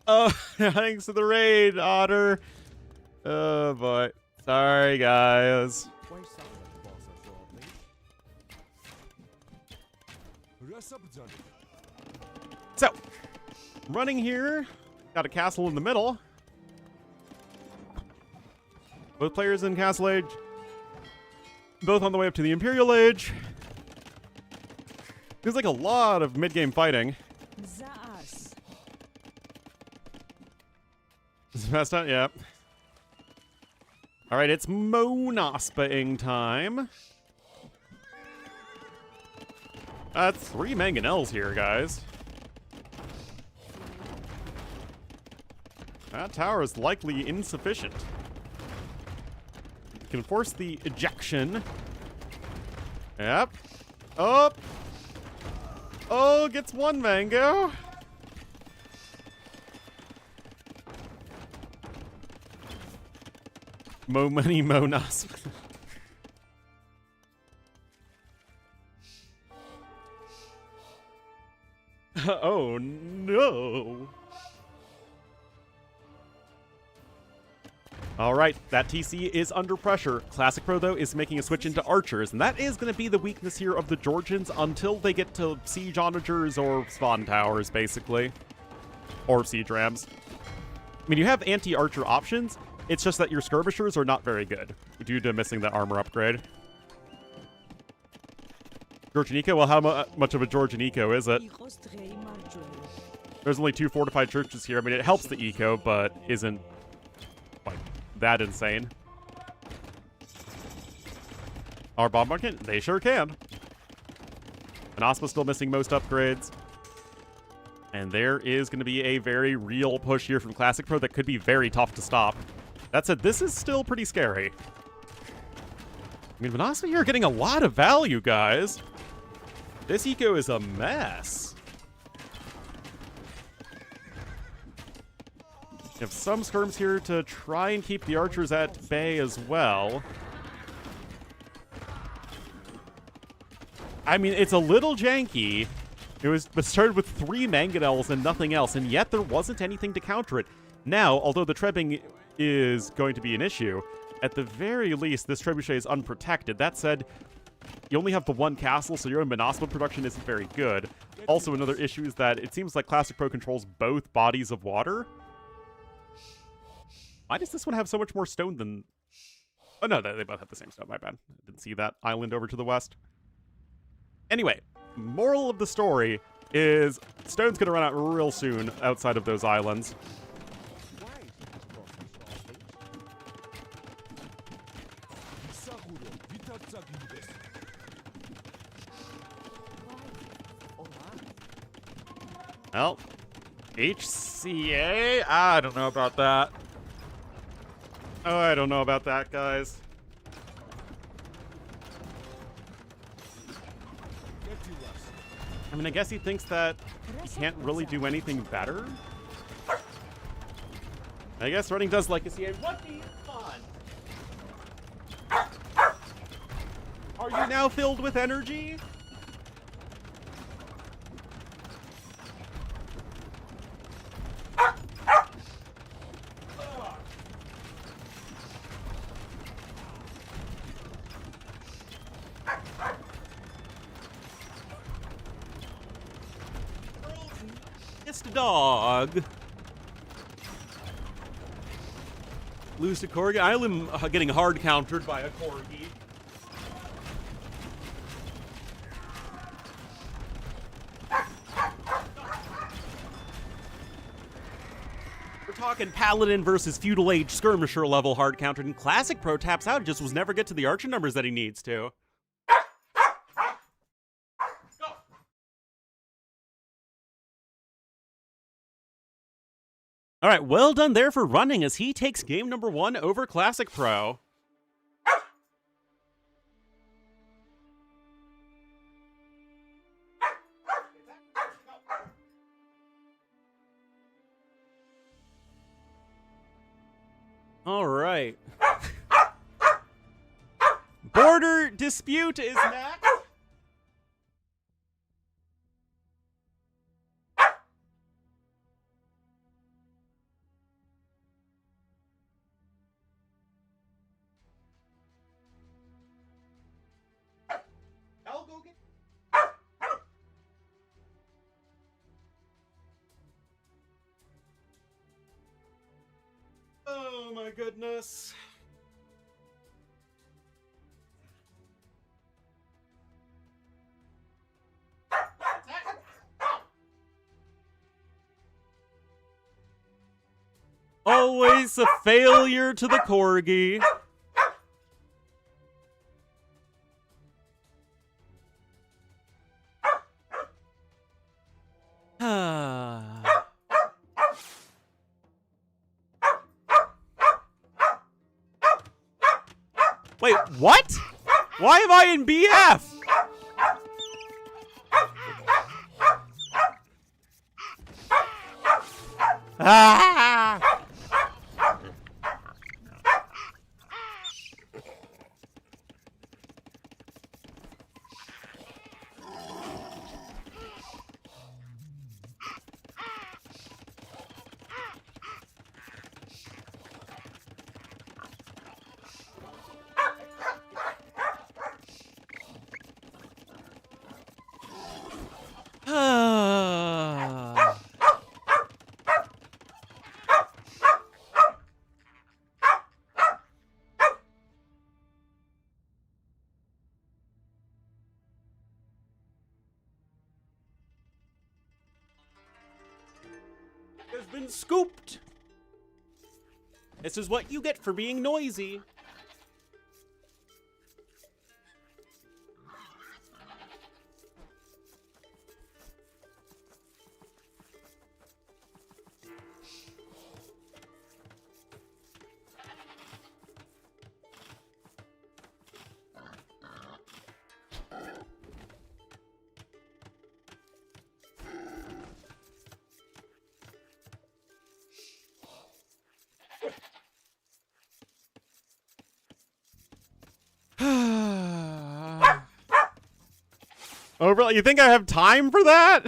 Oh, thanks for the raid, Otter. Oh boy. Sorry, guys. So, running here. Got a castle in the middle. Both players in Castle Age. Both on the way up to the Imperial Age. Feels like a lot of mid-game fighting. Is it fast out? Yeah. Alright, it's Monaspa-ing time. 3 mangonels here, guys. That tower is likely insufficient. Can force the ejection. Yep. Up. Oh, gets 1 mango. Mo money, mo nasp. Oh no. Alright, that TC is under pressure. Classic Pro, though, is making a switch into archers, and that is going to be the weakness here of the Georgians until they get to siege onagers or spawn towers, basically. Or siege rams. I mean, you have anti-archer options, it's just that your skirmishers are not very good, due to missing that armor upgrade. Georgian Eco? Well, how much of a Georgian Eco is it? There's only 2 fortified churches here. I mean, it helps the Eco, but isn't like that insane. Our bomb market? They sure can. Anaspa's still missing most upgrades. And there is going to be a very real push here from Classic Pro that could be very tough to stop. That said, this is still pretty scary. I mean, Manaspa here getting a lot of value, guys. This eco is a mess. You have some skirms here to try and keep the archers at bay as well. I mean, it's a little janky. It started with 3 mangonels and nothing else, and yet there wasn't anything to counter it. Now, although the trebbing is going to be an issue, at the very least, this trebuchet is unprotected. That said, you only have the 1 castle, so your own Manaspa production isn't very good. Also, another issue is that it seems like Classic Pro controls both bodies of water. Why does this one have so much more stone than... Oh, no, they both have the same stone. My bad. Didn't see that island over to the west. Anyway, moral of the story is stone's going to run out real soon outside of those islands. Well, HCA? I don't know about that. Oh, I don't know about that, guys. I mean, I guess he thinks that he can't really do anything better. I guess running does like a CA. What do you want? Are you now filled with energy? Dog. Lose to Corgi. I am getting hard countered by a Corgi. We're talking Paladin versus Feudal Age Skirmisher level hard countered, and Classic Pro taps out and just was never get to the archer numbers that he needs to. All right, well done there for running as he takes game number 1 over Classic Pro. All right. Border dispute is next. Oh my goodness. Always a failure to the corgi. Wait, what? Why am I in BF? Ah! Has been scooped. This is what you get for being noisy. Overall, you think I have time for that?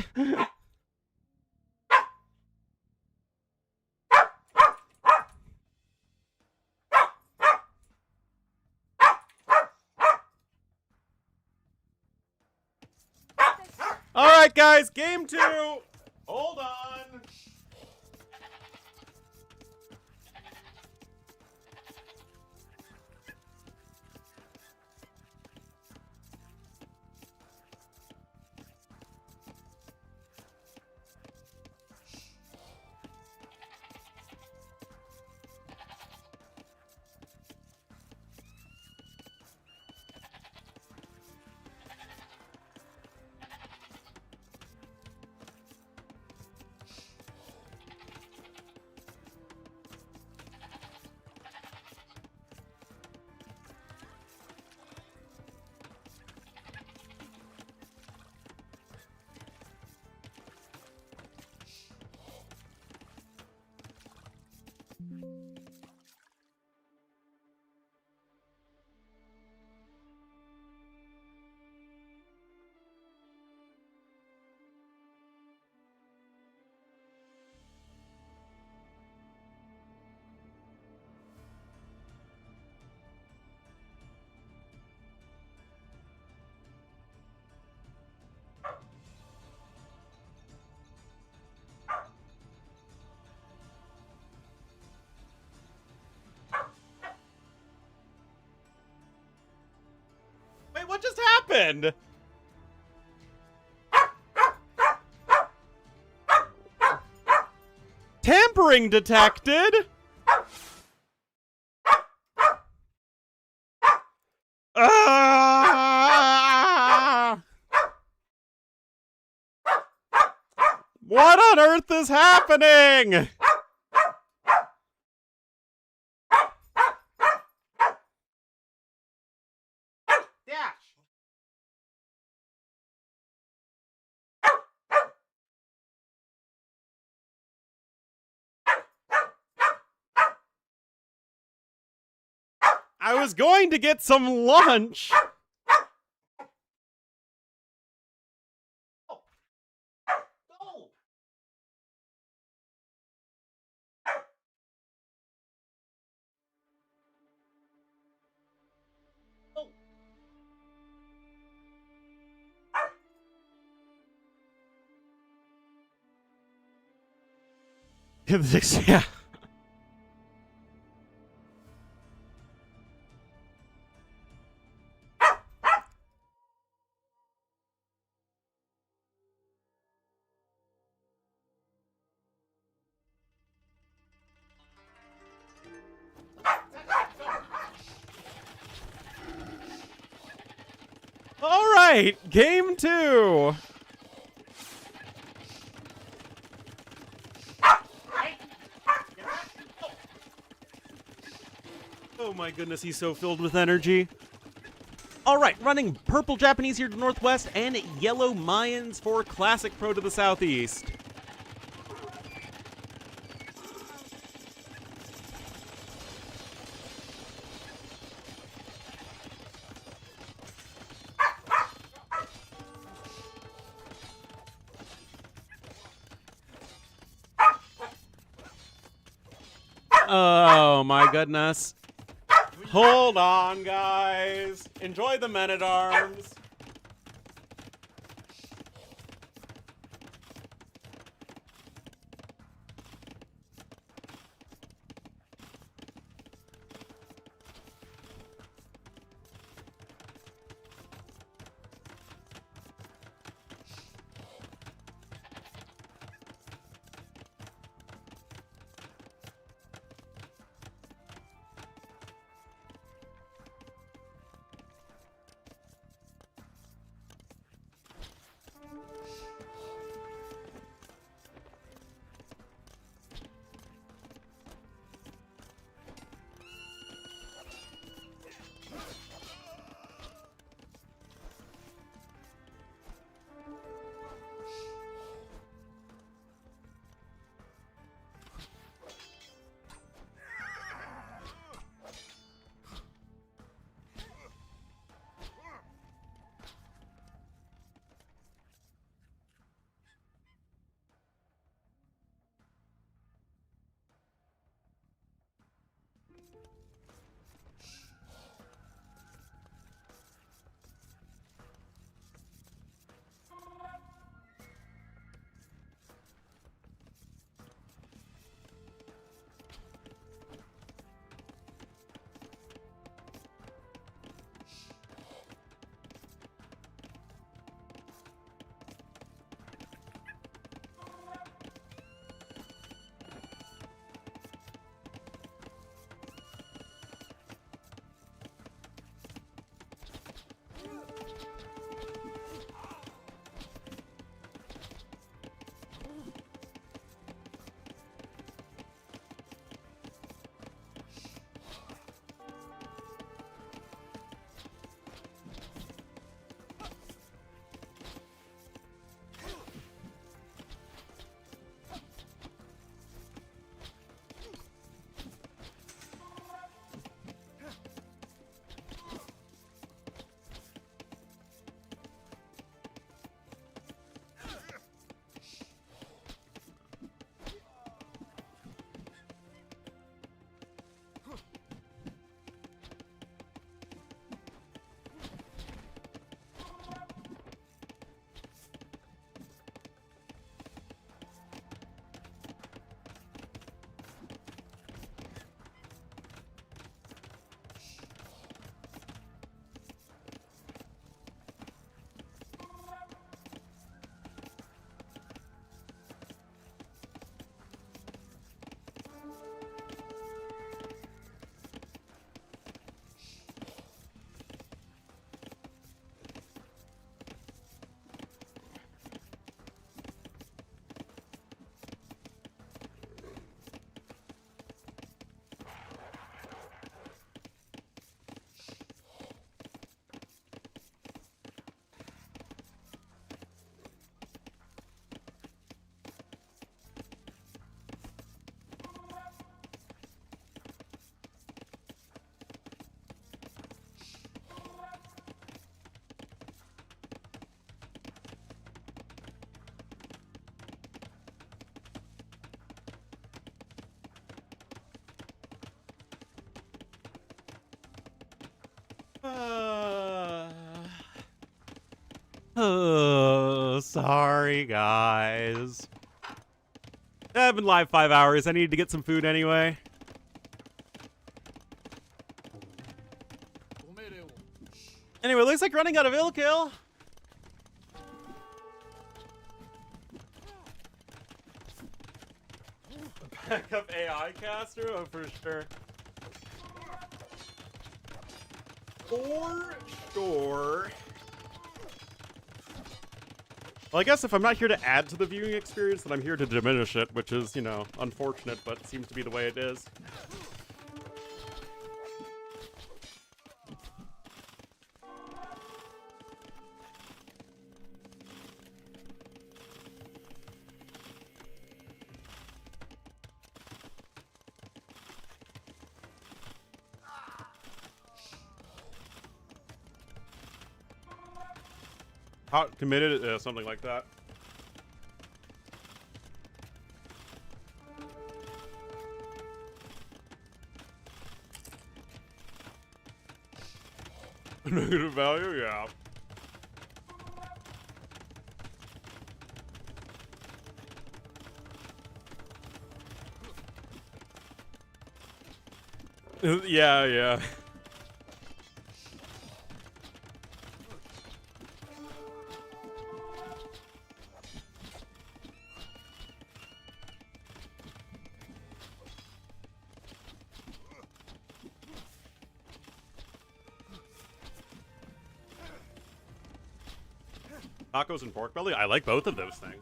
All right, guys, game 2. Hold on. Wait, what just happened? Tampering detected? What on earth is happening? I was going to get some lunch. Yeah. right, game 2. Oh my goodness, he's so filled with energy. All right, running purple Japanese here to the northwest and yellow Mayans for Classic Pro to the southeast. Oh my goodness. Hold on, guys. Enjoy the men-at-arms. Oh, sorry, guys. I've been live 5 hours. I need to get some food anyway. Anyway, looks like running out of ill kill. Backup AI caster? Oh, for sure. For sure. Well, I guess if I'm not here to add to the viewing experience, then I'm here to diminish it, which is, you know, unfortunate, but seems to be the way it is. Hot committed, something like that. Negative value, yeah. Yeah, yeah. Tacos and pork belly? I like both of those things.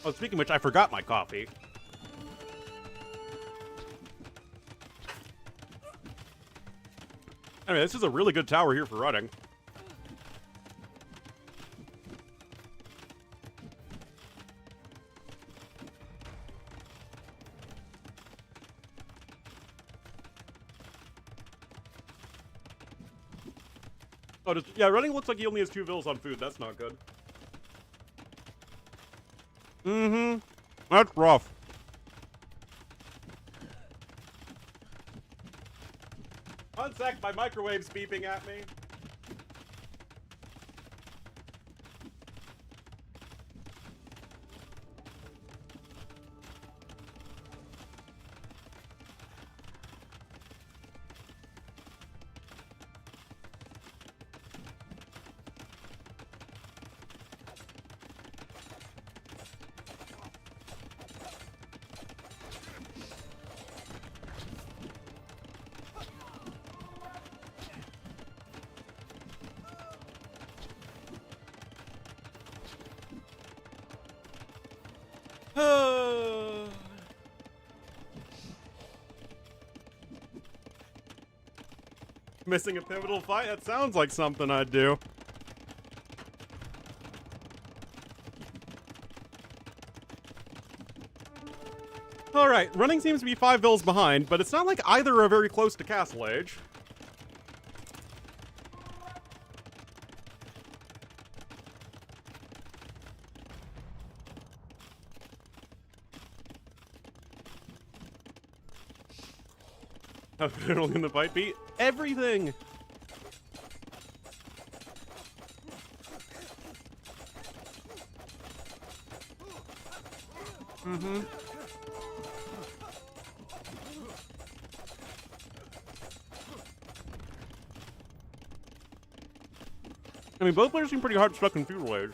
Oh, speaking of which, I forgot my coffee. Anyway, this is a really good tower here for running. Oh, yeah, running looks like he only has 2 vills on food. That's not good. Mm-hmm. That's rough. One sec, my microwave's beeping at me. Missing a pivotal fight? That sounds like something I'd do. Alright, running seems to be 5 vills behind, but it's not like either are very close to castle age. Literally in the fight beat everything. Mm-hmm. I mean, both players seem pretty hard stuck in feudal age.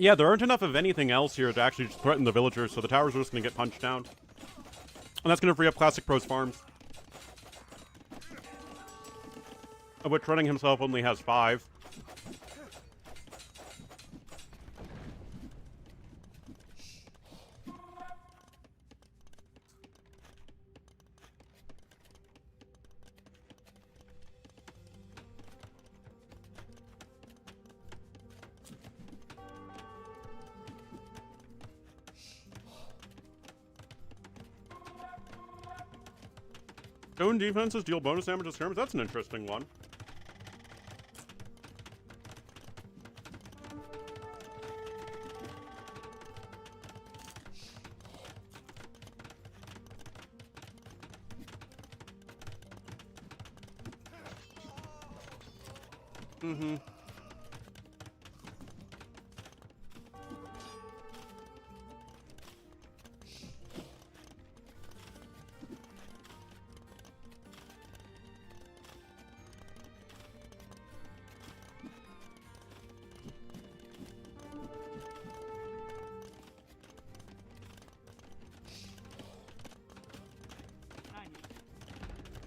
Yeah, there aren't enough of anything else here to actually just threaten the villagers, so the towers are just going to get punched down. And that's going to free up Classic Pro's farms. Of which running himself only has 5. Stone defenses deal bonus damage to skirms? That's an interesting one. Mm-hmm.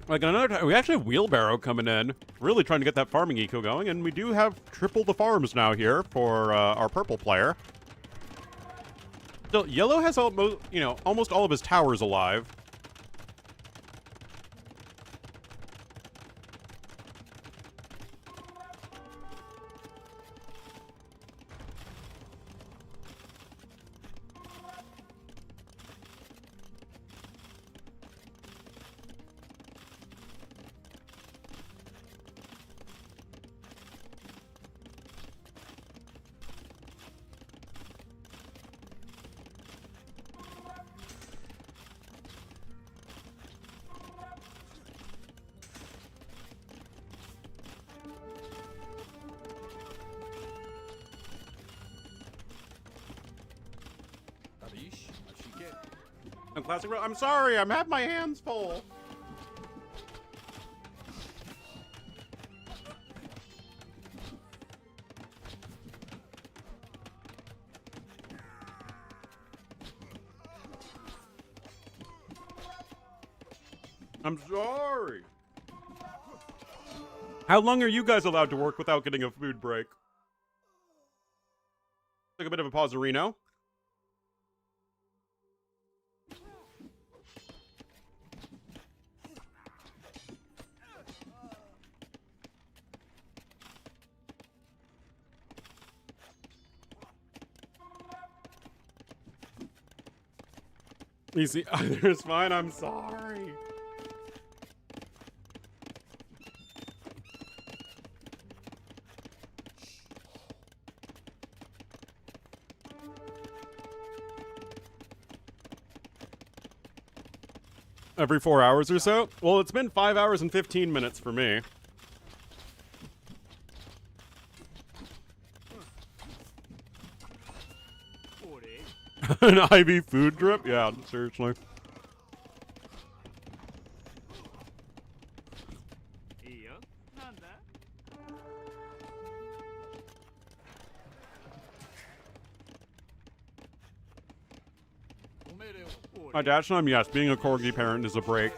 Like another time, we actually have Wheelbarrow coming in, really trying to get that farming eco going, and we do have triple the farms now here for our purple player. Still, yellow has almost, almost all of his towers alive. Classic. I'm sorry, I'm having my hands full. I'm sorry. How long are you guys allowed to work without getting a food break? Take a bit of a pause, Reno. Easy. It's fine. I'm sorry. Every 4 hours or so? Well, it's been 5 hours and 15 minutes for me. An IV food drip? Yeah, seriously. My dad's name, yes, being a corgi parent is a break.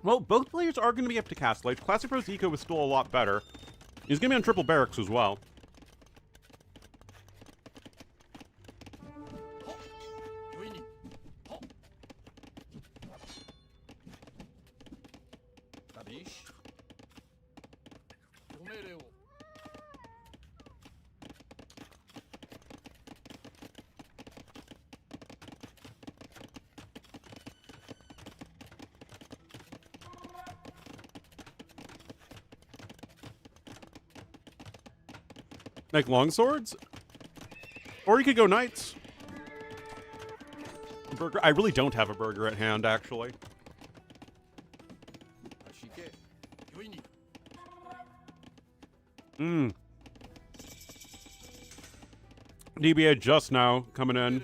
Well, both players are going to be up to cast lights. Classic Pro's eco is still a lot better. He's going to be on triple barracks as well. Like longswords? Or you could go knights. Burger. I really don't have a burger at hand, actually. DBA just now coming in.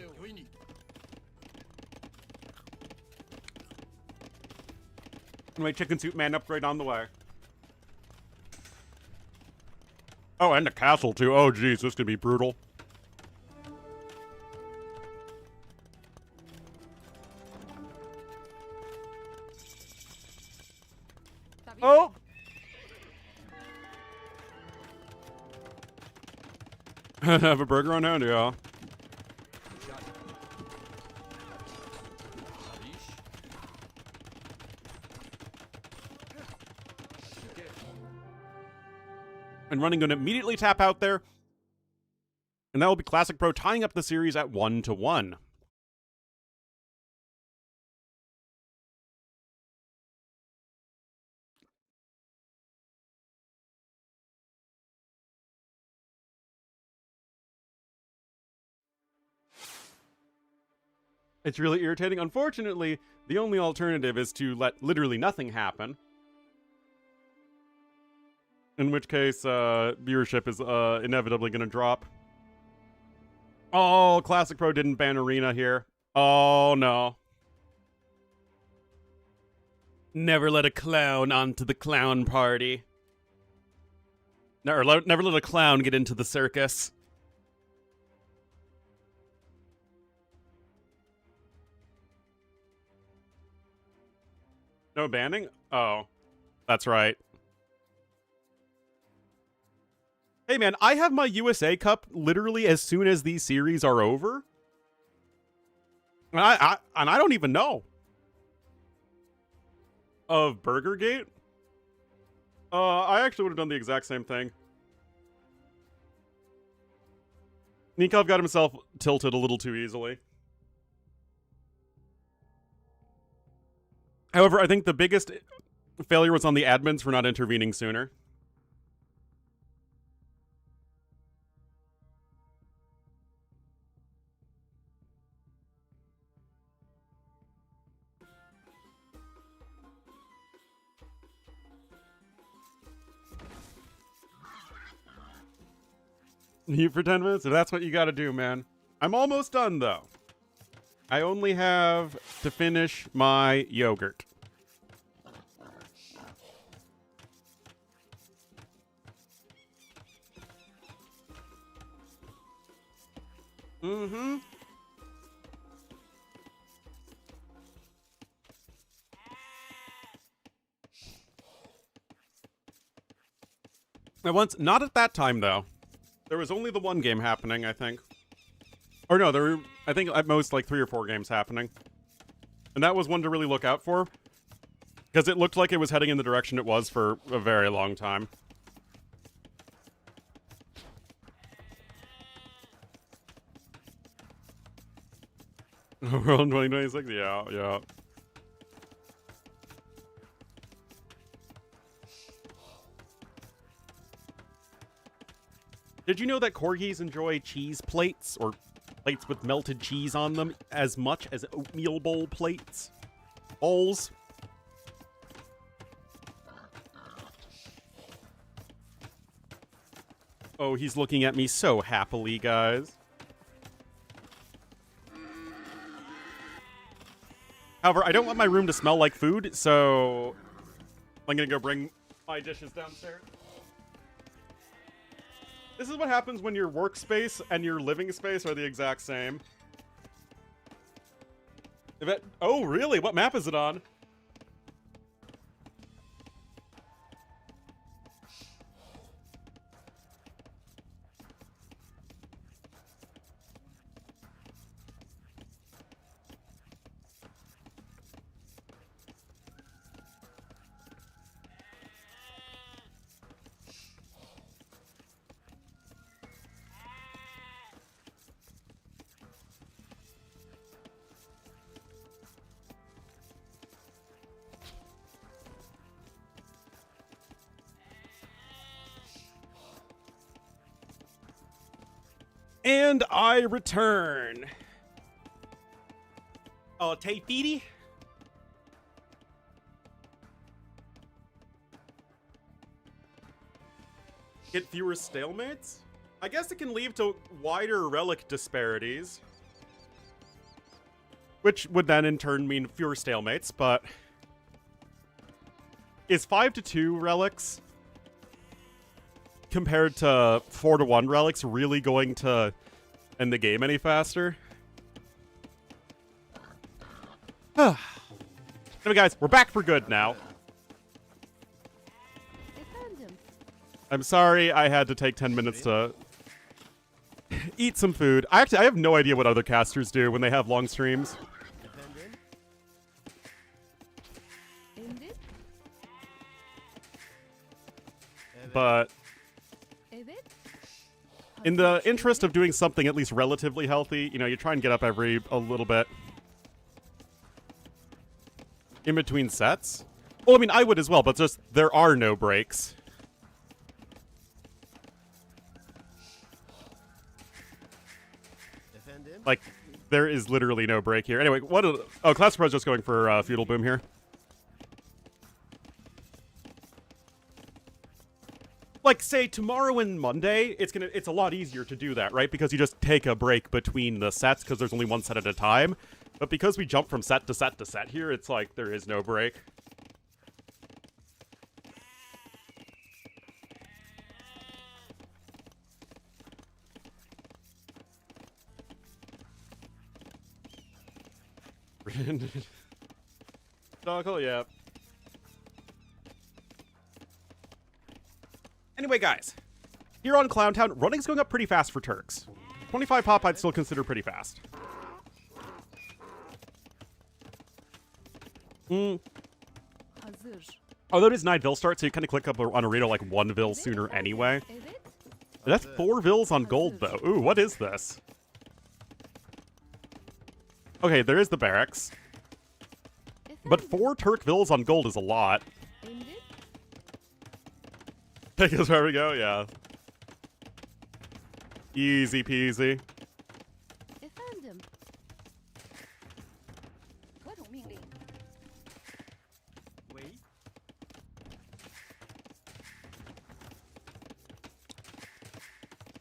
My chicken soup man upgrade on the way. Oh, and the castle, too. Oh, geez, this could be brutal. Oh! Have a burger on hand, yeah. And running going to immediately tap out there. And that will be Classic Pro tying up the series at 1-1. It's really irritating. Unfortunately, the only alternative is to let literally nothing happen. In which case, viewership is inevitably going to drop. Oh, Classic Pro didn't ban Arena here. Oh, no. Never let a clown onto the clown party. Never let a clown get into the circus. No banning? Oh, that's right. Hey man, I have my USA Cup literally as soon as these series are over. And I don't even know. Of Burgergate? I actually would have done the exact same thing. Nikov got himself tilted a little too easily. However, I think the biggest failure was on the admins for not intervening sooner. You for 10 minutes? If that's what you gotta do, man. I'm almost done, though. I only have to finish my yogurt. Mm-hmm. At once, not at that time, though. There was only the one game happening, I think. Or no, there were, I think at most like 3 or 4 games happening. And that was one to really look out for. Because it looked like it was heading in the direction it was for a very long time. World 2026? Yeah, yeah. Did you know that corgis enjoy cheese plates, or plates with melted cheese on them, as much as oatmeal bowl plates? Bowls? Oh, he's looking at me so happily, guys. However, I don't want my room to smell like food, so I'm gonna go bring my dishes downstairs. This is what happens when your workspace and your living space are the exact same. Oh, really? What map is it on? And I return. Oh, Taifiti? Get fewer stalemates? I guess it can lead to wider relic disparities. Which would then in turn mean fewer stalemates, but... Is 5-2 relics compared to 4-1 relics really going to end the game any faster? Anyway, guys, we're back for good now. I'm sorry I had to take 10 minutes to eat some food. I have no idea what other casters do when they have long streams. But in the interest of doing something at least relatively healthy, you know, you try and get up a little bit in between sets. Well, I mean, I would as well, but just there are no breaks. Like, There is literally no break here. Anyway, oh, Classic Pro's just going for Feudal Boom here. Like, say, tomorrow and Monday, it's a lot easier to do that, right? Because you just take a break between the sets, because there's only one set at a time. But because we jump from set to set to set here, it's like there is no break. Knuckle, yeah. Anyway, guys, here on Clowntown, running's going up pretty fast for Turks. 25 pop I'd still consider pretty fast. Although it is 9 vil start, so you kind of click up on Arena like 1 vil sooner anyway. That's 4 vils on gold, though. Ooh, what is this? Okay, there is the barracks. But 4 Turk vils on gold is a lot. Take us where we go, yeah. Easy peasy.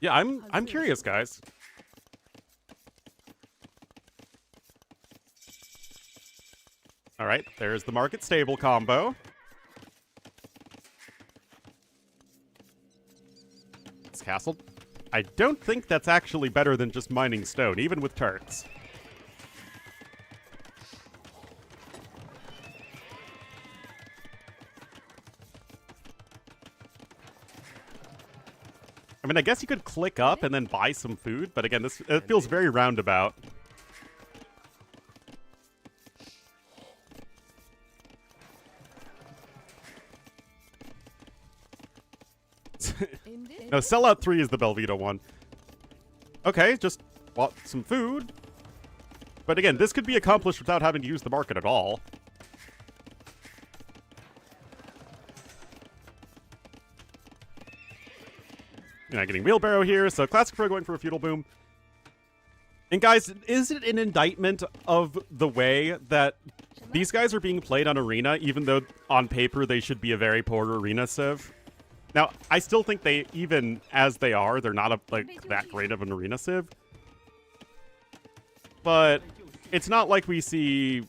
Yeah, I'm curious, guys. All right, there's the market stable combo. It's castled. I don't think that's actually better than just mining stone, even with Turks. I mean, I guess you could click up and then buy some food, but again, it feels very roundabout. No, Sellout 3 is the Belvita one. Okay, just bought some food. But again, this could be accomplished without having to use the market at all. You're not getting wheelbarrow here, so Classic Pro going for a Feudal Boom. And guys, is it an indictment of the way that these guys are being played on Arena, even though on paper they should be a very poor Arena civ? Now, I still think they, even as they are, they're not that great of an Arena civ. But it's not like we see,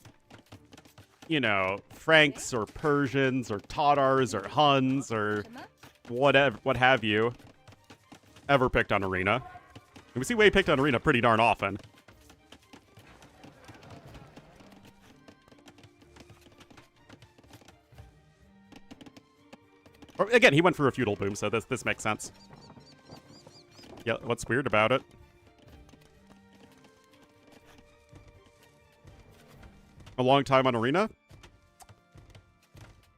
you know, Franks or Persians or Tatars or Huns or whatever, what have you, ever picked on Arena. And we see Wei picked on Arena pretty darn often. Or, again, he went for a Feudal Boom, so this makes sense. Yeah, what's weird about it? A long time on Arena?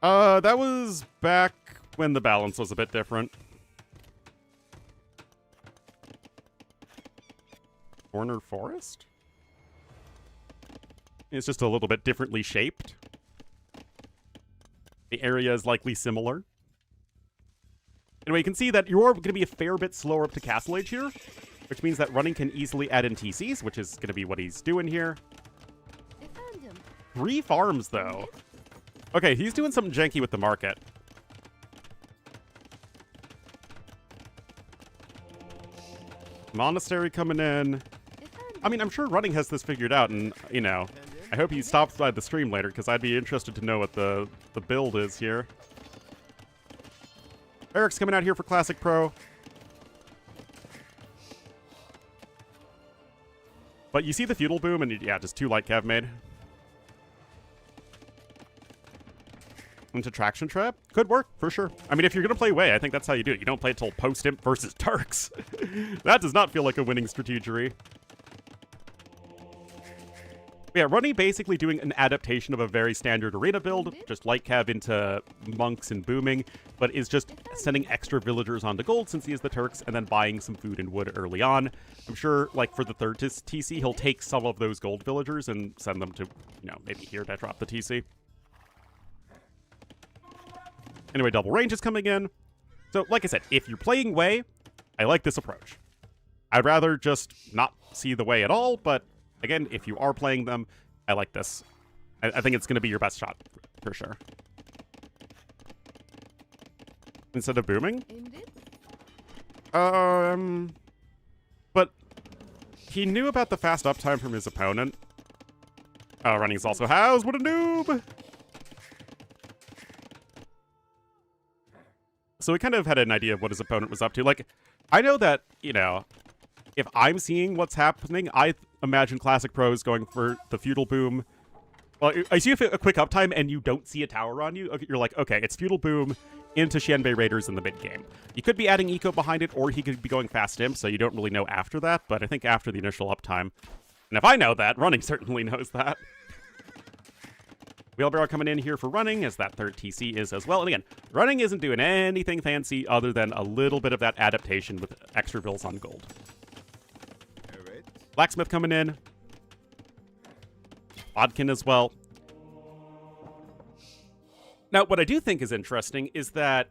That was back when the balance was a bit different. Corner Forest? It's just a little bit differently shaped. The area is likely similar. Anyway, you can see that you're going to be a fair bit slower up to Castle Age here, which means that running can easily add in TCs, which is going to be what he's doing here. 3 farms, though. Okay, he's doing something janky with the market. Monastery coming in. I mean, I'm sure running has this figured out, and, you know, I hope he stops by the stream later, because I'd be interested to know what the build is here. Eric's coming out here for Classic Pro. But you see the Feudal Boom, and yeah, just 2 light cav made. Into Traction Trap? Could work, for sure. I mean, if you're going to play Wei, I think that's how you do it. You don't play till post-imp versus Turks. That does not feel like a winning strategy. Yeah, running basically doing an adaptation of a very standard arena build, just light cav into monks and booming, but is just sending extra villagers onto gold since he is the Turks, and then buying some food and wood early on. I'm sure, like, for the third TC, he'll take some of those gold villagers and send them to, you know, maybe here to drop the TC. Anyway, double range is coming in. So, like I said, if you're playing Wei, I like this approach. I'd rather just not see the Wei at all, but Again, if you are playing them, I like this. I think it's going to be your best shot, for sure. Instead of booming? But he knew about the fast uptime from his opponent. Oh, running's also has. What a noob! So we kind of had an idea of what his opponent was up to. Like, I know that, you know, if I'm seeing what's happening, I imagine Classic Pros going for the Feudal Boom. Well, I see a quick uptime and you don't see a tower on you. You're like, okay, it's Feudal Boom into Xianbei Raiders in the mid-game. You could be adding eco behind it, or he could be going fast imp, so you don't really know after that, but I think after the initial uptime. And if I know that, running certainly knows that. Wheelbarrow coming in here for running, as that third TC is as well. And again, running isn't doing anything fancy other than a little bit of that adaptation with extra bills on gold. Blacksmith coming in. Bodkin as well. Now, what I do think is interesting is that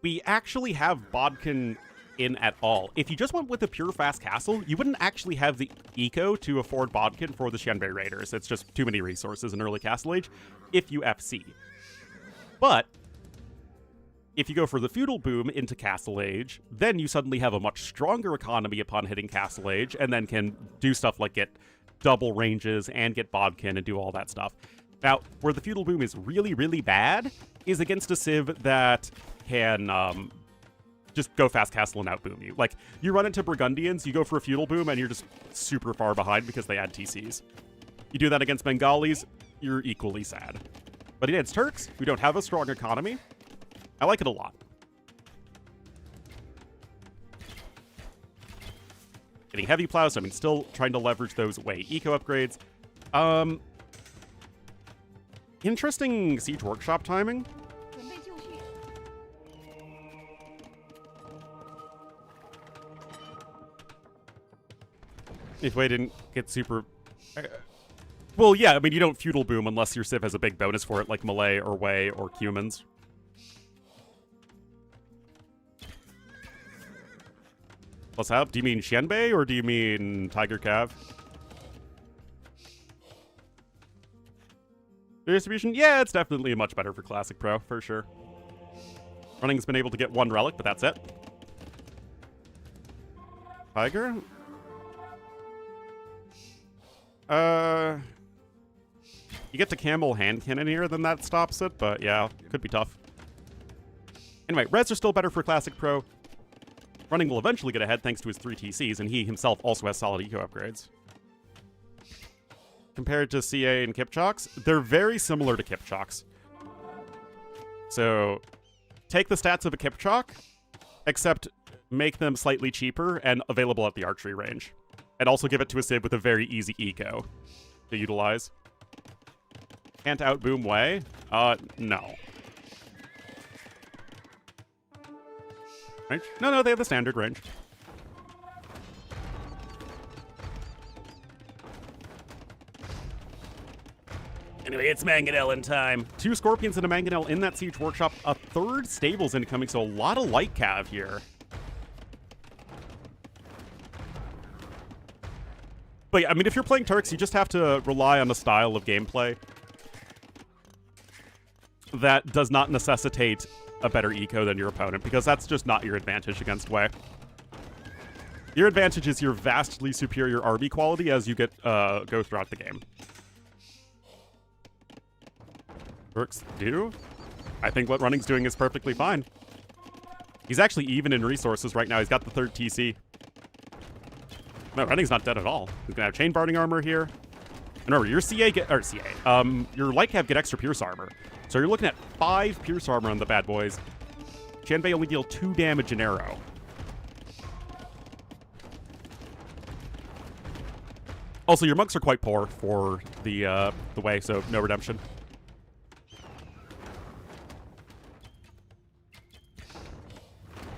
we actually have Bodkin in at all. If you just went with a pure fast castle, you wouldn't actually have the eco to afford Bodkin for the Xianbei Raiders. It's just too many resources in early Castle Age if you FC. But if you go for the Feudal Boom into Castle Age, then you suddenly have a much stronger economy upon hitting Castle Age, and then can do stuff like get double ranges and get Bodkin and do all that stuff. Now, where the Feudal Boom is really, really bad is against a Civ that can just go fast castle and outboom you. Like, you run into Burgundians, you go for a Feudal Boom, and you're just super far behind because they add TCs. You do that against Bengalis, you're equally sad. But against Turks, who don't have a strong economy, I like it a lot. Getting heavy plows, I mean, still trying to leverage those away eco upgrades. Interesting Siege Workshop timing. If Wei didn't get super... well, yeah, I mean, you don't Feudal Boom unless your Civ has a big bonus for it, like Malay or Wei or Cumans. What's up? Do you mean Xianbei or do you mean Tiger Cav? Distribution? Yeah, it's definitely much better for Classic Pro, for sure. Running's been able to get one relic, but that's it. Tiger? You get to Camel Hand Cannon here, then that stops it, but yeah, could be tough. Anyway, Reds are still better for Classic Pro. Running will eventually get ahead thanks to his 3 TCs, and he himself also has solid eco upgrades. Compared to CA and Kipchaks, they're very similar to Kipchaks. So, take the stats of a Kipchak, except make them slightly cheaper and available at the archery range. And also give it to a Civ with a very easy eco to utilize. Can't outboom Wei? No. Range? No, they have the standard range. Anyway, it's Mangonel in time. 2 Scorpions and a Mangonel in that Siege Workshop. A 3rd Stables incoming, so a lot of light cav here. But yeah, I mean, if you're playing Turks, you just have to rely on a style of gameplay that does not necessitate a better eco than your opponent, because that's just not your advantage against Wei. Your advantage is your vastly superior RB quality as you get go throughout the game. Turks do? I think what Running's doing is perfectly fine. He's actually even in resources right now. He's got the 3rd TC. No, Running's not dead at all. He's gonna have Chain Barding Armor here. And remember, your your Light Cav get extra Pierce Armor. So you're looking at 5 Pierce Armor on the bad boys. Xianbei only deal 2 damage in arrow. Also, your monks are quite poor for the Wei, so no redemption.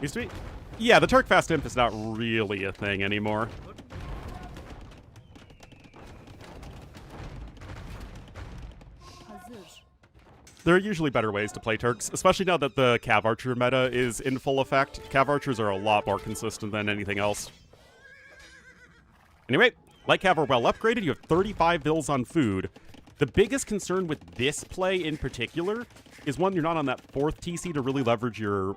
Used to be? Yeah, the Turk Fast Imp is not really a thing anymore. There are usually better ways to play Turks, especially now that the Cav Archer meta is in full effect. Cav Archers are a lot more consistent than anything else. Anyway, Light Cav are well upgraded. You have 35 vills on food. The biggest concern with this play in particular is one, you're not on that 4th TC to really leverage your,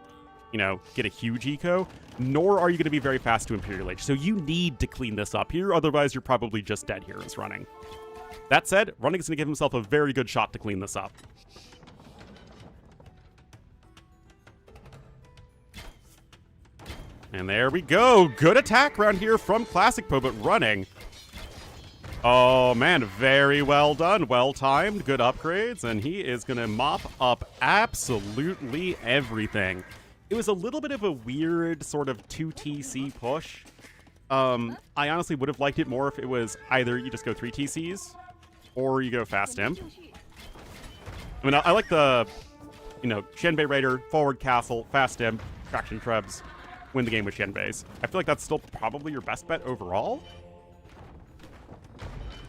you know, get a huge eco, nor are you going to be very fast to Imperial Age. So you need to clean this up here, otherwise you're probably just dead here as running. That said, running is going to give himself a very good shot to clean this up. And there we go. Good attack round here from Classic Pro, but running. Oh, man, very well done. Well-timed, good upgrades, and he is going to mop up absolutely everything. It was a little bit of a weird sort of 2TC push. I honestly would have liked it more if it was either you just go 3 TCs or you go fast imp. I mean, I like the, you know, Shenbei Raider, forward castle, fast imp, traction trebs, win the game with Shenbeis. I feel like that's still probably your best bet overall.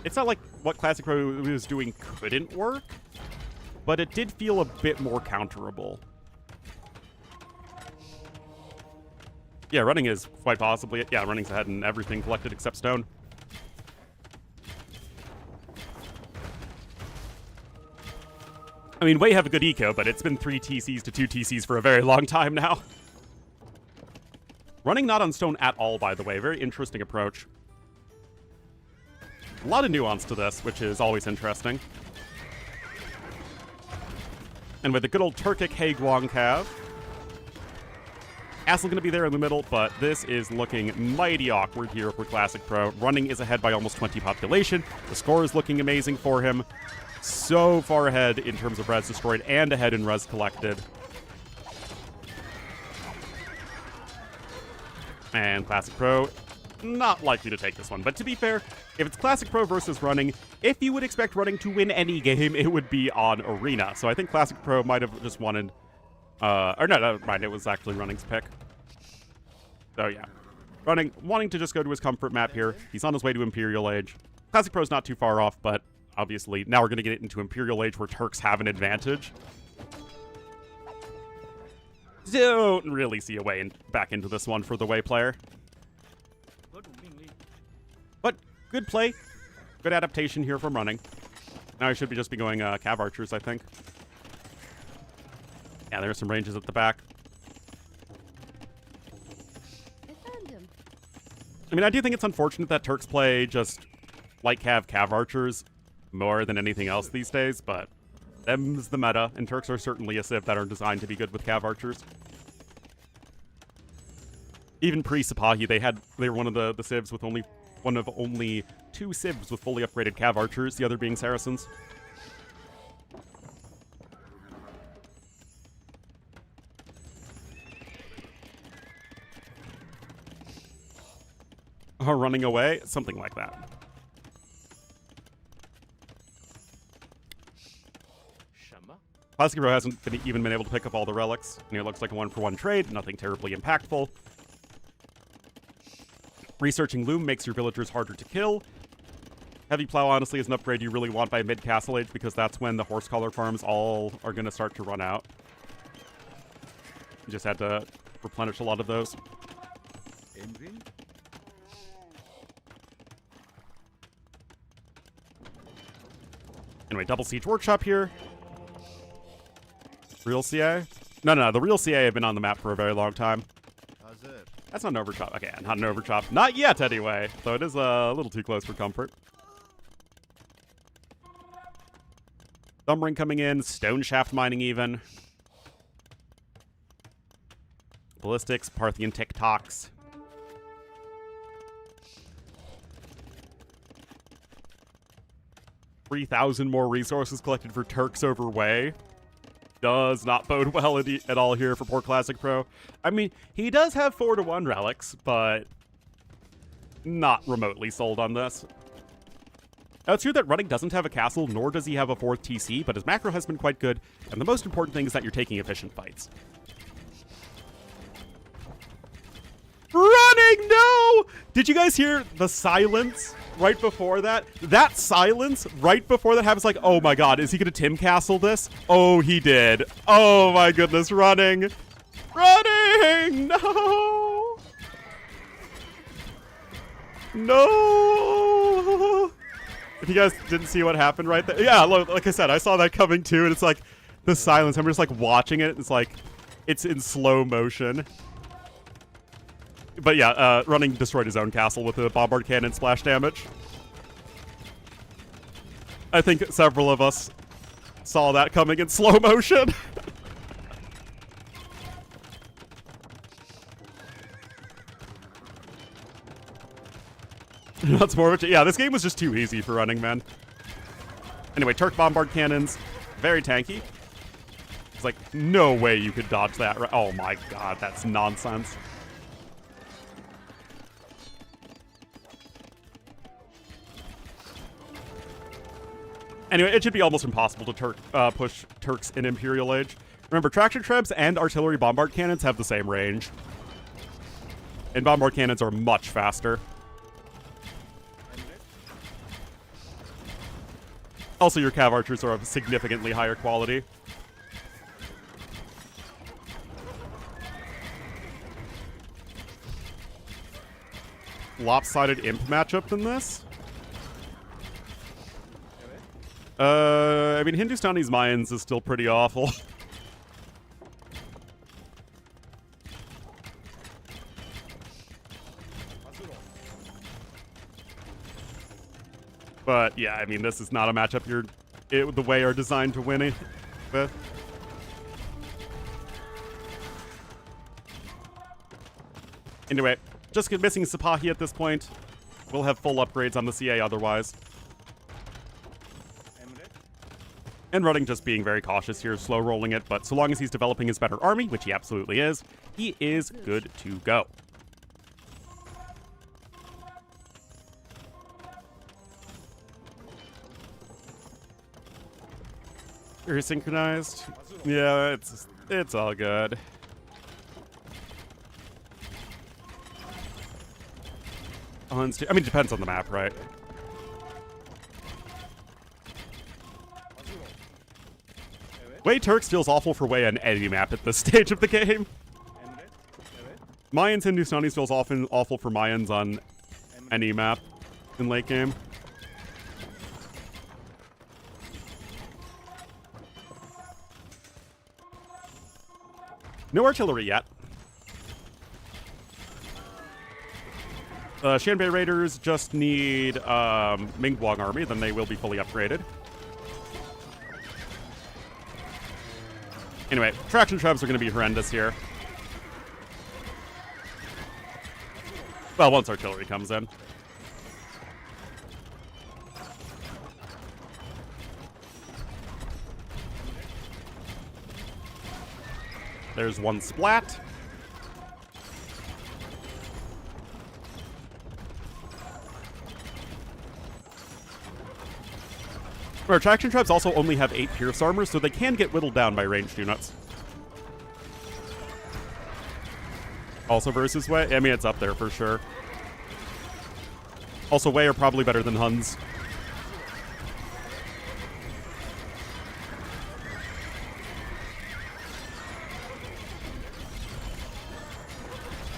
It's not like what Classic Pro was doing couldn't work, but it did feel a bit more counterable. Yeah, running is quite possibly... Yeah, running's ahead in everything collected except stone. I mean, Wei have a good eco, but it's been 3 TCs to 2 TCs for a very long time now. Running not on stone at all, by the way. Very interesting approach. A lot of nuance to this, which is always interesting. And with the good old Turkic Haguang Cav. Castle going to be there in the middle, but this is looking mighty awkward here for Classic Pro. Running is ahead by almost 20 population. The score is looking amazing for him. So far ahead in terms of res destroyed and ahead in res collected. And Classic Pro, not likely to take this one. But to be fair, if it's Classic Pro versus running, if you would expect running to win any game, it would be on Arena. So I think Classic Pro might have just wanted... or no, never mind, it was actually running's pick. So yeah. Running, wanting to just go to his comfort map here. He's on his way to Imperial Age. Classic Pro's not too far off, but obviously now we're going to get into Imperial Age where Turks have an advantage. Don't really see a way back into this one for the Wei player. But good play. Good adaptation here from running. Now I should just be going Cav Archers, I think. Yeah, there's some ranges at the back. I mean, I do think it's unfortunate that Turks play just light Cav Archers more than anything else these days, but them's the meta, and Turks are certainly a civ that are designed to be good with Cav Archers. Even pre-Sipahi, they were one of the civs with only 2 civs with fully upgraded Cav Archers, the other being Saracens. Running away, something like that. Classic Pro hasn't even been able to pick up all the relics. And it looks like a 1-for-1 trade, nothing terribly impactful. Researching Loom makes your villagers harder to kill. Heavy Plow, honestly, is an upgrade you really want by mid-Castle Age because that's when the Horse Collar farms all are going to start to run out. You just had to replenish a lot of those. Anyway, double Siege Workshop here. Real CA? No, the real CA have been on the map for a very long time. That's not an overchop. Okay, not an overchop. Not yet, anyway. So it is a little too close for comfort. Thumbring coming in. Stone Shaft mining even. Ballistics. Parthian TikToks. $3,000 more resources collected for Turks over Wei. Does not bode well at all here for poor Classic Pro. I mean, he does have 4-to-1 relics, but not remotely sold on this. Now, it's true that running doesn't have a castle, nor does he have a 4th TC, but his macro has been quite good, and the most important thing is that you're taking efficient fights. Running, no! Did you guys hear the silence right before that? That silence right before that happens, like, oh my god, is he gonna Tim Castle this? Oh, he did. Oh my goodness, running! Running! No! No! If you guys didn't see what happened right there. Yeah, like I said, I saw that coming too, and it's like the silence. I'm just like watching it. It's like it's in slow motion. But yeah, Running destroyed his own castle with a bombard cannon splash damage. I think several of us saw that coming in slow motion. That's more of it. Yeah, this game was just too easy for Running, man. Anyway, Turk bombard cannons, very tanky. It's like, no way you could dodge that. Oh my god, that's nonsense. Anyway, it should be almost impossible to push Turks in Imperial Age. Remember, traction trebs and artillery bombard cannons have the same range. And bombard cannons are much faster. Also, your cav archers are of significantly higher quality. Lopsided imp matchup than this? I mean, Hindustani's Mayans is still pretty awful. But yeah, I mean, this is not a matchup the way are designed to win it with. Anyway, just missing Sipahi at this point. We'll have full upgrades on the CA otherwise. And Running just being very cautious here, slow rolling it, but so long as he's developing his better army, which he absolutely is, he is good to go. You're synchronized? Yeah, it's all good. I mean, it depends on the map, right? Way Turks feels awful for Way on any map at this stage of the game. Mayans Hindustanis feels often awful for Mayans on any map in late game. No artillery yet. Shanbei Raiders just need Mingguang army, then they will be fully upgraded. Anyway, traction trebs are going to be horrendous here. Well, once artillery comes in. There's one splat. Our traction trebs also only have 8 pierce armor, so they can get whittled down by ranged units. Also versus Way? I mean, it's up there for sure. Also, Way are probably better than Huns.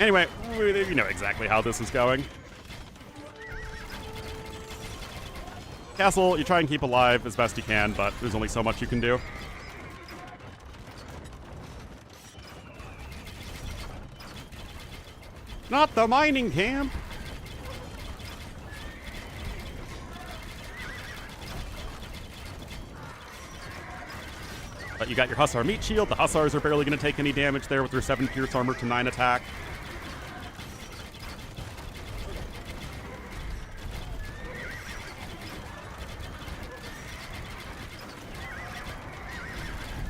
Anyway, you know exactly how this is going. Castle, you try and keep alive as best you can, but there's only so much you can do. Not the mining camp! But you got your Hussar meat shield. The Hussars are barely going to take any damage there with their 7 pierce armor to 9 attack.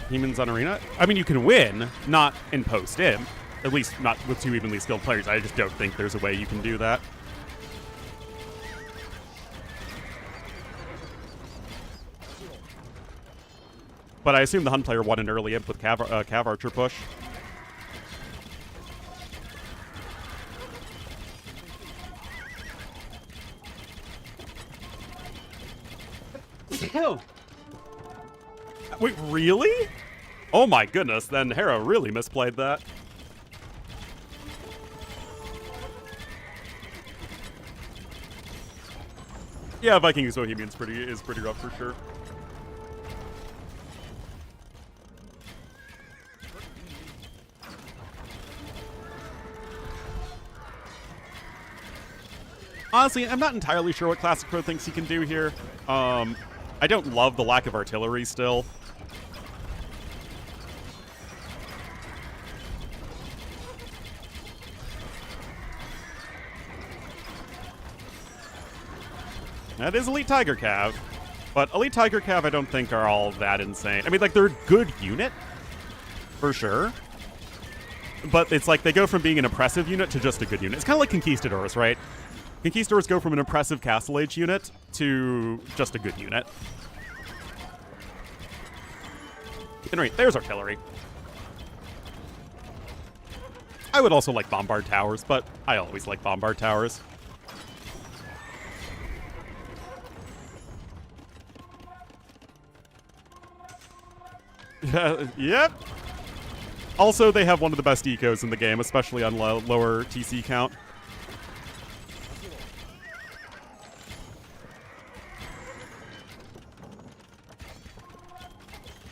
Humans on Arena? I mean, you can win, not in post-im. At least not with 2 evenly skilled players. I just don't think there's a way you can do that. But I assume the Hun player won an early imp with Cav Archer push. Wait, really? Oh my goodness, then Hera really misplayed that. Yeah, Vikings Bohemian's pretty rough for sure. Honestly, I'm not entirely sure what Classic Pro thinks he can do here. I don't love the lack of artillery still. That is Elite Tiger Cav. But Elite Tiger Cav I don't think are all that insane. I mean, like, they're a good unit, for sure. But it's like they go from being an oppressive unit to just a good unit. It's kind of like Conquistadors, right? Conquistadors go from an impressive Castle Age unit to just a good unit. Anyway, there's artillery. I would also like Bombard Towers, but I always like Bombard Towers. Yep. Also, they have one of the best ecos in the game, especially on lower TC count.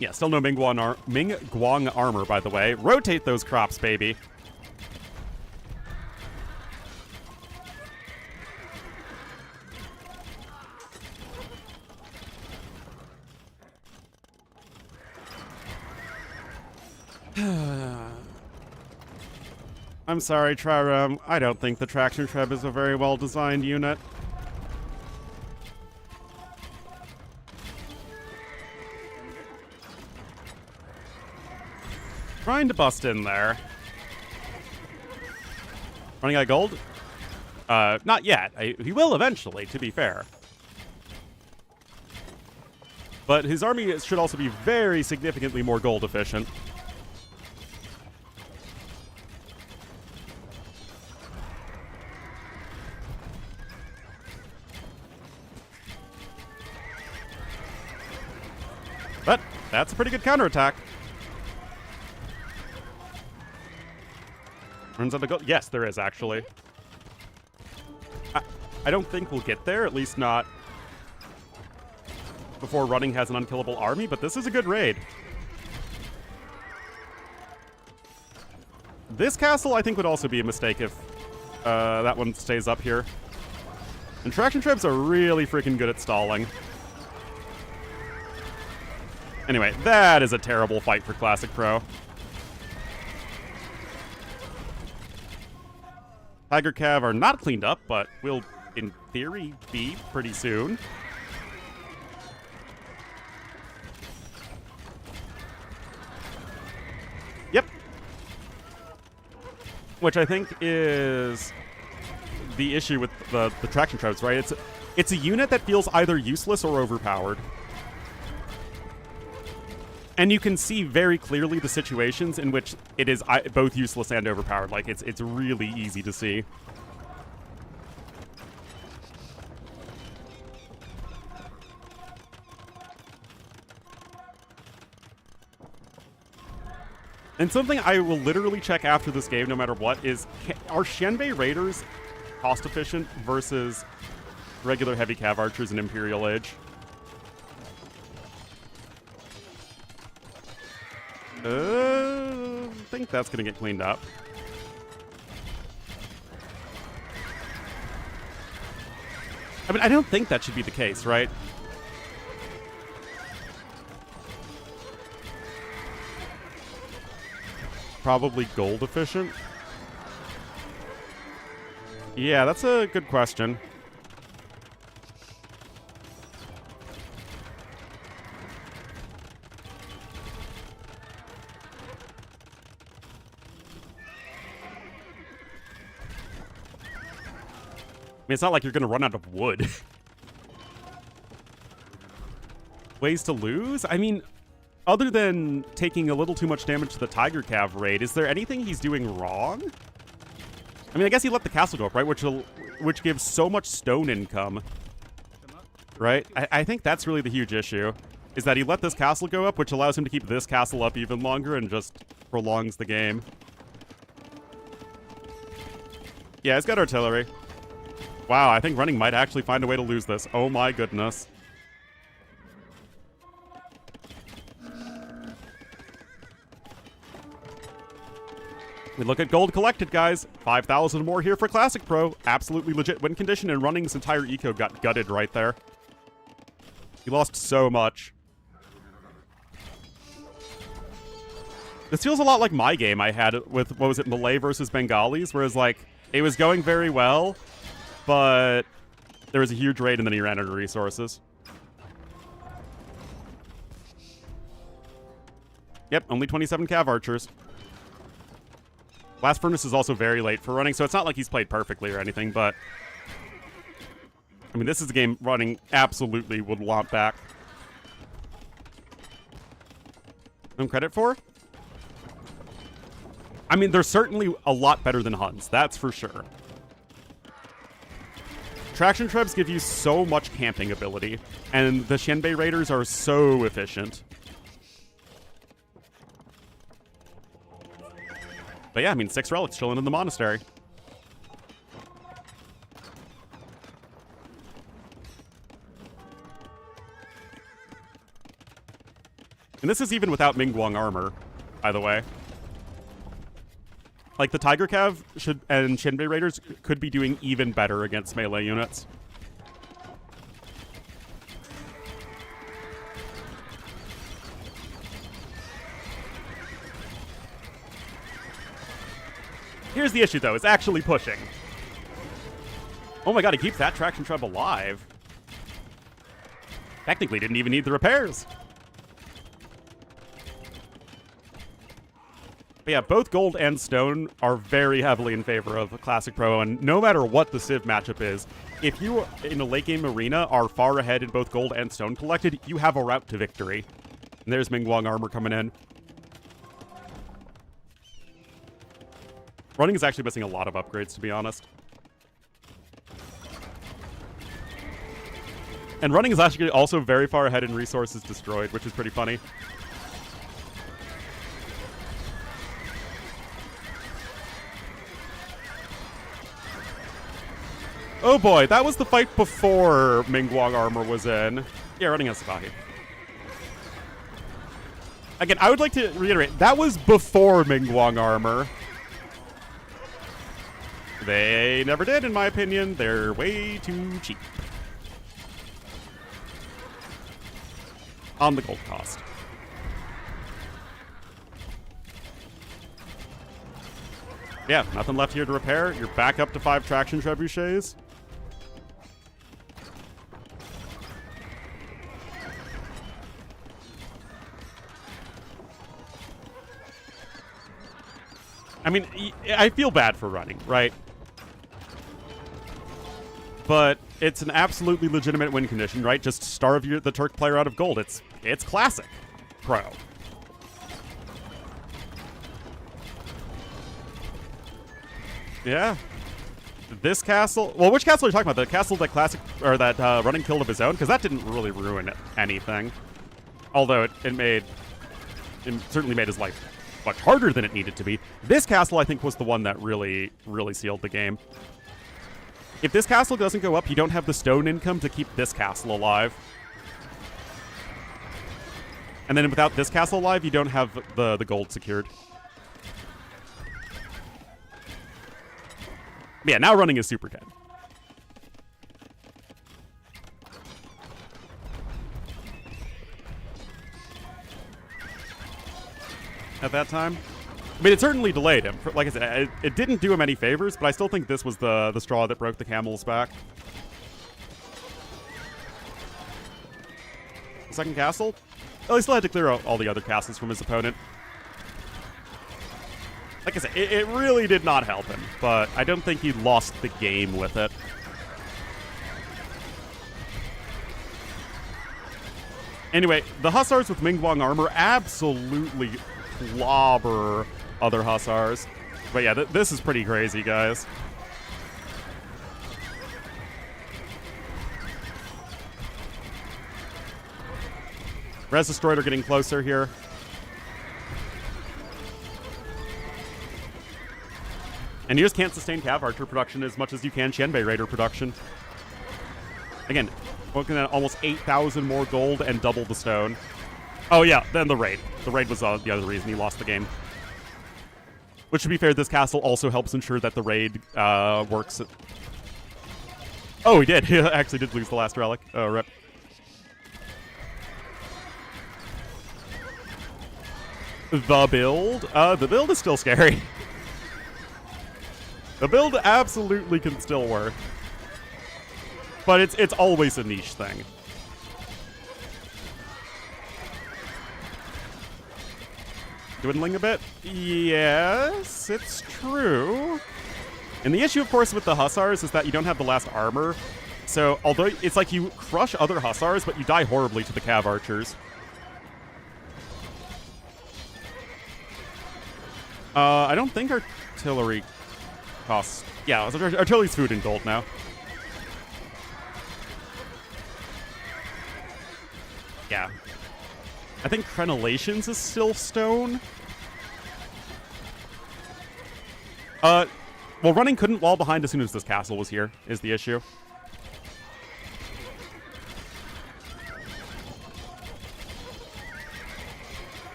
Yeah, still no Ming Guang armor, by the way. Rotate those crops, baby. I'm sorry, Trirem. I don't think the Traction Treb is a very well-designed unit. Trying to bust in there. Running out of gold? Not yet. He will eventually, to be fair. But his army should also be very significantly more gold efficient. But that's a pretty good counterattack. Runs out of gold? Yes, there is, actually. I don't think we'll get there, at least not before Running has an unkillable army, but this is a good raid. This castle, I think, would also be a mistake if that one stays up here. And Traction Trebs are really freaking good at stalling. Anyway, that is a terrible fight for Classic Pro. Tiger Cav are not cleaned up, but will, in theory, be pretty soon. Yep. Which I think is the issue with the Traction Trebs, right? It's a unit that feels either useless or overpowered. And you can see very clearly the situations in which it is both useless and overpowered. Like, it's really easy to see. And something I will literally check after this game, no matter what, is are Xianbei Raiders cost efficient versus regular heavy cav archers in Imperial Age? I think that's gonna get cleaned up. I mean, I don't think that should be the case, right? Probably gold efficient. Yeah, that's a good question. I mean, it's not like you're going to run out of wood. Ways to lose? I mean, other than taking a little too much damage to the Tiger Cav raid, is there anything he's doing wrong? I mean, I guess he let the castle go up, right? Which gives so much stone income. Right? I think that's really the huge issue. Is that he let this castle go up, which allows him to keep this castle up even longer and just prolongs the game. Yeah, he's got artillery. Wow, I think running might actually find a way to lose this. Oh my goodness. We look at gold collected, guys. 5,000 more here for Classic Pro. Absolutely legit win condition, and Running's entire eco got gutted right there. He lost so much. This feels a lot like my game I had with, what was it, Malay versus Bengalis, whereas, like, it was going very well, but there was a huge raid and then he ran out of resources. Yep, only 27 Cav Archers. Last Furnace is also very late for Running, so it's not like he's played perfectly or anything, but... I mean, this is a game Running absolutely would want back. No credit for? I mean, they're certainly a lot better than Huns, that's for sure. Traction Trebs give you so much camping ability, and the Xianbei Raiders are so efficient. But yeah, I mean, 6 relics chilling in the monastery. And this is even without Mingguang armor, by the way. Like, the Tiger Cav and Xianbei Raiders could be doing even better against melee units. Here's the issue, though. It's actually pushing. Oh my god, he keeps that Traction Treb alive. Technically didn't even need the repairs. But yeah, both gold and stone are very heavily in favor of Classic Pro, and no matter what the Civ matchup is, if you, in a late game arena, are far ahead in both gold and stone collected, you have a route to victory. And there's Mingguang armor coming in. Running is actually missing a lot of upgrades, to be honest. And Running is actually also very far ahead in resources destroyed, which is pretty funny. Oh boy, that was the fight before Mingguang armor was in. Yeah, Running has Sabahi. Again, I would like to reiterate, that was before Mingguang armor. They never did, in my opinion. They're way too cheap. On the gold cost. Yeah, nothing left here to repair. You're back up to 5 traction trebuchets. I mean, I feel bad for Running, right? But it's an absolutely legitimate win condition, right? Just starve the Turk player out of gold. It's Classic Pro. Yeah. This castle... Well, which castle are you talking about? The castle that Classic... Or that Running killed of his own? Because that didn't really ruin anything. Although it certainly made his life much harder than it needed to be. This castle, I think, was the one that really, really sealed the game. If this castle doesn't go up, you don't have the stone income to keep this castle alive. And then without this castle alive, you don't have the gold secured. But yeah, now Running is super dead. At that time. I mean, it certainly delayed him. Like I said, it didn't do him any favors, but I still think this was the straw that broke the camel's back. Second castle? Well, he still had to clear out all the other castles from his opponent. Like I said, it really did not help him, but I don't think he lost the game with it. Anyway, the Hussars with Mingguang armor absolutely clobber other Hussars. But yeah, this is pretty crazy, guys. Res Destroyer getting closer here. And you just can't sustain Cav Archer production as much as you can Xianbei Raider production. Again, looking at almost 8,000 more gold and double the stone. Oh yeah, then the raid. The raid was the other reason he lost the game. Which, to be fair, this castle also helps ensure that the raid works. Oh, he did. He actually did lose the last relic. Oh, rip. The build? The build is still scary. The build absolutely can still work. But it's always a niche thing. Dwindling a bit? Yes, it's true. And the issue, of course, with the Hussars is that you don't have the last armor. So, although it's like you crush other Hussars, but you die horribly to the Cav Archers. I don't think artillery costs... Yeah, artillery's food and gold now. Yeah. I think Crenellations is still stone. Well, running couldn't wall behind as soon as this castle was here, is the issue.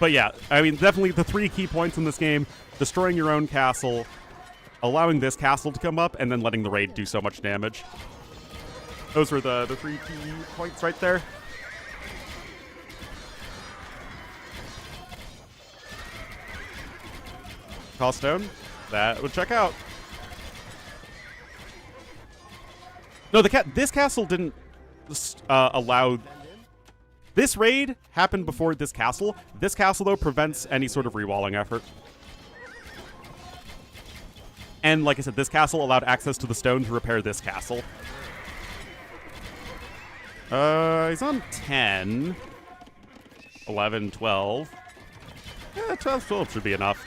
But yeah, I mean, definitely the 3 key points in this game: destroying your own castle, allowing this castle to come up, and then letting the raid do so much damage. Those were the 3 key points right there. Cost stone, that would check out. No, this castle didn't allow... This raid happened before this castle. This castle, though, prevents any sort of rewalling effort. And like I said, this castle allowed access to the stone to repair this castle. He's on 10. 11, 12. Yeah, 12 should be enough.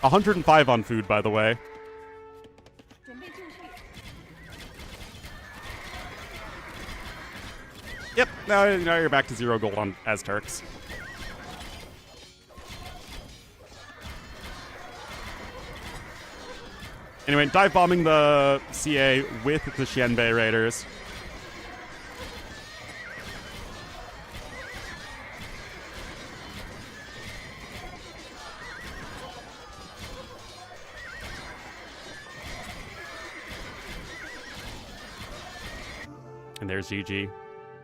105 on food, by the way. Yep, now you're back to 0 gold on as Turks. Anyway, dive bombing the CA with the Xianbei Raiders. And there's GG.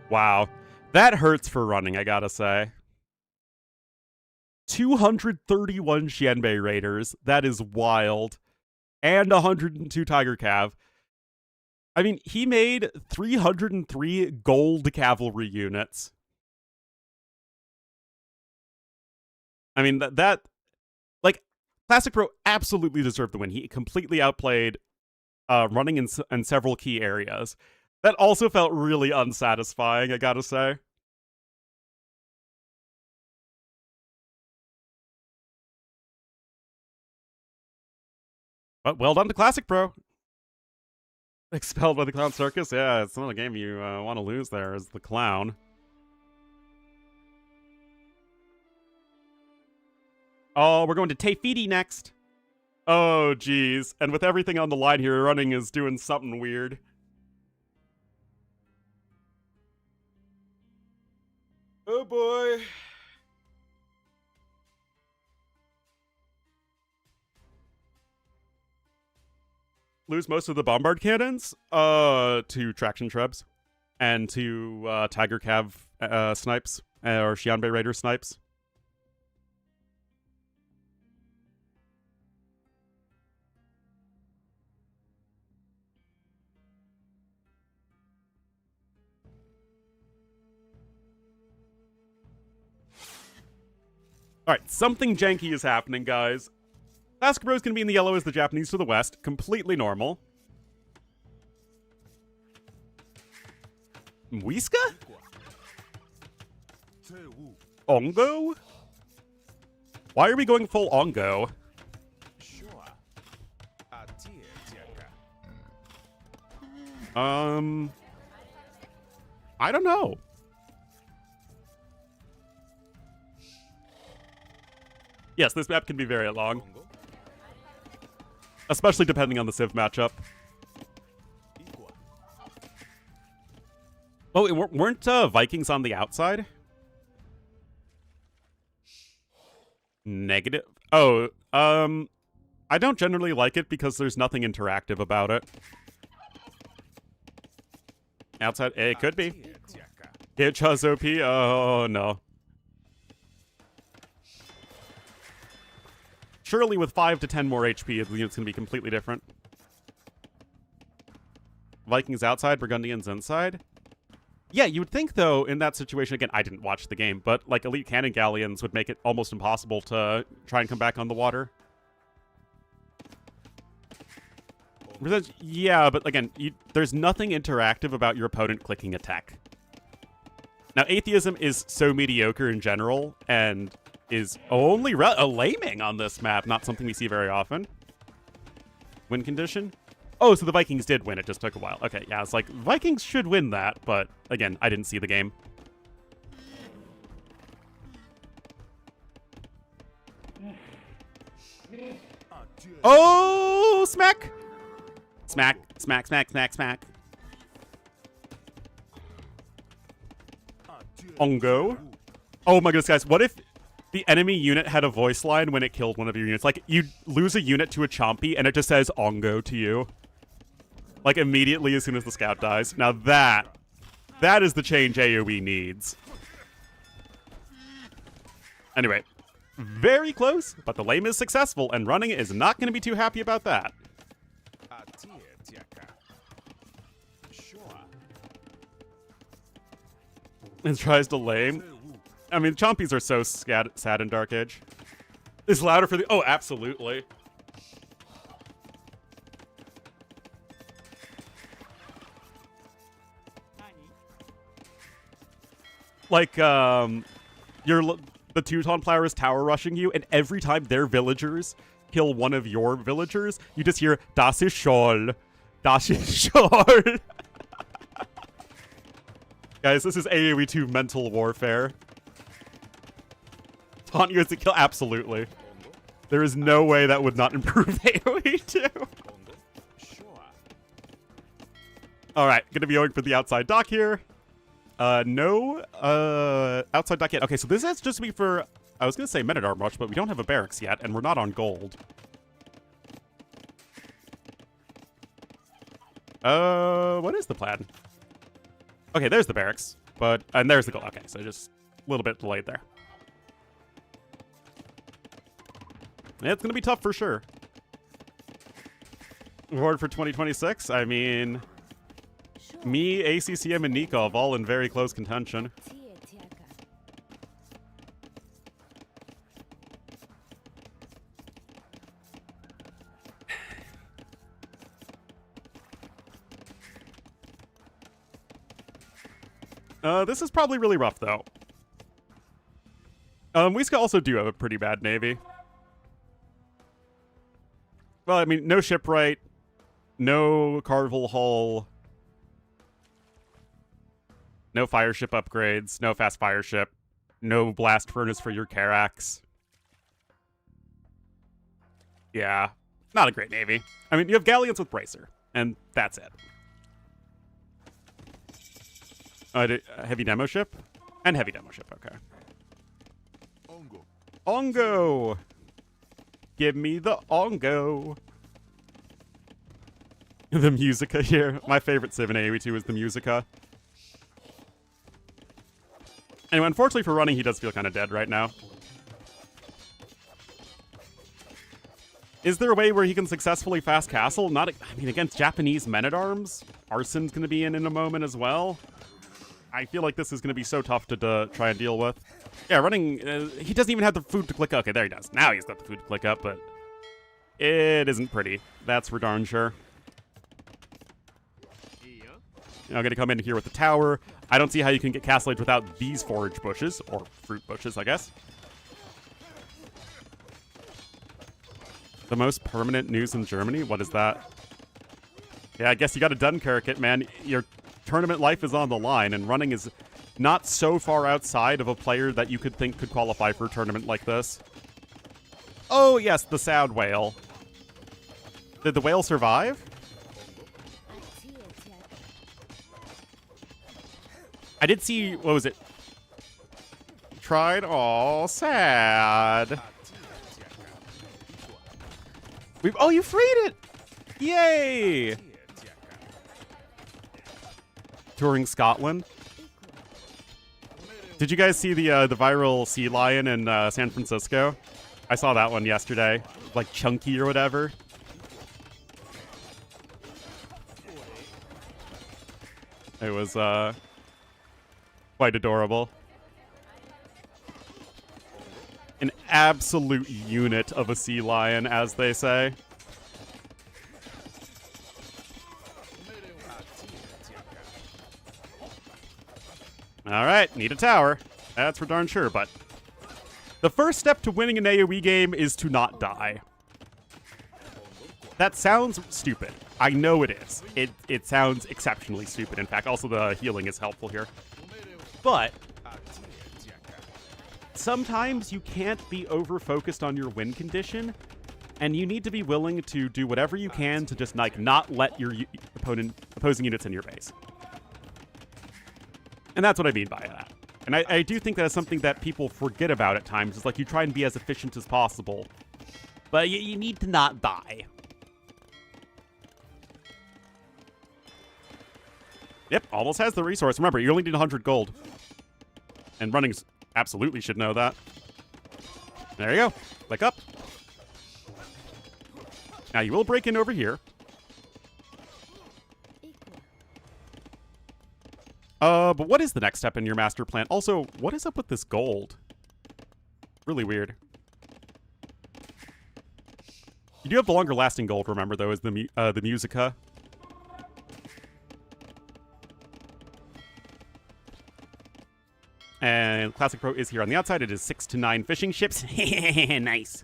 Wow. That hurts for running, I gotta say. 231 Xianbei Raiders. That is wild. And 102 Tiger Cav. I mean, he made 303 gold cavalry units. I mean, that like, Classic Pro absolutely deserved the win. He completely outplayed running in several key areas. That also felt really unsatisfying, I gotta say. But well done to Classic Pro. Expelled by the Clown Circus? Yeah, it's not a game you want to lose there as the clown. Oh, we're going to Tefiti next. Oh, geez. And with everything on the line here, running is doing something weird. Oh boy. Lose most of the bombard cannons to traction trebs and to Tiger Cav snipes or Xianbei Raider snipes. Alright, something janky is happening, guys. Classic Pro is going to be in the yellow as the Japanese to the west. Completely normal. Muisca? Ongo? Why are we going full Ongo? I don't know. Yes, this map can be very long. especially depending on the Civ matchup. Oh, weren't Vikings on the outside? Negative. Oh, I don't generally like it because there's nothing interactive about it. Outside, it could be. Hitchhuz OP. Oh no. Surely with 5 to 10 more HP, it's going to be completely different. Vikings outside, Burgundians inside. Yeah, you would think, though, in that situation, again, I didn't watch the game, but, like, elite cannon galleons would make it almost impossible to try and come back on the water. Yeah, but, again, there's nothing interactive about your opponent clicking attack. Now, atheism is so mediocre in general, and is only a laming on this map, not something we see very often. Win condition? Oh, so the Vikings did win. It just took a while. Okay, yeah, it's like, Vikings should win that, but again, I didn't see the game. Oh, smack! Smack, smack, smack, smack, smack. Ongo. Oh my goodness, guys, what if the enemy unit had a voice line when it killed one of your units? Like, you lose a unit to a chompy, and it just says Ongo to you. Like, immediately as soon as the scout dies. Now that is the change AoE needs. Anyway, very close, but the lame is successful, and running is not going to be too happy about that. And tries to lame. I mean, chompies are so sad in Dark Age. Is louder for the... Oh, absolutely. Like, the Teuton Flower is tower rushing you, and every time their villagers kill one of your villagers, you just hear, Das ist Scholl. Das ist Scholl. Guys, this is AoE 2 mental warfare. Taunt you as a kill? Absolutely. There is no way that would not improve AoE 2. Alright, gonna be going for the outside dock here. No, outside dock yet. Okay, so this has just to be for, I was gonna say men-at-arm rush, but we don't have a barracks yet, and we're not on gold. What is the plan? Okay, there's the barracks, and there's the gold. Okay, so just a little bit delayed there. It's gonna be tough for sure. Reward for 2026? I mean, me, ACCM, and Nikov all in very close contention. This is probably really rough, though. We also do have a pretty bad navy. Well, I mean, no shipwright, no Carvel hull, no fire ship upgrades, no fast fire ship, no blast furnace for your Carax. Yeah, not a great navy. I mean, you have galleons with bracer, and that's it. Heavy demo ship? And heavy demo ship, okay. Ongo. Ongo! Give me the Ongo! The Musica here. My favorite Civ in AoE 2 is the Musica. Anyway, unfortunately for running, he does feel kind of dead right now. Is there a way where he can successfully fast castle? Not, I mean, against Japanese men-at-arms? Arson's going to be in a moment as well. I feel like this is going to be so tough to try and deal with. Yeah, running... he doesn't even have the food to click up. Okay, there he does. Now he's got the food to click up, but... it isn't pretty. That's for darn sure. I'm going to come in here with the tower. I don't see how you can get castle age without these forage bushes. Or fruit bushes, I guess. The most permanent news in Germany? What is that? Yeah, I guess you got to Dunkirk it, man. Your tournament life is on the line, and running is not so far outside of a player that you could think could qualify for a tournament like this. Oh, yes, the Sound Whale. Did the whale survive? I did see, what was it? Tried, all sad. Oh, you freed it! Yay! Touring Scotland. Did you guys see the viral sea lion in San Francisco? I saw that one yesterday. Like chunky or whatever. It was quite adorable. An absolute unit of a sea lion, as they say. Alright, need a tower. That's for darn sure, but the first step to winning an AoE game is to not die. That sounds stupid. I know it is. It sounds exceptionally stupid. In fact, also the healing is helpful here. But sometimes you can't be over-focused on your win condition, and you need to be willing to do whatever you can to just like not let your opposing units in your base. And that's what I mean by that. And I do think that is something that people forget about at times. It's like you try and be as efficient as possible, but you need to not die. Yep, almost has the resource. Remember, you only need 100 gold. And runnings absolutely should know that. There you go. Click up. Now you will break in over here. But what is the next step in your master plan? Also, what is up with this gold? Really weird. You do have the longer lasting gold, remember, though, is the Musica. And Classic Pro is here on the outside. It is 6 to 9 fishing ships. Nice.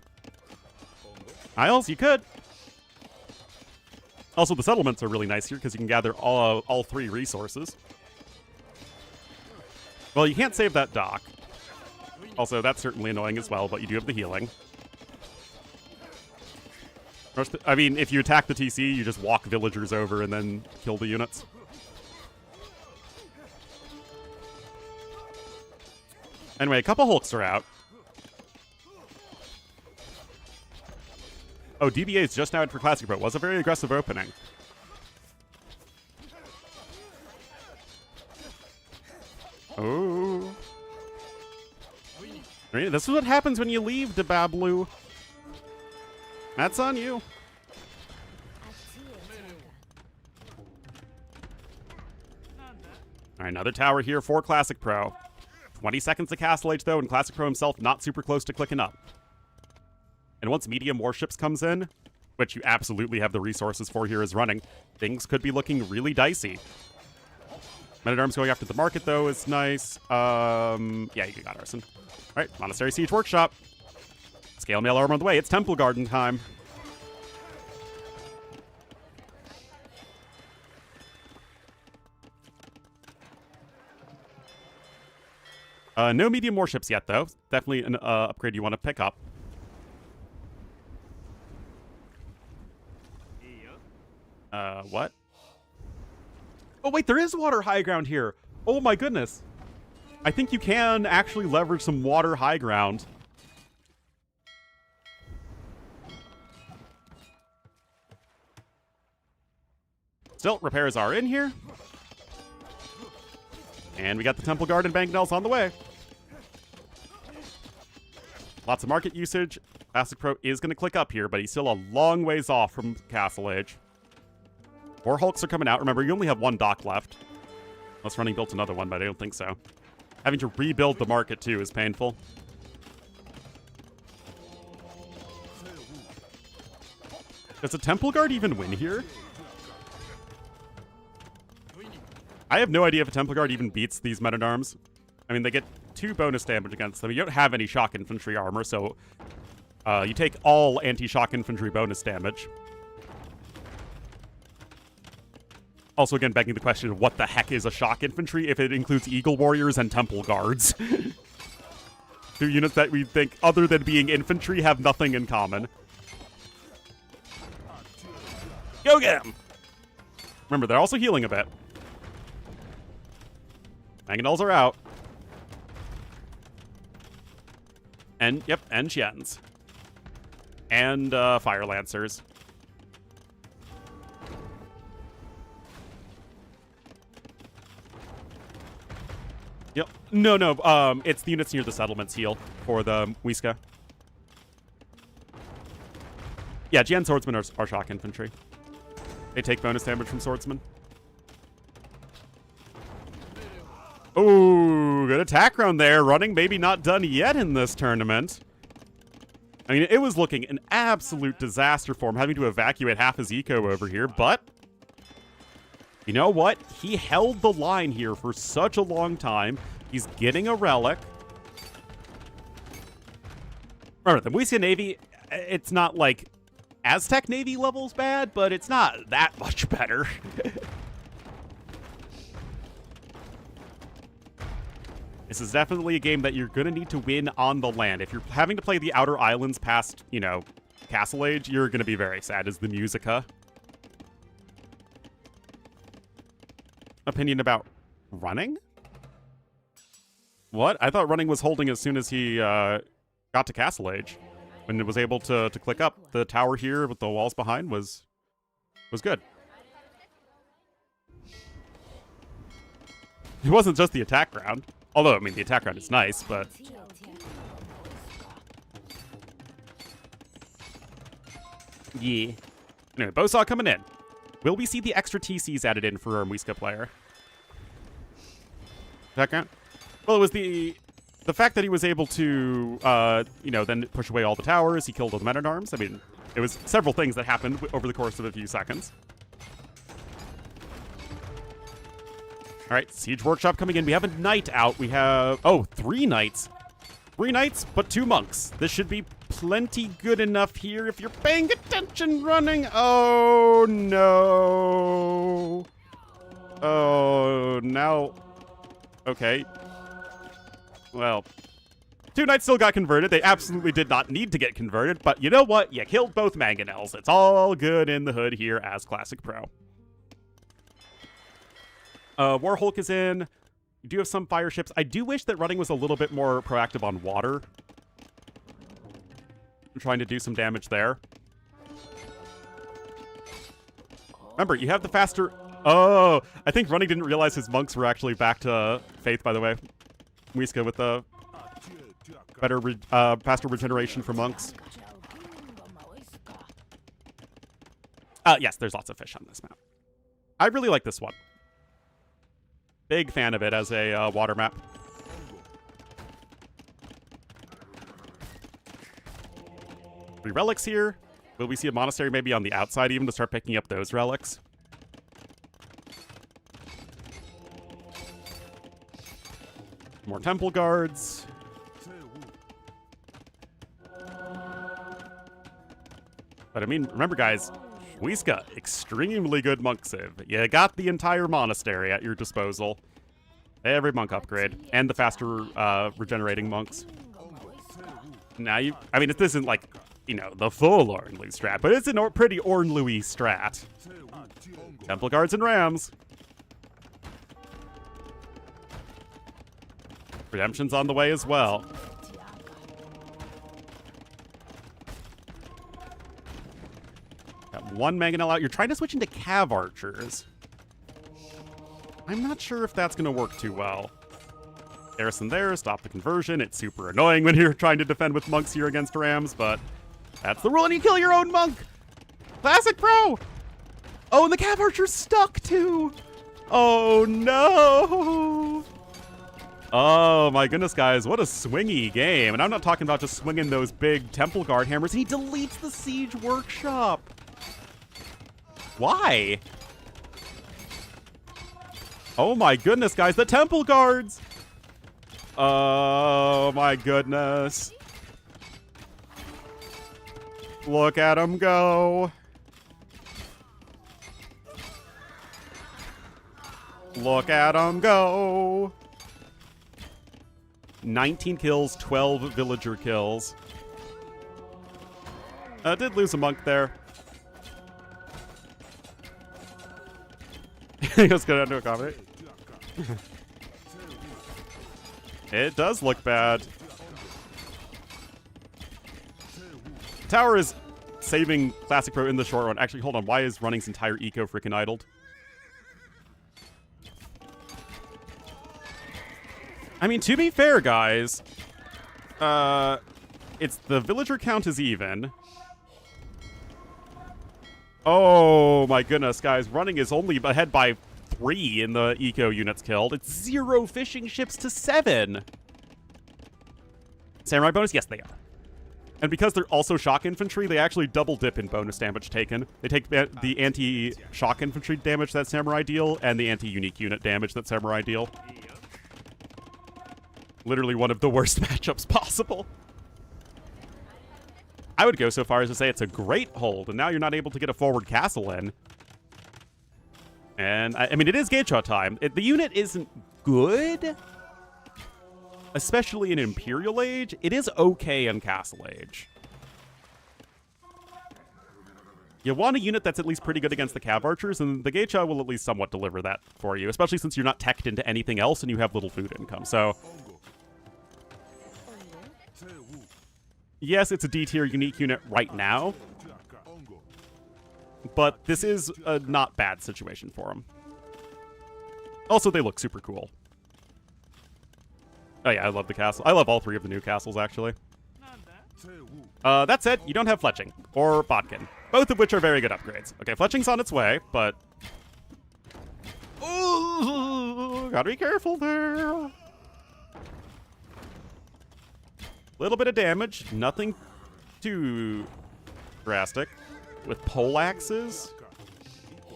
Isles, you could. Also, the settlements are really nice here because you can gather all 3 resources. Well, you can't save that dock. Also, that's certainly annoying as well, but you do have the healing. I mean, if you attack the TC, you just walk villagers over and then kill the units. Anyway, a couple Hulks are out. Oh, DBA is just now in for Classic Pro. It was a very aggressive opening. Oh. This is what happens when you leave, Dabablu. That's on you. Alright, another tower here for Classic Pro. 20 seconds to Castle Age, though, and Classic Pro himself not super close to clicking up. And once Medium Warships comes in, which you absolutely have the resources for here is running, things could be looking really dicey. Men-at-Arms going after the market, though, is nice. Yeah, you got Arson. All right, Monastery Siege Workshop. Scale Mail Armor on the way. It's Temple Garden time. No medium warships yet, though. Definitely an upgrade you want to pick up. What? Oh, wait, there is water high ground here. Oh, my goodness. I think you can actually leverage some water high ground. Still, repairs are in here. And we got the Temple Guard and Banknells on the way. Lots of market usage. Classic Pro is going to click up here, but he's still a long ways off from Castle Age. 4 Hulks are coming out. Remember, you only have 1 dock left. Unless Running built another one, but I don't think so. Having to rebuild the market, too, is painful. Does the Temple Guard even win here? I have no idea if a Temple Guard even beats these Men-at-Arms. I mean, they get 2 bonus damage against them. You don't have any shock infantry armor, so you take all anti-shock infantry bonus damage. Also, again, begging the question of what the heck is a shock infantry if it includes Eagle Warriors and Temple Guards. 2 units that we think, other than being infantry, have nothing in common. Go get him! Remember, they're also healing a bit. Mangonels are out. And, yep, and Xians. And, Fire Lancers. Yep. No, it's the units near the settlements heal for the Muisca. Yeah, Jian swordsmen are shock infantry. They take bonus damage from swordsmen. Ooh, good attack round there. Running maybe not done yet in this tournament. I mean, it was looking an absolute disaster for him, having to evacuate half his eco over here, but you know what? He held the line here for such a long time. He's getting a relic. Remember, the Muisca Navy, it's not like Aztec Navy levels bad, but it's not that much better. This is definitely a game that you're going to need to win on the land. If you're having to play the outer islands past, you know, Castle Age, you're going to be very sad as the Musica. Opinion about running? What? I thought running was holding as soon as he got to Castle Age. When it was able to click up. The tower here with the walls behind was good. It wasn't just the attack ground. Although, I mean, the attack ground is nice, but... Yeah. Anyway, Bowsaw coming in. Will we see the extra TCs added in for our Muisca player? Attack ground? Well, it was the fact that he was able to, you know, then push away all the towers. He killed all the men-at-arms. I mean, it was several things that happened over the course of a few seconds. All right, Siege Workshop coming in. We have a knight out. We have, 3 knights. 3 knights, but 2 monks. This should be plenty good enough here if you're paying attention running. Oh, no. Oh, now. Okay. Well, 2 knights still got converted. They absolutely did not need to get converted, but you know what? You killed both mangonels. It's all good in the hood here as Classic Pro. War Hulk is in. You do have some fire ships. I do wish that running was a little bit more proactive on water. I'm trying to do some damage there. Remember, you have the faster... Oh, I think running didn't realize his monks were actually back to Faith, by the way. Muisca with the better, faster regeneration for monks. Yes, there's lots of fish on this map. I really like this one. Big fan of it as a water map. Three relics here. Will we see a monastery maybe on the outside even to start picking up those relics? More temple guards. But I mean, remember guys, Muisca, extremely good monk civ. You got the entire monastery at your disposal. Every monk upgrade. And the faster regenerating monks. Now I mean, this isn't like, you know, the full Ornlu strat, but it's a pretty Ornlu-y strat. Temple guards and rams. Redemption's on the way as well. Got 1 mangonel out. You're trying to switch into cav archers. I'm not sure if that's going to work too well. Garrison there, stop the conversion. It's super annoying when you're trying to defend with monks here against rams, but that's the rule and you kill your own monk. Classic Pro. Oh, and the cav archer's stuck too. Oh no. Oh my goodness, guys, what a swingy game. And I'm not talking about just swinging those big temple guard hammers. He deletes the siege workshop. Why? Oh my goodness, guys, the temple guards. Oh my goodness. Look at him go. Look at him go. 19 kills, 12 villager kills. Did lose a monk there. Let's go down to accommodate. It does look bad. Tower is saving Classic Pro in the short run. Actually, hold on. Why is Running's entire eco freaking idled? I mean, to be fair, guys, it's the villager count is even. Oh my goodness, guys. Running is only ahead by 3 in the eco units killed. It's 0 fishing ships to 7. Samurai bonus? Yes, they are. And because they're also shock infantry, they actually double dip in bonus damage taken. They take the anti-shock infantry damage that Samurai deal and the anti-unique unit damage that Samurai deal. Literally one of the worst matchups possible. I would go so far as to say it's a great hold, and now you're not able to get a forward castle in. And, I mean, it is Gate Shot time. The unit isn't good, especially in Imperial Age. It is okay in Castle Age. You want a unit that's at least pretty good against the Cav Archers, and the Geisha will at least somewhat deliver that for you, especially since you're not teched into anything else and you have little food income. So, yes, it's a D-tier unique unit right now, but this is a not bad situation for them. Also, they look super cool. Oh yeah, I love the castle. I love all 3 of the new castles, actually. That said, you don't have Fletching or Botkin, both of which are very good upgrades. Okay, Fletching's on its way, but... Ooh, gotta be careful there. Little bit of damage, nothing too drastic. With poleaxes? Do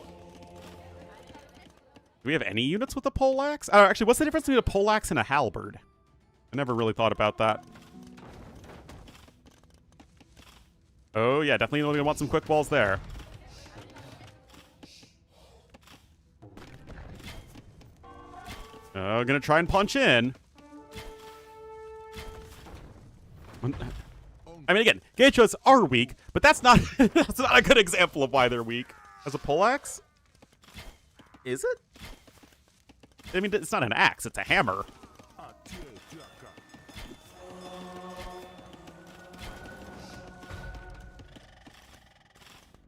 we have any units with a poleaxe? Actually, what's the difference between a poleaxe and a halberd? I never really thought about that. Oh yeah, definitely gonna want some quick balls there. Gonna try and punch in. I mean, again, Geichos are weak, but that's not that's not a good example of why they're weak. As a poleaxe? Is it? I mean, it's not an axe, it's a hammer.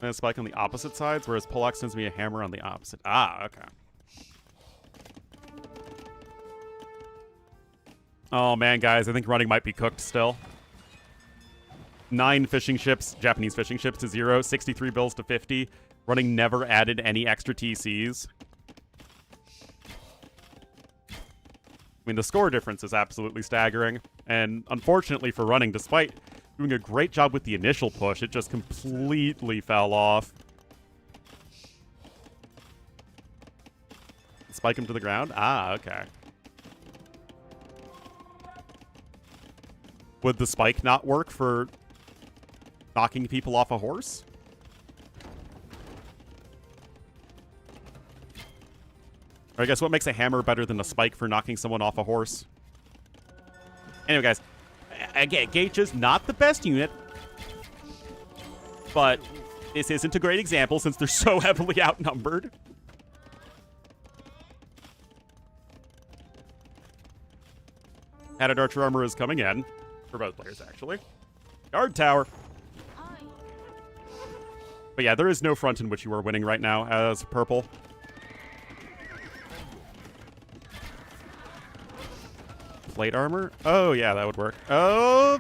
And a spike on the opposite sides, whereas poleaxe tends to be a hammer on the opposite. Ah, okay. Oh man, guys, I think running might be cooked still. 9 fishing ships, Japanese fishing ships to 0, 63 bills to 50. Running never added any extra TCs. I mean, the score difference is absolutely staggering. And unfortunately for running, despite doing a great job with the initial push, it just completely fell off. Spike him to the ground? Ah, okay. Would the spike not work for knocking people off a horse? Or I guess what makes a hammer better than a spike for knocking someone off a horse? Anyway, guys, again, Geisha's not the best unit, but this isn't a great example since they're so heavily outnumbered. Added archer armor is coming in, for both players, actually. Guard tower. But yeah, there is no front in which you are winning right now as purple. Plate armor? Oh, yeah, that would work. Oh,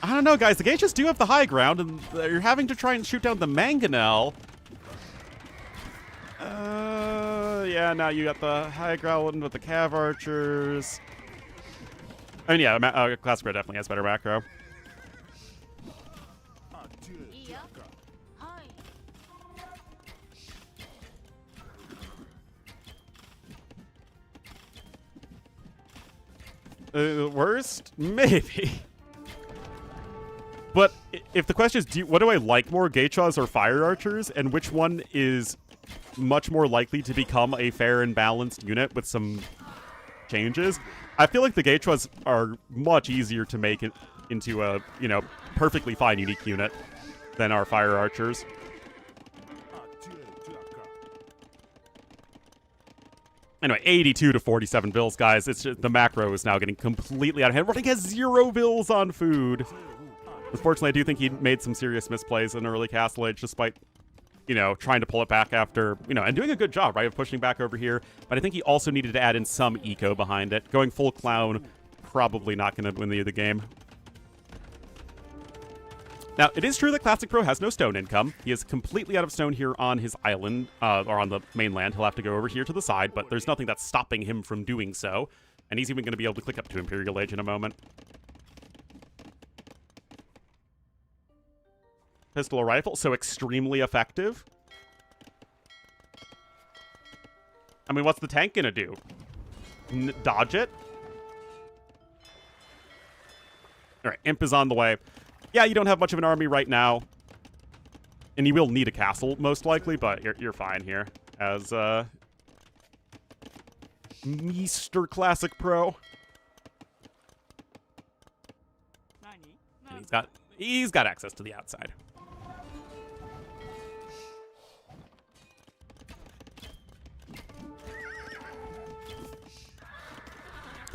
I don't know, guys. The Geishas do have the high ground, and you're having to try and shoot down the Mangonel. Yeah, now you got the high ground with the Cav Archers. I mean, yeah, Classic Red definitely has better macro. Worst? Maybe. But if the question is, what do I like more, Geichas or Fire Archers, and which one is much more likely to become a fair and balanced unit with some changes, I feel like the Geichas are much easier to make it into a, you know, perfectly fine unique unit than our Fire Archers. Anyway, 82 to 47 bills, guys. It's just, the macro is now getting completely out of hand. Running has 0 bills on food. Unfortunately, I do think he made some serious misplays in early Castle Age, despite, you know, trying to pull it back after, you know, and doing a good job, right, of pushing back over here. But I think he also needed to add in some eco behind it. Going full clown, probably not going to win the game. Now, it is true that Classic Pro has no stone income. He is completely out of stone here on his island, or on the mainland. He'll have to go over here to the side, but there's nothing that's stopping him from doing so. And he's even going to be able to click up to Imperial Age in a moment. Pistol or rifle, so extremely effective. I mean, what's the tank going to do? Dodge it? All right, Imp is on the way. Yeah, you don't have much of an army right now. And you will need a castle, most likely, but you're fine here. As, Mr. Classic Pro. And he's got access to the outside.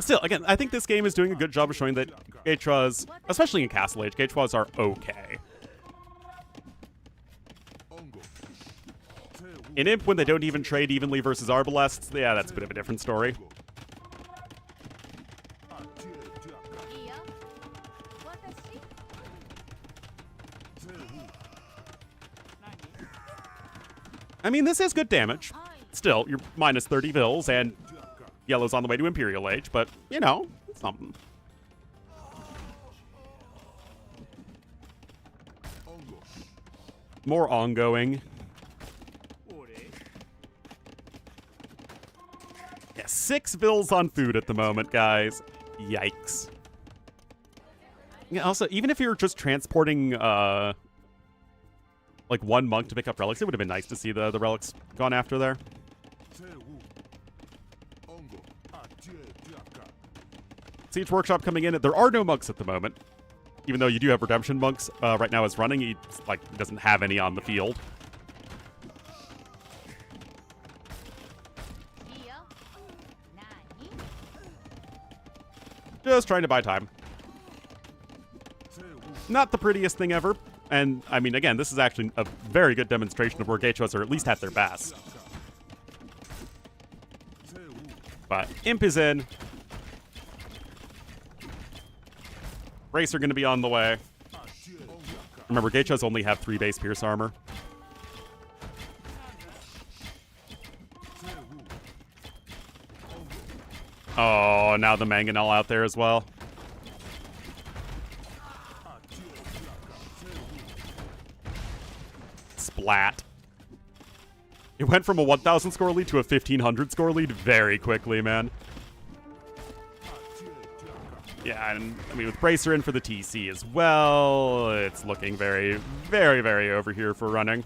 Still, again, I think this game is doing a good job of showing that Geichuas, especially in Castle Age, Geichuas are okay. In Imp, when they don't even trade evenly versus Arbalests, yeah, that's a bit of a different story. I mean, this is good damage. Still, you're minus 30 vills, and Yellow's on the way to Imperial Age, but, you know, it's something. More ongoing. Yeah, 6 bills on food at the moment, guys. Yikes. Yeah, also, even if you're just transporting, like, 1 monk to pick up relics, it would have been nice to see the relics gone after there. Siege Workshop coming in. There are no monks at the moment. Even though you do have Redemption monks right now is running, he doesn't have any on the field. Just trying to buy time. Not the prettiest thing ever. And, I mean, again, this is actually a very good demonstration of where Geichuas are at least at their best. But Imp is in. Race are going to be on the way. Remember, Geichuas only have 3 base Pierce armor. Oh, now the Mangonel out there as well. Splat. It went from a 1,000 score lead to a 1,500 score lead very quickly, man. Yeah, and I mean, with Bracer in for the TC as well, it's looking very, very, very over here for running.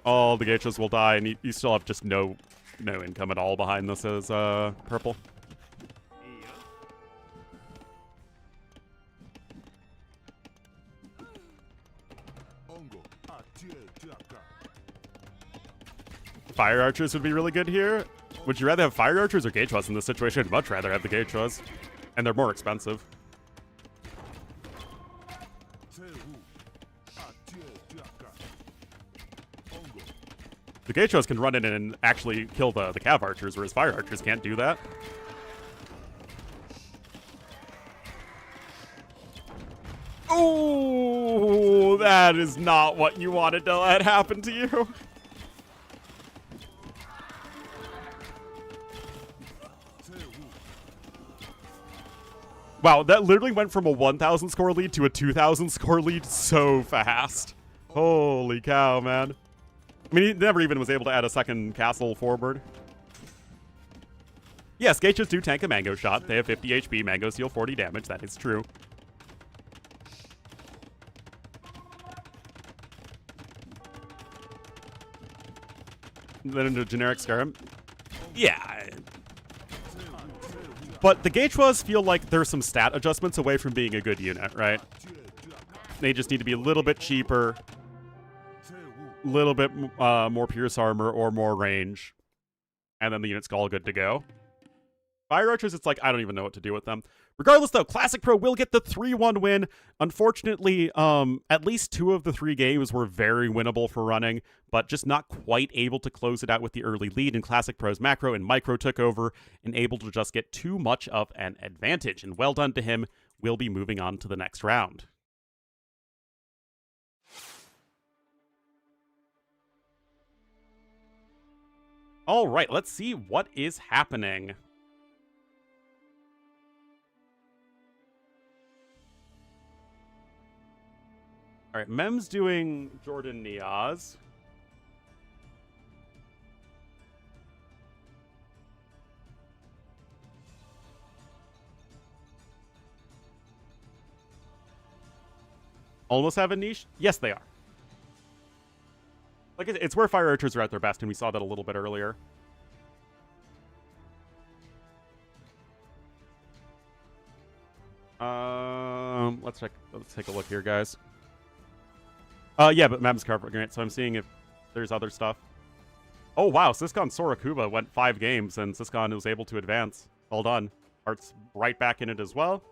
All the Geichuas will die, and you still have just no income at all behind this as purple. Fire Archers would be really good here. Would you rather have Fire Archers or Geichuas in this situation? I'd much rather have the Geichuas. And they're more expensive. The Geichuas can run in and actually kill the Cav Archers, whereas Fire Archers can't do that. Oh, that is not what you wanted to let happen to you. Wow, that literally went from a 1,000 score lead to a 2,000 score lead so fast. Holy cow, man. I mean, he never even was able to add a second castle forward. Yes, Geichuas do tank a Mango Shot. They have 50 HP. Mangoes deal 40 damage. That is true. Then into generic Skyrim. Yeah. But the Geichuas feel like there's some stat adjustments away from being a good unit, right? They just need to be a little bit cheaper, a little bit more Pierce armor or more range. And then the unit's all good to go. Fire Archers, it's like, I don't even know what to do with them. Regardless, though, Classic Pro will get the 3-1 win. Unfortunately, at least 2 of the 3 games were very winnable for running, but just not quite able to close it out with the early lead. And Classic Pro's macro and micro took over and able to just get too much of an advantage. And well done to him. We'll be moving on to the next round. All right, let's see what is happening. All right, Mem's doing Jordan Niaz. Almost have a niche? Yes, they are. Like, it's where Fire Archers are at their best, and we saw that a little bit earlier. Let's take a look here, guys. Yeah, but Mem's covering it, so I'm seeing if there's other stuff. Oh, wow, Siscon Sorakuba went 5 games, and Siscon was able to advance. Well done. Art's right back in it as well.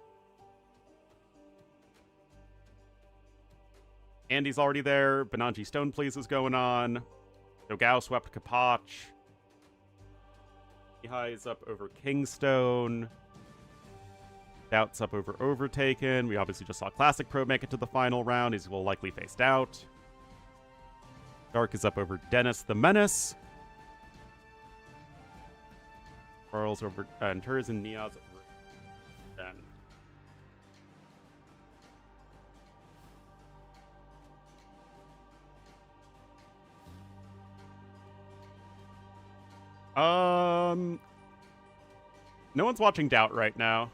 Andy's already there. Benanji Stone Please is going on. Dogao swept Kapach. Mihai is up over Kingstone. Doubt's up over Overtaken. We obviously just saw Classic Pro make it to the final round. He will likely face Doubt. Dark is up over Dennis the Menace. Charles over and Turs and Niaz over Den. No one's watching Doubt right now.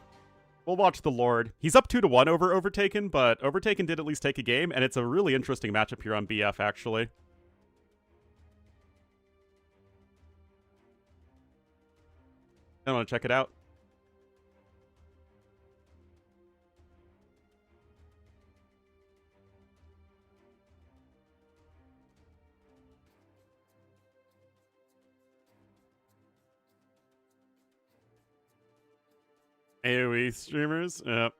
We'll watch the Lord. He's up 2-1 over Overtaken, but Overtaken did at least take a game, and it's a really interesting matchup here on BF, actually. I want to check it out. AoE streamers? Yep.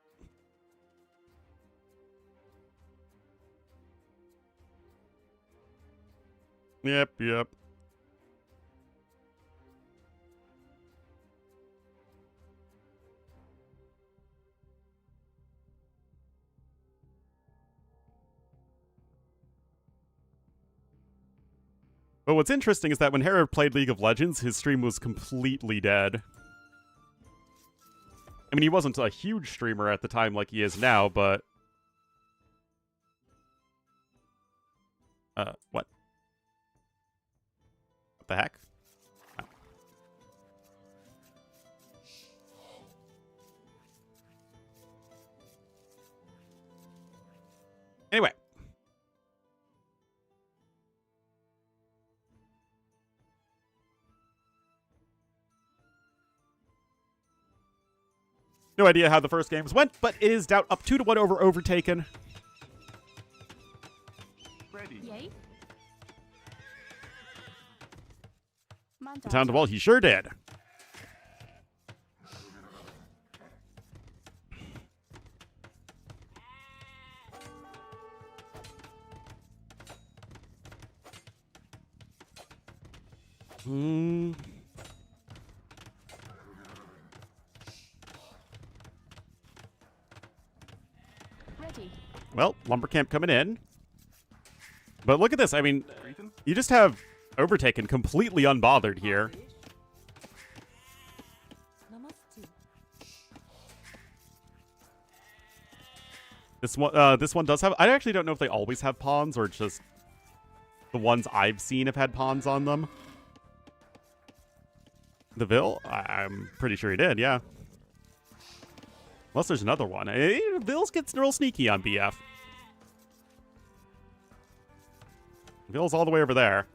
Yep. But what's interesting is that when Hera played League of Legends, his stream was completely dead. I mean, he wasn't a huge streamer at the time like he is now, but... What? What the heck? Oh. Anyway. No idea how the first games went, but it is Doubt up 2-1 over Overtaken. Ready. Yay. Down the wall, he sure did. Ready. Well, Lumber Camp coming in. But look at this. I mean, you just have Overtaken completely unbothered here. This one does have... I actually don't know if they always have pawns or just the ones I've seen have had pawns on them. The Vil? I'm pretty sure he did, yeah. Unless there's another one. Vils gets real sneaky on BF. Vil's all the way over there.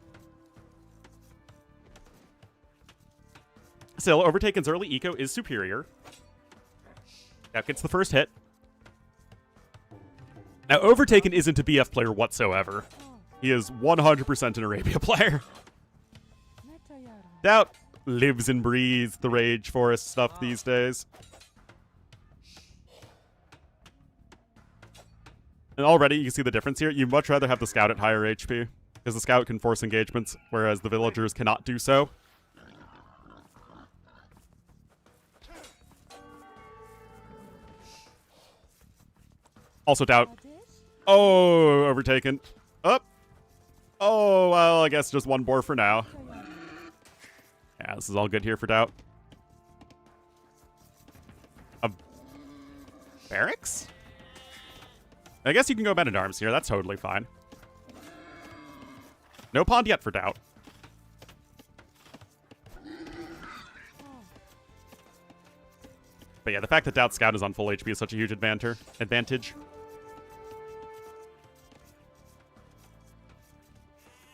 Still, Overtaken's early eco is superior. That gets the first hit. Now, Overtaken isn't a BF player whatsoever. He is 100% an Arabia player. Doubt lives and breathes the Rage Forest stuff these days. And already you can see the difference here. You'd much rather have the Scout at higher HP, because the Scout can force engagements, whereas the Villagers cannot do so. Also doubt. Oh, overtaken. Up. Oh, well, I guess just one boar for now. Yeah, this is all good here for doubt. A barracks? I guess you can go men at arms here. That's totally fine. No pond yet for doubt. But yeah, the fact that Doubt Scout is on full HP is such a huge advantage.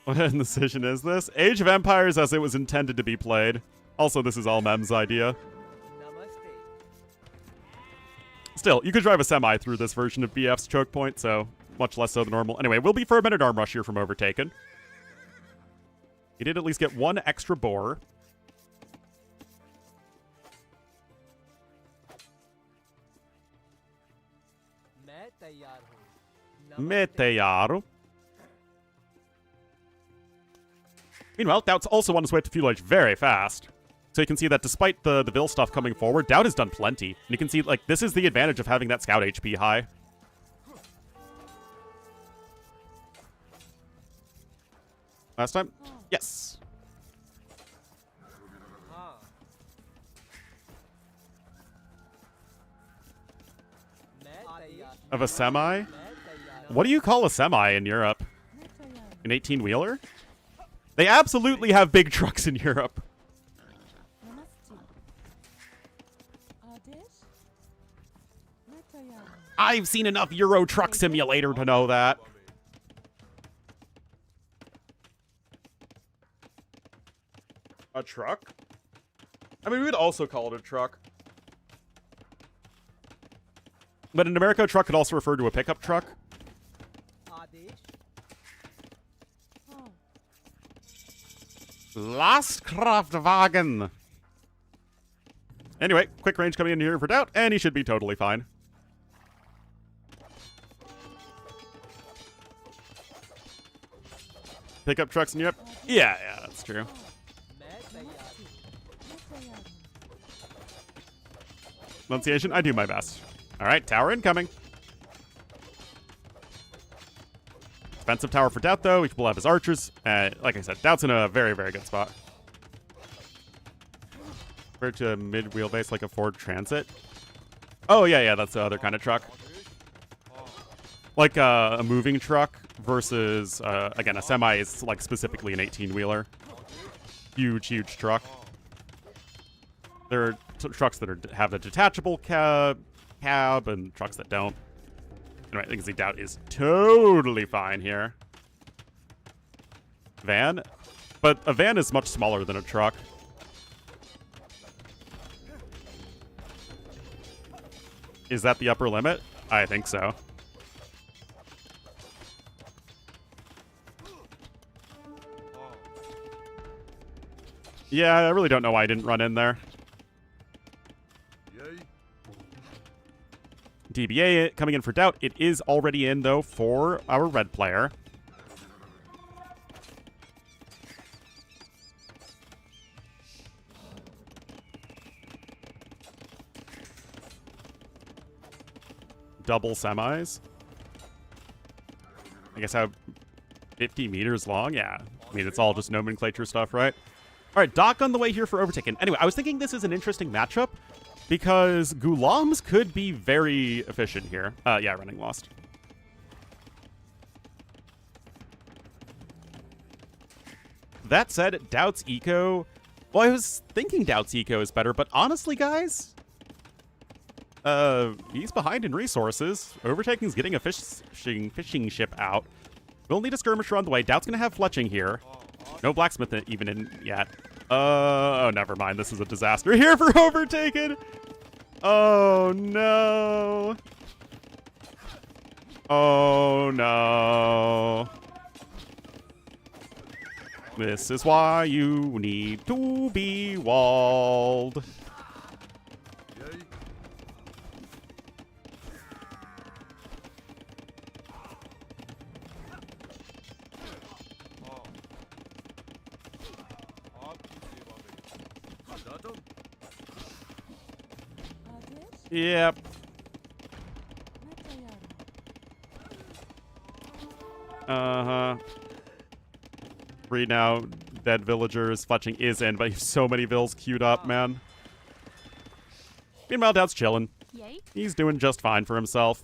What decision is this? Age of Empires as it was intended to be played. Also, this is all Mem's idea. Still, you could drive a semi through this version of BF's choke point, so much less so than normal. Anyway, we'll be for a men-at-arm rush here from Overtaken. He did at least get one extra boar. Meteor. Meanwhile, Doubt's also on his way to Fuel Age very fast. So you can see that despite the Vil stuff coming forward, Doubt has done plenty. And you can see, like, this is the advantage of having that Scout HP high. Last time? Yes. Of a semi? What do you call a semi in Europe? An 18-wheeler? They absolutely have big trucks in Europe. I've seen enough Euro Truck Simulator to know that. A truck? I mean, we would also call it a truck. But in America, a truck could also refer to a pickup truck. Lastkraftwagen. Anyway, quick range coming in here for Doubt, and he should be totally fine. Pickup trucks in Europe? Yeah, that's true. Pronunciation, I do my best. All right, tower incoming. Defensive tower for Doubt, though. He will have his archers. Like I said, Doubt's in a very, very good spot. Compared to a mid-wheelbase like a Ford Transit. Oh, yeah, that's the other kind of truck. Like a moving truck versus, again, a semi is like specifically an 18-wheeler. Huge, huge truck. There are trucks that have a detachable cab and trucks that don't. Anyway, I can see Doubt is totally fine here. Van? But a van is much smaller than a truck. Is that the upper limit? I think so. Yeah, I really don't know why I didn't run in there. DBA coming in for Doubt. It is already in, though, for our red player. Double semis. I guess how 50 meters long? Yeah. I mean, it's all just nomenclature stuff, right? All right, Doc on the way here for Overtaken. Anyway, I was thinking this is an interesting matchup because Gulams could be very efficient here. Yeah, running lost. That said, Doubt's eco... Well, I was thinking Doubt's eco is better, but honestly, guys... he's behind in resources. Overtaken's getting a fishing ship out. We'll need a skirmisher on the way. Doubt's gonna have fletching here. No blacksmith even in yet. Oh, never mind. This is a disaster here for Overtaken. Oh, no. Oh, no. This is why you need to be walled. Yay. Yep. Uh-huh. 3 now. Dead villagers. Fletching is in, but you have so many vills queued up, man. Meanwhile, Dowd's chilling. Yay. He's doing just fine for himself.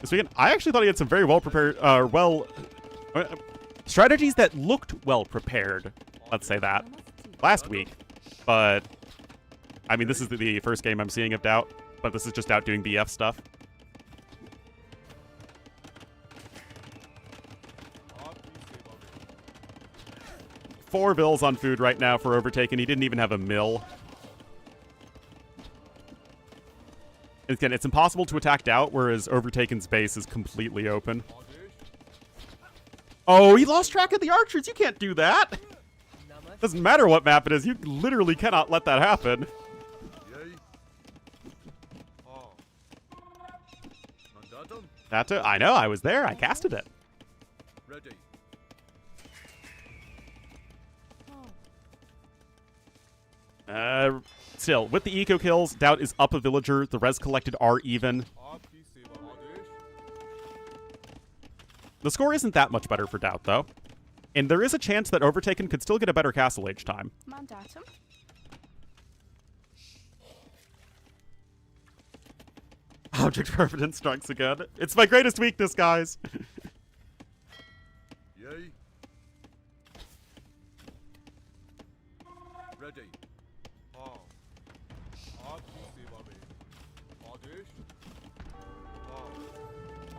This weekend, I actually thought he had some very well-prepared, strategies that looked well-prepared. Let's say that. Last week. But, I mean, this is the first game I'm seeing of Doubt, but this is just Doubt doing BF stuff. Four bills on food right now for Overtaken. He didn't even have a mill. Again, it's impossible to attack Doubt, whereas Overtaken's base is completely open. Oh, he lost track of the archers. You can't do that. Doesn't matter what map it is. You literally cannot let that happen. I know. I was there. I casted it. Ready. Still, with the eco kills, Doubt is up a villager. The res collected are even. The score isn't that much better for Doubt, though. And there is a chance that Overtaken could still get a better castle age time. Mandatum. Object permanent strikes again. It's my greatest weakness, guys. Yay. Ready.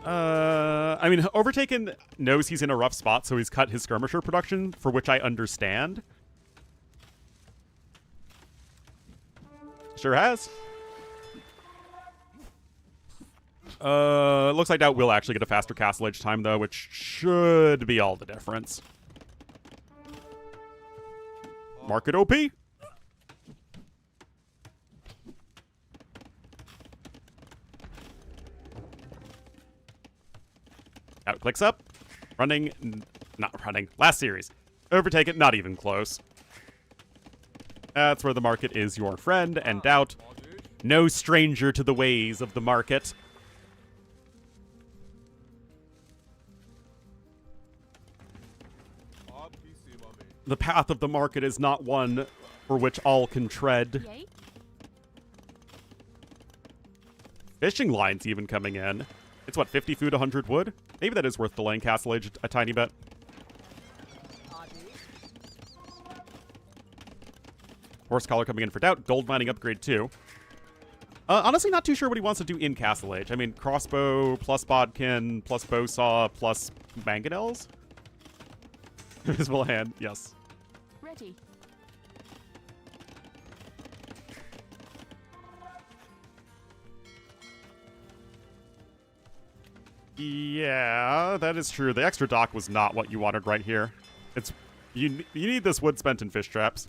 I mean, Overtaken knows he's in a rough spot, so he's cut his skirmisher production, for which I understand. Sure has. Looks like Doubt will actually get a faster castle age time, though, which should be all the difference. Market OP. Doubt clicks up. Running. Not running. Last series. Overtaken, not even close. That's where the market is your friend, and Doubt, no stranger to the ways of the market. The path of the market is not one for which all can tread. Yay. Fishing lines even coming in. It's what, 50 food, 100 wood? Maybe that is worth delaying castle age a tiny bit. Horse collar coming in for Doubt. Gold mining upgrade too. Honestly, not too sure what he wants to do in castle age. I mean, crossbow plus bodkin plus bow saw plus mangonels. Invisible hand, yes. Ready. Yeah, that is true. The extra dock was not what you wanted right here. It's you need this wood spent in fish traps.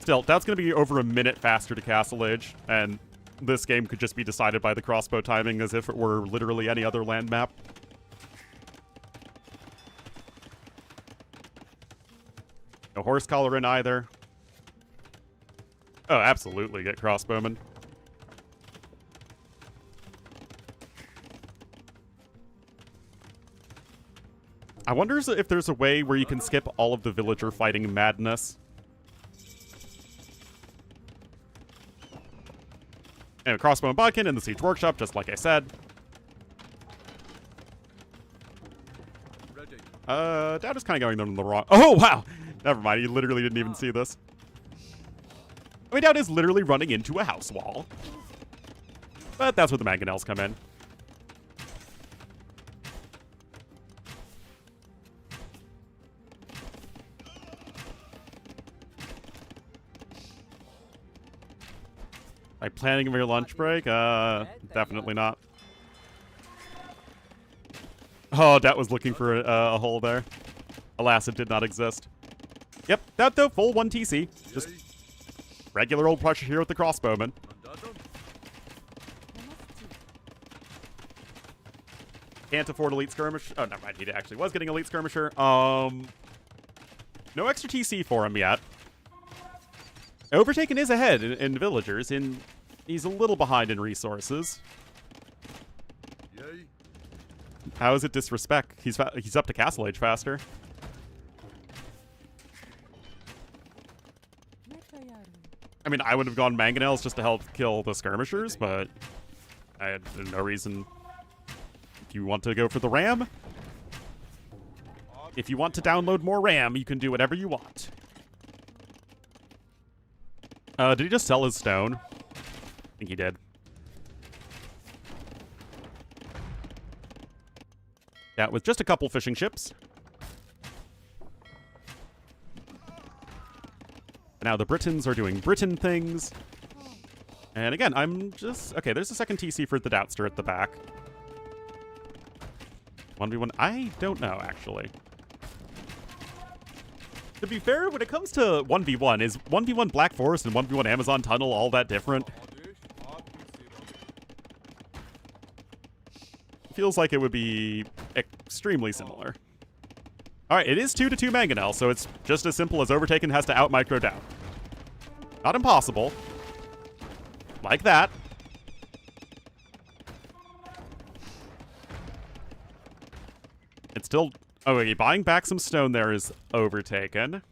Still, that's going to be over a minute faster to castle age, and this game could just be decided by the crossbow timing as if it were literally any other land map. No horse collar in either. Oh, absolutely, get crossbowman. I wonder if there's a way where you can skip all of the villager fighting madness. And crossbow and bodkin in the siege workshop, just like I said. Doubt is kind of going in the wrong. Oh wow, never mind. He literally didn't even see this. I mean, Doubt is literally running into a house wall. But that's where the mangonels come in. Like planning for your lunch break? Definitely not. Oh, that was looking for a hole there. Alas, it did not exist. Yep, that though, full 1 TC. Just regular old pressure here with the crossbowman. Mandatum. Can't afford elite skirmish. Oh, never mind. He actually was getting elite skirmisher. No extra TC for him yet. Overtaken is ahead in villagers. He's a little behind in resources. Yay. How is it disrespect? He's up to castle age faster. I mean, I would have gone mangonels just to help kill the skirmishers, but I had no reason. If you want to go for the ram, if you want to download more RAM, you can do whatever you want. Did he just sell his stone? I think he did. Yeah, with just a couple fishing ships. Now the Britons are doing Britain things. And again, I'm just... Okay, there's a second TC for the Doubtster at the back. 1v1? I don't know, actually. To be fair, when it comes to 1v1, is 1v1 Black Forest and 1v1 Amazon Tunnel all that different? Feels like it would be extremely similar. Alright, it is 2-2 Mangonel, so it's just as simple as Overtaken has to out-micro down. Not impossible. Like that. It's still... Oh, okay, buying back some stone there is Overtaken.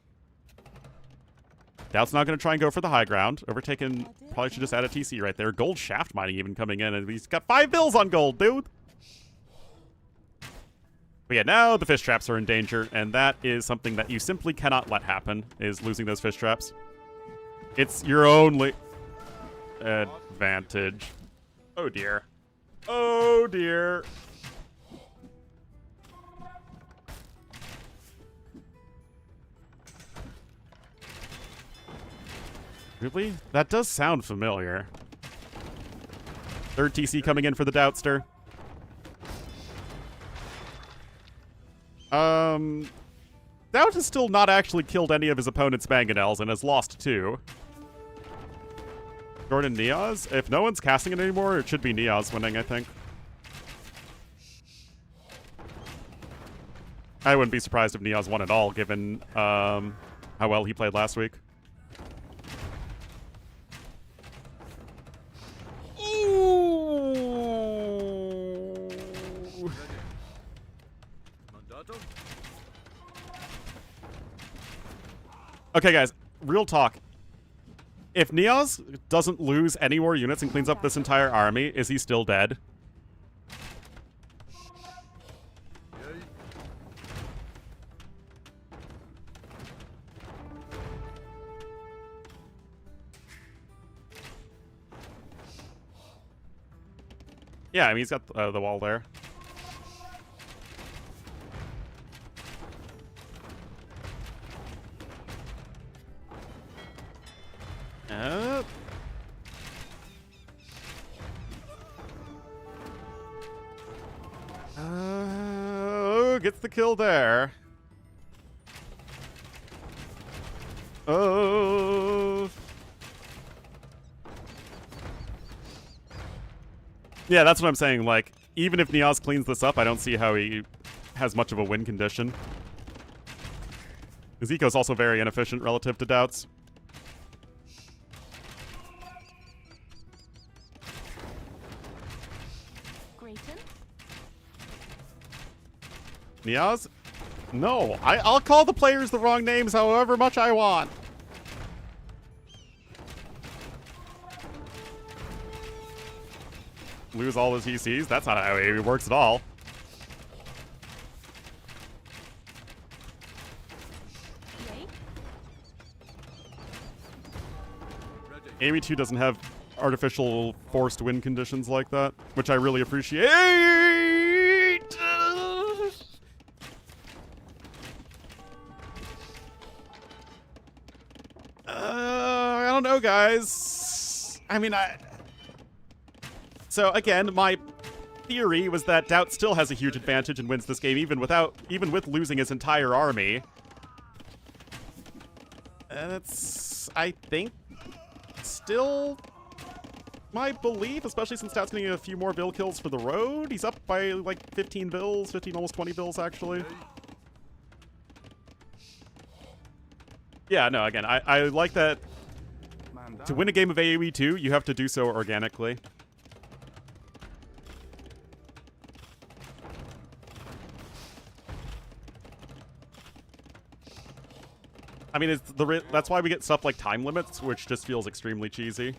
Doubt's not going to try and go for the high ground. Overtaken probably should just add a TC right there. Gold shaft mining even coming in, and he's got 5 bills on gold, dude! But yeah, now the fish traps are in danger, and that is something that you simply cannot let happen, is losing those fish traps. It's your only advantage. Oh dear. Oh dear. Really? That does sound familiar. Third TC coming in for the Doubtster. Doubt has still not actually killed any of his opponent's mangonels and has lost 2. Jordan Niaz? If no one's casting it anymore, it should be Niaz winning, I think. I wouldn't be surprised if Niaz won at all, given how well he played last week. Mandatum. Okay, guys, real talk. If Niaz doesn't lose any more units and cleans up this entire army, is he still dead? Yay. Yeah, I mean, he's got the wall there. Gets the kill there. Oh. Yeah, that's what I'm saying. Like, even if Niaz cleans this up, I don't see how he has much of a win condition. His eco's also very inefficient relative to Doubt's. Niaz? No, I'll call the players the wrong names however much I want. Lose all his ECs? That's not how it works at all. Amy 2 doesn't have artificial forced win conditions like that, which I really appreciate. I don't know, guys. I mean, so again, my theory was that Doubt still has a huge advantage and wins this game even with losing his entire army. And it's, I think, still my belief, especially since Doubt's getting a few more bill kills for the road. He's up by like 15 bills, 15, almost 20 bills actually. Yeah, no, again, I like that to win a game of AoE 2, you have to do so organically. I mean, that's why we get stuff like time limits, which just feels extremely cheesy.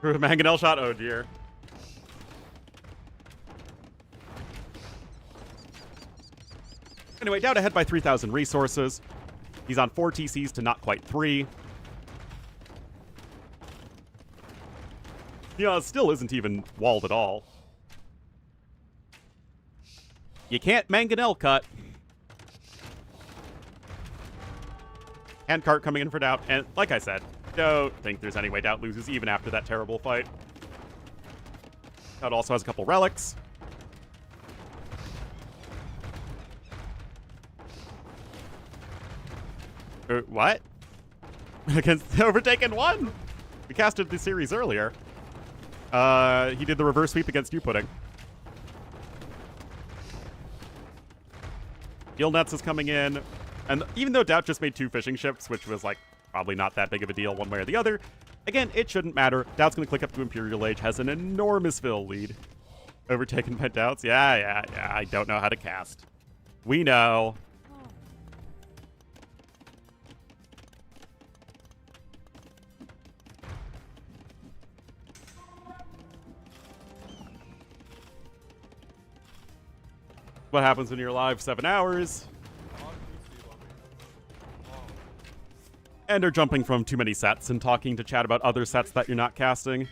Mangonel shot? Oh dear. Anyway, Doubt ahead by 3,000 resources. He's on 4 TCs to not quite 3. Yeah, it still isn't even walled at all. You can't Mangonel cut. Handcart coming in for Doubt, and like I said, don't think there's any way Doubt loses even after that terrible fight. Doubt also has a couple relics. What? Against Overtaken 1! We casted the series earlier. He did the reverse sweep against New Pudding. Gill Nets is coming in. And even though Doubt just made 2 fishing ships, which was like probably not that big of a deal one way or the other, again, it shouldn't matter. Doubt's going to click up to Imperial Age, has an enormous fill lead. Overtaken by Doubts. Yeah, I don't know how to cast. We know. What happens when you're live 7 hours? And are jumping from too many sets and talking to chat about other sets that you're not casting.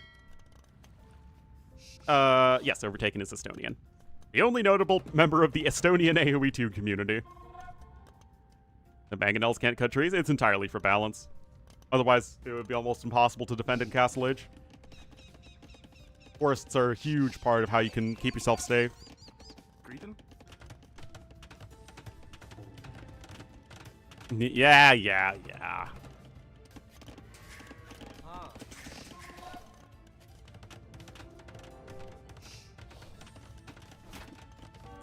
Yes, Overtaken is Estonian. The only notable member of the Estonian AoE 2 community. The Mangonels can't cut trees. It's entirely for balance. Otherwise, it would be almost impossible to defend in Castle Age. Forests are a huge part of how you can keep yourself safe. Yeah.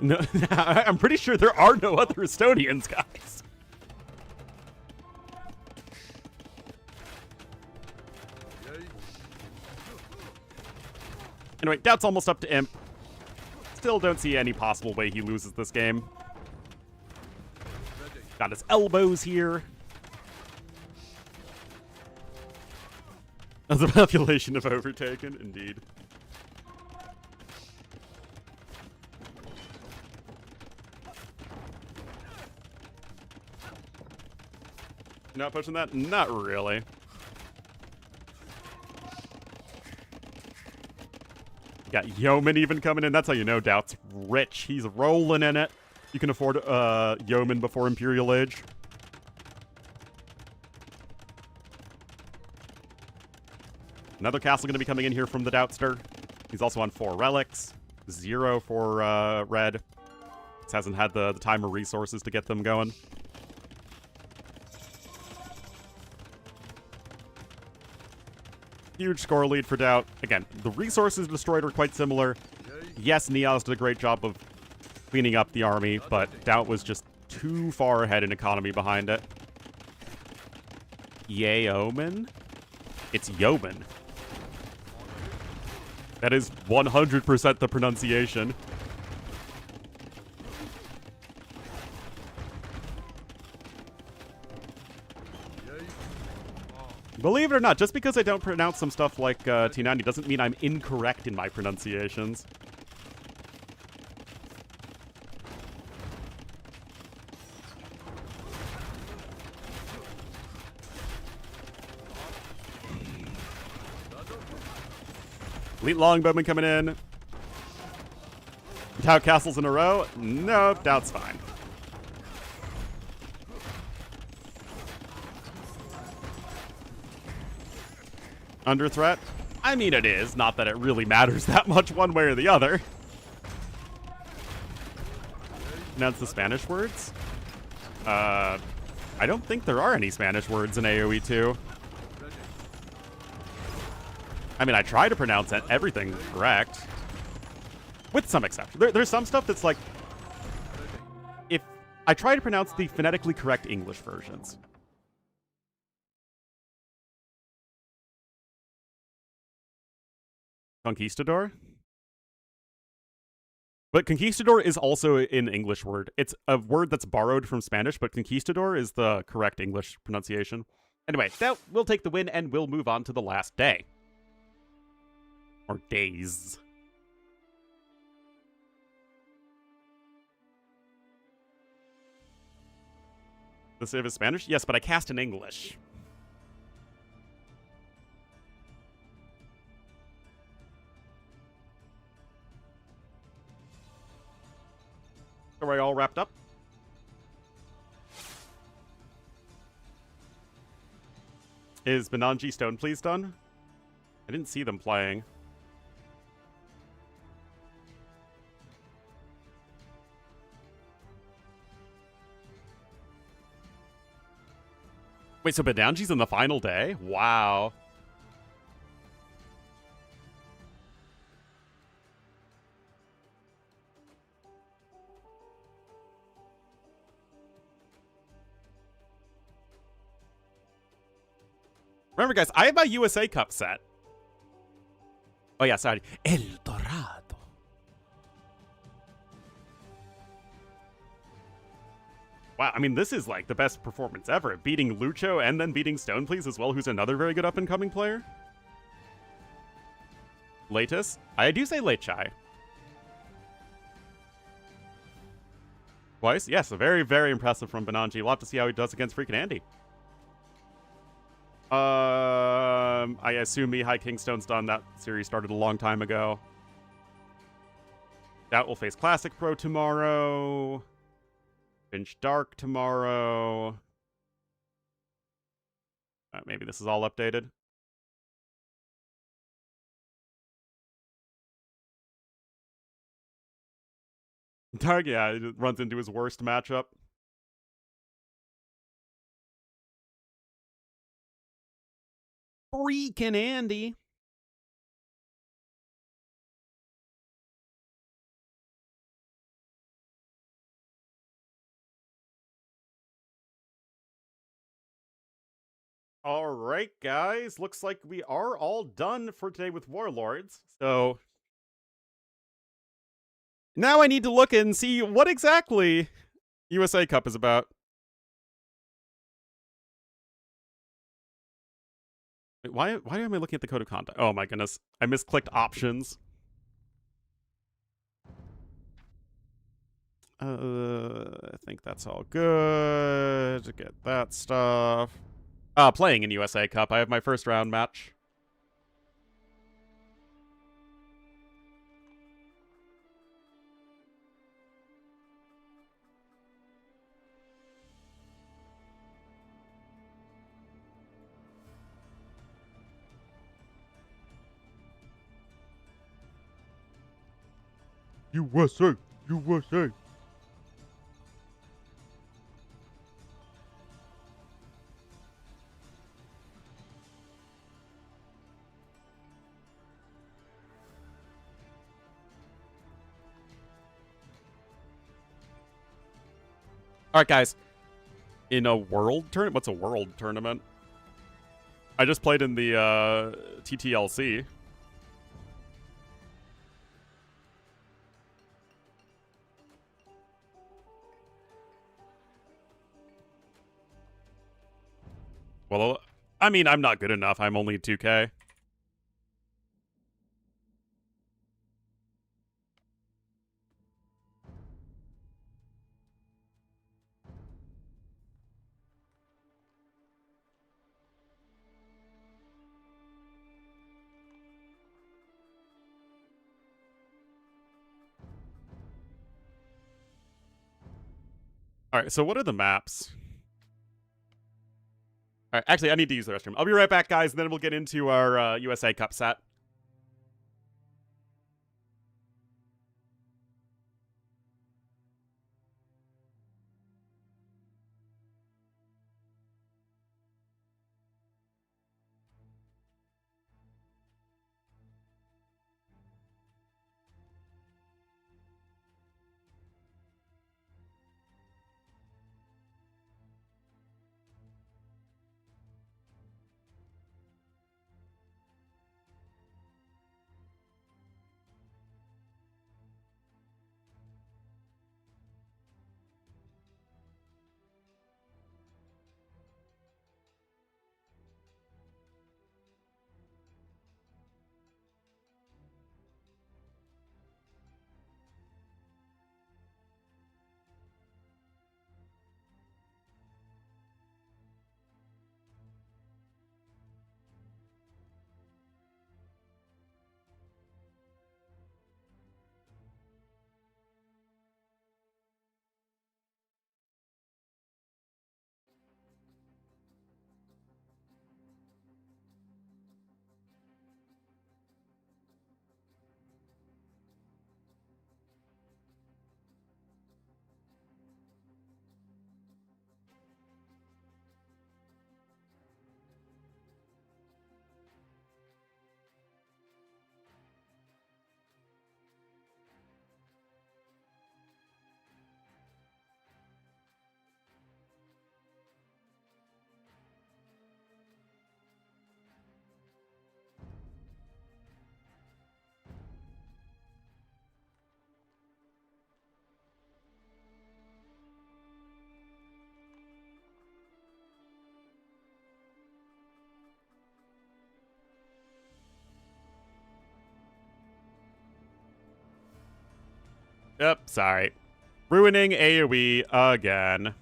No, I'm pretty sure there are no other Estonians, guys. Anyway, Doubt's almost up to Imp. Still don't see any possible way he loses this game. Got his elbows here. That's a population of Overtaken, indeed. You're not pushing that? Not really. Got Yeoman even coming in. That's how you know Doubt's rich. He's rolling in it. You can afford Yeoman before Imperial Age. Another castle going to be coming in here from the Doubtster. He's also on 4 relics. 0 for red. This hasn't had the time or resources to get them going. Huge score lead for Doubt. Again, the resources destroyed are quite similar. Yes, Niaz did a great job of cleaning up the army, but Doubt was just too far ahead in economy behind it. Yeoman? It's Yeoman. That is 100% the pronunciation. Believe it or not, just because I don't pronounce some stuff like T90 doesn't mean I'm incorrect in my pronunciations. Elite Longbowman coming in. Doubt castles in a row? Nope, Doubt's fine. Under threat? I mean, it is. Not that it really matters that much one way or the other. Pronounce the Spanish words? I don't think there are any Spanish words in AoE 2. I mean, I try to pronounce everything correct. With some exception. There's some stuff that's like... If I try to pronounce the phonetically correct English versions. Conquistador? But conquistador is also an English word. It's a word that's borrowed from Spanish, but conquistador is the correct English pronunciation. Anyway, that will take the win, and we'll move on to the last day. Or days. The save is Spanish? Yes, but I cast in English. Are we all wrapped up? Is Benanji Stone Please done? I didn't see them playing. Wait, so Benanji's in the final day? Wow. Remember, guys, I have my USA Cup set. Oh, yeah, sorry. El Dorado. Wow, I mean, this is like the best performance ever. Beating Lucho and then beating Stone Please as well, who's another very good up-and-coming player. Latus? I do say late chai. Twice? Yes, very, very impressive from Benanji. We'll have to see how he does against freaking Andy. I assume Mihai Kingstone's done. That series started a long time ago. Doubt will face Classic Pro tomorrow. Finch Dark tomorrow. Maybe this is all updated. Dark, yeah, it runs into his worst matchup. Freaking Andy. All right, guys. Looks like we are all done for today with Warlords. So now I need to look and see what exactly USA Cup is about. Wait, why am I looking at the code of conduct? Oh my goodness. I misclicked options. I think that's all good. Get that stuff. Playing in USA Cup. I have my first round match. USA! USA! Alright, guys. In a world tournament? What's a world tournament? I just played in the TTLC. Well, I mean, I'm not good enough. I'm only 2K. Alright, so what are the maps? All right, actually, I need to use the restroom. I'll be right back, guys, and then we'll get into our USA Cup set. Yep, sorry. Ruining AoE again.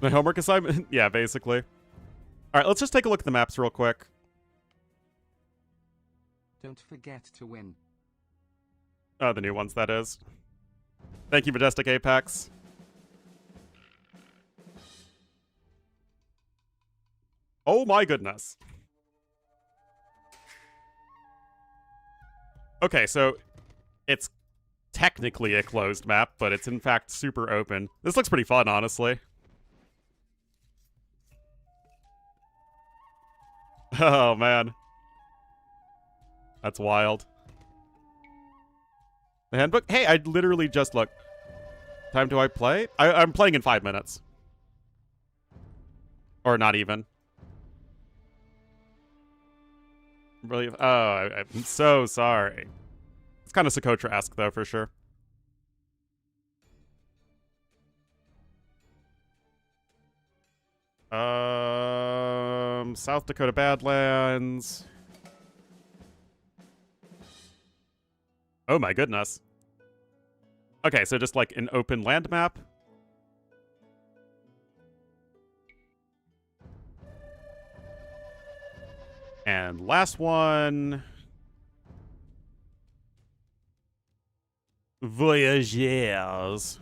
The homework assignment? Yeah, basically. All right, let's just take a look at the maps real quick. Don't forget to win. Oh, the new ones, that is. Thank you, Majestic Apex. Oh my goodness. Okay, so it's technically a closed map, but it's in fact super open. This looks pretty fun, honestly. Oh, man. That's wild. The handbook? Hey, I literally just look. Time do I play? I'm playing in 5 minutes. Or not even. Really? Oh, I'm so sorry. It's kind of Socotra-esque, though, for sure. South Dakota Badlands. Oh my goodness. Okay, so just like an open land map. And last one. Voyageurs.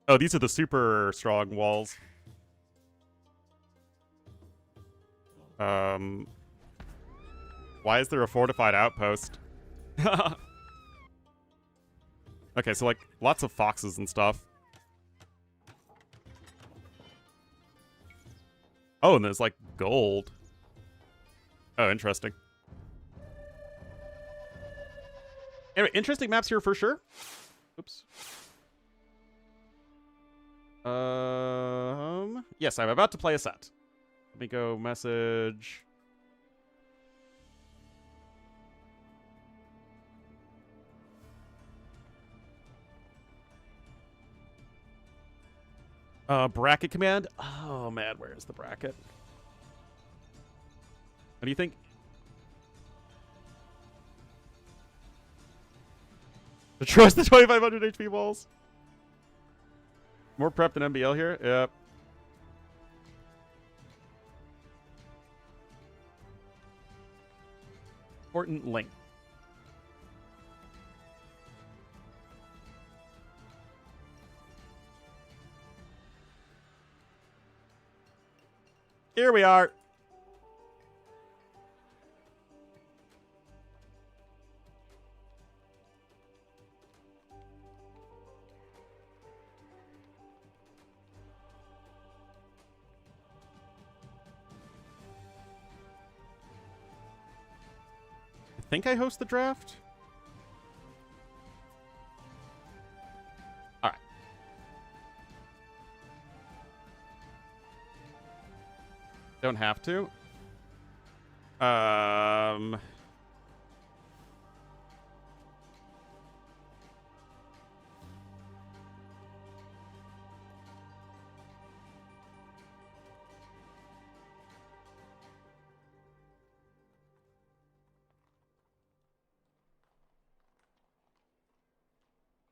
Oh, these are the super strong walls. Why is there a fortified outpost? Okay, so like lots of foxes and stuff. Oh, and there's like gold. Oh, interesting. Anyway, interesting maps here for sure. Oops. Yes, I'm about to play a set. Let me go message. Bracket command. Oh man, where is the bracket? What do you think? Trust the 2500 HP balls. More prep than MBL here. Yep. Important link. Here we are. I think I host the draft. All right. Don't have to.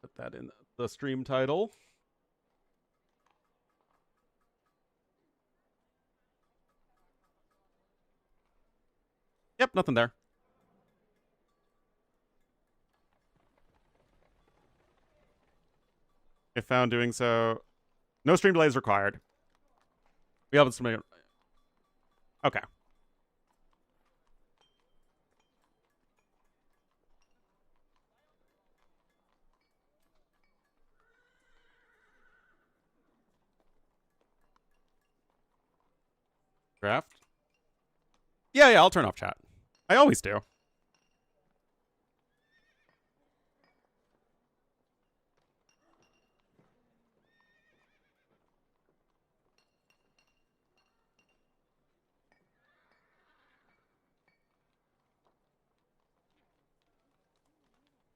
Put that in the stream title. Yep, nothing there. If found doing so, no stream delays required. We haven't submitted. Okay. Draft? Yeah, I'll turn off chat. I always do.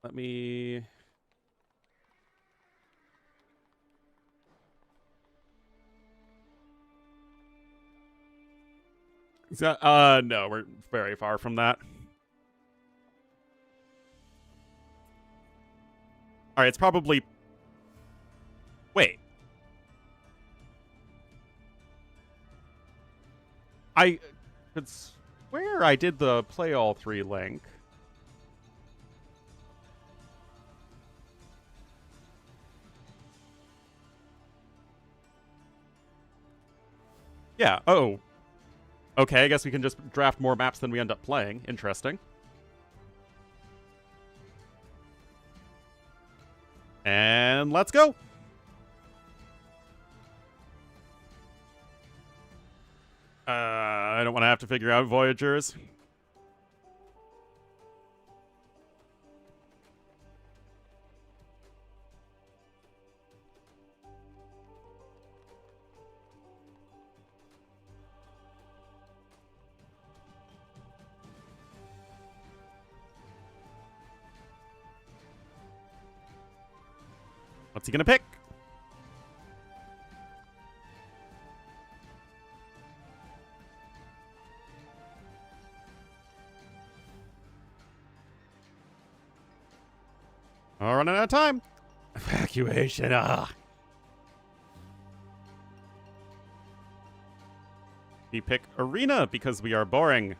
Let me... No, we're very far from that. All right, it's probably... Wait. I could swear I did the play all 3 link. Yeah, oh. Okay, I guess we can just draft more maps than we end up playing. Interesting. And let's go. I don't want to have to figure out Voyagers. What's he gonna pick? Oh, running out of time. Evacuation. We pick Arena because we are boring.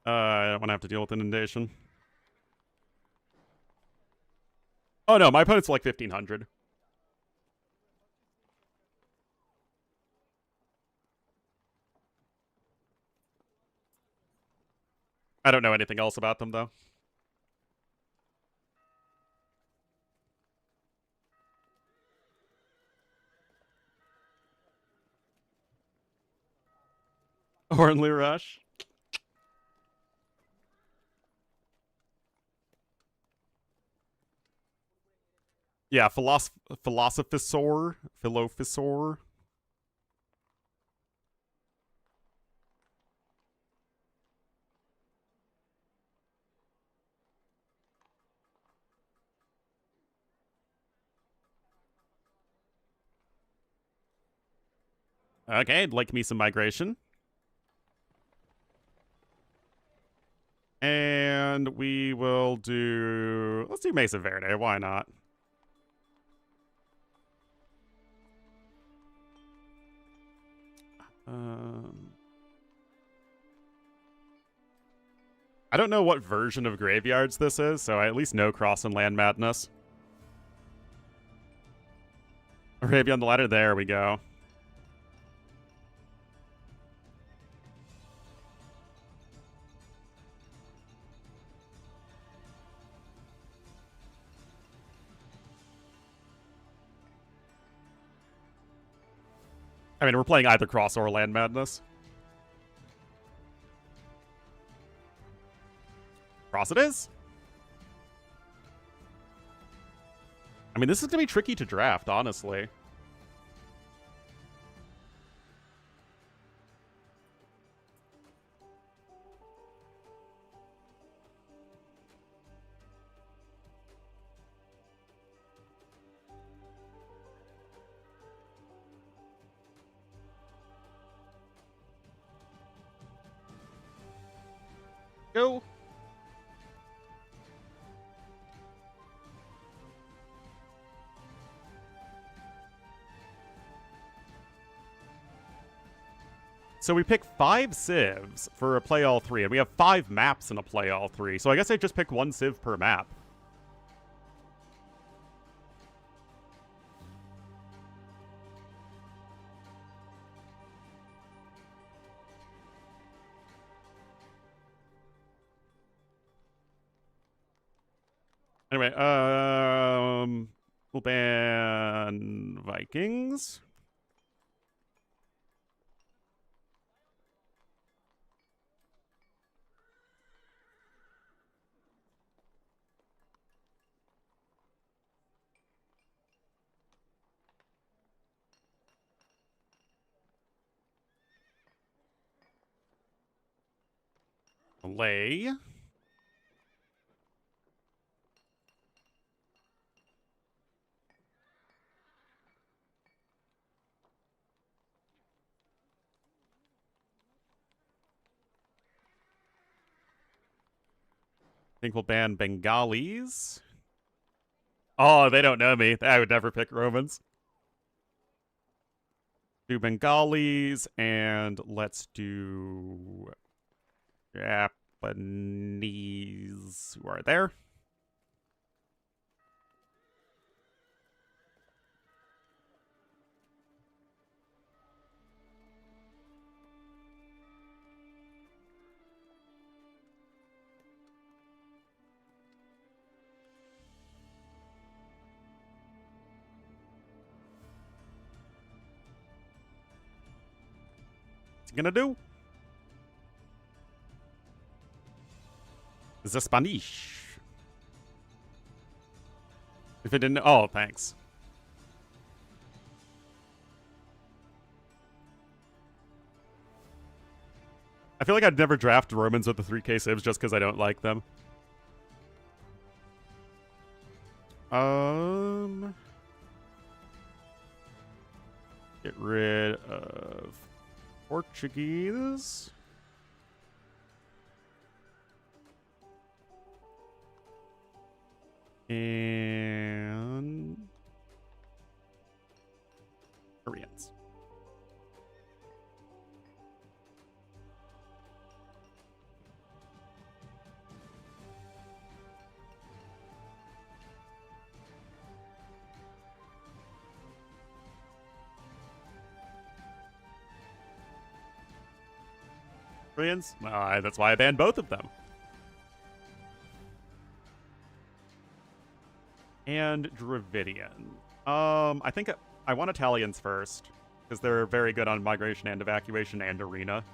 I don't want to have to deal with inundation. Oh no, my opponent's like 1500. I don't know anything else about them though. Ornlu Rush. Yeah, Philosophisor. Okay, I'd like me some migration. And we will do... Let's do Mesa Verde. Why not? I don't know what version of Graveyards this is, so I at least know Cross and Land Madness. Arabia on the ladder. There we go. I mean, we're playing either Cross or Land Madness. Cross it is. I mean, this is going to be tricky to draft, honestly. Go. So we pick 5 civs for a play all 3, and we have 5 maps in a play all 3. So I guess I just pick 1 civ per map. Anyway, we'll ban Vikings. Malay. I think we'll ban Bengalis. Oh, they don't know me. I would never pick Romans. Do Bengalis, and let's do Japanese who are there. What's he gonna do? The Spanish. If it didn't... Oh, thanks. I feel like I'd never draft Romans with the 3k civs just because I don't like them. Get rid of Portuguese. And Koreans. Koreans? That's why I banned both of them. And Dravidian. I think I want Italians first, because they're very good on migration and evacuation and arena.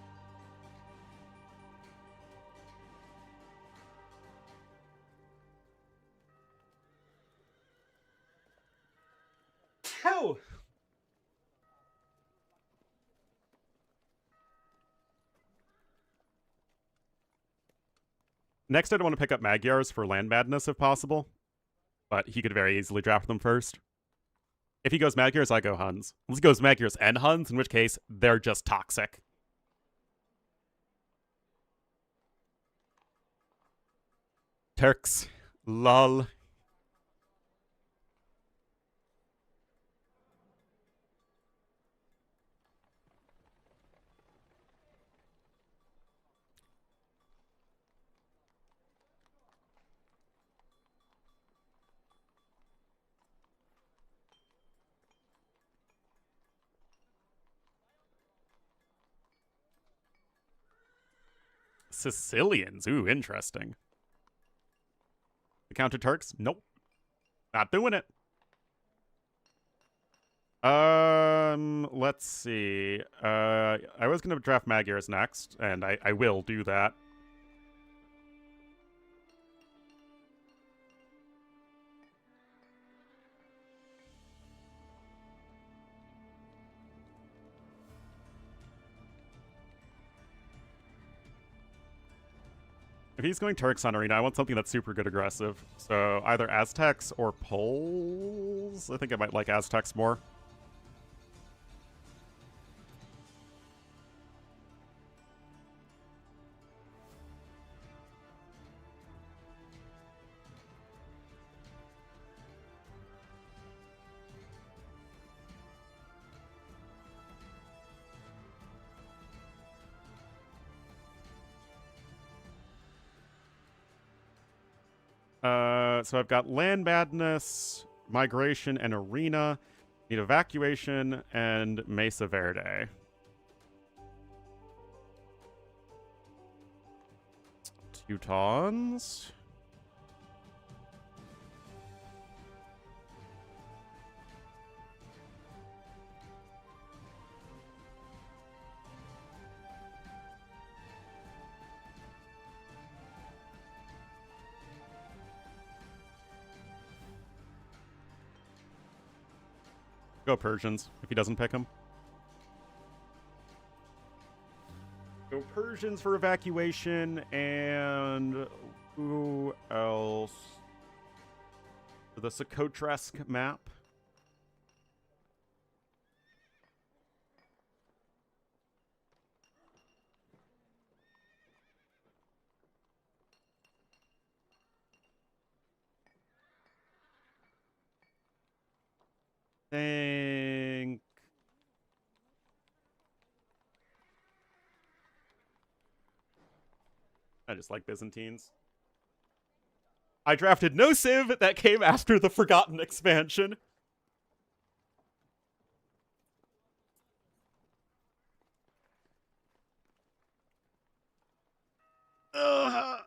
Oh! Next, I'd want to pick up Magyars for Land Madness if possible. But he could very easily draft them first. If he goes Magyars, I go Huns. Unless he goes Magyars and Huns, in which case, they're just toxic. Turks. Lol. Sicilians. Ooh, interesting. The counter Turks? Nope. Not doing it. Let's see. I was gonna draft Magyars next, and I will do that. If he's going Turks on Arena, I want something that's super good aggressive. So either Aztecs or Poles? I think I might like Aztecs more. So I've got Land Madness, Migration, and Arena. Need Evacuation and Mesa Verde. Teutons. Go Persians, if he doesn't pick them. Go Persians for evacuation, and who else? The Sokotresk map. Think I just like Byzantines. I drafted no Civ that came after the Forgotten expansion. Ugh.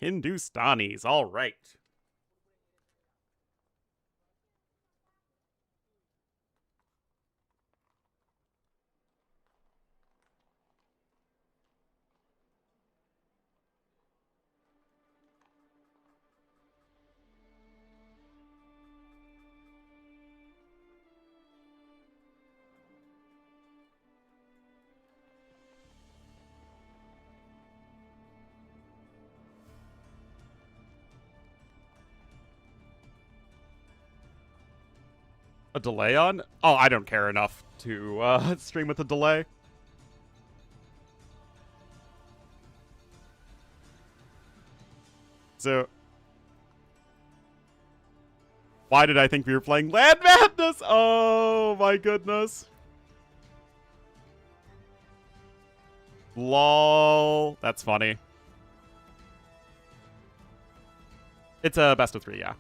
Hindustanis, all right. A delay on? Oh, I don't care enough to stream with a delay. So, why did I think we were playing Land Madness? Oh my goodness. Lol. That's funny. It's a best of 3, yeah.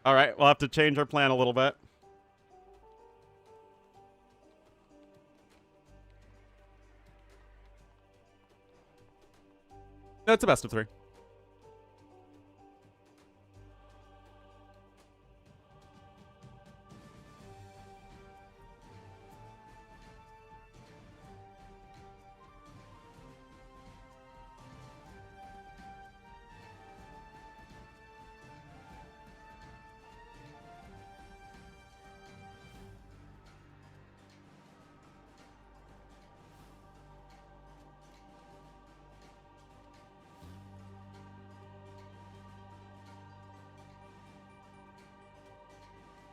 All right, we'll have to change our plan a little bit. No, it's a best of 3.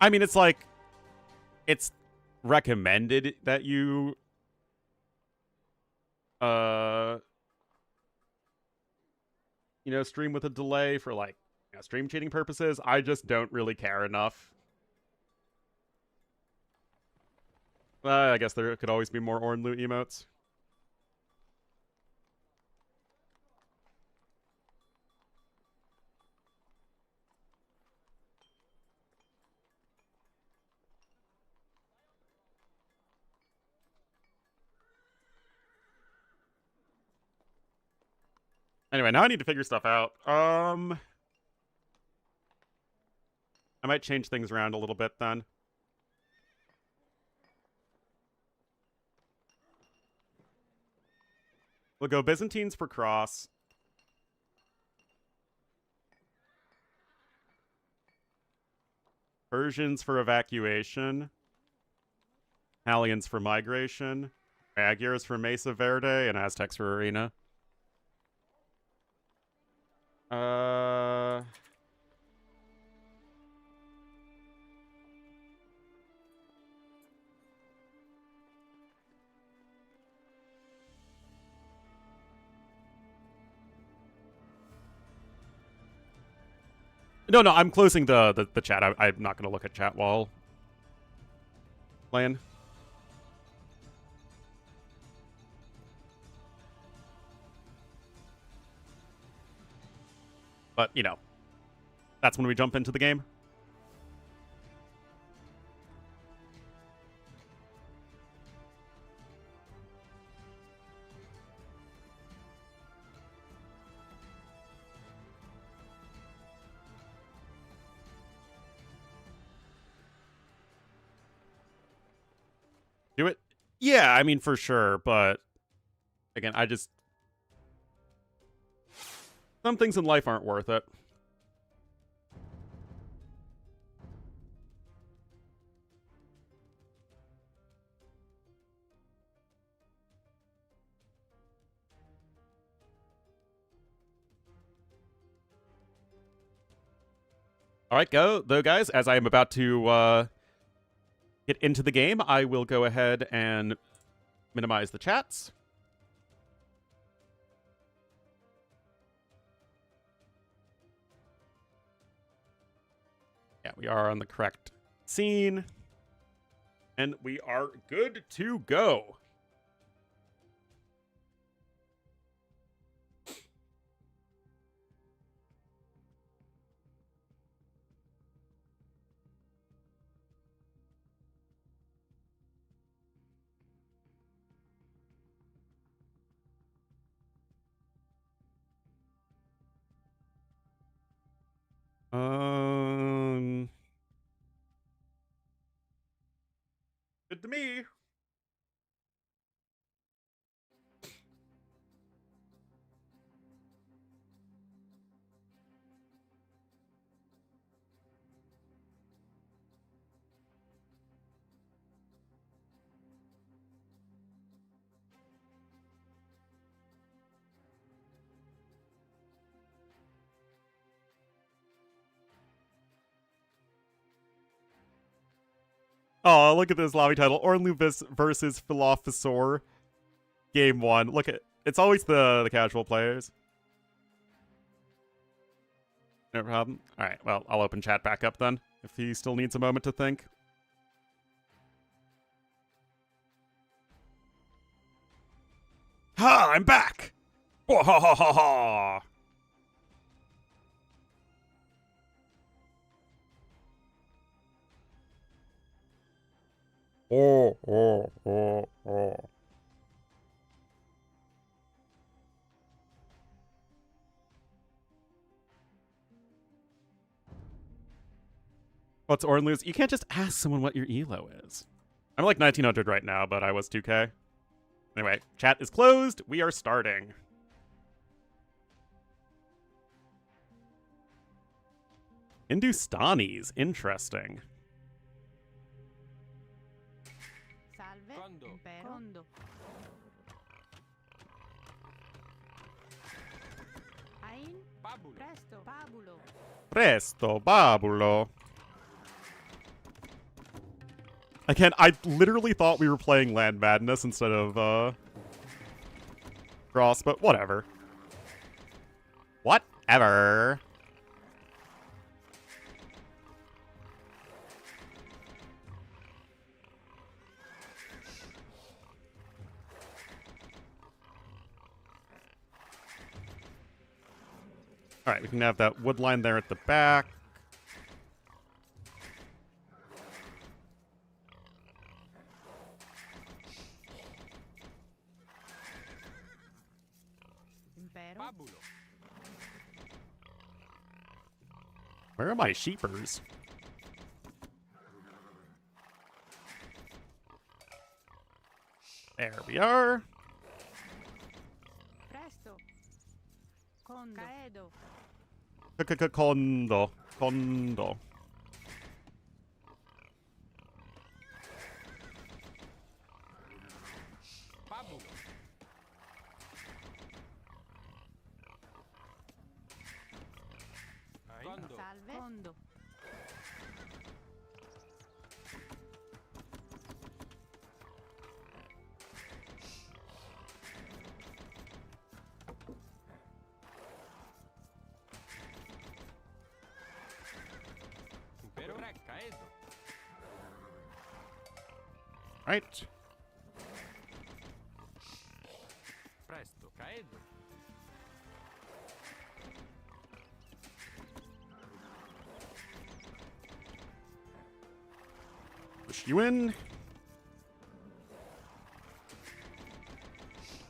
I mean, it's like, it's recommended that you, stream with a delay for like stream cheating purposes. I just don't really care enough. I guess there could always be more Ornlu emotes. Anyway, now I need to figure stuff out. I might change things around a little bit then. We'll go Byzantines for cross. Persians for evacuation. Italians for migration. Magyars for Mesa Verde, and Aztecs for arena. No, I'm closing the chat. I'm not going to look at chat while playing. But, that's when we jump into the game. Do it? Yeah, I mean, for sure, but again, some things in life aren't worth it. All right, though, guys, as I am about to get into the game, I will go ahead and minimize the chats. Yeah, we are on the correct scene. And we are good to go. Good to me. Oh, look at this lobby title. Ornlu versus Philosopher. Game 1. Look at it's always the casual players. No problem. Alright, well, I'll open chat back up then, if he still needs a moment to think. Ha! I'm back! Ha ha ha ha ha! Oh. What's Ornlu's? You can't just ask someone what your elo is. I'm like 1900 right now, but I was 2K. Anyway, chat is closed. We are starting. Hindustanis. Interesting. Salve. Quando? Impero. Quando. Ein. Pabulo. Presto. Pabulo. Presto, babulo. Again, I literally thought we were playing Land Madness instead of, Cross, but whatever. Whatever. Alright, we can have that wood line there at the back. Impero. Where are my sheepers? There we are. Presto. Condo. Caedo. Condo. Condo. Salve. Condo. Right. Presto, caedo. Push you in.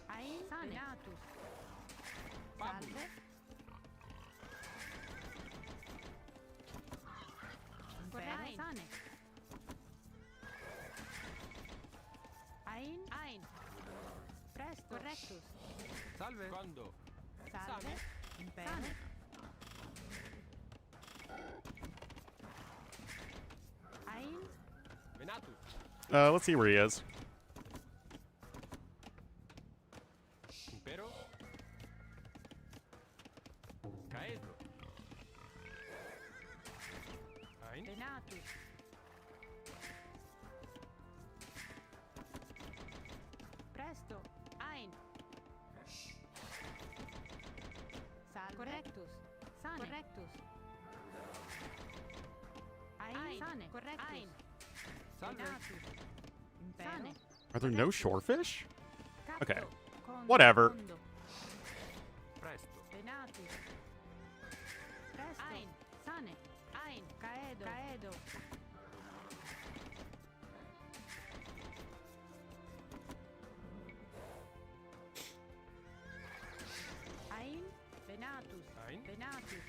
Ai. Saneatus. Salve. Impero. Sane. Ein. Presto. Correctus. Salve. Quando? Salve. Impero. Sane. Ein. Venatus. Let's see where he is. Impero. Caedo. Ein. Venatus. Presto. Ein. Salve. Correctus. Sane. Correctus. Ein. Sane. Correctus. Ein. Salve. Venatus. Impero. Are there no shorefish? Capto. Okay. Condo. Whatever. Condo. Presto. Venatus. Presto. Ein. Sane. Ein. Caedo. Caedo. Ein. Venatus. Ein. Venatus.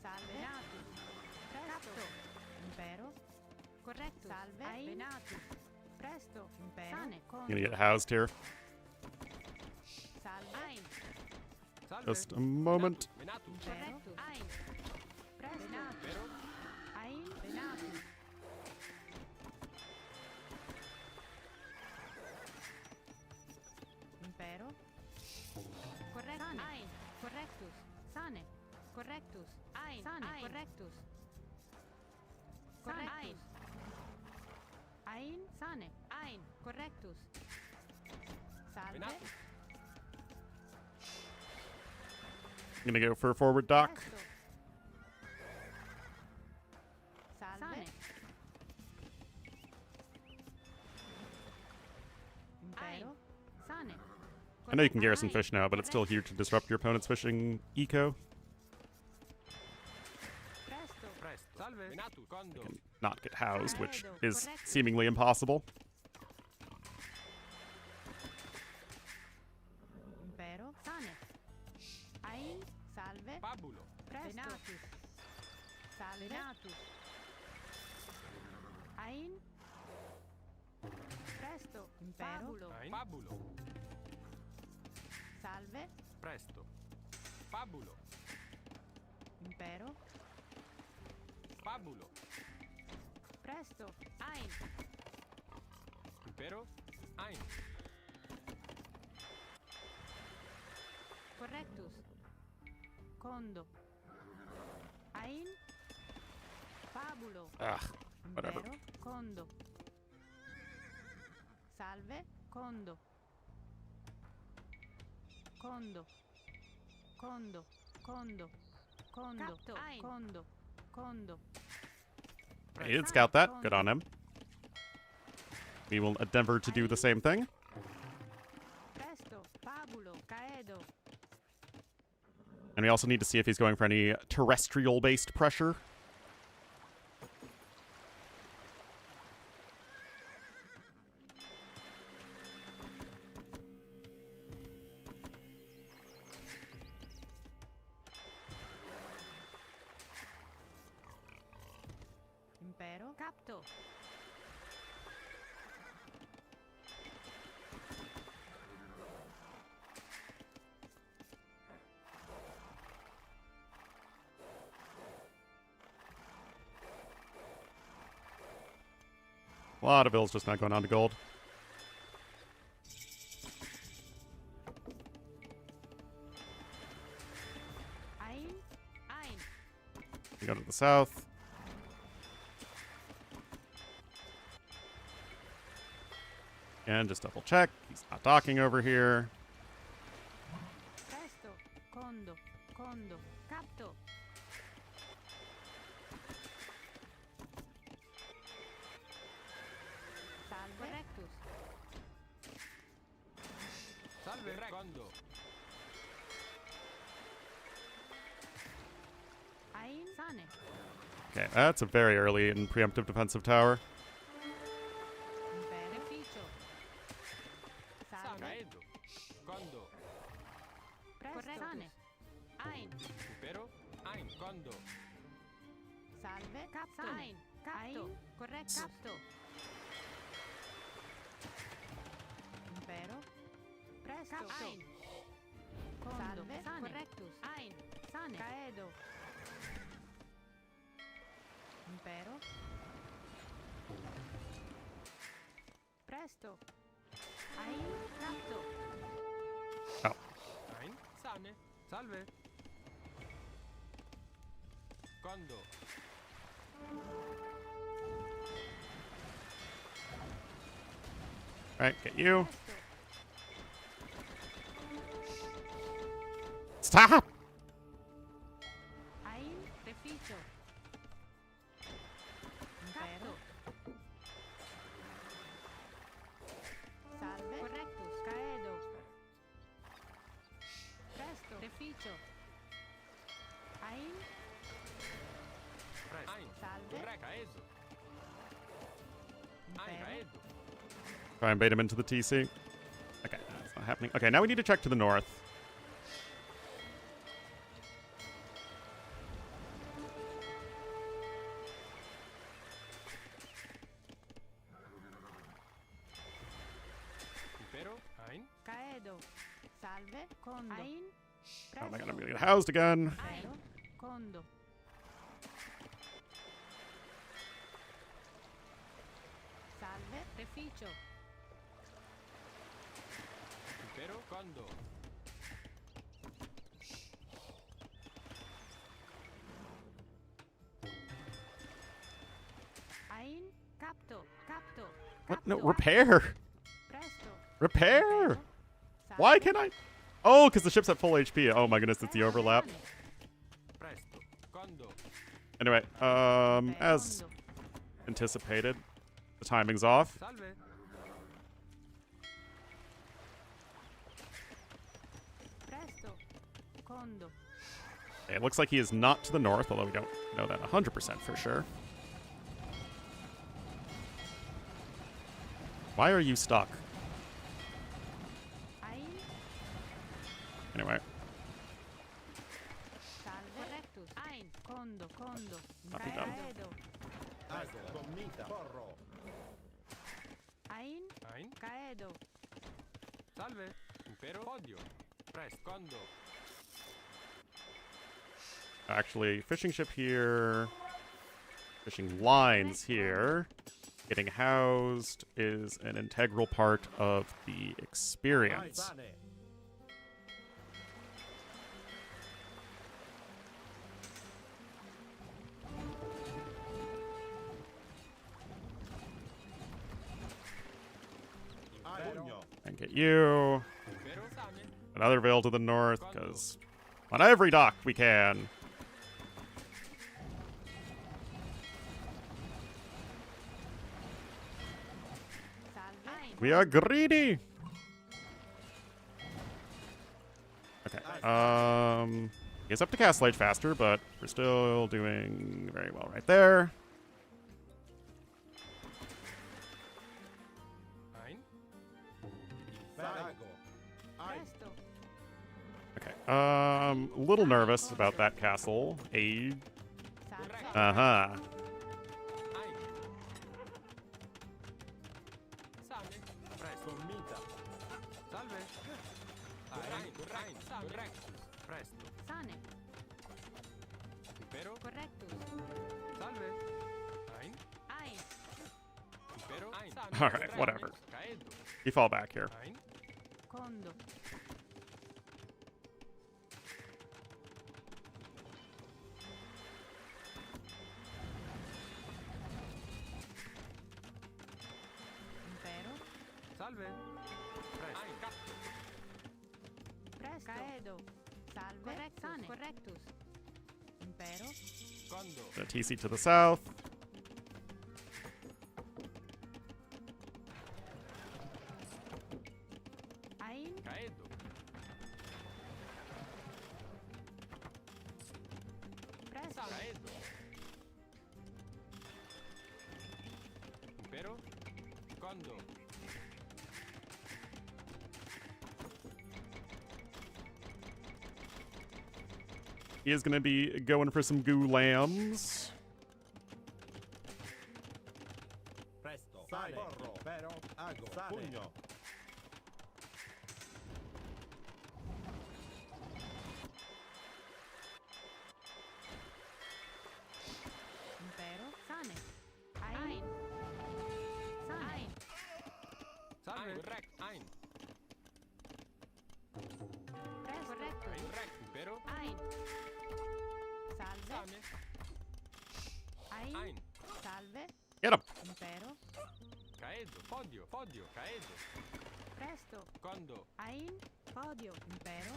Salve. Venatus. Presto. Impero. Correcto. Salve. Ein. Venatus. Presto. Impero. Sane. I'm gonna get housed here. Salve. Ein. Salve. Just a moment. Venatus. Correcto. Ein. Presto. Venatus. Impero. Ein. Venatus. Impero. Correctus. Ein. Correctus. Sane. Correctus. Ein. Sane. Correctus. Correctus. Ein. Sane. Ein. Correctus. Salve. Venatus. I'm gonna go for a forward dock. Presto. Salve. Impero. Sane. I know you can garrison Ein. fish now, but it's still here to disrupt your opponent's fishing eco. Presto. Presto. Salve. Venatus. Quando? Not get housed, which is seemingly impossible. Impero. Sane. Ein. Salve. Pabulo. Presto. Venatus. Salve. Venatus. Ein. Presto. Impero. Ein. Pabulo. Salve. Presto. Pabulo. Impero. Pabulo. Presto. Ein. Impero. Ein. Correctus. Condo. Ein. Pabulo. Ugh. Whatever. Impero, Kondo. Salve, Kondo. Kondo. Kondo. Kondo. Kondo. Capto. Ein. Kondo. Kondo. He did scout that. Good on him. We will endeavor to do the same thing. Presto, Fabulo, Caedo. And we also need to see if he's going for any terrestrial-based pressure. Impero, Capto. A lot of bills just not going on to gold. Ein. Ein. We go to the south. And just double check. He's not docking over here. Presto, Kondo. Kondo. Capto. Salve. Correctus. Salve, Kondo. Ein. Sane. Okay, that's a very early and preemptive defensive tower. Beneficio. Salve. Caedo. Kondo. Correctus. Ein. Impero. Ein. Kondo. Salve. Capto. Ein. Capto. Correctus. Capto. Impero. Presto. Ein. Salve. Sane. Correctus. Ein. Sane. Caedo. Impero. Presto. Ein. Capto. Ein. Sane. Salve. Kondo. Right, get you. Presto. Stop! Ein. Reficio. Impero. Salve. Correctus. Caedo. Presto. Reficio. Ein. Presto. Ein. Salve. Correct. Caedo. Ein. Impero. Caedo. Try and bait him into the TC. Okay, that's not happening. Okay, now we need to check to the north. Impero. Ein. Caedo. Salve. Kondo. Ein. Oh my god, I'm Presto. gonna get housed again. Impero. Kondo. Salve. Reficio. Impero. Kondo. Ein. Capto. Capto. What? No, Capto. repair! Presto. Repair! Impero. Why Salve. can't I? Oh, because the ship's at full HP. Oh my goodness, it's the overlap. Presto. Kondo. Anyway, Impero. as Kondo. anticipated, the timing's off. Salve. Presto. Kondo. It looks like he is not to the north, although we don't know that 100% for sure. Why are you stuck? Ein. Anyway, Salve. Correctus. Ein. Kondo. Kondo. Not be done. Caedo. Ein. Ein. Caedo. Salve. Impero. Podio. Presto. Kondo. actually, fishing ship here, fishing lines here. Getting housed is an integral part of the experience. you. Impero. Sane. Another veil to the north, because on every dock we can. Salve. We are greedy. Okay. Gets up to Castle Age faster, but we're still doing very well right there. Ein. Presto. Okay. A little nervous about that castle. Age. Salve. Uh-huh. Ein. Sane. Presto. Mita. Salve. Ein. Correctus. Presto. Sane. Impero. Correctus. Salve. Ein. Ein. Impero. Ein. All right, whatever. Caedo. You fall back here. Ein. Condo. Impero. Salve. Presto. Ein. Catto. Presto. Caedo. Salve. Correctus. Sane. Correctus. Impero. Condo. The TC to the south. Ein. Caedo. Presto. Caedo. Impero. Condo. He is going to be going for some goo lambs. Presto. Sane. Porro. Pero. Ago. Pugno. Impero. Sane. Ein. Sane. Salve. Correct. Ein. Presto. Correctus. Correct. Impero. Ein. Salve. Sane. Ein. Ein. Salve. Get him. Impero. Caedo. Podio. Podio. Caedo. Presto. Condo. Ein. Podio. Impero.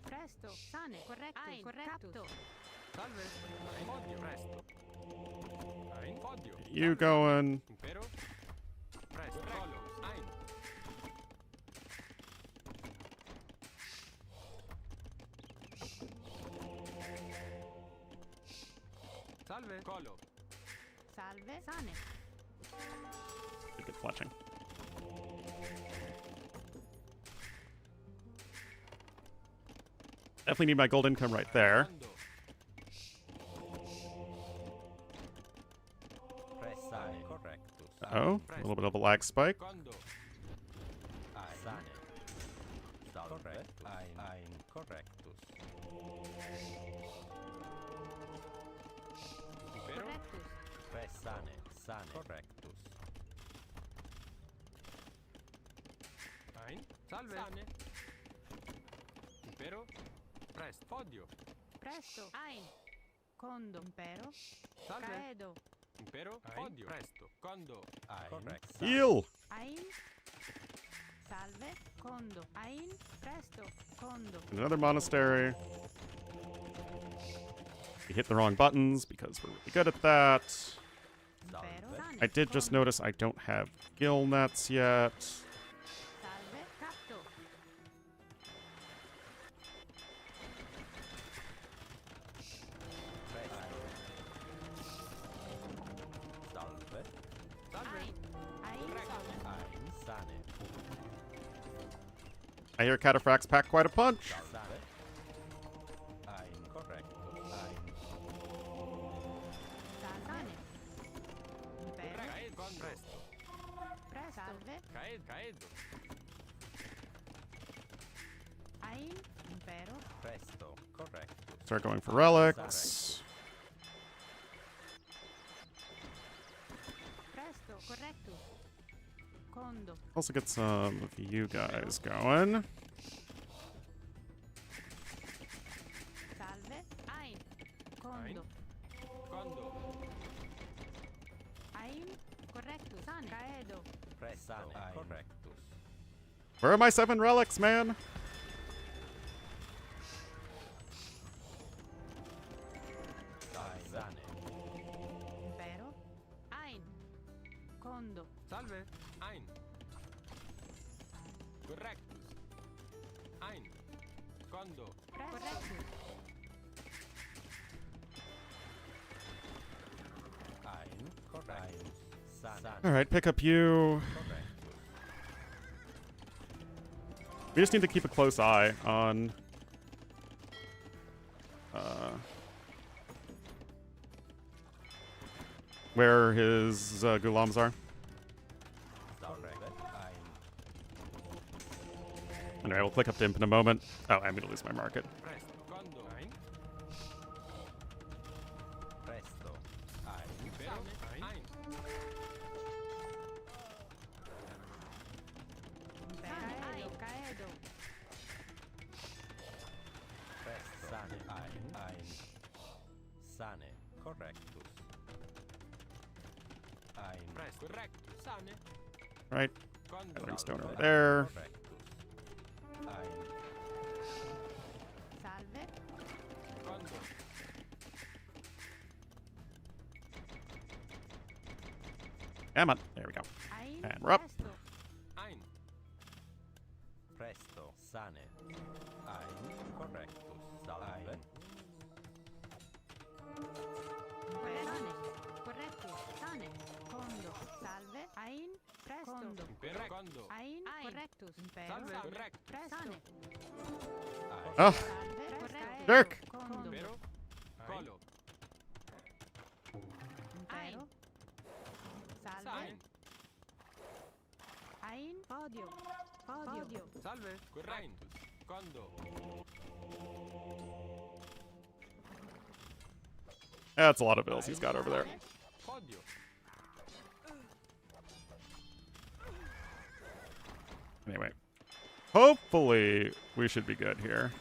Presto. Sane. Correctus. Ein. Correctus. Salve. Ein. Podio. Presto. Ein. Podio. You going. Impero. Presto. Colo. Ein. Salve. Colo. Salve. Sane. Good fletching. Definitely need my gold income right there. Condo. Sane. Correctus. Oh, a little bit of a lag spike. Condo. Sane. Correct. Ein. Correctus. Impero. Correctus. Sane. Sane. Correctus. Ein. Salve. Sane. Impero. Presto. Podio. Presto. Ein. Condo. Impero. Salve. Caedo. Impero. Podio. Presto. Condo. Correct. Heal! Ein. Salve. Condo. Ein. Presto. Condo. Another monastery. We hit the wrong buttons because we're really good at that. Impero. Sane. I did just notice I don't have gill nets yet. Salve. Catto. Salve. Salve. Ein. Ein. Ein. Sane. I hear Cataphracts pack quite a punch. Salve. Ein. Correctus. Ein. Sane. Impero. Caedo. Con presto. Presto. Salve. Caedo. Caedo. Ein. Impero. Presto. Correctus. Start going for relics. Presto. Correctus. Condo. Also get some of you guys going. Salve. Ein. Condo. Condo. Ein. Correctus. Sane. Caedo. Where are my 7 relics, man? Impero. Ein. Condo. Salve. Ein. Correctus. Ein. Condo. Correctus. Alright, pick up you. We just need to keep a close eye on... where his gulams are. Anyway, we'll click up to imp in a moment. Oh, I'm gonna lose my market. Presto. Condo. Ein. Impero. Ein. Caedo. Caedo. Presto. Correctus. Sane. Right. Condo. Gathering stone over there. Salve. Condo. Come on. There we go. Ein. And we're up. Presto. Ein. Sane. Correctus. Sane. Condo. Salve. Ein. Presto. Condo. Impero. Condo. Ein. Correctus. Impero. Salve. Correcto. Presto. Sane. Oh, Salve. Correcto. Dirk. Condo. Impero. Colo. Impero. Salve. Ein. Ein. Podio. Podio. Salve. Correctus. Condo. that's a lot of bills he's got over there. Podio. Anyway. Hopefully, we should be good here.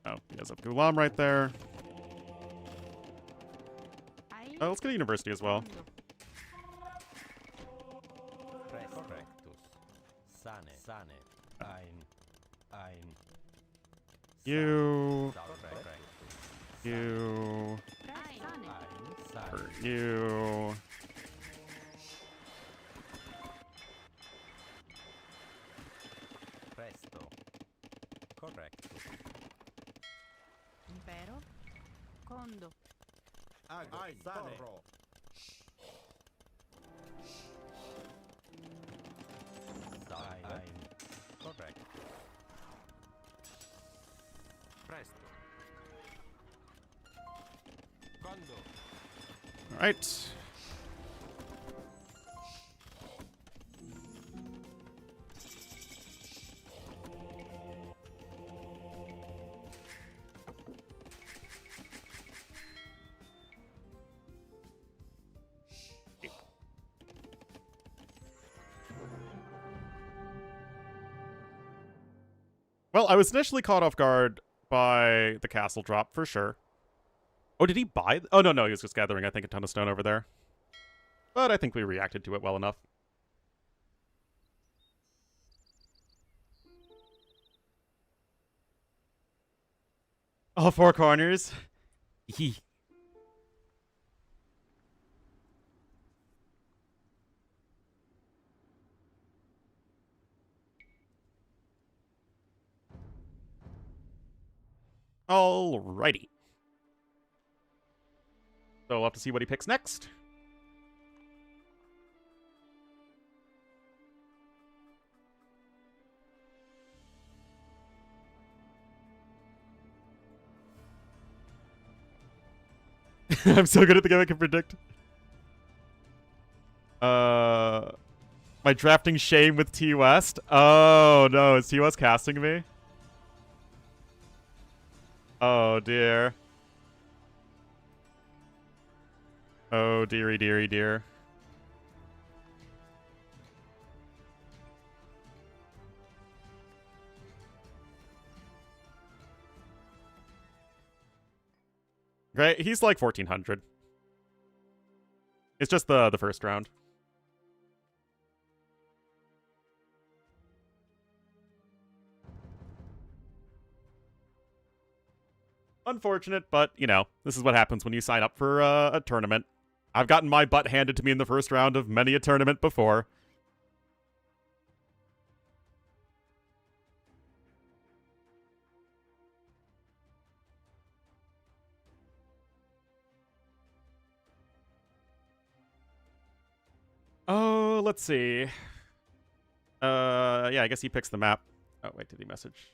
Oh, he has a Gulam right there. Ein. Oh, let's get a university as well. Condo. You, Ein. Sane. or you. Impero. Condo. Ein. Porro. Presto. Condo. All right. Well, I was initially caught off guard by the castle drop, for sure. Oh, did he buy? Oh, no, he was just gathering, I think, a ton of stone over there. But I think we reacted to it well enough. All 4 corners. Hee. Alrighty. So we'll have to see what he picks next. I'm so good at the game I can predict. My drafting shame with T West. Oh no, is T West casting me? Oh dear. Oh dearie, dearie, dear. Right? He's like 1400. It's just the first round. Unfortunate, but, you know, this is what happens when you sign up for a tournament. I've gotten my butt handed to me in the first round of many a tournament before. Oh, let's see. Yeah, I guess he picks the map. Oh, wait, did he message?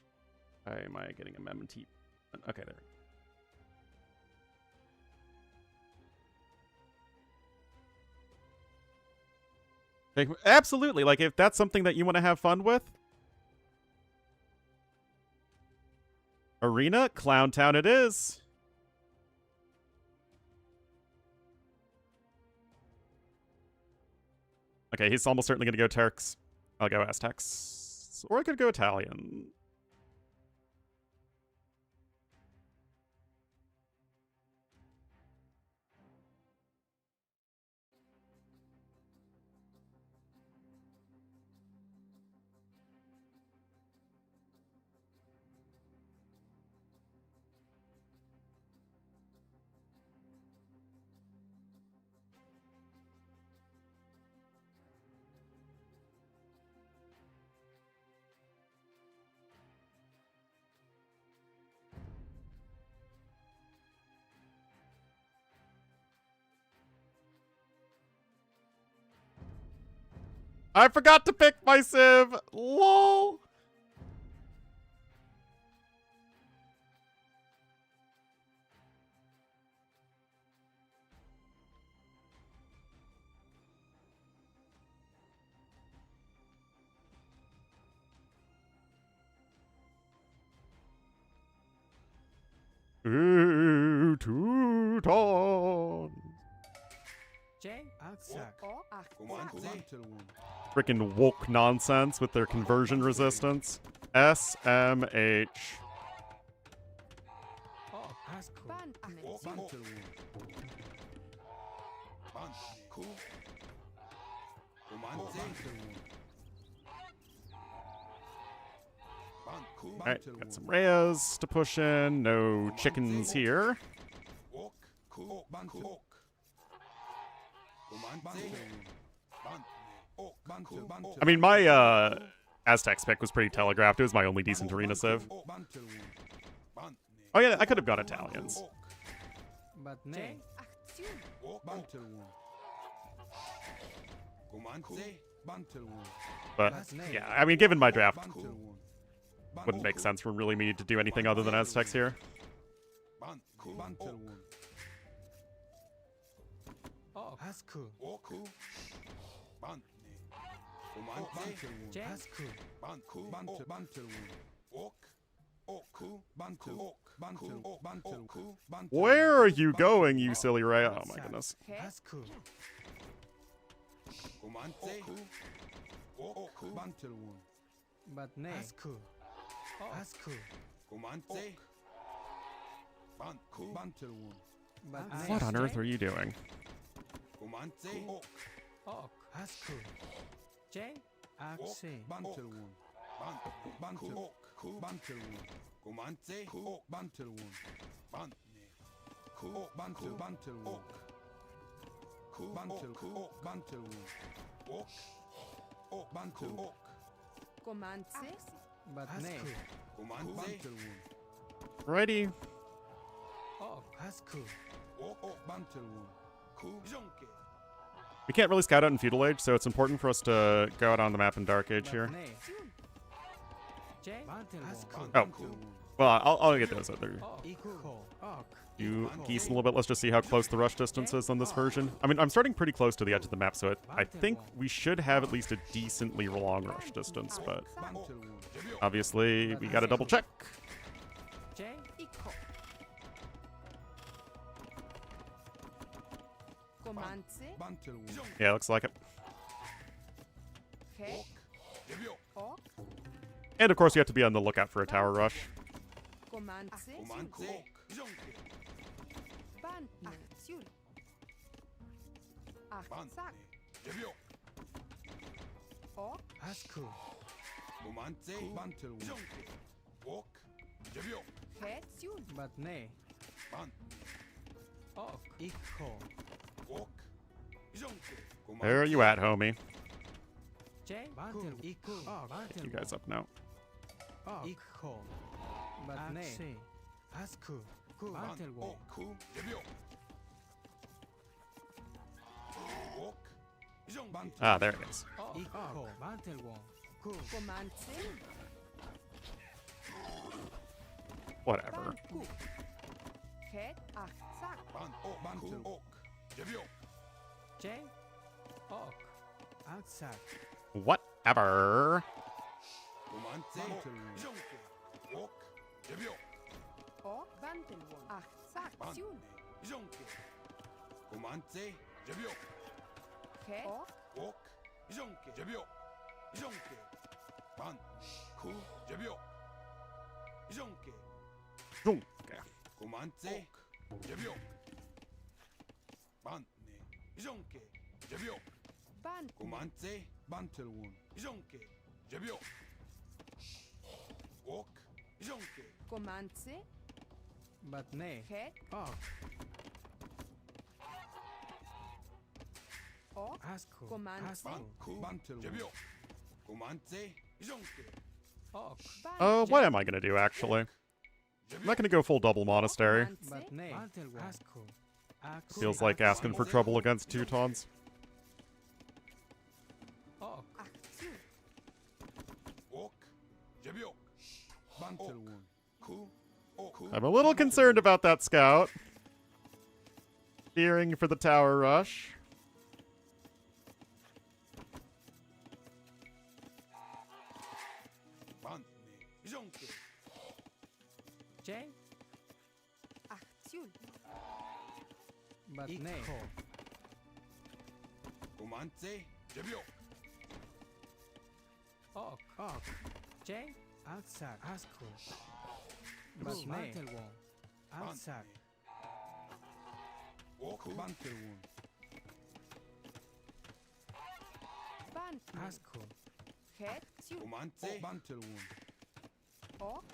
Am I getting a mem? Okay, there we go. Absolutely. Like, if that's something that you want to have fun with. Arena, Clown Town it is. Okay, he's almost certainly going to go Turks. I'll go Aztecs. Or I could go Italian. I forgot to pick my Civ! LOL! Ooh, Teuton! Frickin' woke nonsense with their conversion resistance. SMH. Alright, got some Reyes to push in. No chickens here. I mean, my Aztecs pick was pretty telegraphed. It was my only decent arena civ. Oh yeah, I could have gone Italians. But yeah, I mean, given my draft, wouldn't make sense for really me to do anything other than Aztecs here. Where are you going, you silly Ray? Oh my goodness. What on earth are you doing? Righty. We can't really scout out in Feudal Age, so it's important for us to go out on the map in Dark Age here. Oh. Well, I'll get those other. You geese a little bit. Let's just see how close the rush distance is on this version. I mean, I'm starting pretty close to the edge of the map, so I think we should have at least a decently long rush distance, but obviously we gotta double check. Yeah, looks like it. And of course, you have to be on the lookout for a tower rush. Ban. Aktion. Achsak. Jebio. Ok. Asku. Umante. Bantel. Jonke. Walk. Jebio. Hetsun. But ne. Ban. Ok. Ikko. Walk. Jonke. Where are you at, homie? J. Bantel. Ikko. You guys up now? Ikko. But ne. Asku. Bantel. Walk. Jebio. Walk. Jonke. Ah, there it is. Ikko. Bantel. Walk. Comanche. Whatever. Banku. Het. Achsak. Ban. Oh. Bantel. Ok. Jebio. J. Ok. Outside. Whatever. Umante. Jonke. Walk. Jebio. Ok. Bantelwon. Achsak. Ban. Sion. Jonke. Umante. Jebio. Het. Ok. Walk. Jonke. Jebio. Jonke. Ban. Ku. Jebio. Jonke. Okay. Umante. Jebio. Ban. Jonke. Jebio. Banku. Umante. Bantelwon. Jonke. Jebio. Walk. Jonke. Comanche. But ne. Het. Ok. Ok. Asco. Comanche. Bantel. Jebio. Umante. Jonke. Ok. What am I gonna do, actually? I'm not gonna go full double monastery. But ne. Asco. Feels like asking for trouble against Teutons. Ok. Aktion. Walk. Jebio. Bantelwon. Ku. I'm a little concerned about that scout. Fearing for the tower rush. Ban. Jonke. J. Aktion. But ne. Umante. Jebio. Ok. Ok. J. Outside. Asco. But ne. Outside. Walk. Bantelwon. Banku. Asco. Het. Sion. Umante. Bantelwon. Ok.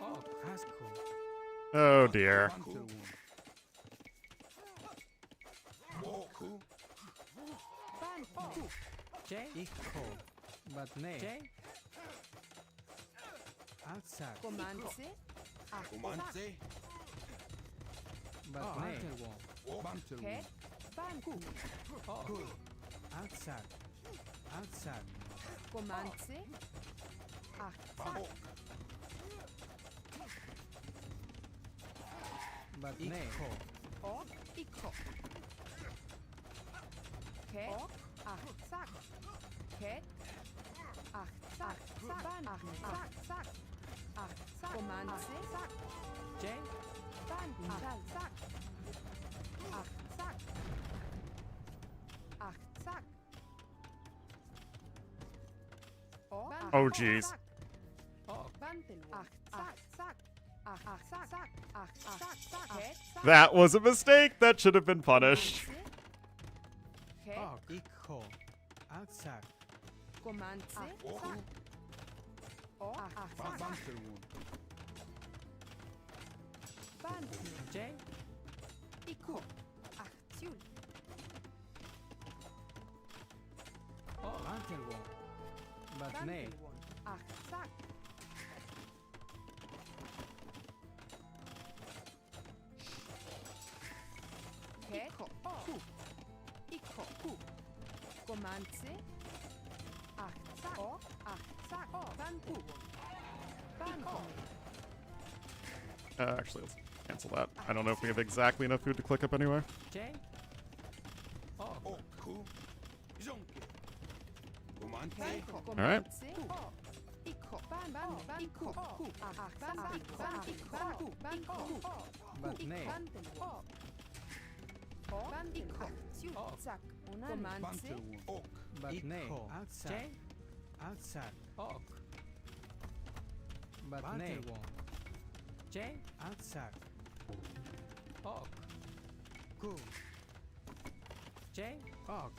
Ok. Asco. Oh dear. Bantelwon. Walk. Banku. J. Ikko. But ne. J. Outside. Comanche. Achsak. Umante. But ne. Bantelwon. Het. Banku. Ok. Outside. Outside. Comanche. Achsak. But ne. Ok. Ikko. Het. Achsak. Het. Achsak. Ban. Achsak. Achsak. Comanche. J. Ban. Achsak. Achsak. Achsak. Oh, jeez. That was a mistake. That should have been punished. Oh, Ikko. Outside. Bantelwon. J. Ikko. Aktion. Bantelwon. But ne. Achsak. Ikko. Ku. Ikko. Ku. Comanche. Achsak. Achsak. Banku. Banku. Actually, let's cancel that. I don't know if we have exactly enough food to click up anyway. J. Oh, Ku. Jonke. Umante. All right. Ikko. Ban. Ikko. Ku. Achsak. Banku. Banku. But ne. Ikko. Zak. Comanche. Bantelwon. Ok. But ne. Outside. J. Outside. Ok. But ne. J. Aksak. Ok. Ku. J. Ok.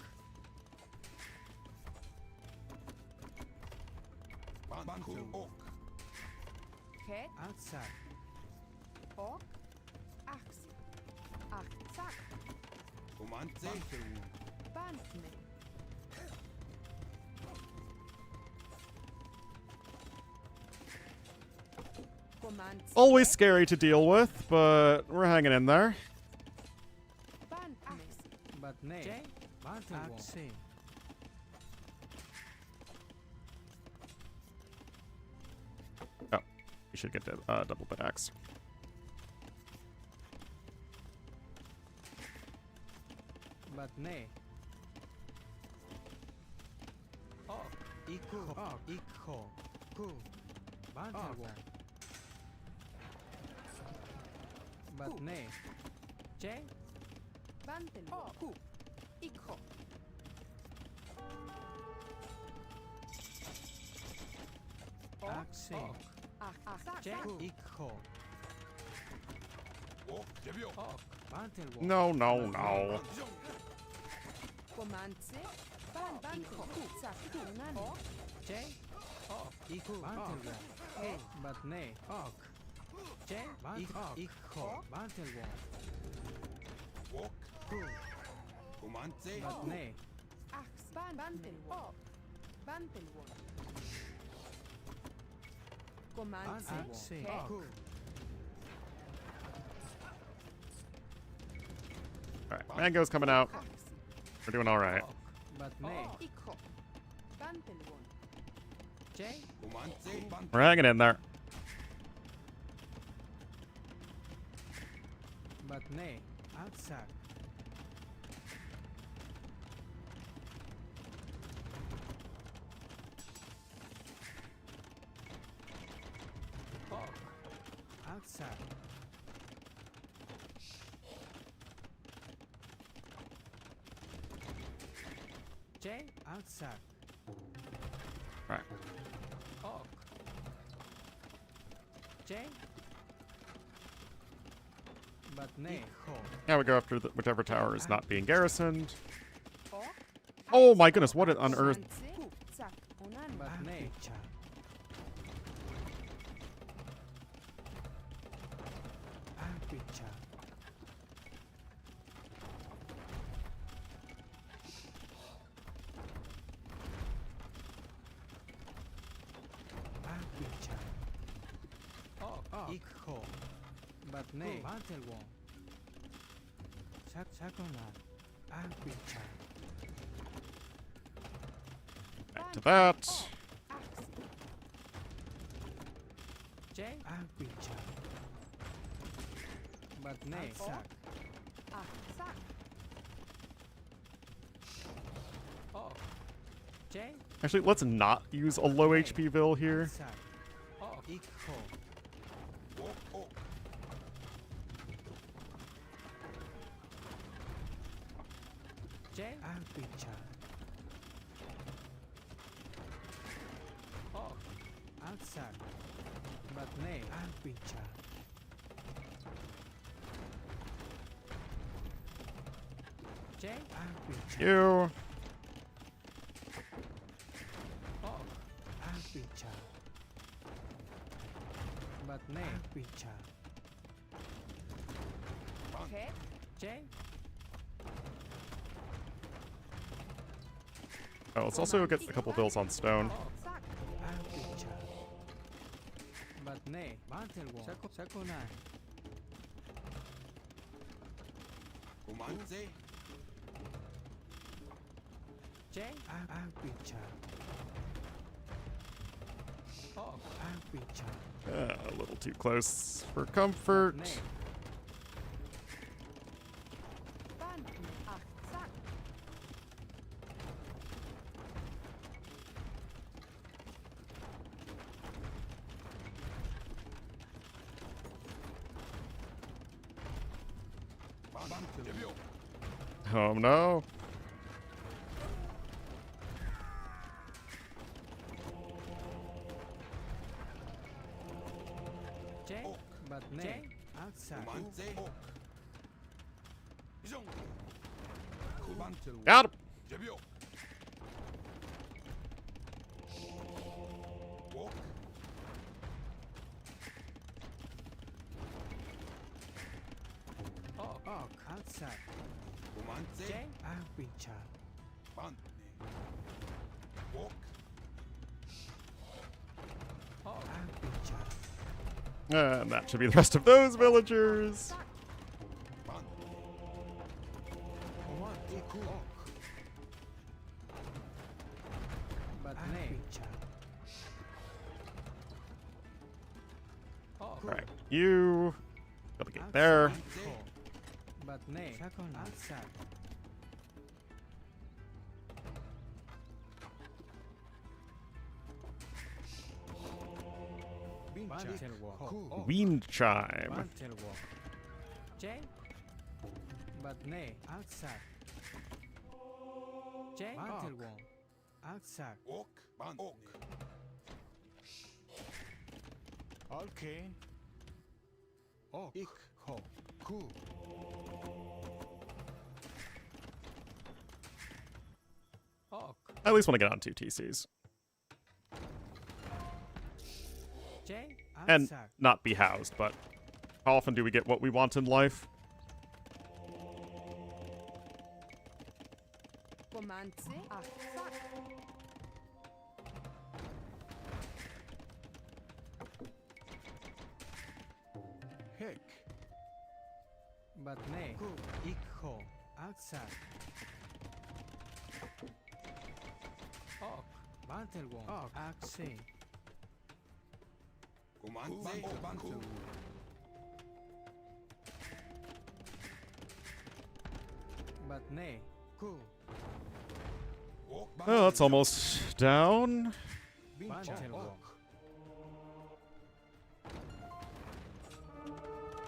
Bantu ok. Het. Aksak. Ok. Aksi. Aksak. Comandze. Bantne. Command. Always scary to deal with, but we're hanging in there. Bantne. But nay. J. Aksi. Oh, we should get double bit axe. But nay. Ok. Iku. Ikho. Ku. Bantelwon. But nay. J. Banten. Ku. Ikho. Aksi. Aksak. J. Ikho. Ok, devio. Ok. Bantelwon. No, no, no. Command. Banko. Sak. Tunan. J. Iku. Bantelwon. Hey. But nay. Ok. J. Ikho. Bantelwon. Ok. Ku. Comandze. But nay. Aks. Banten. Bantelwon. Command. Aksi. Ku. Alright, mango's coming out. We're doing alright. But nay. Ikho. Bantelwon. J. Comandze. Bantu. We're hanging in there. But nay. Aksak. Ok. Aksak. J. Aksak. Alright. Ok. J. But nay. Now we go after whichever tower is not being garrisoned. Ok. Oh my goodness, what on earth? Ku. Sak. Unan. But nay. Akpicha. Akpicha. Ok. Ikho. But nay. Bantelwon. Sakonan. Akpicha. Back to that. Aksi. J. Akpicha. But nay. Sak. Aksak. Ok. J. Actually, let's not use a low HP Vil here. Aksak. Ok. Ikho. Ok, ok. J. Akpicha. Ok. Aksak. But nay. Akpicha. J. Akpicha. You. Ok. Akpicha. But nay. Akpicha. Het. J. Oh, let's also get a couple bills on stone. Sak. Akpicha. But nay. Bantelwon. Sakonan. Comandze. J. Akpicha. Ok. Akpicha. A little too close for comfort. Nay. Ban. Aksak. Bantu. Devio. Oh no. J. But nay. Outside. 도만세 옥 이정 도만세 Got him. 제비오 옥 Oh, outside. 도만세 I've been shot. 반네 옥 I've been shot. And that should be the rest of those villagers. 반 도만세 옥. But nay. All right, you gotta get there. But nay. Outside. Wind chime. J. But nay. Outside. J. Outside. 옥 반네 Okay. Ik. Ku. I at least want to get on 2 TCs J. and Outside. not be housed, but how often do we get what we want in life? Romanze. Heck. But nay. Ik. Outside. Mantelwong. Axie. 도만세 반투 But nay. Ku. 옥 Oh, that's almost down. Mantelwong.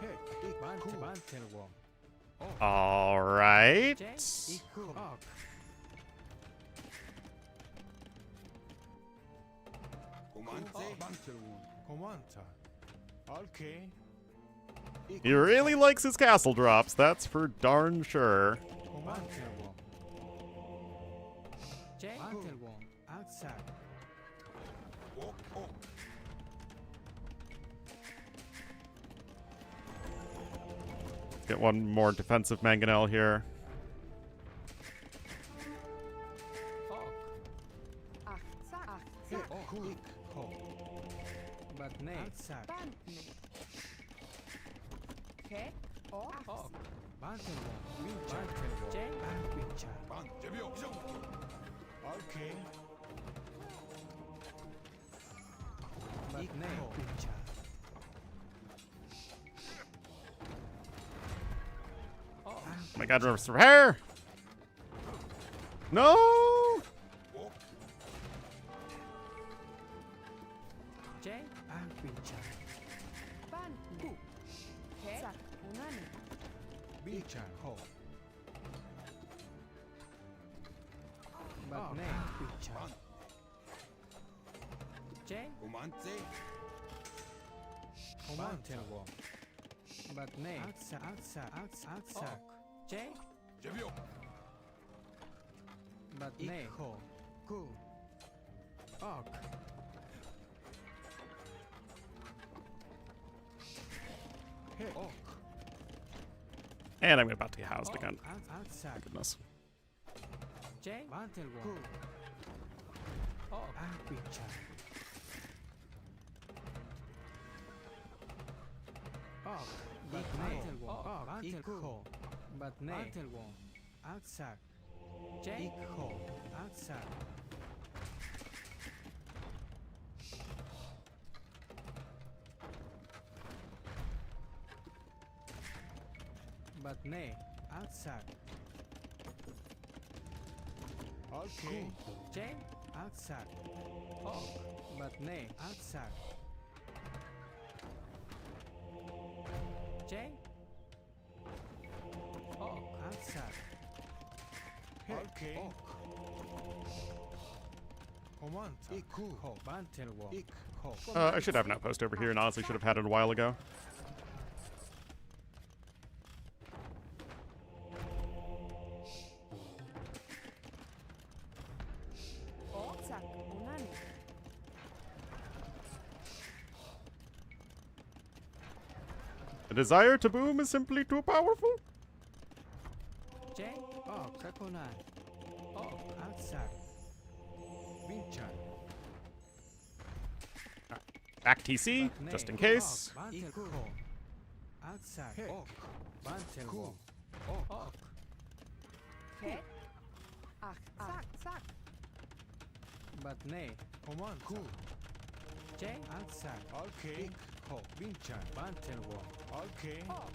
Heck. Mantelwong. All right. J. Ik. 도만세 Commander. Okay. He really likes his castle drops, that's for darn sure. Mantelwong. J. Mantelwong. Outside. 옥 Get one more defensive mangonel here. But nay. Outside. Okay. Mantelwong. Mantelwong. J. Winchar. 반 제비오 이정 Okay. But nay. Winchar. Oh my god, reverse repair! No! 옥 J. Winchar. Okay. Winchar. Ho. But nay. Winchar. J. 도만세 Mantelwong. But nay. Outside. J. 제비오 But nay. Ku. Ok. Hey. Ok. And I'm about to get housed again. Outside. Goodness. J. Mantelwong. Ok. Winchar. Ok. But nay. Mantelwong. But nay. Mantelwong. Outside. J. Outside. But nay. Outside. Okay. J. Outside. But nay. Outside. J. Outside. Okay. I should have an outpost over here, and honestly should have had it a while ago. The desire to boom is simply too powerful. J. Oh, Kakonai. Oh, outside. Vinchan. Back TC, just in case. Outside. Ok. Bantelwom. Ok. Hek. Ach, zack, zack. But nay. Command. Cool. J. Outside. Okay. Ho. Vinchan. Bantelwom. Okay. Oh.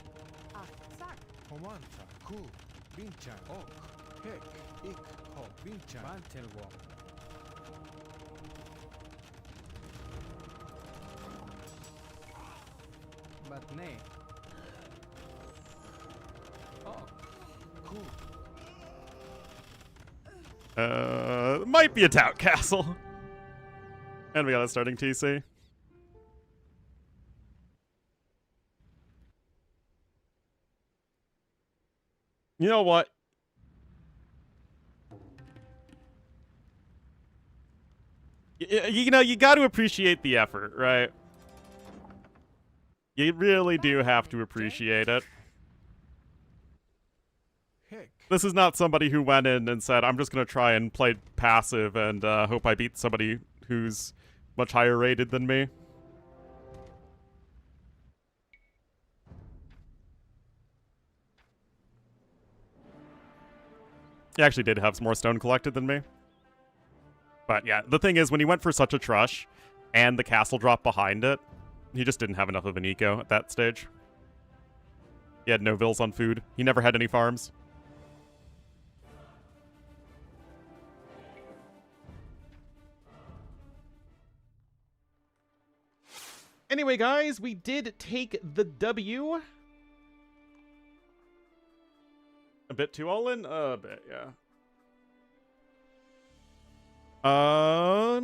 Ach, zack. Command. Cool. Vinchan. Ok. Hek. Ik. Ho. Vinchan. Bantelwom. But nay. Oh. Cool. Might be a tout castle. And we got a starting TC. You know what? You know, you got to appreciate the effort, right? You really do have to appreciate it. Heck. This is not somebody who went in and said, I'm just going to try and play passive and hope I beat somebody who's much higher rated than me. He actually did have some more stone collected than me. But yeah, the thing is, when he went for such a trush and the castle drop behind it, he just didn't have enough of an eco at that stage. He had no vills on food. He never had any farms. Anyway, guys, we did take the W. A bit too all in? A bit, yeah. Let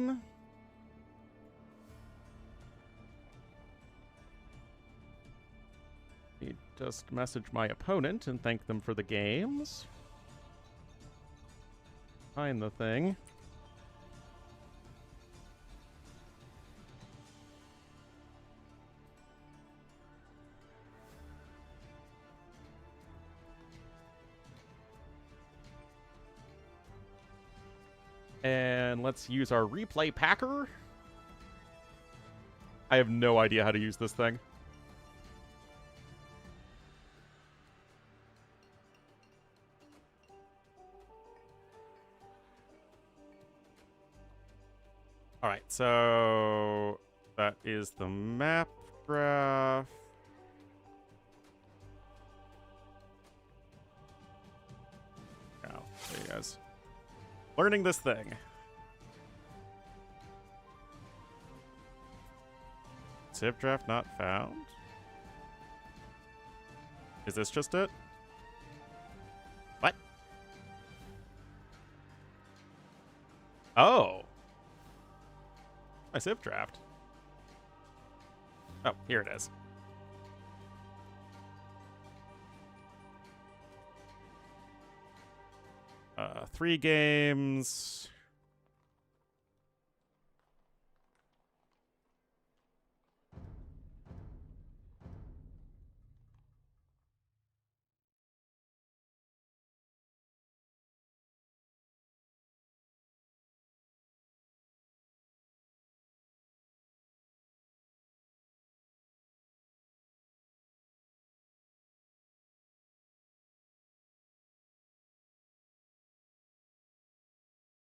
me just message my opponent and thank them for the games. Find the thing. And let's use our replay packer. I have no idea how to use this thing. All right, so that is the map graph. Oh, there you guys. Learning this thing. Civ draft not found. Is this just it? What? Oh. My Civ draft. Oh, here it is. Three games.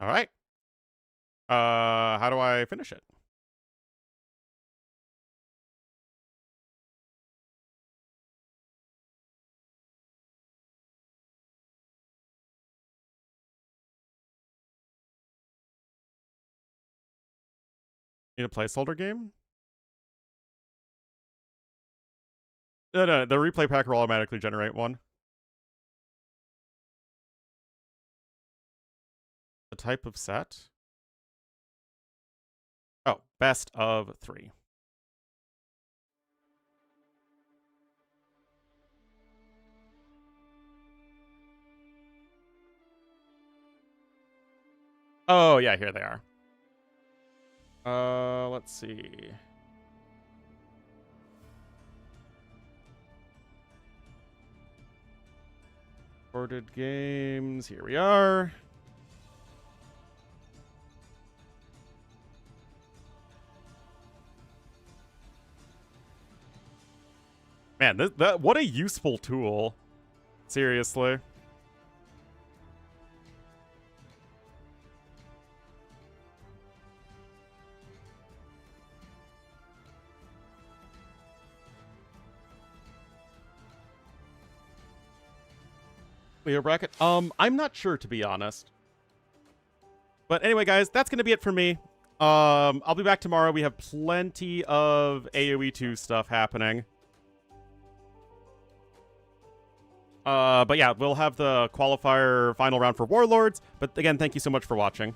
All right. How do I finish it? Need a placeholder game? No, the replay packer will automatically generate one. The type of set? Oh, best of 3. Oh, yeah, here they are. Let's see. Recorded games. Here we are. Man, that what a useful tool. Seriously. Leo bracket? I'm not sure, to be honest. But anyway, guys, that's gonna be it for me. I'll be back tomorrow. We have plenty of AoE 2 stuff happening. But yeah, we'll have the qualifier final round for Warlords. But again, thank you so much for watching.